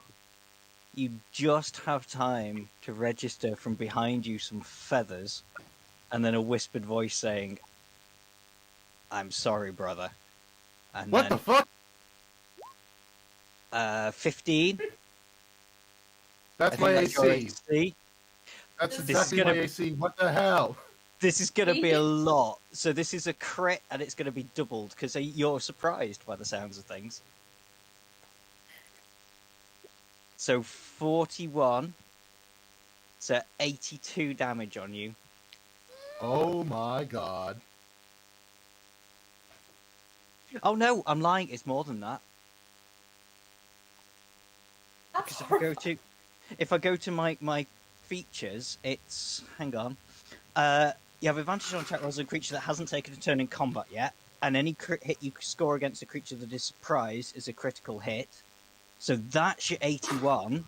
[SPEAKER 1] you just have time to register from behind you some feathers, and then a whispered voice saying, "I'm sorry, brother." And
[SPEAKER 2] What the fuck?
[SPEAKER 1] 15.
[SPEAKER 2] That's my
[SPEAKER 1] That's your
[SPEAKER 2] AC.
[SPEAKER 1] AC.
[SPEAKER 2] That's
[SPEAKER 3] This is
[SPEAKER 2] exactly my
[SPEAKER 1] gonna-
[SPEAKER 2] AC. What the hell?
[SPEAKER 1] This is going to be a lot. So this is a crit, and it's going to be doubled because you're surprised by the sounds of things. So 41. So 82 damage on you.
[SPEAKER 2] Oh my god.
[SPEAKER 1] Oh no, I'm lying. It's more than that.
[SPEAKER 3] That's
[SPEAKER 1] Because
[SPEAKER 3] horrifying.
[SPEAKER 1] if I go to my features, it's hang on. You have advantage on attack rolls of a creature that hasn't taken a turn in combat yet, and any crit hit you score against a creature that is surprised is a critical hit. So that's your 81.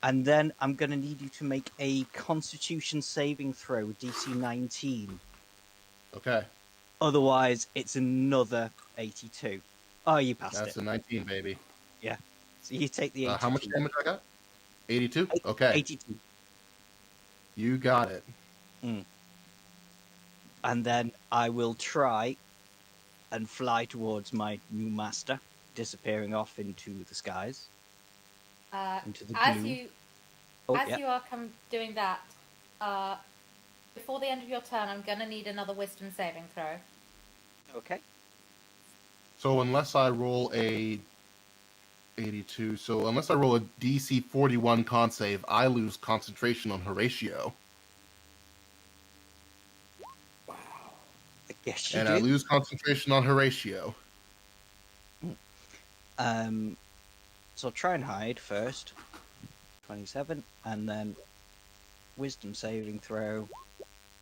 [SPEAKER 1] And then I'm going to need you to make a Constitution saving throw, DC 19.
[SPEAKER 2] Okay.
[SPEAKER 1] Otherwise, it's another 82. Oh, you passed
[SPEAKER 2] That's
[SPEAKER 1] it.
[SPEAKER 2] a 19, baby.
[SPEAKER 1] Yeah. So you take the 82.
[SPEAKER 2] How much damage I got? 82? Okay.
[SPEAKER 1] 82.
[SPEAKER 2] You got it.
[SPEAKER 1] And then I will try and fly towards my new master, disappearing off into the skies. Into the
[SPEAKER 3] As
[SPEAKER 1] blue.
[SPEAKER 3] you
[SPEAKER 1] Oh,
[SPEAKER 3] as
[SPEAKER 1] yeah.
[SPEAKER 3] you are doing that, before the end of your turn, I'm gonna need another Wisdom saving throw.
[SPEAKER 1] Okay.
[SPEAKER 2] So unless I roll a 82, so unless I roll a DC 41 con save, I lose concentration on Horatio.
[SPEAKER 1] I guess you
[SPEAKER 2] And
[SPEAKER 1] do.
[SPEAKER 2] I lose concentration on Horatio.
[SPEAKER 1] So I'll try and hide first. 27, and then Wisdom saving throw.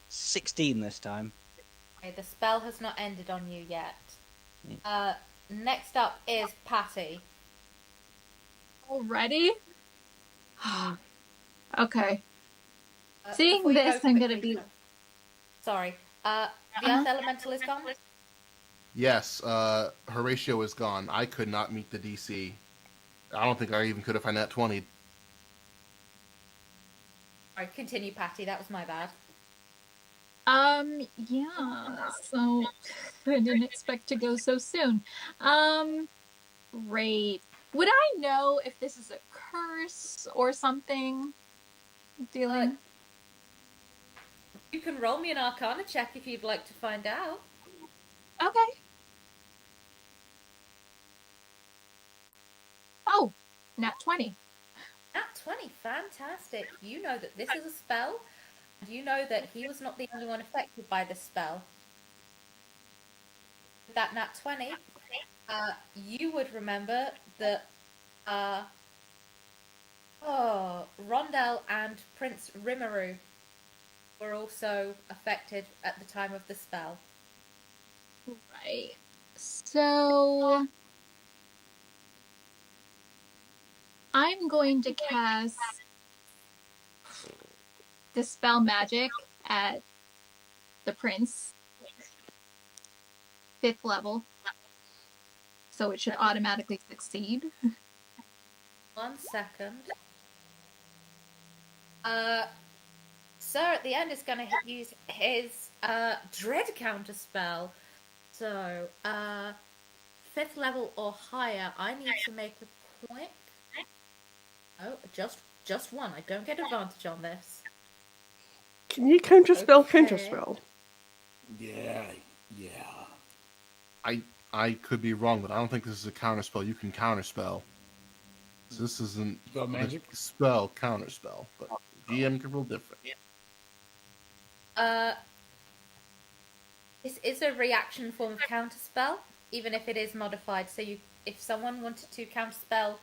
[SPEAKER 1] 16 this time.
[SPEAKER 3] Okay, the spell has not ended on you yet. Next up is Patty.
[SPEAKER 4] Already? Okay. Seeing
[SPEAKER 3] Before you
[SPEAKER 4] this,
[SPEAKER 3] go
[SPEAKER 4] I'm gonna
[SPEAKER 3] quickly,
[SPEAKER 4] be.
[SPEAKER 3] Sorry. The Earth Elemental is gone?
[SPEAKER 2] Yes, Horatio is gone. I could not meet the DC. I don't think I even could if I nat 20.
[SPEAKER 3] Sorry, continue, Patty. That was my bad.
[SPEAKER 4] Yeah, so I didn't expect to go so soon. Great. Would I know if this is a curse or something? Dealing.
[SPEAKER 3] You can roll me an Arcana check if you'd like to find out.
[SPEAKER 4] Okay. Oh, nat 20.
[SPEAKER 3] Nat 20, fantastic. You know that this is a spell, and you know that he was not the only one affected by this spell. With that nat 20, you would remember that Rondell and Prince Rimuru were also affected at the time of the spell.
[SPEAKER 4] Right. So I'm going to cast Dispel Magic at the prince. 5th level. So it should automatically succeed.
[SPEAKER 3] 1 second. Sir at the end is going to use his Dread counter spell. So, 5th level or higher, I need to make a point. Oh, just one. I don't get advantage on this.
[SPEAKER 5] Can you counterspell
[SPEAKER 3] Okay.
[SPEAKER 5] counterspell?
[SPEAKER 6] Yeah.
[SPEAKER 2] I could be wrong, but I don't think this is a counterspell. You can counterspell. So this isn't
[SPEAKER 6] Spell magic?
[SPEAKER 2] a spell counterspell, but GM can roll different.
[SPEAKER 3] This is a reaction form of counterspell, even if it is modified. So if someone wanted to counterspell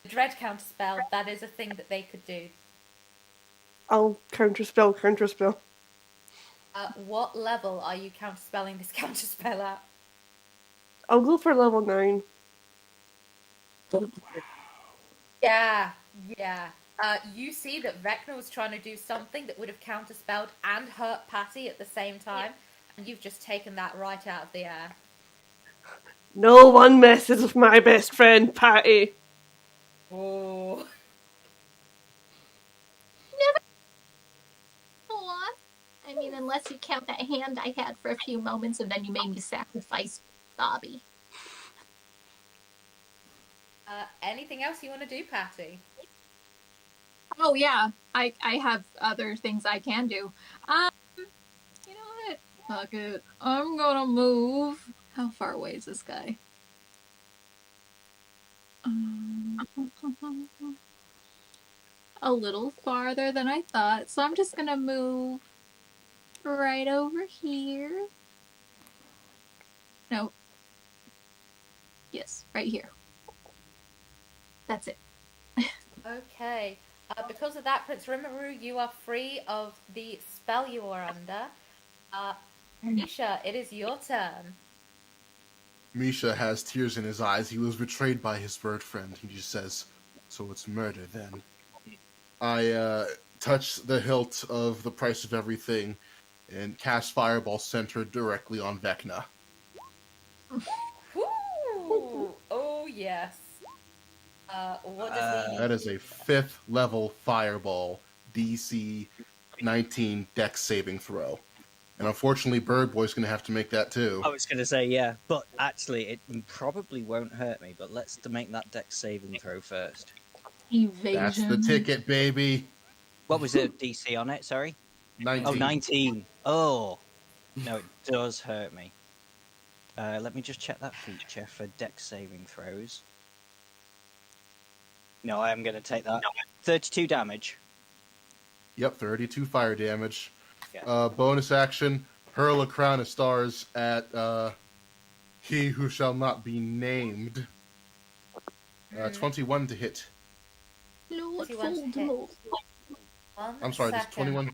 [SPEAKER 3] the Dread counterspell, that is a thing that they could do.
[SPEAKER 5] I'll counterspell.
[SPEAKER 3] What level are you counterspelling this counterspell at?
[SPEAKER 5] I'll go for level 9.
[SPEAKER 3] Yeah. You see that Vecna was trying to do something that would have counterspelled and hurt Patty at the same time, and you've just taken that right out of the air.
[SPEAKER 5] No one messes with my best friend, Patty.
[SPEAKER 3] Oh.
[SPEAKER 4] Aw. I mean, unless you count that hand I had for a few moments and then you made me sacrifice Bobby.
[SPEAKER 3] Anything else you want to do, Patty?
[SPEAKER 4] Oh yeah, I have other things I can do. You know what? Fuck it. I'm gonna move. How far away is this guy? A little farther than I thought, so I'm just gonna move right over here. No. Yes, right here. That's it.
[SPEAKER 3] Okay. Because of that, Prince Rimuru, you are free of the spell you are under. Nisha, it is your turn.
[SPEAKER 2] Misha has tears in his eyes. He was betrayed by his bird friend. He just says, "So it's murder then." I touch the hilt of the price of everything and cast Fireball centered directly on Vecna.
[SPEAKER 3] Woo! Oh, yes. What does he...
[SPEAKER 2] That is a 5th level Fireball, DC 19 Dex saving throw. And unfortunately, Bird Boy's going to have to make that too.
[SPEAKER 1] I was going to say, yeah, but actually, it probably won't hurt me. But let's make that dex saving throw first.
[SPEAKER 4] Evasion.
[SPEAKER 2] That's the ticket, baby.
[SPEAKER 1] What was the DC on it? Sorry.
[SPEAKER 2] 19.
[SPEAKER 1] Oh, 19. Oh, no, it does hurt me. Let me just check that feature for dex saving throws. No, I am going to take that. 32 damage.
[SPEAKER 2] Yep, 32 fire damage.
[SPEAKER 1] Yeah.
[SPEAKER 2] Bonus action, hurl a crown of stars at he who shall not be named. 21 to hit.
[SPEAKER 4] Lord
[SPEAKER 3] 21 to hit.
[SPEAKER 4] Voldemort.
[SPEAKER 2] I'm sorry, does 21...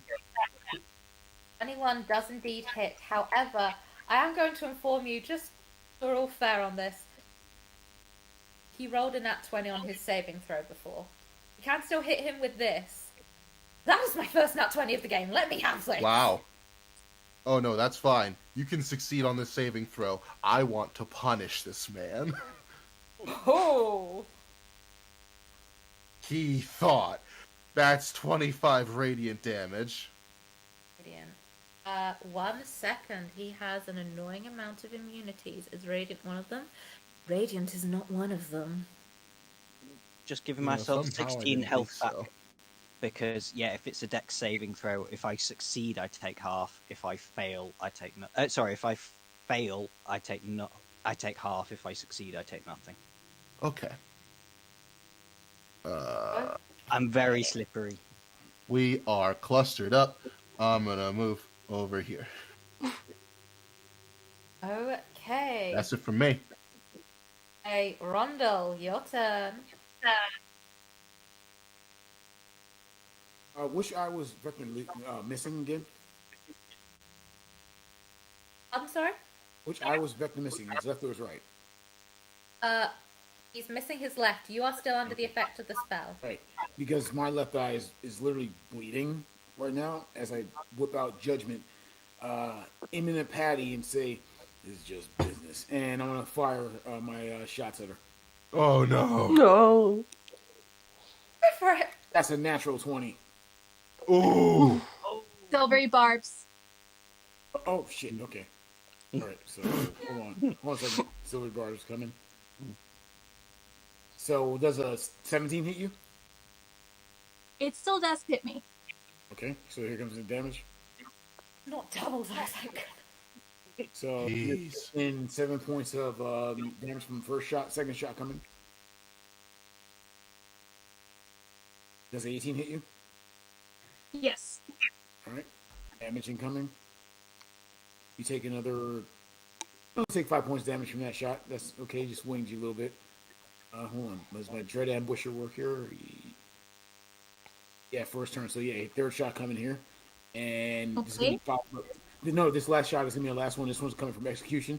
[SPEAKER 3] 21 does indeed hit. However, I am going to inform you, just so we're all fair on this, he rolled a nat 20 on his saving throw before. You can still hit him with this. That was my first nat 20 of the game. Let me have this.
[SPEAKER 2] Wow. Oh no, that's fine. You can succeed on this saving throw. I want to punish this man.
[SPEAKER 3] Oh.
[SPEAKER 2] He thought. That's 25 radiant damage.
[SPEAKER 3] Radiant. 1 second. He has an annoying amount of immunities. Is Radiant one of them? Radiant is not one of them.
[SPEAKER 1] Just giving
[SPEAKER 2] Yeah,
[SPEAKER 1] myself
[SPEAKER 2] somehow I
[SPEAKER 1] 16
[SPEAKER 2] didn't
[SPEAKER 1] health
[SPEAKER 2] think
[SPEAKER 1] back.
[SPEAKER 2] so.
[SPEAKER 1] Because, yeah, if it's a dex saving throw, if I succeed, I take half. If I fail, I take if I fail, I take half. If I succeed, I take nothing.
[SPEAKER 2] Okay.
[SPEAKER 1] I'm very slippery.
[SPEAKER 2] We are clustered up. I'm gonna move over here.
[SPEAKER 3] Okay.
[SPEAKER 2] That's it from me.
[SPEAKER 3] Hey, Rondell, your turn.
[SPEAKER 6] Which eye was Vecna missing again?
[SPEAKER 3] I'm sorry?
[SPEAKER 6] Which eye was Vecna missing? His left or his right?
[SPEAKER 3] He's missing his left. You are still under the effect of the spell.
[SPEAKER 6] Right. Because my left eye is literally bleeding right now as I whip out Judgment, aiming at Patty and say, "This is just business." And I'm going to fire my shots at her.
[SPEAKER 2] Oh no.
[SPEAKER 5] No.
[SPEAKER 3] Go for it.
[SPEAKER 6] That's a natural 20.
[SPEAKER 2] Ooh.
[SPEAKER 4] Silvery barbs.
[SPEAKER 6] Oh, shit. Okay. All right. So, hold on. Hold on a second. Silver bar is coming. So, does a 17 hit you?
[SPEAKER 4] It still does hit me.
[SPEAKER 6] Okay. So, here comes the damage.
[SPEAKER 3] Not double, I think.
[SPEAKER 6] So,
[SPEAKER 2] Jeez.
[SPEAKER 6] in 7 points of damage from the first shot, second shot coming. Does 18 hit you?
[SPEAKER 4] Yes.
[SPEAKER 6] All right. Damage incoming. You take another. I'll take 5 points damage from that shot. That's okay. Just winged you a little bit. Hold on. Does my Dread Ambusher work here? Yeah, first turn. So yeah, third shot coming here, and this is gonna be no. This last shot is gonna be the last one. This one's coming from execution.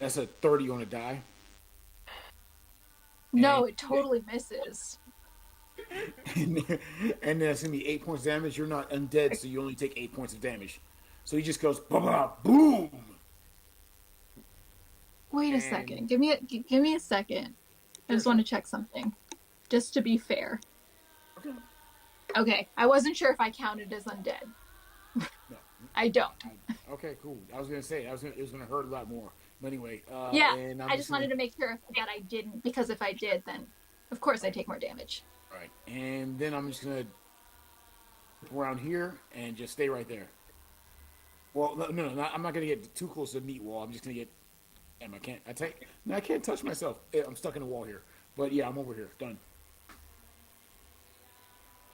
[SPEAKER 6] That's a 30 on a die.
[SPEAKER 4] No,
[SPEAKER 6] And
[SPEAKER 4] it totally misses.
[SPEAKER 6] and, and then it's gonna be 8 points damage. You're not undead, so you only take 8 points of damage. So he just goes boom,
[SPEAKER 4] Wait a
[SPEAKER 6] and
[SPEAKER 4] second. Give me a second. I just want to check something, just to be fair.
[SPEAKER 6] okay,
[SPEAKER 4] Okay, I wasn't sure if I counted as undead.
[SPEAKER 6] no,
[SPEAKER 4] I don't.
[SPEAKER 6] okay, cool. I was gonna say it was gonna hurt a lot more. But anyway,
[SPEAKER 4] Yeah,
[SPEAKER 6] and I'm
[SPEAKER 4] I
[SPEAKER 6] just
[SPEAKER 4] just
[SPEAKER 6] gonna
[SPEAKER 4] wanted to make sure that I didn't, because if I did, then of course I take more damage.
[SPEAKER 6] all right, and then I'm just gonna around here and just stay right there. Well, no, I'm not gonna get too close to the meat wall. I'm just gonna get. Damn, I can't. No, I can't touch myself. I'm stuck in a wall here. But yeah, I'm over here. Done.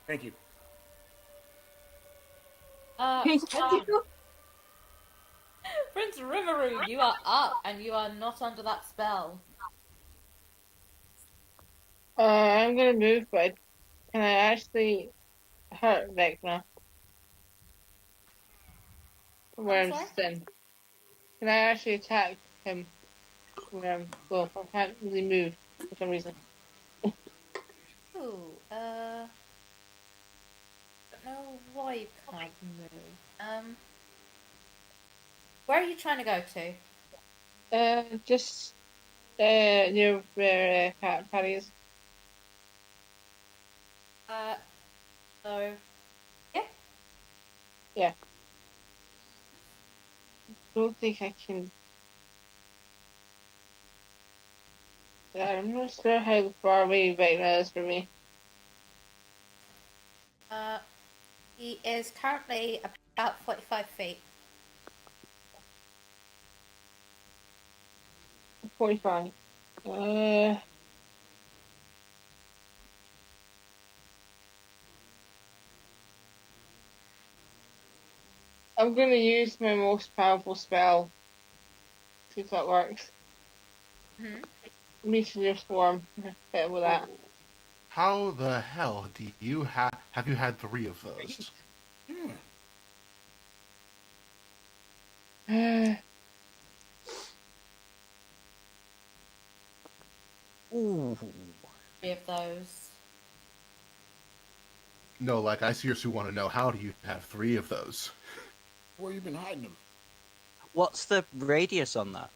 [SPEAKER 6] Thank you.
[SPEAKER 4] Thank
[SPEAKER 3] Prince,
[SPEAKER 4] you.
[SPEAKER 3] Prince Riveru, you are up and you are not under that spell.
[SPEAKER 7] I'm gonna move, but can I actually hurt Vecna from where
[SPEAKER 3] I'm
[SPEAKER 7] I'm
[SPEAKER 3] sorry?
[SPEAKER 7] sitting? Can I actually attack him where well, I can't really move for some reason.
[SPEAKER 3] Ooh, don't know why you can't move. Where are you trying to go to?
[SPEAKER 7] Just near where Patty is.
[SPEAKER 3] Uh, so, yeah.
[SPEAKER 7] Yeah. Don't think I can. I'm not sure how far away Vecna is from me.
[SPEAKER 3] He is currently about 45 feet.
[SPEAKER 7] 45. I'm gonna use my most powerful spell. See if that works.
[SPEAKER 3] Mm-hmm.
[SPEAKER 7] Meteor Swarm. Hit with that.
[SPEAKER 2] How the hell do you have you had 3 of those?
[SPEAKER 1] Ooh.
[SPEAKER 3] 3 of those.
[SPEAKER 2] No, like I seriously want to know, how do you have 3 of those?
[SPEAKER 6] Where you been hiding them?
[SPEAKER 1] What's the radius on that?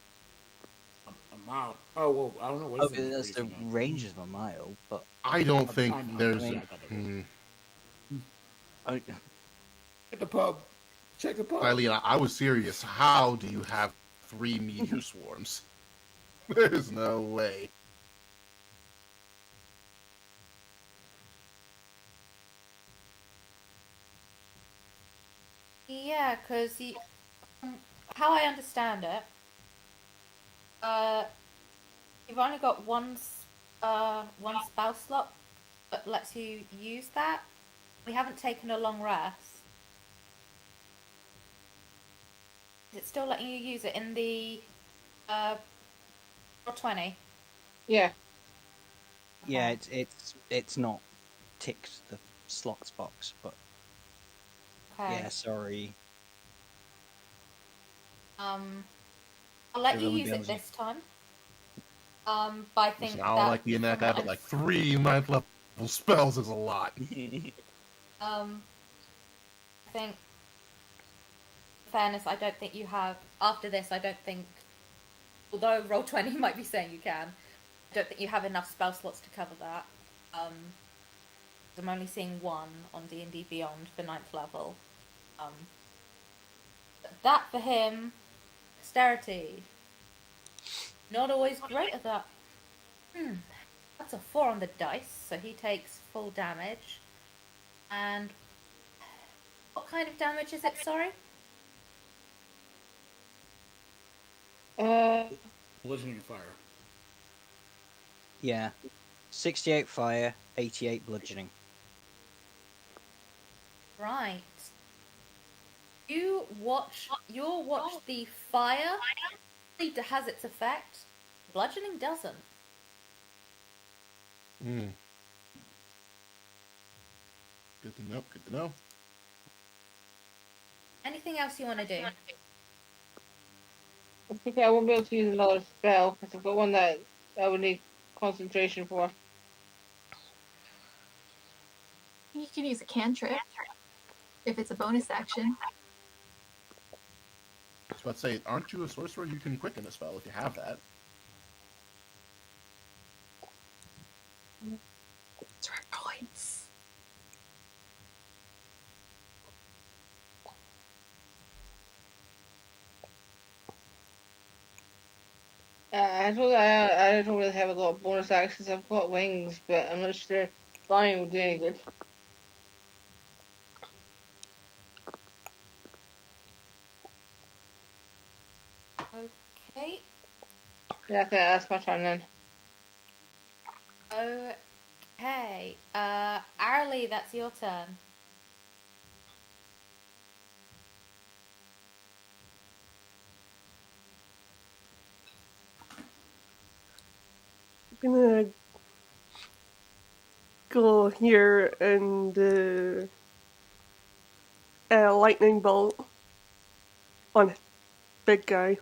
[SPEAKER 6] A mile. Oh well, I don't know what
[SPEAKER 1] Oh,
[SPEAKER 6] is the
[SPEAKER 1] that's
[SPEAKER 6] radius
[SPEAKER 1] the
[SPEAKER 6] on that.
[SPEAKER 1] range of a mile, but
[SPEAKER 2] I don't
[SPEAKER 6] I
[SPEAKER 2] think
[SPEAKER 6] know.
[SPEAKER 2] there's.
[SPEAKER 6] Yeah, I thought that was.
[SPEAKER 1] I,
[SPEAKER 6] Check the pub. Check the pub.
[SPEAKER 2] Eileen, I was serious. How do you have 3 meteor swarms? There's no way.
[SPEAKER 3] Yeah, because how I understand it, uh, you've only got one spell slot that lets you use that. We haven't taken a long rest. Is it still letting you use it in the roll 20?
[SPEAKER 7] Yeah.
[SPEAKER 1] yeah,
[SPEAKER 3] Okay.
[SPEAKER 1] it's not ticked the slots box, but
[SPEAKER 3] Okay.
[SPEAKER 1] yeah, sorry.
[SPEAKER 3] I'll let
[SPEAKER 1] It'll
[SPEAKER 3] you
[SPEAKER 1] only
[SPEAKER 3] use
[SPEAKER 1] be
[SPEAKER 3] it
[SPEAKER 1] able to-
[SPEAKER 3] this time. But I think
[SPEAKER 2] Listen, I don't
[SPEAKER 3] that
[SPEAKER 2] like being that guy, but
[SPEAKER 3] from
[SPEAKER 2] like 3 ninth level spells is a lot.
[SPEAKER 3] I think, in fairness, I don't think you have. After this, I don't think. Although roll 20 might be saying you can, I don't think you have enough spell slots to cover that. I'm only seeing 1 on D&D Beyond for 9th level. But that for him, dexterity. Not always great at that. That's a 4 on the dice, so he takes full damage. And what kind of damage is it, sorry?
[SPEAKER 7] Uh,
[SPEAKER 6] Bludgeoning fire.
[SPEAKER 1] Yeah, 68 fire, 88 bludgeoning.
[SPEAKER 3] Right. You'll watch the fire has its effect. Bludgeoning doesn't.
[SPEAKER 2] Mm. Good to know. Good to know.
[SPEAKER 3] Anything else you want to do?
[SPEAKER 7] Okay, I won't be able to use another spell because I've got one that I would need concentration for.
[SPEAKER 4] You can use a cantrip if it's a bonus action.
[SPEAKER 2] I was about to say, aren't you a sorcerer? You can quicken a spell if you have that.
[SPEAKER 4] Points.
[SPEAKER 7] I don't really have a lot of bonus actions. I've got wings, but I'm not sure flying will do any good.
[SPEAKER 3] Okay.
[SPEAKER 7] Yeah, I think that's my turn then.
[SPEAKER 3] Okay. Arlie, that's your turn.
[SPEAKER 5] I'm gonna go here and lightning bolt on big guy.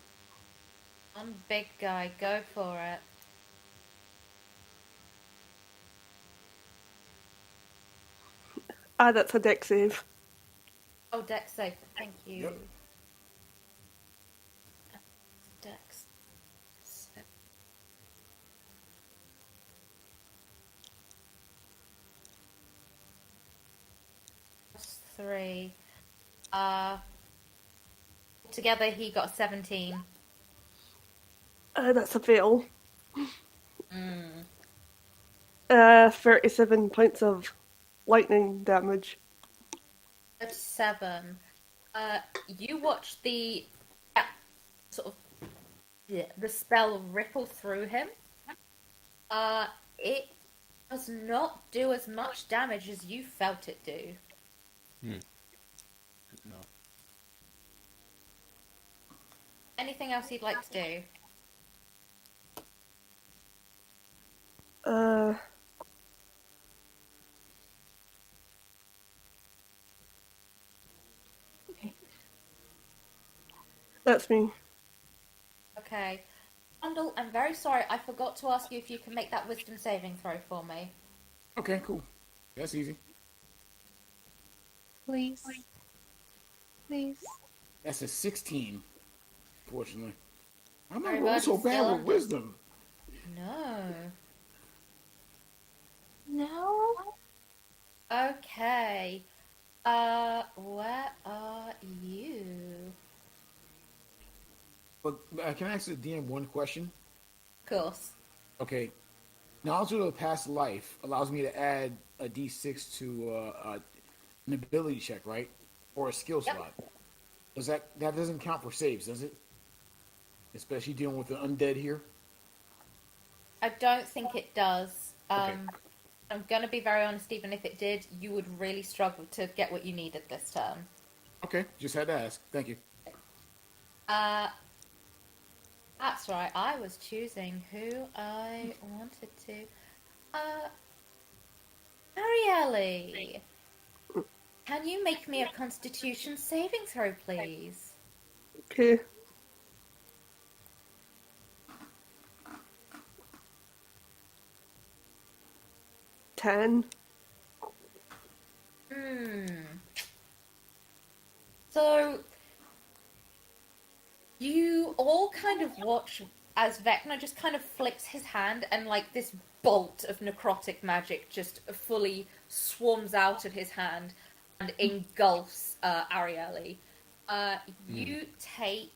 [SPEAKER 3] On big guy, go for it.
[SPEAKER 5] Ah, that's a deck save.
[SPEAKER 3] Oh, Dex save. Thank you.
[SPEAKER 6] Yep.
[SPEAKER 3] Dex. Save. +3. Together he got 17.
[SPEAKER 5] That's a fail.
[SPEAKER 3] Mm.
[SPEAKER 5] 37 points of lightning damage.
[SPEAKER 3] 37. You watch the sort of the spell ripple through him. It does not do as much damage as you felt it do.
[SPEAKER 2] No.
[SPEAKER 3] Anything else you'd like to do?
[SPEAKER 4] Okay.
[SPEAKER 5] That's me.
[SPEAKER 3] Okay. Rundle, I'm very sorry. I forgot to ask you if you can make that wisdom saving throw for me.
[SPEAKER 6] Okay, cool. That's easy.
[SPEAKER 4] Please. Please.
[SPEAKER 6] That's a 16, fortunately. I'm not
[SPEAKER 3] Sorry,
[SPEAKER 6] rolling
[SPEAKER 3] bud,
[SPEAKER 6] so
[SPEAKER 3] it's
[SPEAKER 6] bad
[SPEAKER 3] still
[SPEAKER 6] with wisdom.
[SPEAKER 3] No.
[SPEAKER 4] No.
[SPEAKER 3] Okay. Where are you?
[SPEAKER 6] But can I ask the DM one question?
[SPEAKER 3] Of course.
[SPEAKER 6] Okay. Knowledge of a past life allows me to add a d6 to an ability check, right? Or a skill
[SPEAKER 3] Yep.
[SPEAKER 6] slot. Does that doesn't count for saves, does it? Especially dealing with the undead here.
[SPEAKER 3] I don't think it does.
[SPEAKER 6] Okay.
[SPEAKER 3] I'm gonna be very honest, even if it did, you would really struggle to get what you needed this turn.
[SPEAKER 6] Okay, just had to ask. Thank you.
[SPEAKER 3] Uh, that's right, I was choosing who I wanted to. Arielle, can you make me a constitution saving throw, please?
[SPEAKER 5] Okay. Ten.
[SPEAKER 3] So, you all kind of watch as Vecna just kind of flicks his hand and like this bolt of necrotic magic just fully swarms out of his hand and engulfs Arielle. You take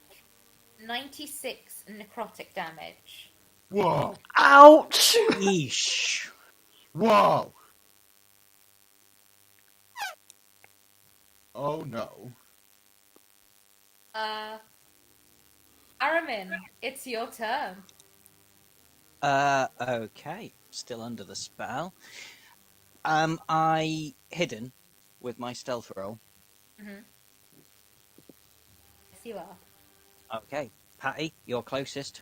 [SPEAKER 3] 96 necrotic damage.
[SPEAKER 2] Whoa!
[SPEAKER 5] Ouch!
[SPEAKER 1] Yeesh.
[SPEAKER 2] Whoa! Oh no.
[SPEAKER 3] Aramin, it's your turn.
[SPEAKER 1] Okay. Still under the spell. I hidden with my stealth roll.
[SPEAKER 3] Yes, you are.
[SPEAKER 1] Okay. Patty, you're closest.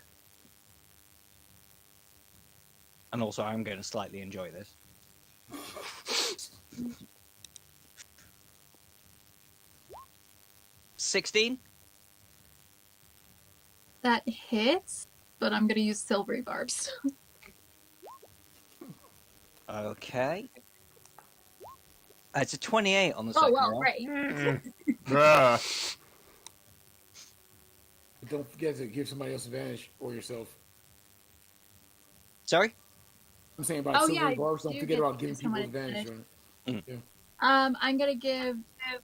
[SPEAKER 1] And also, I'm going to slightly enjoy this. 16?
[SPEAKER 4] That hits, but I'm gonna use silvery barbs.
[SPEAKER 1] Okay. It's a 28 on the
[SPEAKER 4] Oh
[SPEAKER 1] second
[SPEAKER 4] well,
[SPEAKER 1] roll.
[SPEAKER 4] great.
[SPEAKER 2] Bruh.
[SPEAKER 6] But don't forget to give somebody else advantage or yourself.
[SPEAKER 1] Sorry?
[SPEAKER 6] I'm saying about
[SPEAKER 4] Oh yeah,
[SPEAKER 6] silvery
[SPEAKER 4] I
[SPEAKER 6] barbs. Don't
[SPEAKER 4] do
[SPEAKER 6] forget
[SPEAKER 4] get to
[SPEAKER 6] about giving
[SPEAKER 4] give
[SPEAKER 6] people
[SPEAKER 4] someone
[SPEAKER 6] advantage.
[SPEAKER 4] advantage.
[SPEAKER 1] Mm.
[SPEAKER 6] Yeah.
[SPEAKER 4] I'm gonna give. I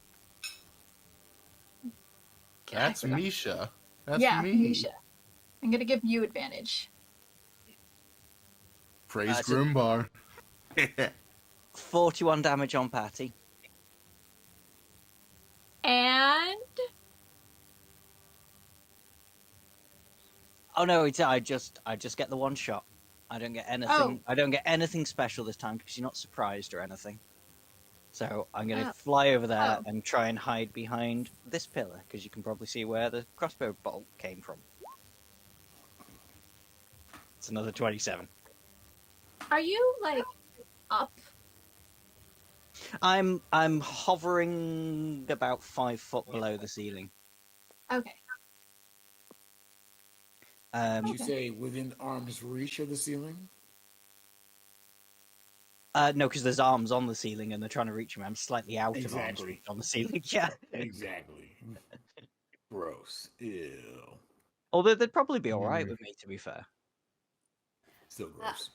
[SPEAKER 2] That's
[SPEAKER 4] forgot.
[SPEAKER 2] Misha. That's
[SPEAKER 4] Yeah,
[SPEAKER 2] me.
[SPEAKER 4] Misha. I'm gonna give you advantage.
[SPEAKER 2] Praise
[SPEAKER 1] It's a
[SPEAKER 2] Groombar.
[SPEAKER 1] 41 damage on Patty.
[SPEAKER 4] And
[SPEAKER 1] Oh no, I just get the one shot. I don't get anything.
[SPEAKER 4] oh,
[SPEAKER 1] I don't get anything special this time because you're not surprised or anything. So I'm going to
[SPEAKER 4] oh,
[SPEAKER 1] fly over there
[SPEAKER 4] oh.
[SPEAKER 1] and try and hide behind this pillar because you can probably see where the crossbow bolt came from. It's another 27.
[SPEAKER 4] Are you like up?
[SPEAKER 1] I'm hovering about 5 foot below the ceiling.
[SPEAKER 4] Okay.
[SPEAKER 6] Did you
[SPEAKER 4] Okay.
[SPEAKER 6] say within arm's reach of the ceiling?
[SPEAKER 1] No, because there's arms on the ceiling and they're trying to reach me. I'm slightly out of arm's
[SPEAKER 6] Exactly.
[SPEAKER 1] reach on the ceiling. Yeah.
[SPEAKER 6] Exactly. Gross. Ew.
[SPEAKER 1] Although they'd probably be all right with me, to be fair.
[SPEAKER 6] Still gross.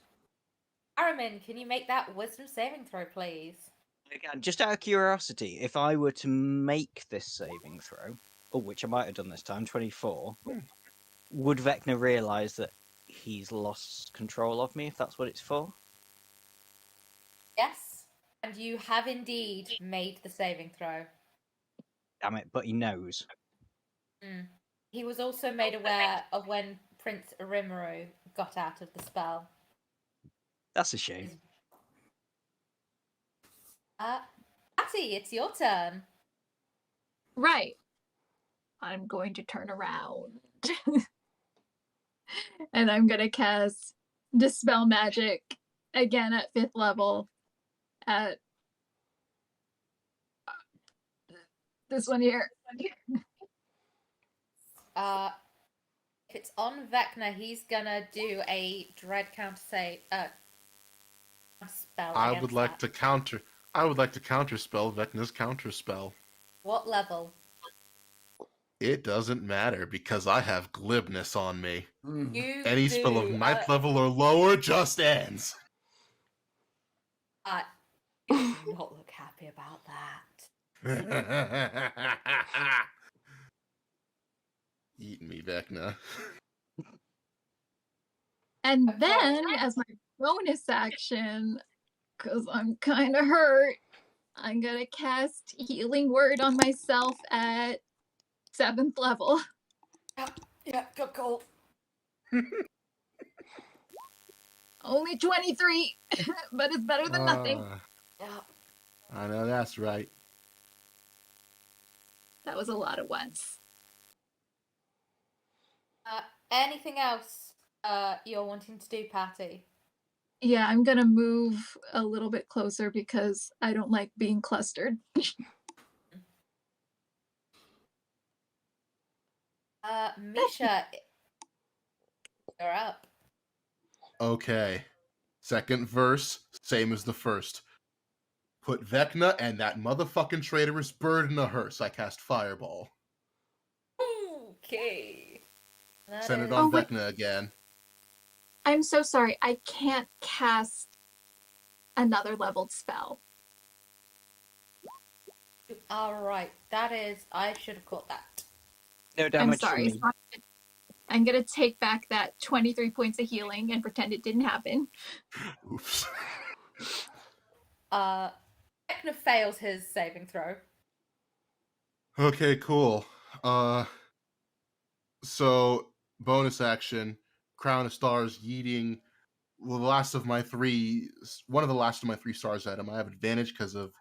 [SPEAKER 3] Aramin, can you make that wisdom saving throw, please?
[SPEAKER 1] Again, just out of curiosity, if I were to make this saving throw, which I might have done this time, 24, would Vecna realise that he's lost control of me, if that's what it's for?
[SPEAKER 3] Yes. And you have indeed made the saving throw.
[SPEAKER 1] Damn it, but he knows.
[SPEAKER 3] Mm. He was also made aware of when Prince Rimuru got out of the spell.
[SPEAKER 1] That's a shame.
[SPEAKER 3] Patty, it's your turn.
[SPEAKER 4] Right. I'm going to turn around. And I'm gonna cast Dispel Magic again at 5th level at this one here.
[SPEAKER 3] If it's on Vecna, he's gonna do a dread counter save. Spell.
[SPEAKER 2] I
[SPEAKER 3] against
[SPEAKER 2] would like
[SPEAKER 3] that.
[SPEAKER 2] to counter. I would like to counterspell Vecna's counterspell.
[SPEAKER 3] What level?
[SPEAKER 2] It doesn't matter because I have glibness on me.
[SPEAKER 3] You
[SPEAKER 2] Any
[SPEAKER 3] do.
[SPEAKER 2] spell of ninth level or lower just ends.
[SPEAKER 3] You do not look happy about that.
[SPEAKER 2] Eat me, Vecna.
[SPEAKER 4] And
[SPEAKER 3] Okay.
[SPEAKER 4] then, as my bonus action, because I'm kind of hurt, I'm gonna cast Healing Word on myself at 7th level.
[SPEAKER 3] Yeah, good call.
[SPEAKER 4] Only 23, but it's better than nothing.
[SPEAKER 3] Yeah.
[SPEAKER 2] I know that's right.
[SPEAKER 4] That was a lot at once.
[SPEAKER 3] Anything else you're wanting to do, Patty?
[SPEAKER 4] Yeah, I'm gonna move a little bit closer because I don't like being clustered.
[SPEAKER 3] Misha, you're up.
[SPEAKER 2] Okay. Second verse, same as the first. Put Vecna and that motherfucking traitorous bird in a hearse. I cast Fireball.
[SPEAKER 3] Okay. That
[SPEAKER 2] Centered
[SPEAKER 3] is-
[SPEAKER 2] on
[SPEAKER 4] Oh, wait.
[SPEAKER 2] Vecna again.
[SPEAKER 4] I'm so sorry. I can't cast another leveled spell.
[SPEAKER 3] All right. That is. I should have caught that.
[SPEAKER 1] No
[SPEAKER 4] I'm
[SPEAKER 1] damage from
[SPEAKER 4] sorry.
[SPEAKER 1] me.
[SPEAKER 4] So I'm gonna take back that 23 points of healing and pretend it didn't happen.
[SPEAKER 2] Oops.
[SPEAKER 3] Vecna fails his saving throw.
[SPEAKER 2] Okay, cool. So bonus action, Crown of Stars, yeeting one of the last of my three stars item. I have advantage because of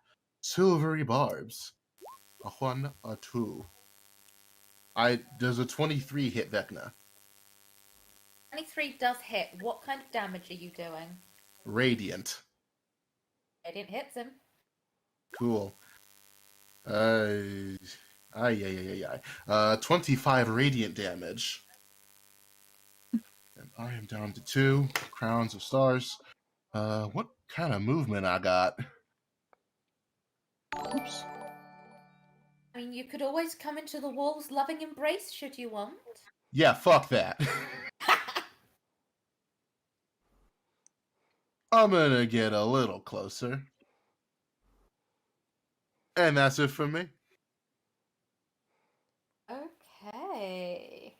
[SPEAKER 2] silvery barbs. A one, a two. Does a 23 hit Vecna?
[SPEAKER 3] 23 does hit. What kind of damage are you doing?
[SPEAKER 2] Radiant.
[SPEAKER 3] Radiant hits him.
[SPEAKER 2] Cool. 25 radiant damage. I am down to 2 crowns of stars. What kind of movement I got? Oops.
[SPEAKER 3] I mean, you could always come into the wolves' loving embrace should you want.
[SPEAKER 2] Yeah, fuck that. I'm gonna get a little closer. And that's it for me.
[SPEAKER 3] Okay.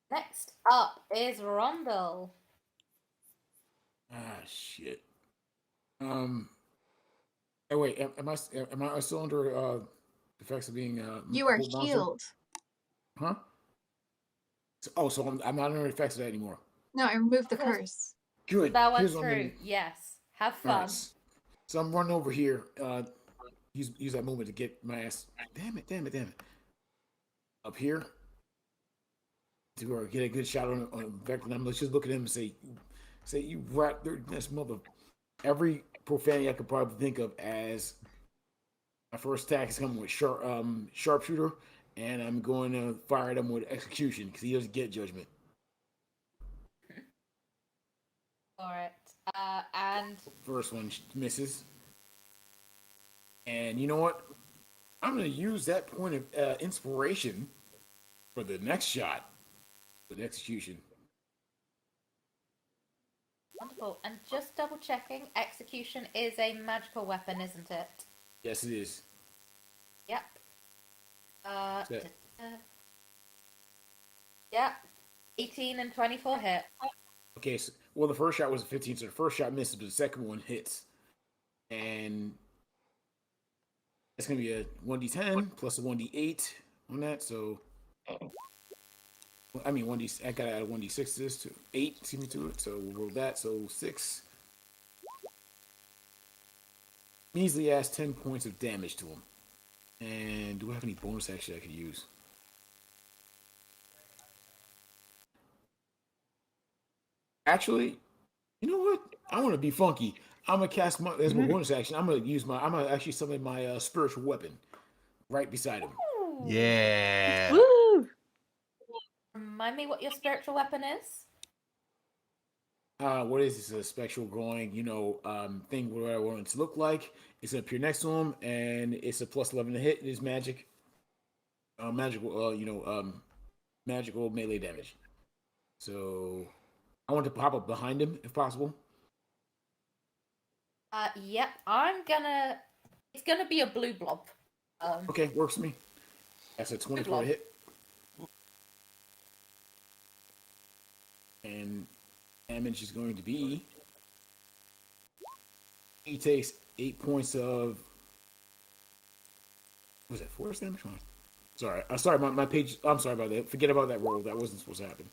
[SPEAKER 3] Next up is Rondel.
[SPEAKER 6] Ah, shit. Hey, wait. Am I still under the effects of being
[SPEAKER 4] You are
[SPEAKER 6] a monster?
[SPEAKER 4] healed.
[SPEAKER 6] Huh? So I'm not under the effects of that anymore.
[SPEAKER 4] No, I removed the
[SPEAKER 3] Yes.
[SPEAKER 4] curse.
[SPEAKER 6] Good.
[SPEAKER 3] That went
[SPEAKER 6] Here's what I'm
[SPEAKER 3] through.
[SPEAKER 6] gonna-
[SPEAKER 3] Yes. Have
[SPEAKER 6] All
[SPEAKER 3] fun.
[SPEAKER 6] right. So I'm running over here. Use that movement to get my ass. Damn it. Up here to get a good shot on Vecna. Let's just look at him and say you rat this mother. Every profanity I could probably think of as my first attack is coming with sharpshooter, and I'm going to fire at him with execution because he doesn't get judgment.
[SPEAKER 3] Alright. And
[SPEAKER 6] First one misses, and you know what? I'm going to use that point of inspiration for the next shot with execution.
[SPEAKER 3] wonderful. And just double checking, execution is a magical weapon, isn't it?
[SPEAKER 6] Yes, it is.
[SPEAKER 3] Yep.
[SPEAKER 6] Set.
[SPEAKER 3] Yep. 18 and 24 hit.
[SPEAKER 6] Okay, so, well, the first shot was a 15, so the first shot misses, but the second one hits. And it's going to be a 1d10 plus a 1d8 on that, so... I mean, 1d. I got to add a 1d6 to this, to 8, excuse me, to it, so we'll roll that, so 6. Measly adds 10 points of damage to him. And do I have any bonus action I could use? Actually, you know what? I want to be funky. I'm gonna cast my as my bonus action. I'm gonna actually summon my spiritual weapon right beside him.
[SPEAKER 3] Ooh.
[SPEAKER 2] Yeah.
[SPEAKER 5] Woo!
[SPEAKER 3] Remind me what your spiritual weapon is?
[SPEAKER 6] What is this? A spectral glowing, thing what I want it to look like. It's gonna appear next to him, and it's a plus 11 to hit. It is magic. Magical melee damage. So I want to pop up behind him if possible.
[SPEAKER 3] Yep. It's gonna be a blue blob.
[SPEAKER 6] Okay, works for me. That's a 24 to hit. And damage is going to be. He takes 8 points of. Was that force damage? Sorry, my page. I'm sorry about that. Forget about that roll. That wasn't supposed to happen.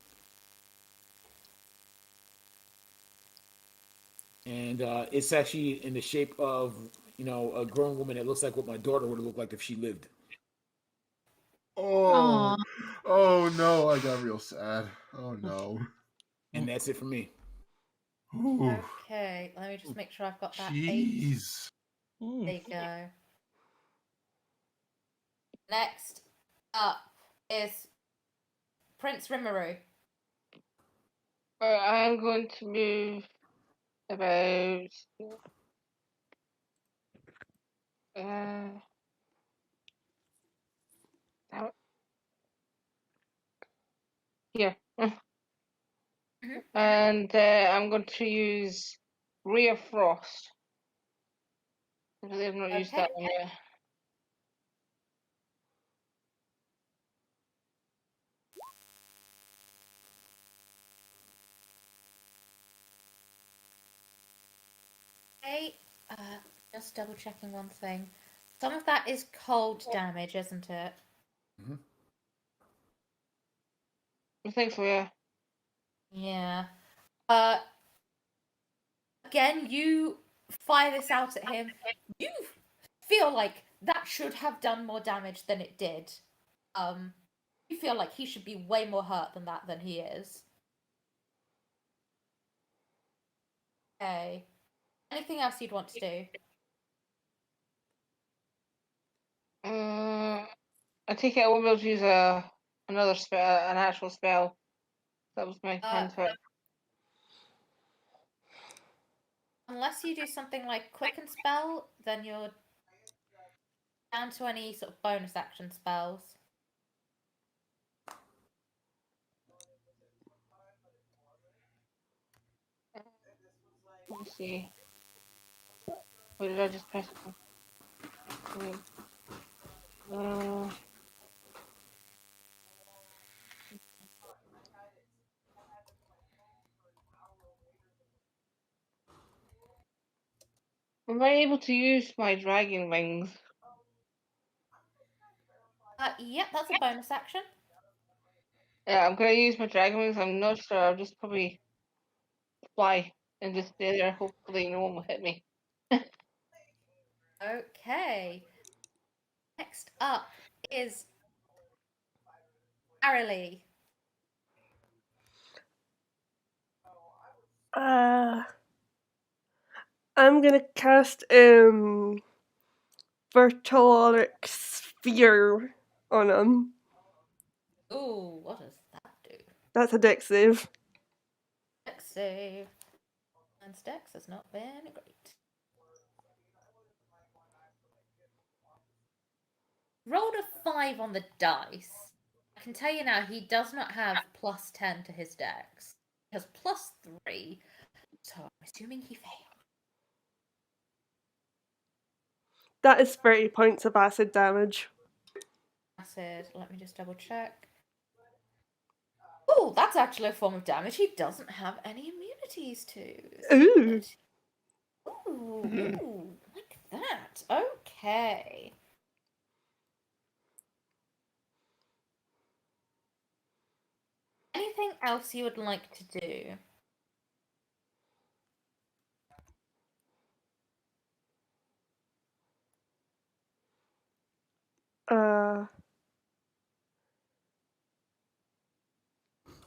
[SPEAKER 6] And it's actually in the shape of a grown woman that looks like what my daughter would have looked like if she lived.
[SPEAKER 2] Oh. Oh no, I got real sad. Oh no.
[SPEAKER 6] And that's it for me.
[SPEAKER 2] Ooh.
[SPEAKER 3] Okay, let me just make sure I've got that 8.
[SPEAKER 2] Jeez.
[SPEAKER 3] There you go. Next up is Prince Rimuru.
[SPEAKER 7] I'm going to move about. Here. And I'm going to use Ray of Frost. Because I've not used that one yet.
[SPEAKER 3] Okay, just double checking one thing. Some of that is cold damage, isn't it?
[SPEAKER 6] Mm-hmm.
[SPEAKER 7] I think so, yeah.
[SPEAKER 3] Yeah. Again, you fire this out at him. You feel like that should have done more damage than it did. You feel like he should be way more hurt than he is. Okay. Anything else you'd want to do?
[SPEAKER 7] I take it I won't be able to use a another spell, an actual spell. That was my hand to it.
[SPEAKER 3] Unless you do something like Quicken Spell, then you're down to any sort of bonus action spells.
[SPEAKER 7] Let me see. What did I just press? Uh, am I able to use my dragon wings?
[SPEAKER 3] Yep, that's a bonus action.
[SPEAKER 7] Yeah, I'm gonna use my dragon wings. I'm not sure. I'll just probably fly and just stay there. Hopefully, no one will hit me.
[SPEAKER 3] Okay. Next up is Arilee.
[SPEAKER 5] I'm gonna cast Virtualic Sphere on him.
[SPEAKER 3] Ooh, what does that do?
[SPEAKER 5] That's a dex save.
[SPEAKER 3] Dex save. And Dex has not been great. Rolled a 5 on the dice. I can tell you now, he does not have plus 10 to his dex. He has plus 3, so I'm assuming he failed.
[SPEAKER 5] That is 30 points of acid damage.
[SPEAKER 3] Acid, let me just double check. Oh, that's actually a form of damage he doesn't have any immunities to.
[SPEAKER 5] Ooh.
[SPEAKER 3] Ooh, like that. Okay. Anything else you would like to do?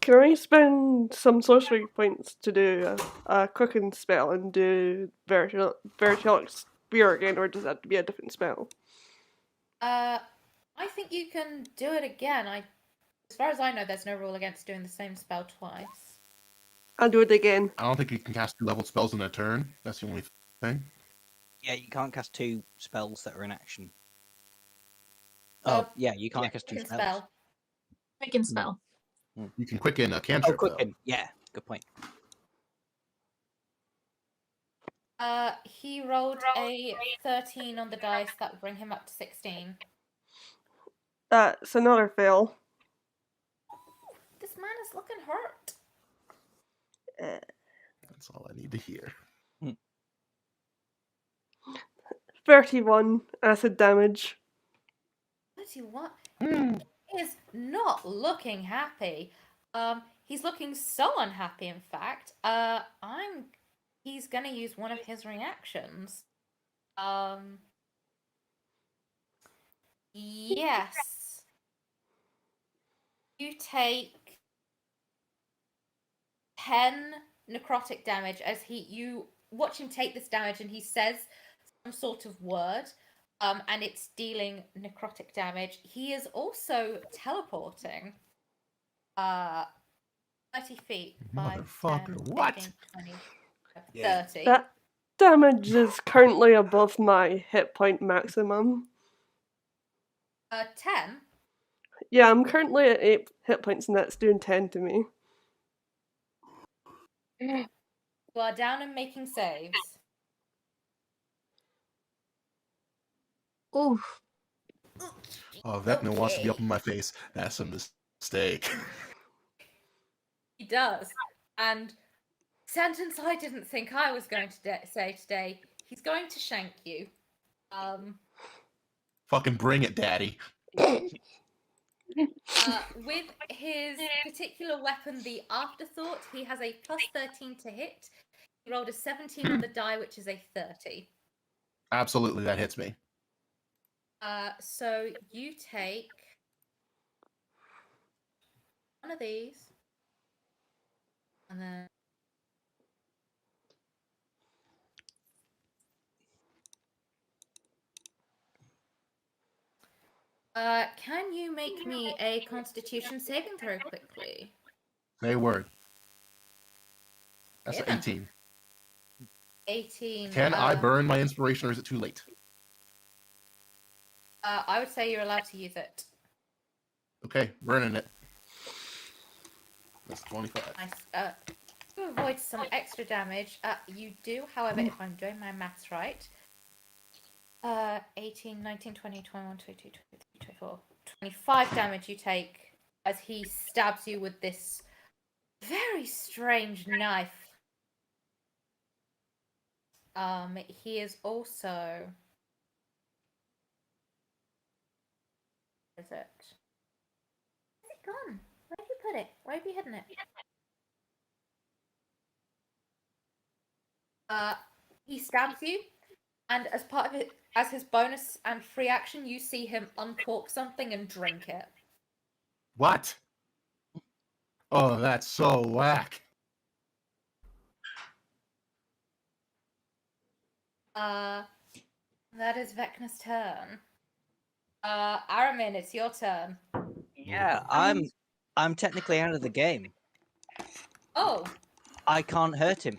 [SPEAKER 5] Can I spend some sorcery points to do a cooking spell and do Virtualic Sphere again, or does that have to be a different spell?
[SPEAKER 3] I think you can do it again. As far as I know, there's no rule against doing the same spell twice.
[SPEAKER 5] I'll do it again.
[SPEAKER 2] I don't think you can cast 2-level spells in a turn. That's the only thing.
[SPEAKER 1] Yeah, you can't cast 2 spells that are in action. Oh, yeah, you can't cast 2
[SPEAKER 3] Quicken
[SPEAKER 1] spells.
[SPEAKER 3] spell.
[SPEAKER 4] Quicken spell.
[SPEAKER 2] You can quicken a
[SPEAKER 1] Oh,
[SPEAKER 2] cantrip, though.
[SPEAKER 1] quicken. Yeah, good point.
[SPEAKER 3] He rolled a 13 on the dice. That would bring him up to 16.
[SPEAKER 5] That's another fail.
[SPEAKER 3] This man is looking hurt.
[SPEAKER 2] That's all I need to hear.
[SPEAKER 5] 31 acid damage.
[SPEAKER 3] 31. He is not looking happy. He's looking so unhappy, in fact. He's gonna use one of his reactions. Yes. You take 10 necrotic damage as you watch him take this damage and he says some sort of word, and it's dealing necrotic damage. He is also teleporting 30 feet, 5, 10,
[SPEAKER 2] Motherfucker, what?
[SPEAKER 3] 15, 20,
[SPEAKER 6] Yeah.
[SPEAKER 3] 30.
[SPEAKER 5] That damage is currently above my hit point maximum.
[SPEAKER 3] 10.
[SPEAKER 5] Yeah, I'm currently at 8 hit points and that's doing 10 to me.
[SPEAKER 3] You are down and making saves.
[SPEAKER 4] Oof.
[SPEAKER 2] Oh, Vecna wants to be up in my face. That's a mistake.
[SPEAKER 3] He does. And sentence I didn't think I was going to say today. He's going to shank you.
[SPEAKER 2] Fucking bring it, daddy.
[SPEAKER 3] With his particular weapon, the Afterthought, he has a plus 13 to hit. He rolled a 17 on the die, which is a 30.
[SPEAKER 2] Absolutely, that hits me.
[SPEAKER 3] So you take one of these, and then Can you make me a Constitution saving throw quickly?
[SPEAKER 2] Say a word. That's
[SPEAKER 3] Yeah,
[SPEAKER 2] an
[SPEAKER 3] then.
[SPEAKER 2] 18.
[SPEAKER 3] 18.
[SPEAKER 2] Can I burn my inspiration, or is it too late?
[SPEAKER 3] I would say you're allowed to use it.
[SPEAKER 2] Okay, burning it. That's 25.
[SPEAKER 3] Nice. To avoid some extra damage, you do, however, if I'm doing my maths right, 18, 19, 20, 21, 22, 23, 24, 25 damage you take as he stabs you with this very strange knife. He is also... Where is it? Where's it gone? Where have you put it? Where have you hidden it? He stabs you, and as part of it, as his bonus and free action, you see him uncork something and drink it.
[SPEAKER 2] What? Oh, that's so whack.
[SPEAKER 3] That is Vecna's turn. Aramin, it's your turn.
[SPEAKER 1] Yeah, I'm technically out of the game.
[SPEAKER 3] Oh,
[SPEAKER 1] I can't hurt him.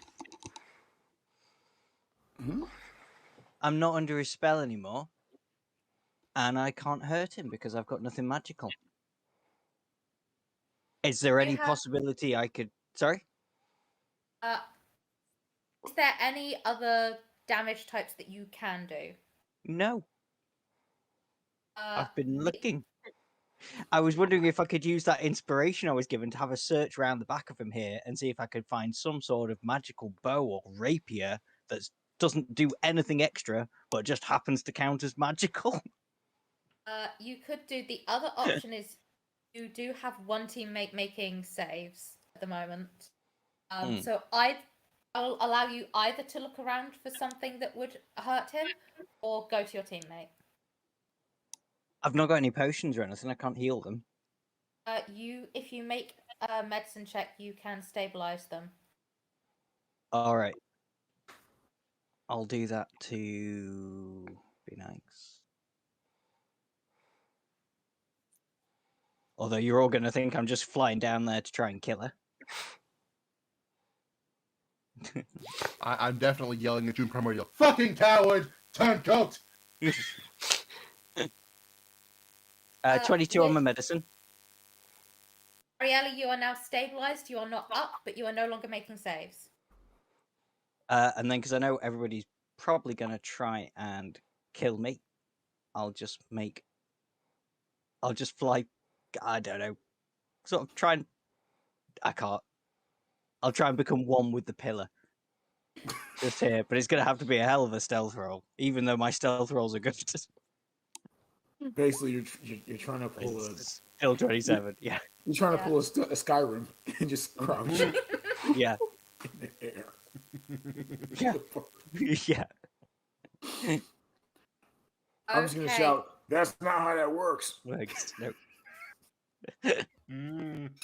[SPEAKER 6] Hmm?
[SPEAKER 1] I'm not under his spell anymore, and I can't hurt him because I've got nothing magical. Is there any possibility I could? Sorry.
[SPEAKER 3] Is there any other damage types that you can do?
[SPEAKER 1] No. I've been looking. I was wondering if I could use that inspiration I was given to have a search around the back of him here and see if I could find some sort of magical bow or rapier that doesn't do anything extra but just happens to count as magical.
[SPEAKER 3] You could do the other option is you do have one teammate making saves at the moment. So I'll allow you either to look around for something that would hurt him or go to your teammate.
[SPEAKER 1] I've not got any potions or anything. I can't heal them.
[SPEAKER 3] If you make a medicine check, you can stabilize them.
[SPEAKER 1] All right. I'll do that to be nice. Although you're all going to think I'm just flying down there to try and kill her.
[SPEAKER 2] I'm definitely yelling at June Primordial. Fucking coward! Turncoat!
[SPEAKER 1] 22 on my medicine.
[SPEAKER 3] Ariella, you are now stabilized. You are not up, but you are no longer making saves.
[SPEAKER 1] And then, because I know everybody's probably going to try and kill me, I'll just fly, I don't know, sort of try and, I can't. I'll try and become one with the pillar. Just here, but it's going to have to be a hell of a stealth roll, even though my stealth rolls are good.
[SPEAKER 6] Basically, you're trying to pull
[SPEAKER 1] Still 27, yeah.
[SPEAKER 6] You're trying to pull a Skyrim and just crouch.
[SPEAKER 1] Yeah.
[SPEAKER 6] In the air.
[SPEAKER 1] Yeah. Yeah.
[SPEAKER 6] I'm just gonna shout, "That's not how that works."
[SPEAKER 1] Nope.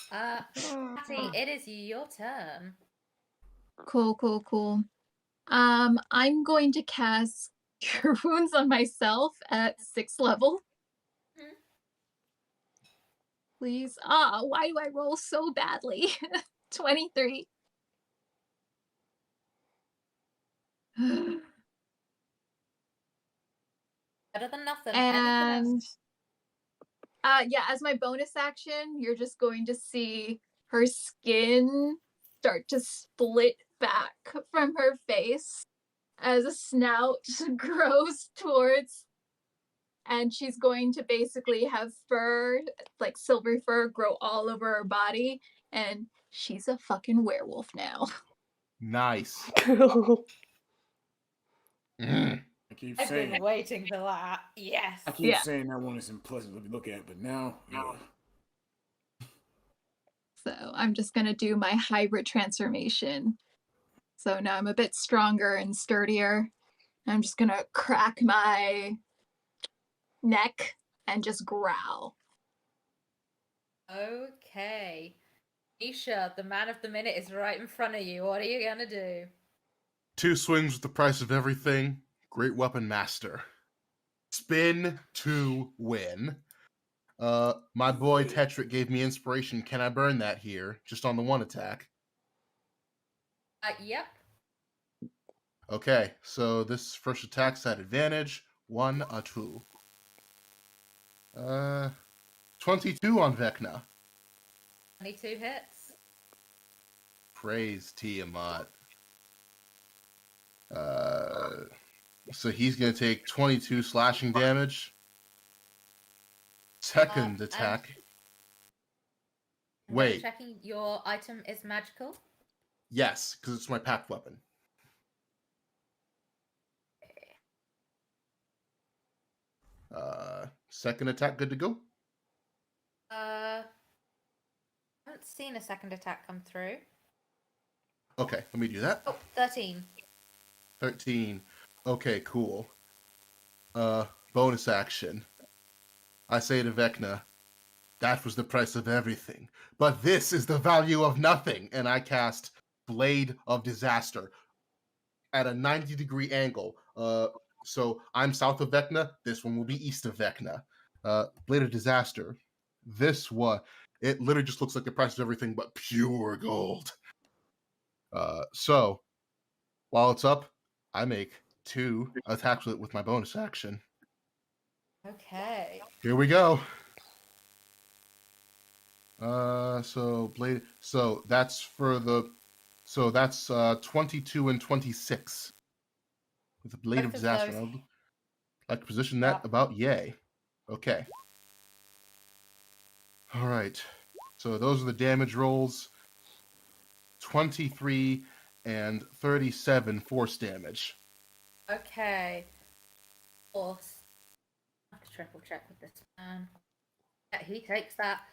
[SPEAKER 3] Patty, it is your turn.
[SPEAKER 4] Cool. I'm going to cast Cure Wounds on myself at 6th level. Please. Why do I roll so badly? 23.
[SPEAKER 3] Better than nothing.
[SPEAKER 4] And yeah, as my bonus action, you're just going to see her skin start to split back from her face as a snout grows towards, and she's going to basically have fur, like silver fur, grow all over her body, and she's a fucking werewolf now.
[SPEAKER 2] Nice.
[SPEAKER 3] I've been waiting for that. Yes.
[SPEAKER 6] I keep saying that one isn't pleasant to look at, but now, yeah.
[SPEAKER 4] So I'm just going to do my hybrid transformation. So now I'm a bit stronger and sturdier. I'm just going to crack my neck and just growl.
[SPEAKER 3] Okay. Nisha, the man of the minute is right in front of you. What are you going to do?
[SPEAKER 2] 2 swings with the price of everything. Great weapon master. Spin to win. My boy Tetrick gave me inspiration. Can I burn that here? Just on the one attack.
[SPEAKER 3] Yep.
[SPEAKER 2] Okay, so this first attack's at advantage. 1, a 2. 22 on Vecna.
[SPEAKER 3] 22 hits.
[SPEAKER 2] Praise Tiamat. So he's going to take 22 slashing damage. Second attack. Wait.
[SPEAKER 3] Checking your item is magical.
[SPEAKER 2] Yes, because it's my packed weapon. Second attack, good to go?
[SPEAKER 3] I haven't seen a second attack come through.
[SPEAKER 2] Okay, let me do that.
[SPEAKER 3] Oh, 13.
[SPEAKER 2] 13. Okay, cool. Bonus action. I say to Vecna, that was the price of everything, but this is the value of nothing. And I cast Blade of Disaster at a 90-degree angle. So I'm south of Vecna. This one will be east of Vecna. Blade of Disaster. This one, it literally just looks like the price of everything, but pure gold. So while it's up, I make 2 attacks with my bonus action.
[SPEAKER 3] Okay.
[SPEAKER 2] Here we go. So blade. So that's for the. So that's 22 and 26 with the blade of
[SPEAKER 3] Both of
[SPEAKER 2] disaster.
[SPEAKER 3] those-
[SPEAKER 2] I'd like to position that
[SPEAKER 3] Yeah.
[SPEAKER 2] about yay. Okay. All right. So those are the damage rolls. 23 and 37 force damage.
[SPEAKER 3] Okay. Force. I have to triple check with this man. Yeah, he takes that.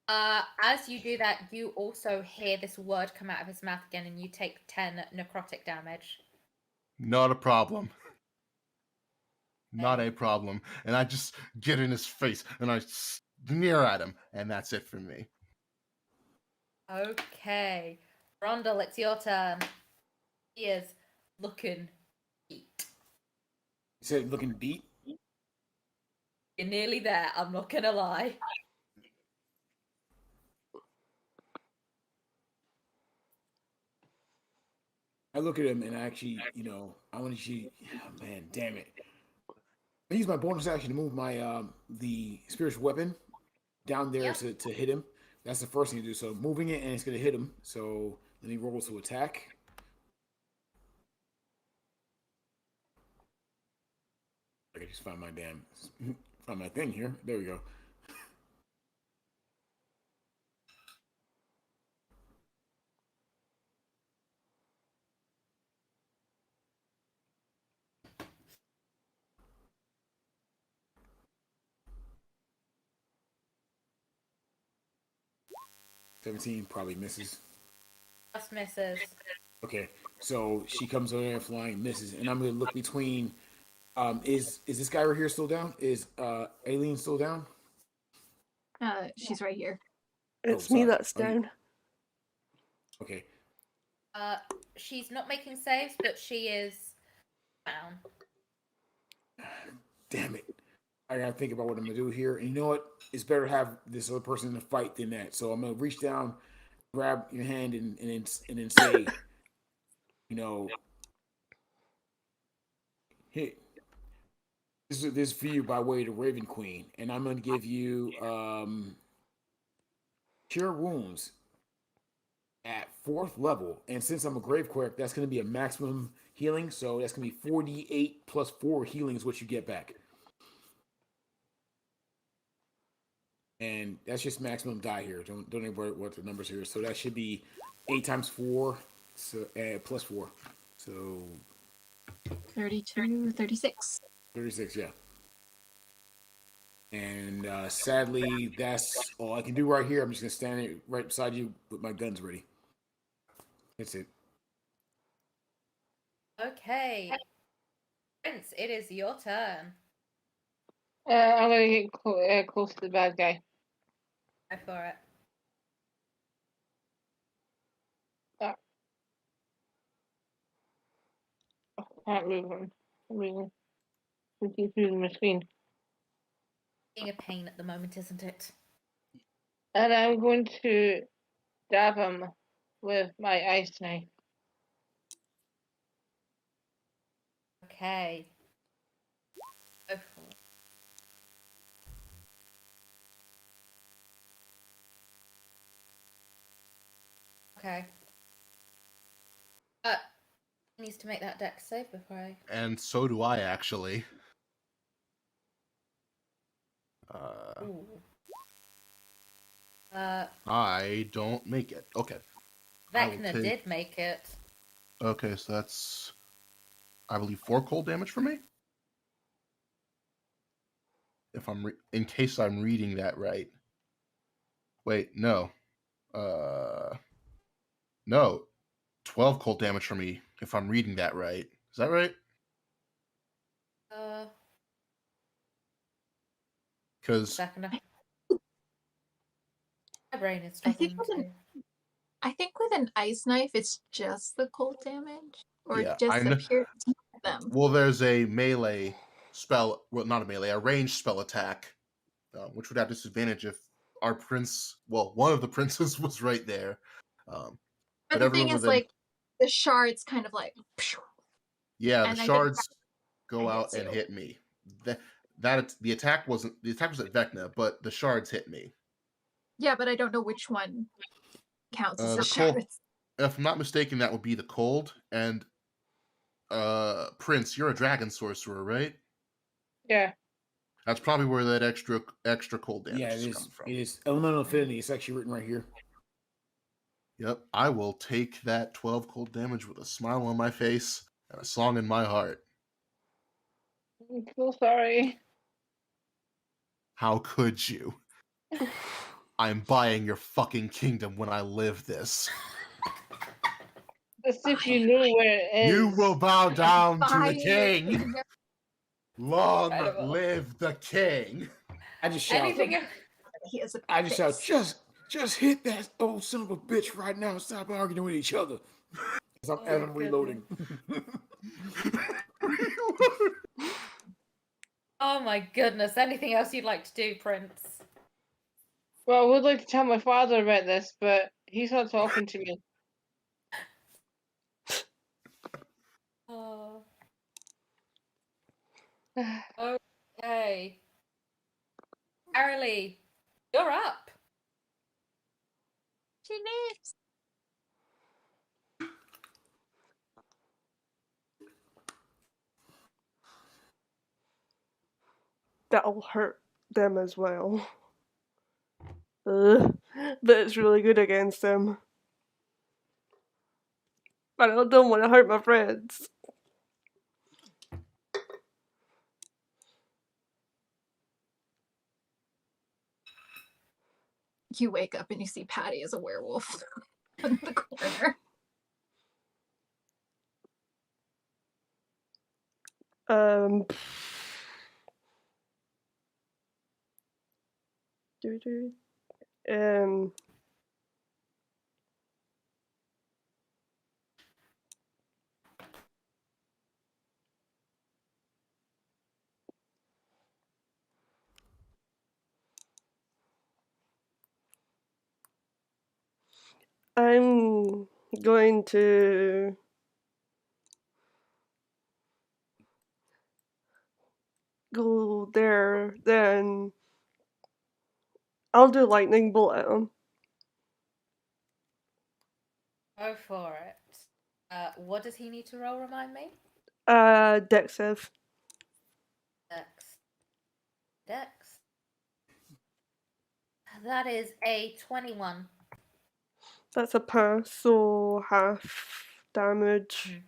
[SPEAKER 3] As you do that, you also hear this word come out of his mouth again, and you take 10 necrotic damage.
[SPEAKER 2] Not a problem. Not a problem. And I just get in his face and I sneer at him, and that's it for me.
[SPEAKER 3] Okay. Rondell, it's your turn. He is looking beat.
[SPEAKER 6] You said looking beat?
[SPEAKER 3] You're nearly there, I'm not gonna lie.
[SPEAKER 6] I look at him and actually, I want to see. Oh, man, damn it! I use my bonus action to move my the spiritual weapon down there
[SPEAKER 3] Yep.
[SPEAKER 6] to hit him. That's the first thing to do. So moving it and it's going to hit him. So let me roll to attack. I can just find find my thing here. There we go. $17 probably misses.
[SPEAKER 3] Just misses.
[SPEAKER 6] Okay, so she comes over there flying, misses, and I'm gonna look between. Is this guy right here still down? Is Aileen still down?
[SPEAKER 4] She's right here.
[SPEAKER 5] It's
[SPEAKER 6] Oh,
[SPEAKER 5] me
[SPEAKER 6] sorry.
[SPEAKER 5] that's down.
[SPEAKER 6] Okay,
[SPEAKER 3] She's not making saves, but she is down.
[SPEAKER 6] damn it! I gotta think about what I'm gonna do here. And you know what? It's better to have this other person in the fight than that. So I'm gonna reach down, grab your hand, and then say, you know, hey, this is for you by way of the Raven Queen, and I'm gonna give you cure wounds at 4th level. And since I'm a grave cleric, that's gonna be a maximum healing. So that's gonna be 48 plus 4 healing is what you get back. And that's just maximum die here. Don't worry what the numbers here. So that should be 8 times 4, so plus 4, so
[SPEAKER 4] 32, 36.
[SPEAKER 6] 36. Yeah. And sadly, that's all I can do right here. I'm just gonna stand right beside you with my guns ready. That's it.
[SPEAKER 3] Okay. Prince, it is your turn.
[SPEAKER 7] I'm gonna get close to the bad guy.
[SPEAKER 3] Go for it.
[SPEAKER 7] Can't move him. For some reason. Looking through the screen.
[SPEAKER 3] being a pain at the moment, isn't it?
[SPEAKER 7] And I'm going to stab him with my ice knife.
[SPEAKER 3] Okay. Go for it. Okay. He needs to make that dex save before I.
[SPEAKER 2] And so do I, actually.
[SPEAKER 3] Ooh.
[SPEAKER 2] I don't make it. Okay. I will
[SPEAKER 3] Vecna
[SPEAKER 2] take...
[SPEAKER 3] did make it.
[SPEAKER 2] Okay, so that's, I believe, 4 cold damage for me. If I'm in case I'm reading that right. Wait, no. No. 12 cold damage for me if I'm reading that right. Is that right? Because
[SPEAKER 3] Second. My brain is
[SPEAKER 4] I think
[SPEAKER 3] struggling too.
[SPEAKER 4] I think with an ice knife, it's just the cold damage, or
[SPEAKER 2] yeah,
[SPEAKER 4] just
[SPEAKER 2] I
[SPEAKER 4] the
[SPEAKER 2] know.
[SPEAKER 4] pure them.
[SPEAKER 2] Well, there's a melee spell. Well, not a melee, a ranged spell attack, which would have disadvantage if our prince. Well, one of the princes was right there.
[SPEAKER 4] But
[SPEAKER 2] But
[SPEAKER 4] the
[SPEAKER 2] everyone
[SPEAKER 4] thing is,
[SPEAKER 2] within.
[SPEAKER 4] like, the shards kind of like,
[SPEAKER 2] Yeah, the
[SPEAKER 4] and I think
[SPEAKER 2] shards go
[SPEAKER 4] that
[SPEAKER 2] out
[SPEAKER 4] hits
[SPEAKER 2] and
[SPEAKER 4] you.
[SPEAKER 2] hit me. The attack was at Vecna, but the shards hit me.
[SPEAKER 4] Yeah, but I don't know which one counts as
[SPEAKER 2] The
[SPEAKER 4] the
[SPEAKER 2] cold,
[SPEAKER 4] shards.
[SPEAKER 2] if I'm not mistaken, that would be the cold. And Prince, you're a dragon sorcerer, right?
[SPEAKER 7] Yeah.
[SPEAKER 2] That's probably where that extra cold damage
[SPEAKER 6] Yeah,
[SPEAKER 2] is
[SPEAKER 6] it is.
[SPEAKER 2] coming from.
[SPEAKER 6] It is elemental affinity. It's actually written right here.
[SPEAKER 2] Yep, I will take that 12 cold damage with a smile on my face and a song in my heart.
[SPEAKER 7] I'm so sorry.
[SPEAKER 2] How could you? I'm buying your fucking kingdom when I live this.
[SPEAKER 7] As if you knew where it is.
[SPEAKER 2] You will bow down to the
[SPEAKER 4] Buying your
[SPEAKER 2] king.
[SPEAKER 4] kingdom.
[SPEAKER 2] Long
[SPEAKER 3] Incredible.
[SPEAKER 2] live the king.
[SPEAKER 6] I just shout.
[SPEAKER 3] Anything.
[SPEAKER 4] He has a
[SPEAKER 6] I just shout.
[SPEAKER 4] face.
[SPEAKER 6] Just hit that old son of a bitch right now and stop arguing with each other. As
[SPEAKER 3] Oh
[SPEAKER 6] I'm
[SPEAKER 3] my
[SPEAKER 6] reloading.
[SPEAKER 3] Oh my goodness. Anything else you'd like to do, Prince?
[SPEAKER 7] Well, I would like to tell my father about this, but he's not talking to me.
[SPEAKER 3] Oh. Okay. Arilee, you're up.
[SPEAKER 4] She lives.
[SPEAKER 5] That'll hurt them as well. Ugh. But it's really good against them. But I don't want to hurt my friends.
[SPEAKER 4] You wake up and you see Patty as a werewolf in the corner.
[SPEAKER 5] Um. Um. I'm going to go there, then I'll do lightning bolt at him.
[SPEAKER 3] Go for it. What does he need to roll? Remind me.
[SPEAKER 5] Dex save.
[SPEAKER 3] Dex. Dex. That is a 21.
[SPEAKER 5] That's a pass, so half damage.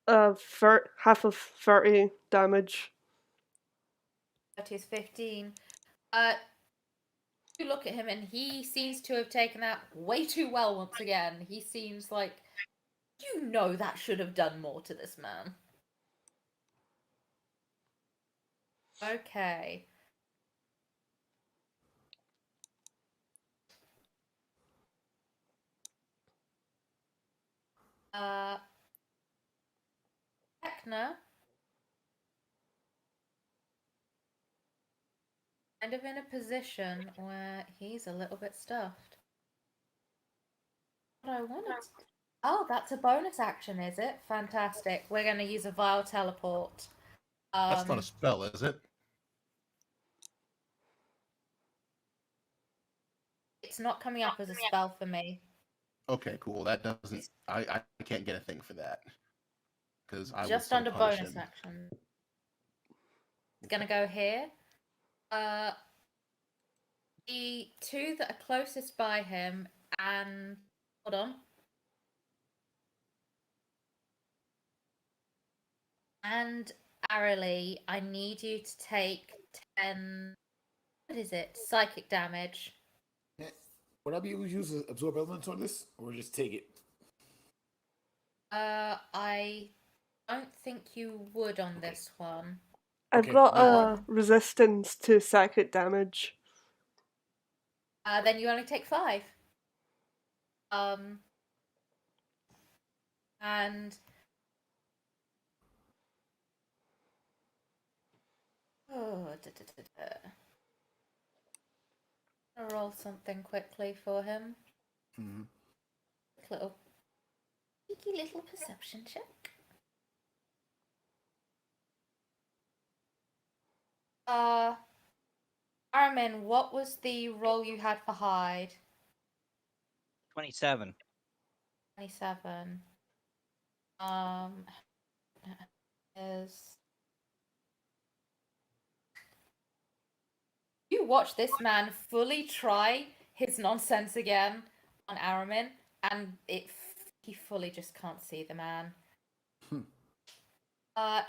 [SPEAKER 5] Half of 30 damage.
[SPEAKER 3] That is 15. You look at him and he seems to have taken that way too well once again. He seems like, you know, that should have done more to this man. Okay. Vecna, kind of in a position where he's a little bit stuffed. What I wanted to... Oh, that's a bonus action, is it? Fantastic. We're going to use a vile teleport.
[SPEAKER 2] That's not a spell, is it?
[SPEAKER 3] It's not coming up as a spell for me.
[SPEAKER 2] Okay, cool. That doesn't. I can't get a thing for that because I
[SPEAKER 3] Just
[SPEAKER 2] would so
[SPEAKER 3] under
[SPEAKER 2] punish
[SPEAKER 3] bonus
[SPEAKER 2] him.
[SPEAKER 3] action. It's going to go here. The two that are closest by him and... Hold on. And Arily, I need you to take 10... What is it? Psychic damage.
[SPEAKER 6] Would I be able to use absorb elements on this, or just take it?
[SPEAKER 3] I don't think you would on this one.
[SPEAKER 5] I've
[SPEAKER 6] Okay,
[SPEAKER 5] got
[SPEAKER 6] no
[SPEAKER 5] a
[SPEAKER 6] problem.
[SPEAKER 5] resistance to psychic damage.
[SPEAKER 3] Then you only take 5. And... Oh, I'll roll something quickly for him.
[SPEAKER 6] Mm-hmm.
[SPEAKER 3] Cheeky little perception check. Armin, what was the roll you had for hide?
[SPEAKER 1] 27.
[SPEAKER 3] 27. Is... You watch this man fully try his nonsense again on Aramin, and he fully just can't see the man.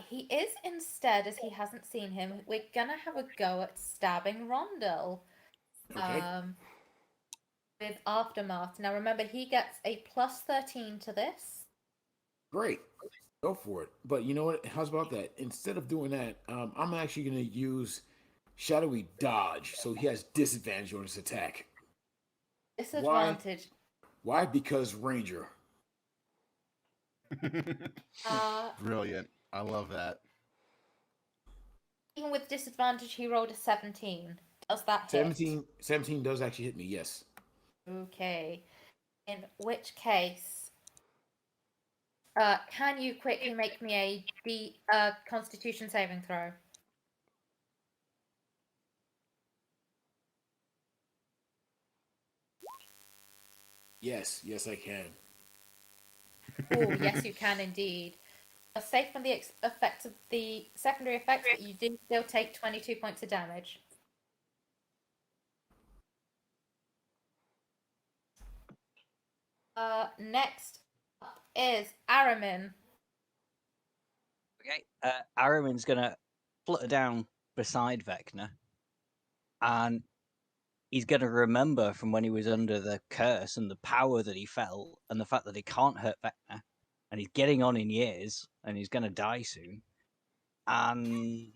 [SPEAKER 3] He is instead, as he hasn't seen him, we're gonna have a go at stabbing Rondell.
[SPEAKER 6] Okay.
[SPEAKER 3] With Aftermath. Now remember, he gets a plus 13 to this.
[SPEAKER 6] Great. Go for it. But you know what? How's about that? Instead of doing that, I'm actually going to use Shadowy Dodge, so he has disadvantage on his attack.
[SPEAKER 3] Disadvantage.
[SPEAKER 6] Why? Because Ranger.
[SPEAKER 2] Brilliant. I love that.
[SPEAKER 3] Even with disadvantage, he rolled a 17. Does that hit?
[SPEAKER 6] 17 does actually hit me, yes.
[SPEAKER 3] Okay. In which case, can you quickly make me a Constitution saving throw?
[SPEAKER 6] Yes, I can.
[SPEAKER 3] Oh, yes, you can indeed. You're safe from the effects of the secondary effects, but you do still take 22 points of damage. Next up is Aramin.
[SPEAKER 1] Okay. Aramin's gonna flutter down beside Vecna, and he's gonna remember from when he was under the curse and the power that he felt, and the fact that he can't hurt Vecna, and he's getting on in years, and he's gonna die soon, and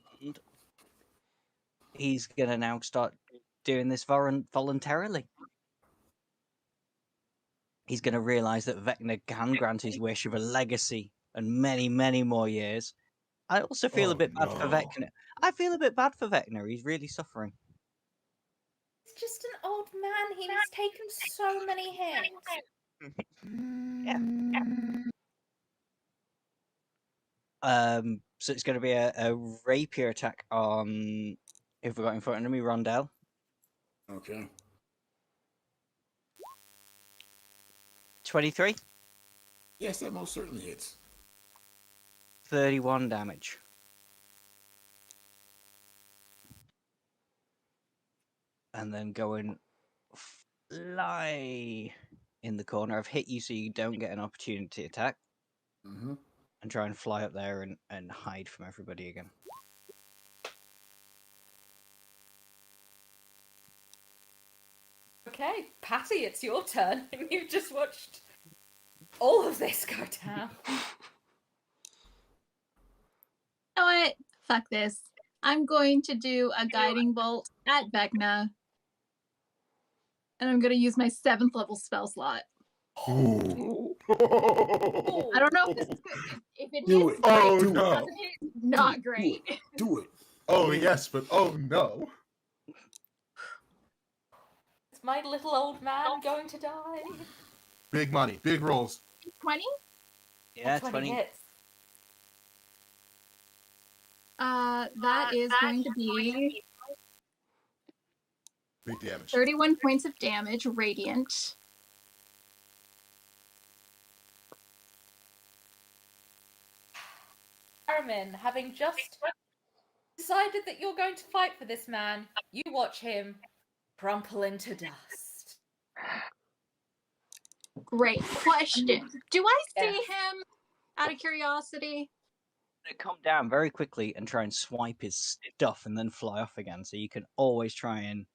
[SPEAKER 1] he's gonna now start doing this voluntarily. He's going to realise that Vecna can grant his wish of a legacy and many, many more years. I also feel a bit bad for Vecna. I feel a bit bad for Vecna. He's really suffering.
[SPEAKER 3] He's just an old man. He's taken so many hits.
[SPEAKER 1] Yeah. So it's going to be a rapier attack on, if we've got in front of me, Rondell.
[SPEAKER 6] Okay.
[SPEAKER 1] 23?
[SPEAKER 6] Yes, that most certainly hits.
[SPEAKER 1] 31 damage. And then going fly in the corner. I've hit you so you don't get an opportunity attack.
[SPEAKER 6] Mm-hmm.
[SPEAKER 1] And try and fly up there and hide from everybody again.
[SPEAKER 3] Okay, Patty, it's your turn. You've just watched all of this go down.
[SPEAKER 4] You know what? Fuck this. I'm going to do a guiding bolt at Vecna. And I'm going to use my 7th level spell slot.
[SPEAKER 6] Ooh.
[SPEAKER 4] I don't know if this is good. If it
[SPEAKER 6] Do
[SPEAKER 4] hits,
[SPEAKER 6] it.
[SPEAKER 4] great.
[SPEAKER 2] Oh,
[SPEAKER 4] If it
[SPEAKER 2] no.
[SPEAKER 4] doesn't hit, not great.
[SPEAKER 6] Do it.
[SPEAKER 2] Oh, yes, but oh, no.
[SPEAKER 3] my little old man going to die?
[SPEAKER 2] Big money, big rolls.
[SPEAKER 4] 20?
[SPEAKER 1] Yeah,
[SPEAKER 3] 20 hits.
[SPEAKER 4] That is going to be
[SPEAKER 2] Big damage.
[SPEAKER 4] 31 points of damage, radiant.
[SPEAKER 3] Aramin, having just decided that you're going to fight for this man, you watch him crumple into dust.
[SPEAKER 4] Great question. Do I see
[SPEAKER 3] Yes.
[SPEAKER 4] him out of curiosity?
[SPEAKER 1] Gonna come down very quickly and try and swipe his stuff and then fly off again. So you can always try and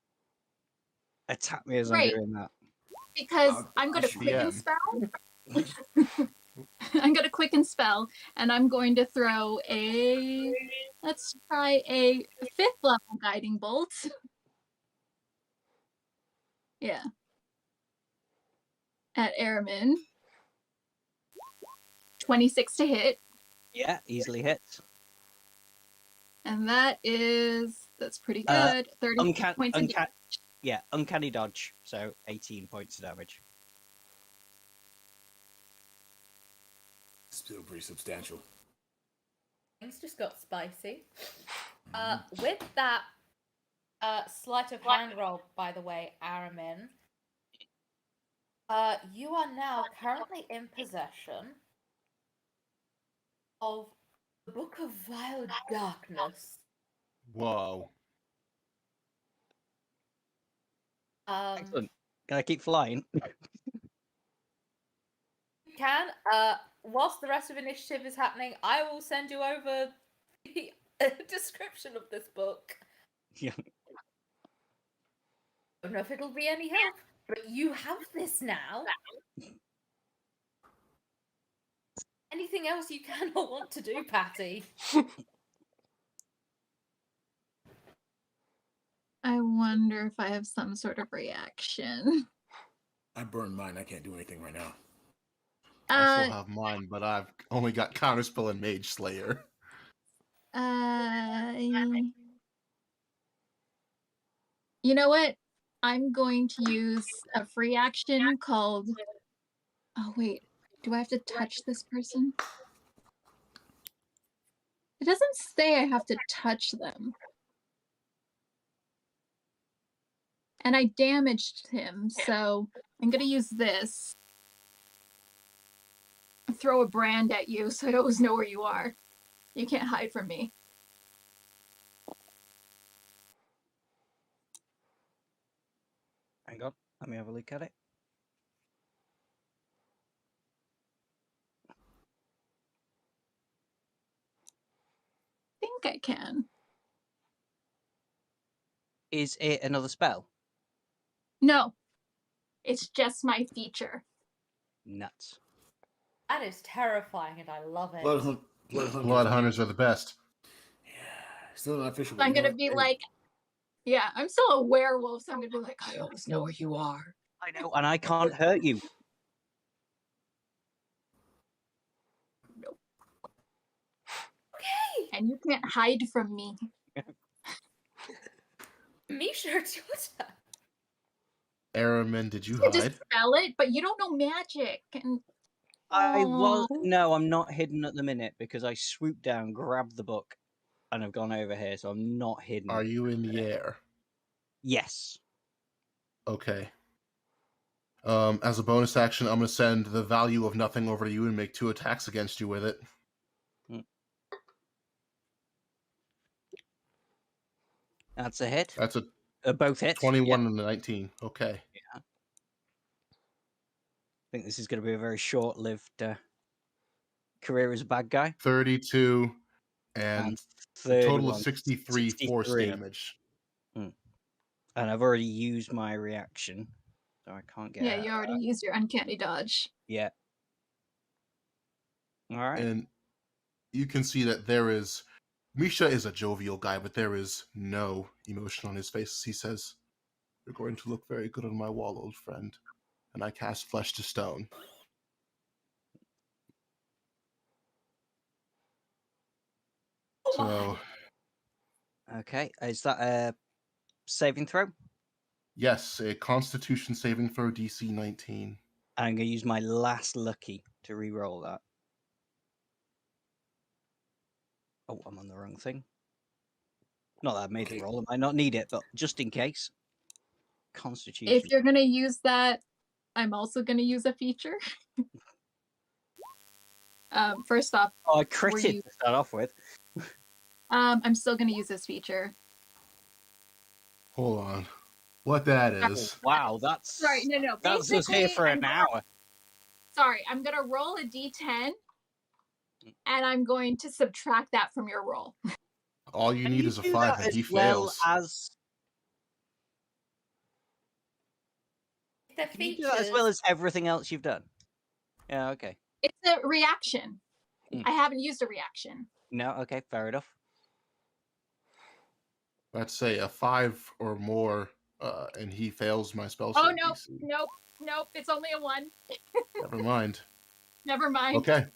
[SPEAKER 1] attack me as I'm
[SPEAKER 4] Great.
[SPEAKER 1] doing that.
[SPEAKER 4] Because I'm going to
[SPEAKER 2] shoot
[SPEAKER 4] quicken
[SPEAKER 2] him.
[SPEAKER 4] spell. I'm going to quicken spell, and I'm going to throw a. Let's try a 5th level guiding bolt. Yeah. At Aramin. 26 to hit.
[SPEAKER 1] Yeah, easily hits.
[SPEAKER 4] And that's pretty good.
[SPEAKER 1] Uh,
[SPEAKER 4] 30 points of damage.
[SPEAKER 1] Yeah, uncanny dodge. So 18 points of damage.
[SPEAKER 6] Still pretty substantial.
[SPEAKER 3] Things just got spicy. With that sleight of hand roll, by the way, Aramin, you are now currently in possession of the Book of Vile Darkness.
[SPEAKER 2] Whoa.
[SPEAKER 1] Excellent. Can I keep flying?
[SPEAKER 3] You can. Whilst the rest of initiative is happening, I will send you over the description of this book.
[SPEAKER 1] Yeah.
[SPEAKER 3] I don't know if it'll be any help, but you have this now. Anything else you can or want to do, Patty?
[SPEAKER 4] I wonder if I have some sort of reaction.
[SPEAKER 6] I burned mine. I can't do anything right now.
[SPEAKER 2] I still have mine, but I've only got Counterspell and Mage Slayer.
[SPEAKER 4] You know what? I'm going to use a free action called. Oh, wait. Do I have to touch this person? It doesn't say I have to touch them. And I damaged him, so I'm going to use this. Throw a brand at you so I always know where you are. You can't hide from me.
[SPEAKER 1] Hang on. Let me have a look at it.
[SPEAKER 4] I think I can.
[SPEAKER 1] Is it another spell?
[SPEAKER 4] No. It's just my feature.
[SPEAKER 1] Nuts.
[SPEAKER 3] That is terrifying, and I love it.
[SPEAKER 2] Blood hunters are the best.
[SPEAKER 6] Yeah, still not official.
[SPEAKER 4] So I'm going to be like, yeah, I'm still a werewolf, so I'm going to be like, I always know where you are.
[SPEAKER 1] I know, and I can't hurt you.
[SPEAKER 4] Nope.
[SPEAKER 3] Okay.
[SPEAKER 4] And you can't hide from me.
[SPEAKER 3] Misha, it's your turn.
[SPEAKER 2] Aramin, did you
[SPEAKER 4] You
[SPEAKER 2] hide?
[SPEAKER 4] dispel it, but you don't know magic. And
[SPEAKER 1] No, I'm not hidden at the minute because I swooped down, grabbed the book, and I've gone over here, so I'm not hidden.
[SPEAKER 2] Are you in the air?
[SPEAKER 1] Yes.
[SPEAKER 2] Okay. As a bonus action, I'm going to send the value of nothing over to you and make 2 attacks against you with it.
[SPEAKER 1] That's a hit.
[SPEAKER 2] That's a
[SPEAKER 1] Both hits.
[SPEAKER 2] 21
[SPEAKER 1] Yep.
[SPEAKER 2] and a 19. Okay.
[SPEAKER 1] Yeah. I think this is going to be a very short-lived career as a bad guy.
[SPEAKER 2] 32 and a total of 63 force
[SPEAKER 1] 63.
[SPEAKER 2] damage.
[SPEAKER 1] And I've already used my reaction, so I can't get out.
[SPEAKER 4] you already used your uncanny dodge.
[SPEAKER 1] Yeah. All right.
[SPEAKER 2] And you can see that there is... Misha is a jovial guy, but there is no emotion on his face. He says, "You're going to look very good on my wall, old friend." And I cast Flesh to Stone. So,
[SPEAKER 1] Okay. Is that a saving throw?
[SPEAKER 2] Yes, a Constitution saving throw DC 19.
[SPEAKER 1] I'm going to use my last lucky to re-roll that. Oh, I'm on the wrong thing. Not that I made the
[SPEAKER 6] Okay.
[SPEAKER 1] roll. I might not need it, but just in case.
[SPEAKER 4] If
[SPEAKER 1] Constitution.
[SPEAKER 4] you're gonna use that, I'm also gonna use a feature. First off,
[SPEAKER 1] Oh, I
[SPEAKER 4] were
[SPEAKER 1] critted
[SPEAKER 4] you-
[SPEAKER 1] to start off with.
[SPEAKER 4] I'm still gonna use this feature.
[SPEAKER 2] Hold on. What that
[SPEAKER 1] Oh,
[SPEAKER 2] is?
[SPEAKER 1] wow, that's
[SPEAKER 4] Sorry, no.
[SPEAKER 1] that's us here
[SPEAKER 4] Basically,
[SPEAKER 1] for an hour.
[SPEAKER 4] Sorry, I'm gonna roll a d10, and I'm going to subtract that from your roll.
[SPEAKER 2] All you
[SPEAKER 1] Can
[SPEAKER 2] need
[SPEAKER 1] you
[SPEAKER 2] is a
[SPEAKER 1] do
[SPEAKER 2] 5,
[SPEAKER 1] that
[SPEAKER 2] and
[SPEAKER 1] as
[SPEAKER 2] he
[SPEAKER 1] well
[SPEAKER 2] fails.
[SPEAKER 1] as?
[SPEAKER 3] The
[SPEAKER 1] Can you do that as well as everything else you've done? Yeah. Okay.
[SPEAKER 4] It's a reaction.
[SPEAKER 1] Hmm.
[SPEAKER 4] I haven't used a reaction.
[SPEAKER 1] No. Okay. Fair enough.
[SPEAKER 2] Let's say a 5 or more, and he fails my spell
[SPEAKER 4] Oh
[SPEAKER 2] save
[SPEAKER 4] no,
[SPEAKER 2] DC.
[SPEAKER 4] nope. It's only a 1.
[SPEAKER 2] Never mind.
[SPEAKER 4] Never mind.
[SPEAKER 2] Okay.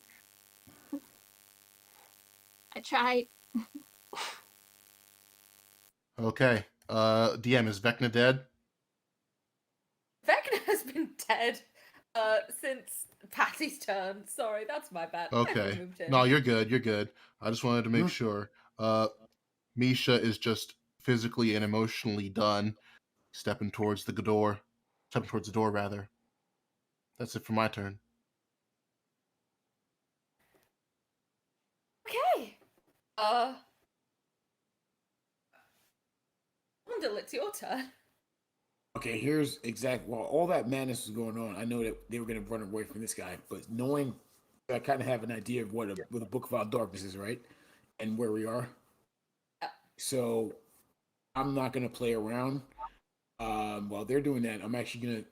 [SPEAKER 4] I tried.
[SPEAKER 2] Okay. DM, is Vecna dead?
[SPEAKER 3] Vecna has been dead since Patty's turn. Sorry, that's my bad. I
[SPEAKER 2] Okay.
[SPEAKER 3] removed him.
[SPEAKER 2] No, you're good. You're good. I just wanted to make
[SPEAKER 6] Hmm.
[SPEAKER 2] sure. Misha is just physically and emotionally done. Stepping towards the door. Stepping towards the door, rather. That's it for my turn.
[SPEAKER 3] Okay. Wendell, it's your turn.
[SPEAKER 6] Okay, here's while all that madness was going on, I know that they were going to run away from this guy, but knowing I kind of have an idea of what the Book of Our Darkness is, right? And where we are. So I'm not going to play around. While they're doing that, I'm actually going to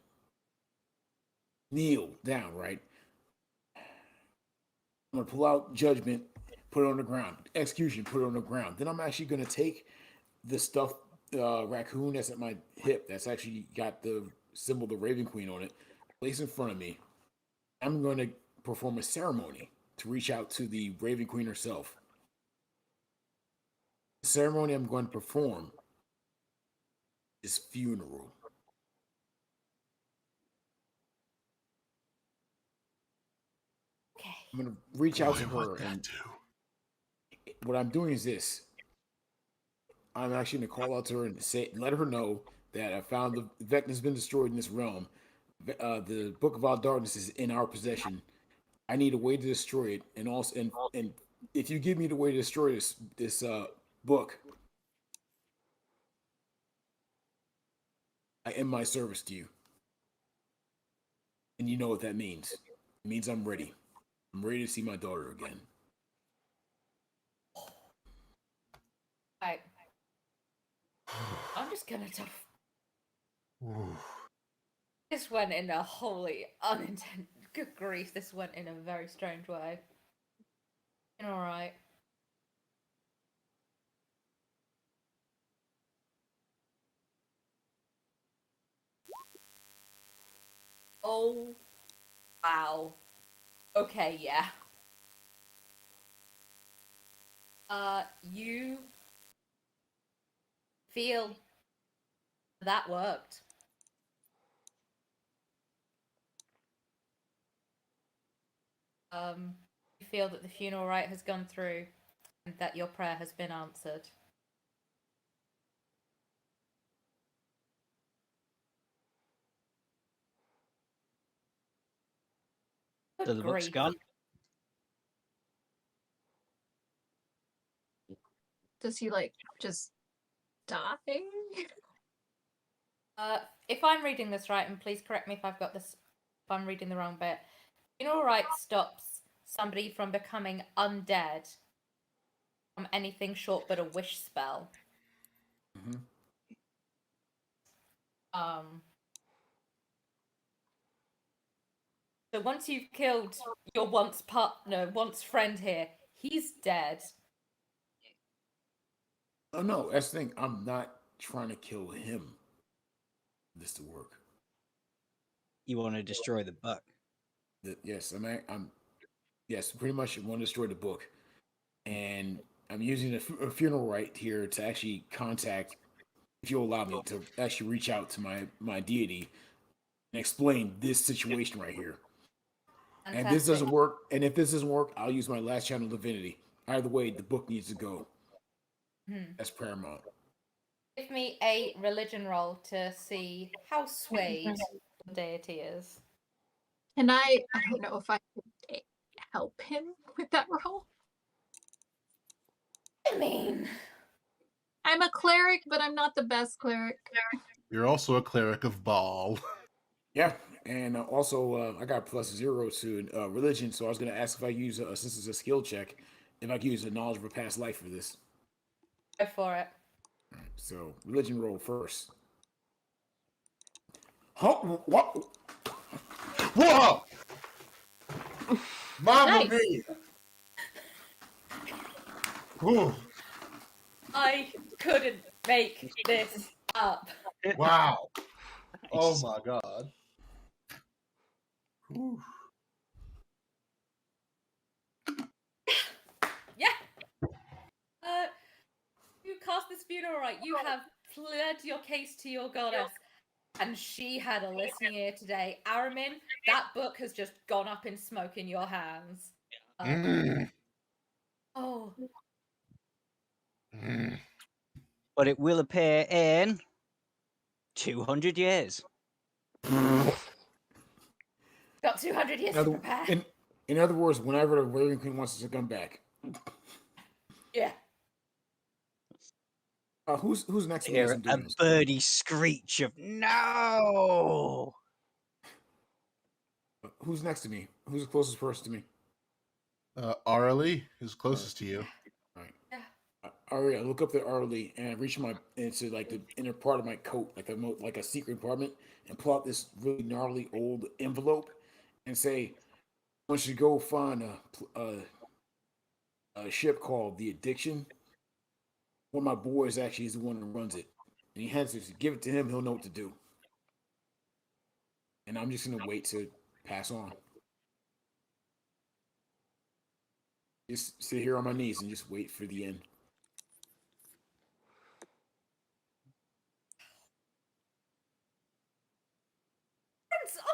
[SPEAKER 6] kneel down, right? I'm going to pull out Judgment, put it on the ground. Execution, put it on the ground. Then I'm actually going to take the stuffed raccoon that's at my hip, that's actually got the symbol, the Raven Queen, on it, place in front of me. I'm going to perform a ceremony to reach out to the Raven Queen herself. The ceremony I'm going to perform is funeral.
[SPEAKER 3] Okay.
[SPEAKER 6] I'm going to reach out to
[SPEAKER 2] Boy,
[SPEAKER 6] her,
[SPEAKER 2] what that
[SPEAKER 6] and
[SPEAKER 2] do?
[SPEAKER 6] what I'm doing is this. I'm actually going to call out to her and let her know that I found the Vecna's been destroyed in this realm. The Book of Our Darkness is in our possession. I need a way to destroy it, and also, and if you give me the way to destroy this book, I end my service to you. And you know what that means. It means I'm ready. I'm ready to see my daughter again.
[SPEAKER 3] Right. I'm just gonna tough. This went in a wholly unintended. Good grief, this went in a very strange way. Alright. Oh, wow. Okay, yeah. You feel that worked. You feel that the funeral rite has gone through and that your prayer has been answered.
[SPEAKER 1] So
[SPEAKER 3] Good
[SPEAKER 1] the book's
[SPEAKER 3] grief.
[SPEAKER 1] gone.
[SPEAKER 4] Does he just die?
[SPEAKER 3] If I'm reading this right, and please correct me if I've got this, if I'm reading the wrong bit. Funeral rite stops somebody from becoming undead from anything short but a wish spell.
[SPEAKER 6] Mm-hmm.
[SPEAKER 3] So once you've killed your once partner, once friend here, he's dead.
[SPEAKER 6] Oh no, that's the thing. I'm not trying to kill him. This to work.
[SPEAKER 1] You want to destroy the book.
[SPEAKER 6] Yes, I'm. Yes, pretty much want to destroy the book, and I'm using a funeral rite here to actually contact if you'll allow me to actually reach out to my deity and explain this situation right here. And if this
[SPEAKER 3] Fantastic.
[SPEAKER 6] doesn't work, and if this doesn't work, I'll use my last channel divinity. Either way, the book needs to go. That's paramount.
[SPEAKER 3] Give me a religion roll to see how swayed the deity is.
[SPEAKER 4] And I don't know if I could help him with that role.
[SPEAKER 3] I mean,
[SPEAKER 4] I'm a cleric, but I'm not the best cleric.
[SPEAKER 2] You're also a cleric of Baal.
[SPEAKER 6] Yeah, and also I got +0 to religion, so I was gonna ask if I use since it's a skill check, if I could use a knowledge of a past life for this.
[SPEAKER 3] go for it.
[SPEAKER 6] So religion roll first. Huh? What?
[SPEAKER 2] Whoa! Mamma
[SPEAKER 4] Nice.
[SPEAKER 2] mia! Whew.
[SPEAKER 3] I couldn't make this up.
[SPEAKER 2] Wow! Oh my god! Whew.
[SPEAKER 3] Yeah. You cast this funeral right. You have pled your case to your goddess, and she had a listening ear today. Aramin, that book has just gone up in smoke in your hands. Oh,
[SPEAKER 1] But it will appear in 200 years.
[SPEAKER 3] got 200 years to prepare.
[SPEAKER 6] In other words, whenever the Raven Queen wants us to come back.
[SPEAKER 3] Yeah.
[SPEAKER 6] Who's next to me?
[SPEAKER 1] Hear a birdie screech of no.
[SPEAKER 6] Who's next to me? Who's the closest person to me?
[SPEAKER 2] Arlie is closest to you.
[SPEAKER 6] All right. Yeah. I look up to Arlie and I reach into like the inner part of my coat, like a secret compartment, and pull out this really gnarly old envelope, and say, "I want you to go find a ship called the Addiction. One of my boys actually is the one who runs it, and he hands it. To give it to him. He'll know what to do." And I'm just gonna wait to pass on. Just sit here on my knees and just wait for the end.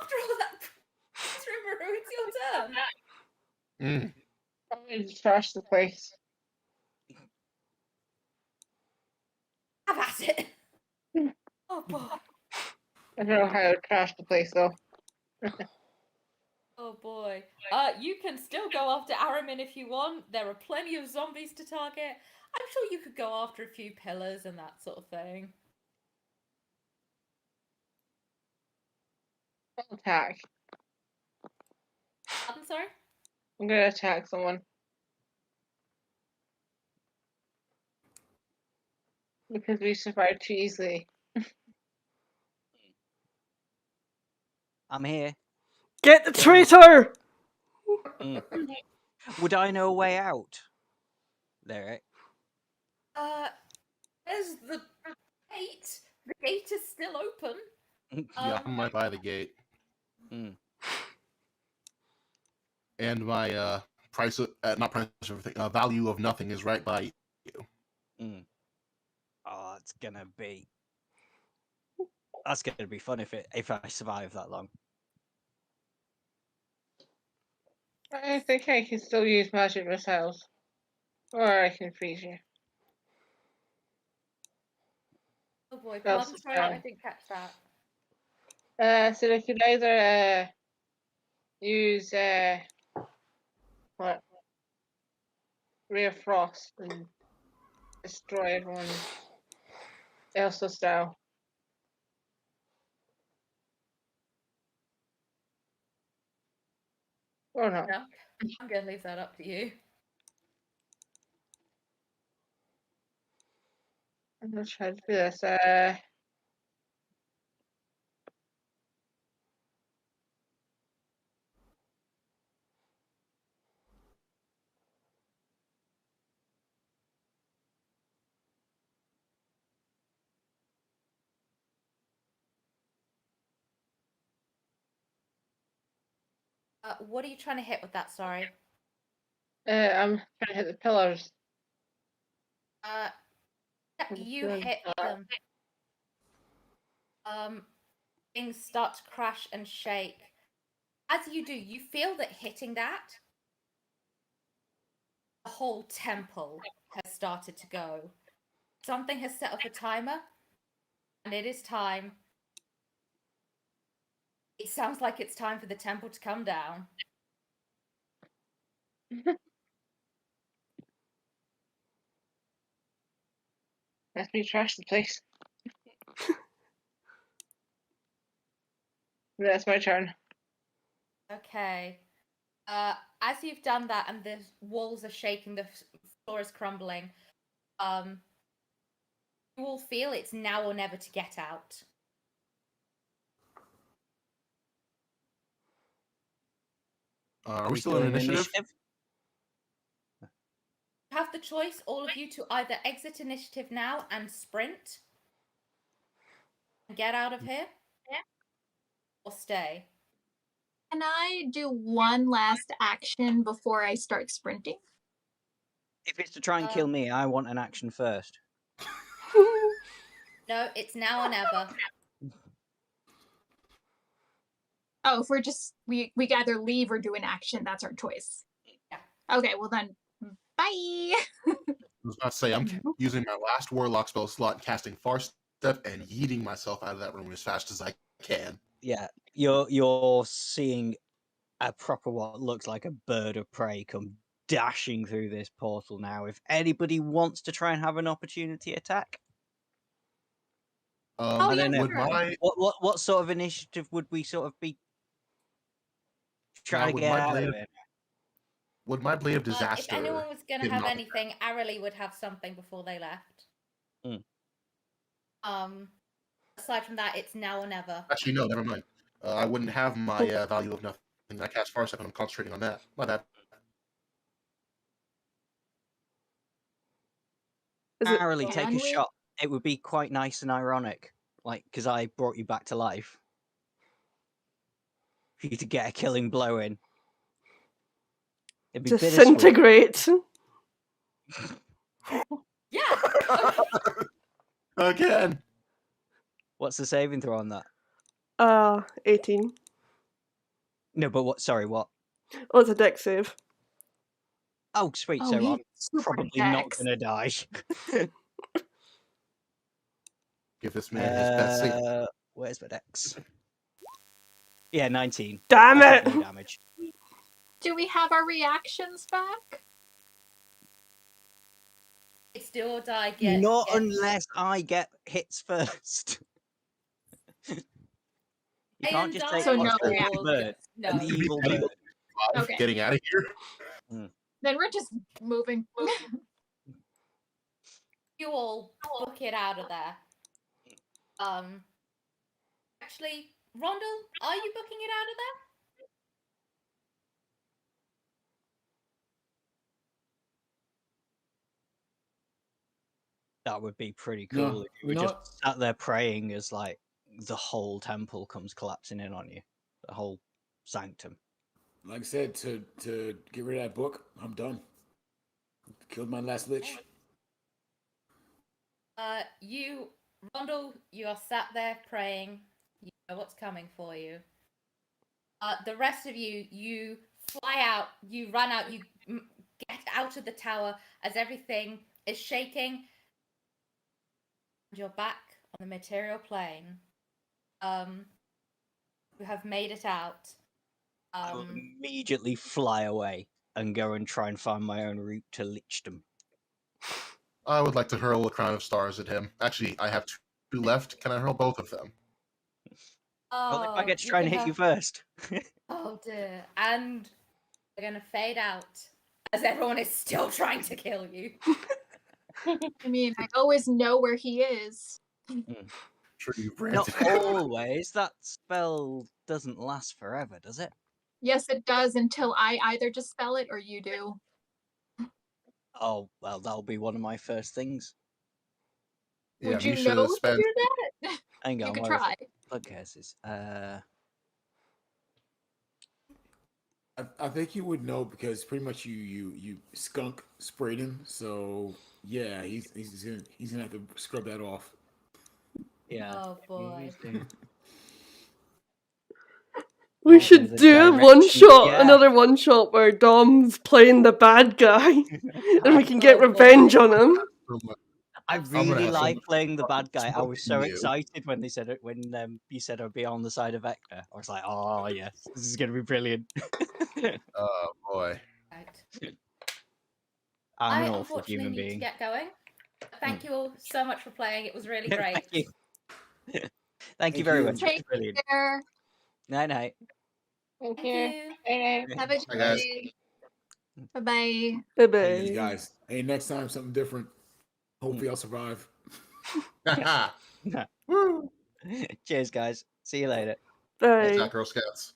[SPEAKER 3] After all that, Rimuru, it's your turn.
[SPEAKER 7] I'm going to trash the place.
[SPEAKER 3] Have at it. Oh boy.
[SPEAKER 7] I don't know how to trash the place though.
[SPEAKER 3] Oh boy. You can still go after Aramin if you want. There are plenty of zombies to target. I'm sure you could go after a few pillars and that sort of thing.
[SPEAKER 7] I'll attack.
[SPEAKER 3] I'm sorry?
[SPEAKER 7] I'm going to attack someone. Because we survived too easily.
[SPEAKER 1] I'm here.
[SPEAKER 5] Get the traitor!
[SPEAKER 1] Would I know a way out? There.
[SPEAKER 3] There's the gate. The gate is still open.
[SPEAKER 2] Yeah, I'm right by the gate. And my price of, not price of everything, value of nothing is right by you.
[SPEAKER 1] Oh, it's gonna be. That's gonna be fun if I survive that long.
[SPEAKER 7] I think I can still use magic missiles. Or I can freeze you.
[SPEAKER 3] Oh boy,
[SPEAKER 7] That's
[SPEAKER 3] pardon, sorry,
[SPEAKER 7] fine.
[SPEAKER 3] I didn't catch that.
[SPEAKER 7] So they could either use what? Ray of Frost and destroy everyone Elsa style. Or not.
[SPEAKER 3] No, I'm gonna leave that up to you.
[SPEAKER 7] I'm gonna try to do this.
[SPEAKER 3] What are you trying to hit with that, sorry?
[SPEAKER 7] I'm trying to hit the pillars.
[SPEAKER 3] You hit them. Things start to crash and shake. As you do, you feel that hitting that, the whole temple has started to go. Something has set off a timer, and it is time. It sounds like it's time for the temple to come down.
[SPEAKER 7] Let me trash the place. That's my turn.
[SPEAKER 3] Okay. As you've done that and the walls are shaking, the floor is crumbling, you all feel it's now or never to get out.
[SPEAKER 2] Are we still in initiative?
[SPEAKER 3] You have the choice, all of you, to either exit initiative now and sprint and get out of here, or stay.
[SPEAKER 4] Can I do one last action before I start sprinting?
[SPEAKER 1] If it's to try and kill me, I want an action first.
[SPEAKER 3] No, it's now or never.
[SPEAKER 4] Oh, if we're just we either leave or do an action, that's our choice.
[SPEAKER 3] Yeah.
[SPEAKER 4] Okay, well then, bye.
[SPEAKER 2] I was about to say, I'm using my last Warlock spell slot, casting Far Step, and yeeting myself out of that room as fast as I can.
[SPEAKER 1] Yeah, you're seeing a proper what looks like a bird of prey come dashing through this portal now. If anybody wants to try and have an opportunity attack, I don't know.
[SPEAKER 2] Would my
[SPEAKER 1] What sort of initiative would we sort of be trying to
[SPEAKER 2] would
[SPEAKER 1] get
[SPEAKER 2] my
[SPEAKER 1] out
[SPEAKER 2] blade
[SPEAKER 1] of
[SPEAKER 2] of-
[SPEAKER 1] it?
[SPEAKER 2] would my blade of disaster?
[SPEAKER 3] If anyone was going to
[SPEAKER 2] hit
[SPEAKER 3] have
[SPEAKER 2] nothing?
[SPEAKER 3] anything, Arily would have something before they left. Aside from that, it's now or never.
[SPEAKER 2] Actually, no, never mind. I wouldn't have my value of nothing. I cast Far Step, and I'm concentrating on that. My bad.
[SPEAKER 1] Arily, take a
[SPEAKER 4] Can we?
[SPEAKER 1] shot. It would be quite nice and ironic, like because I brought you back to life, for you to get a killing blow in. It'd be bittersweet.
[SPEAKER 5] Disintegrate.
[SPEAKER 3] Yeah.
[SPEAKER 2] Again.
[SPEAKER 1] What's the saving throw on that?
[SPEAKER 5] 18.
[SPEAKER 1] No, but what? Sorry, what?
[SPEAKER 5] Oh, it's a deck save.
[SPEAKER 1] Oh, sweet.
[SPEAKER 4] Oh,
[SPEAKER 1] So
[SPEAKER 4] he's
[SPEAKER 1] I'm
[SPEAKER 4] super
[SPEAKER 1] probably not
[SPEAKER 4] dex.
[SPEAKER 1] gonna die.
[SPEAKER 2] Give this man his best save.
[SPEAKER 1] Where's my dex? Yeah, 19.
[SPEAKER 5] Damn
[SPEAKER 1] I
[SPEAKER 5] it!
[SPEAKER 1] took no damage.
[SPEAKER 4] Do we have our reactions back?
[SPEAKER 3] It's do or die.
[SPEAKER 1] Not unless I get hits first. You can't just say,
[SPEAKER 4] So
[SPEAKER 1] "Oh,
[SPEAKER 4] no
[SPEAKER 1] it's the lucky
[SPEAKER 4] reactions.
[SPEAKER 1] bird."
[SPEAKER 3] No.
[SPEAKER 1] The evil bird.
[SPEAKER 4] Okay.
[SPEAKER 2] Getting out of here.
[SPEAKER 4] Then we're just moving.
[SPEAKER 3] You all book it out of there. Actually, Rondell, are you booking it out of there?
[SPEAKER 1] That would be pretty
[SPEAKER 6] No,
[SPEAKER 1] cool if you
[SPEAKER 6] you
[SPEAKER 1] were
[SPEAKER 6] know
[SPEAKER 1] just sat there praying as like the whole temple comes collapsing in on you. The whole sanctum.
[SPEAKER 6] Like I said, to get rid of that book, I'm done. Killed my last lich.
[SPEAKER 3] Rondell, you are sat there praying. You know what's coming for you. The rest of you, you fly out, you run out, you get out of the tower as everything is shaking. And you're back on the material plane. You have made it out.
[SPEAKER 1] I will immediately fly away and go and try and find my own route to Lichdom.
[SPEAKER 2] I would like to hurl a crown of stars at him. Actually, I have two left. Can I hurl both of them?
[SPEAKER 1] Well, if I get to try and hit you first.
[SPEAKER 3] Oh dear. And they're going to fade out as everyone is still trying to kill you.
[SPEAKER 4] I mean, I always know where he is.
[SPEAKER 2] Sure, you
[SPEAKER 1] Not
[SPEAKER 2] branded.
[SPEAKER 1] always. That spell doesn't last forever, does it?
[SPEAKER 4] Yes, it does until I either just spell it or you do.
[SPEAKER 1] Oh, well, that'll be one of my first things.
[SPEAKER 2] Yeah,
[SPEAKER 4] Would you
[SPEAKER 2] Misha
[SPEAKER 4] know to
[SPEAKER 2] spent.
[SPEAKER 4] do that?
[SPEAKER 1] Hang
[SPEAKER 4] You
[SPEAKER 1] on,
[SPEAKER 4] could
[SPEAKER 1] where is
[SPEAKER 4] try.
[SPEAKER 1] it? Plug cases.
[SPEAKER 6] I think you would know because pretty much you skunk sprayed him. So yeah, he's gonna have to scrub that off.
[SPEAKER 1] Yeah.
[SPEAKER 3] Oh boy.
[SPEAKER 5] We
[SPEAKER 1] What were
[SPEAKER 5] should
[SPEAKER 1] the
[SPEAKER 5] do a
[SPEAKER 1] directions?
[SPEAKER 5] one shot,
[SPEAKER 1] Yeah.
[SPEAKER 5] another one shot where Dom's playing the bad guy, and we can get
[SPEAKER 3] Oh, boy.
[SPEAKER 5] revenge on him.
[SPEAKER 2] So much.
[SPEAKER 1] I
[SPEAKER 3] Absolutely.
[SPEAKER 2] I'm gonna
[SPEAKER 1] really
[SPEAKER 2] have so
[SPEAKER 1] like
[SPEAKER 2] much
[SPEAKER 1] playing the
[SPEAKER 2] fun
[SPEAKER 1] bad guy. I was so
[SPEAKER 2] smoking you.
[SPEAKER 1] excited when they said it when you said I'd be on the side of Vecna. I was like, oh yes, this is gonna be brilliant.
[SPEAKER 2] Oh boy.
[SPEAKER 3] Right.
[SPEAKER 1] I'm
[SPEAKER 3] I
[SPEAKER 1] an awful
[SPEAKER 3] unfortunately
[SPEAKER 1] human
[SPEAKER 3] need to
[SPEAKER 1] being.
[SPEAKER 3] get going. Thank you all so much for playing. It was really great.
[SPEAKER 1] Thank you. Thank you
[SPEAKER 6] Thank
[SPEAKER 1] very
[SPEAKER 6] you.
[SPEAKER 1] much. It was
[SPEAKER 4] Take
[SPEAKER 1] brilliant.
[SPEAKER 4] care.
[SPEAKER 1] Night night.
[SPEAKER 7] Thank
[SPEAKER 3] Thank
[SPEAKER 7] you.
[SPEAKER 3] you.
[SPEAKER 7] Bye.
[SPEAKER 4] Have a
[SPEAKER 2] Hi,
[SPEAKER 4] good
[SPEAKER 2] guys.
[SPEAKER 4] day. Bye bye.
[SPEAKER 5] Bye
[SPEAKER 6] Hey,
[SPEAKER 5] bye.
[SPEAKER 6] guys. Hey, next time something different. Hopefully, I'll survive.
[SPEAKER 2] Woo!
[SPEAKER 1] Cheers, guys. See you later.
[SPEAKER 2] Good
[SPEAKER 5] Bye.
[SPEAKER 2] job, Girl Scouts.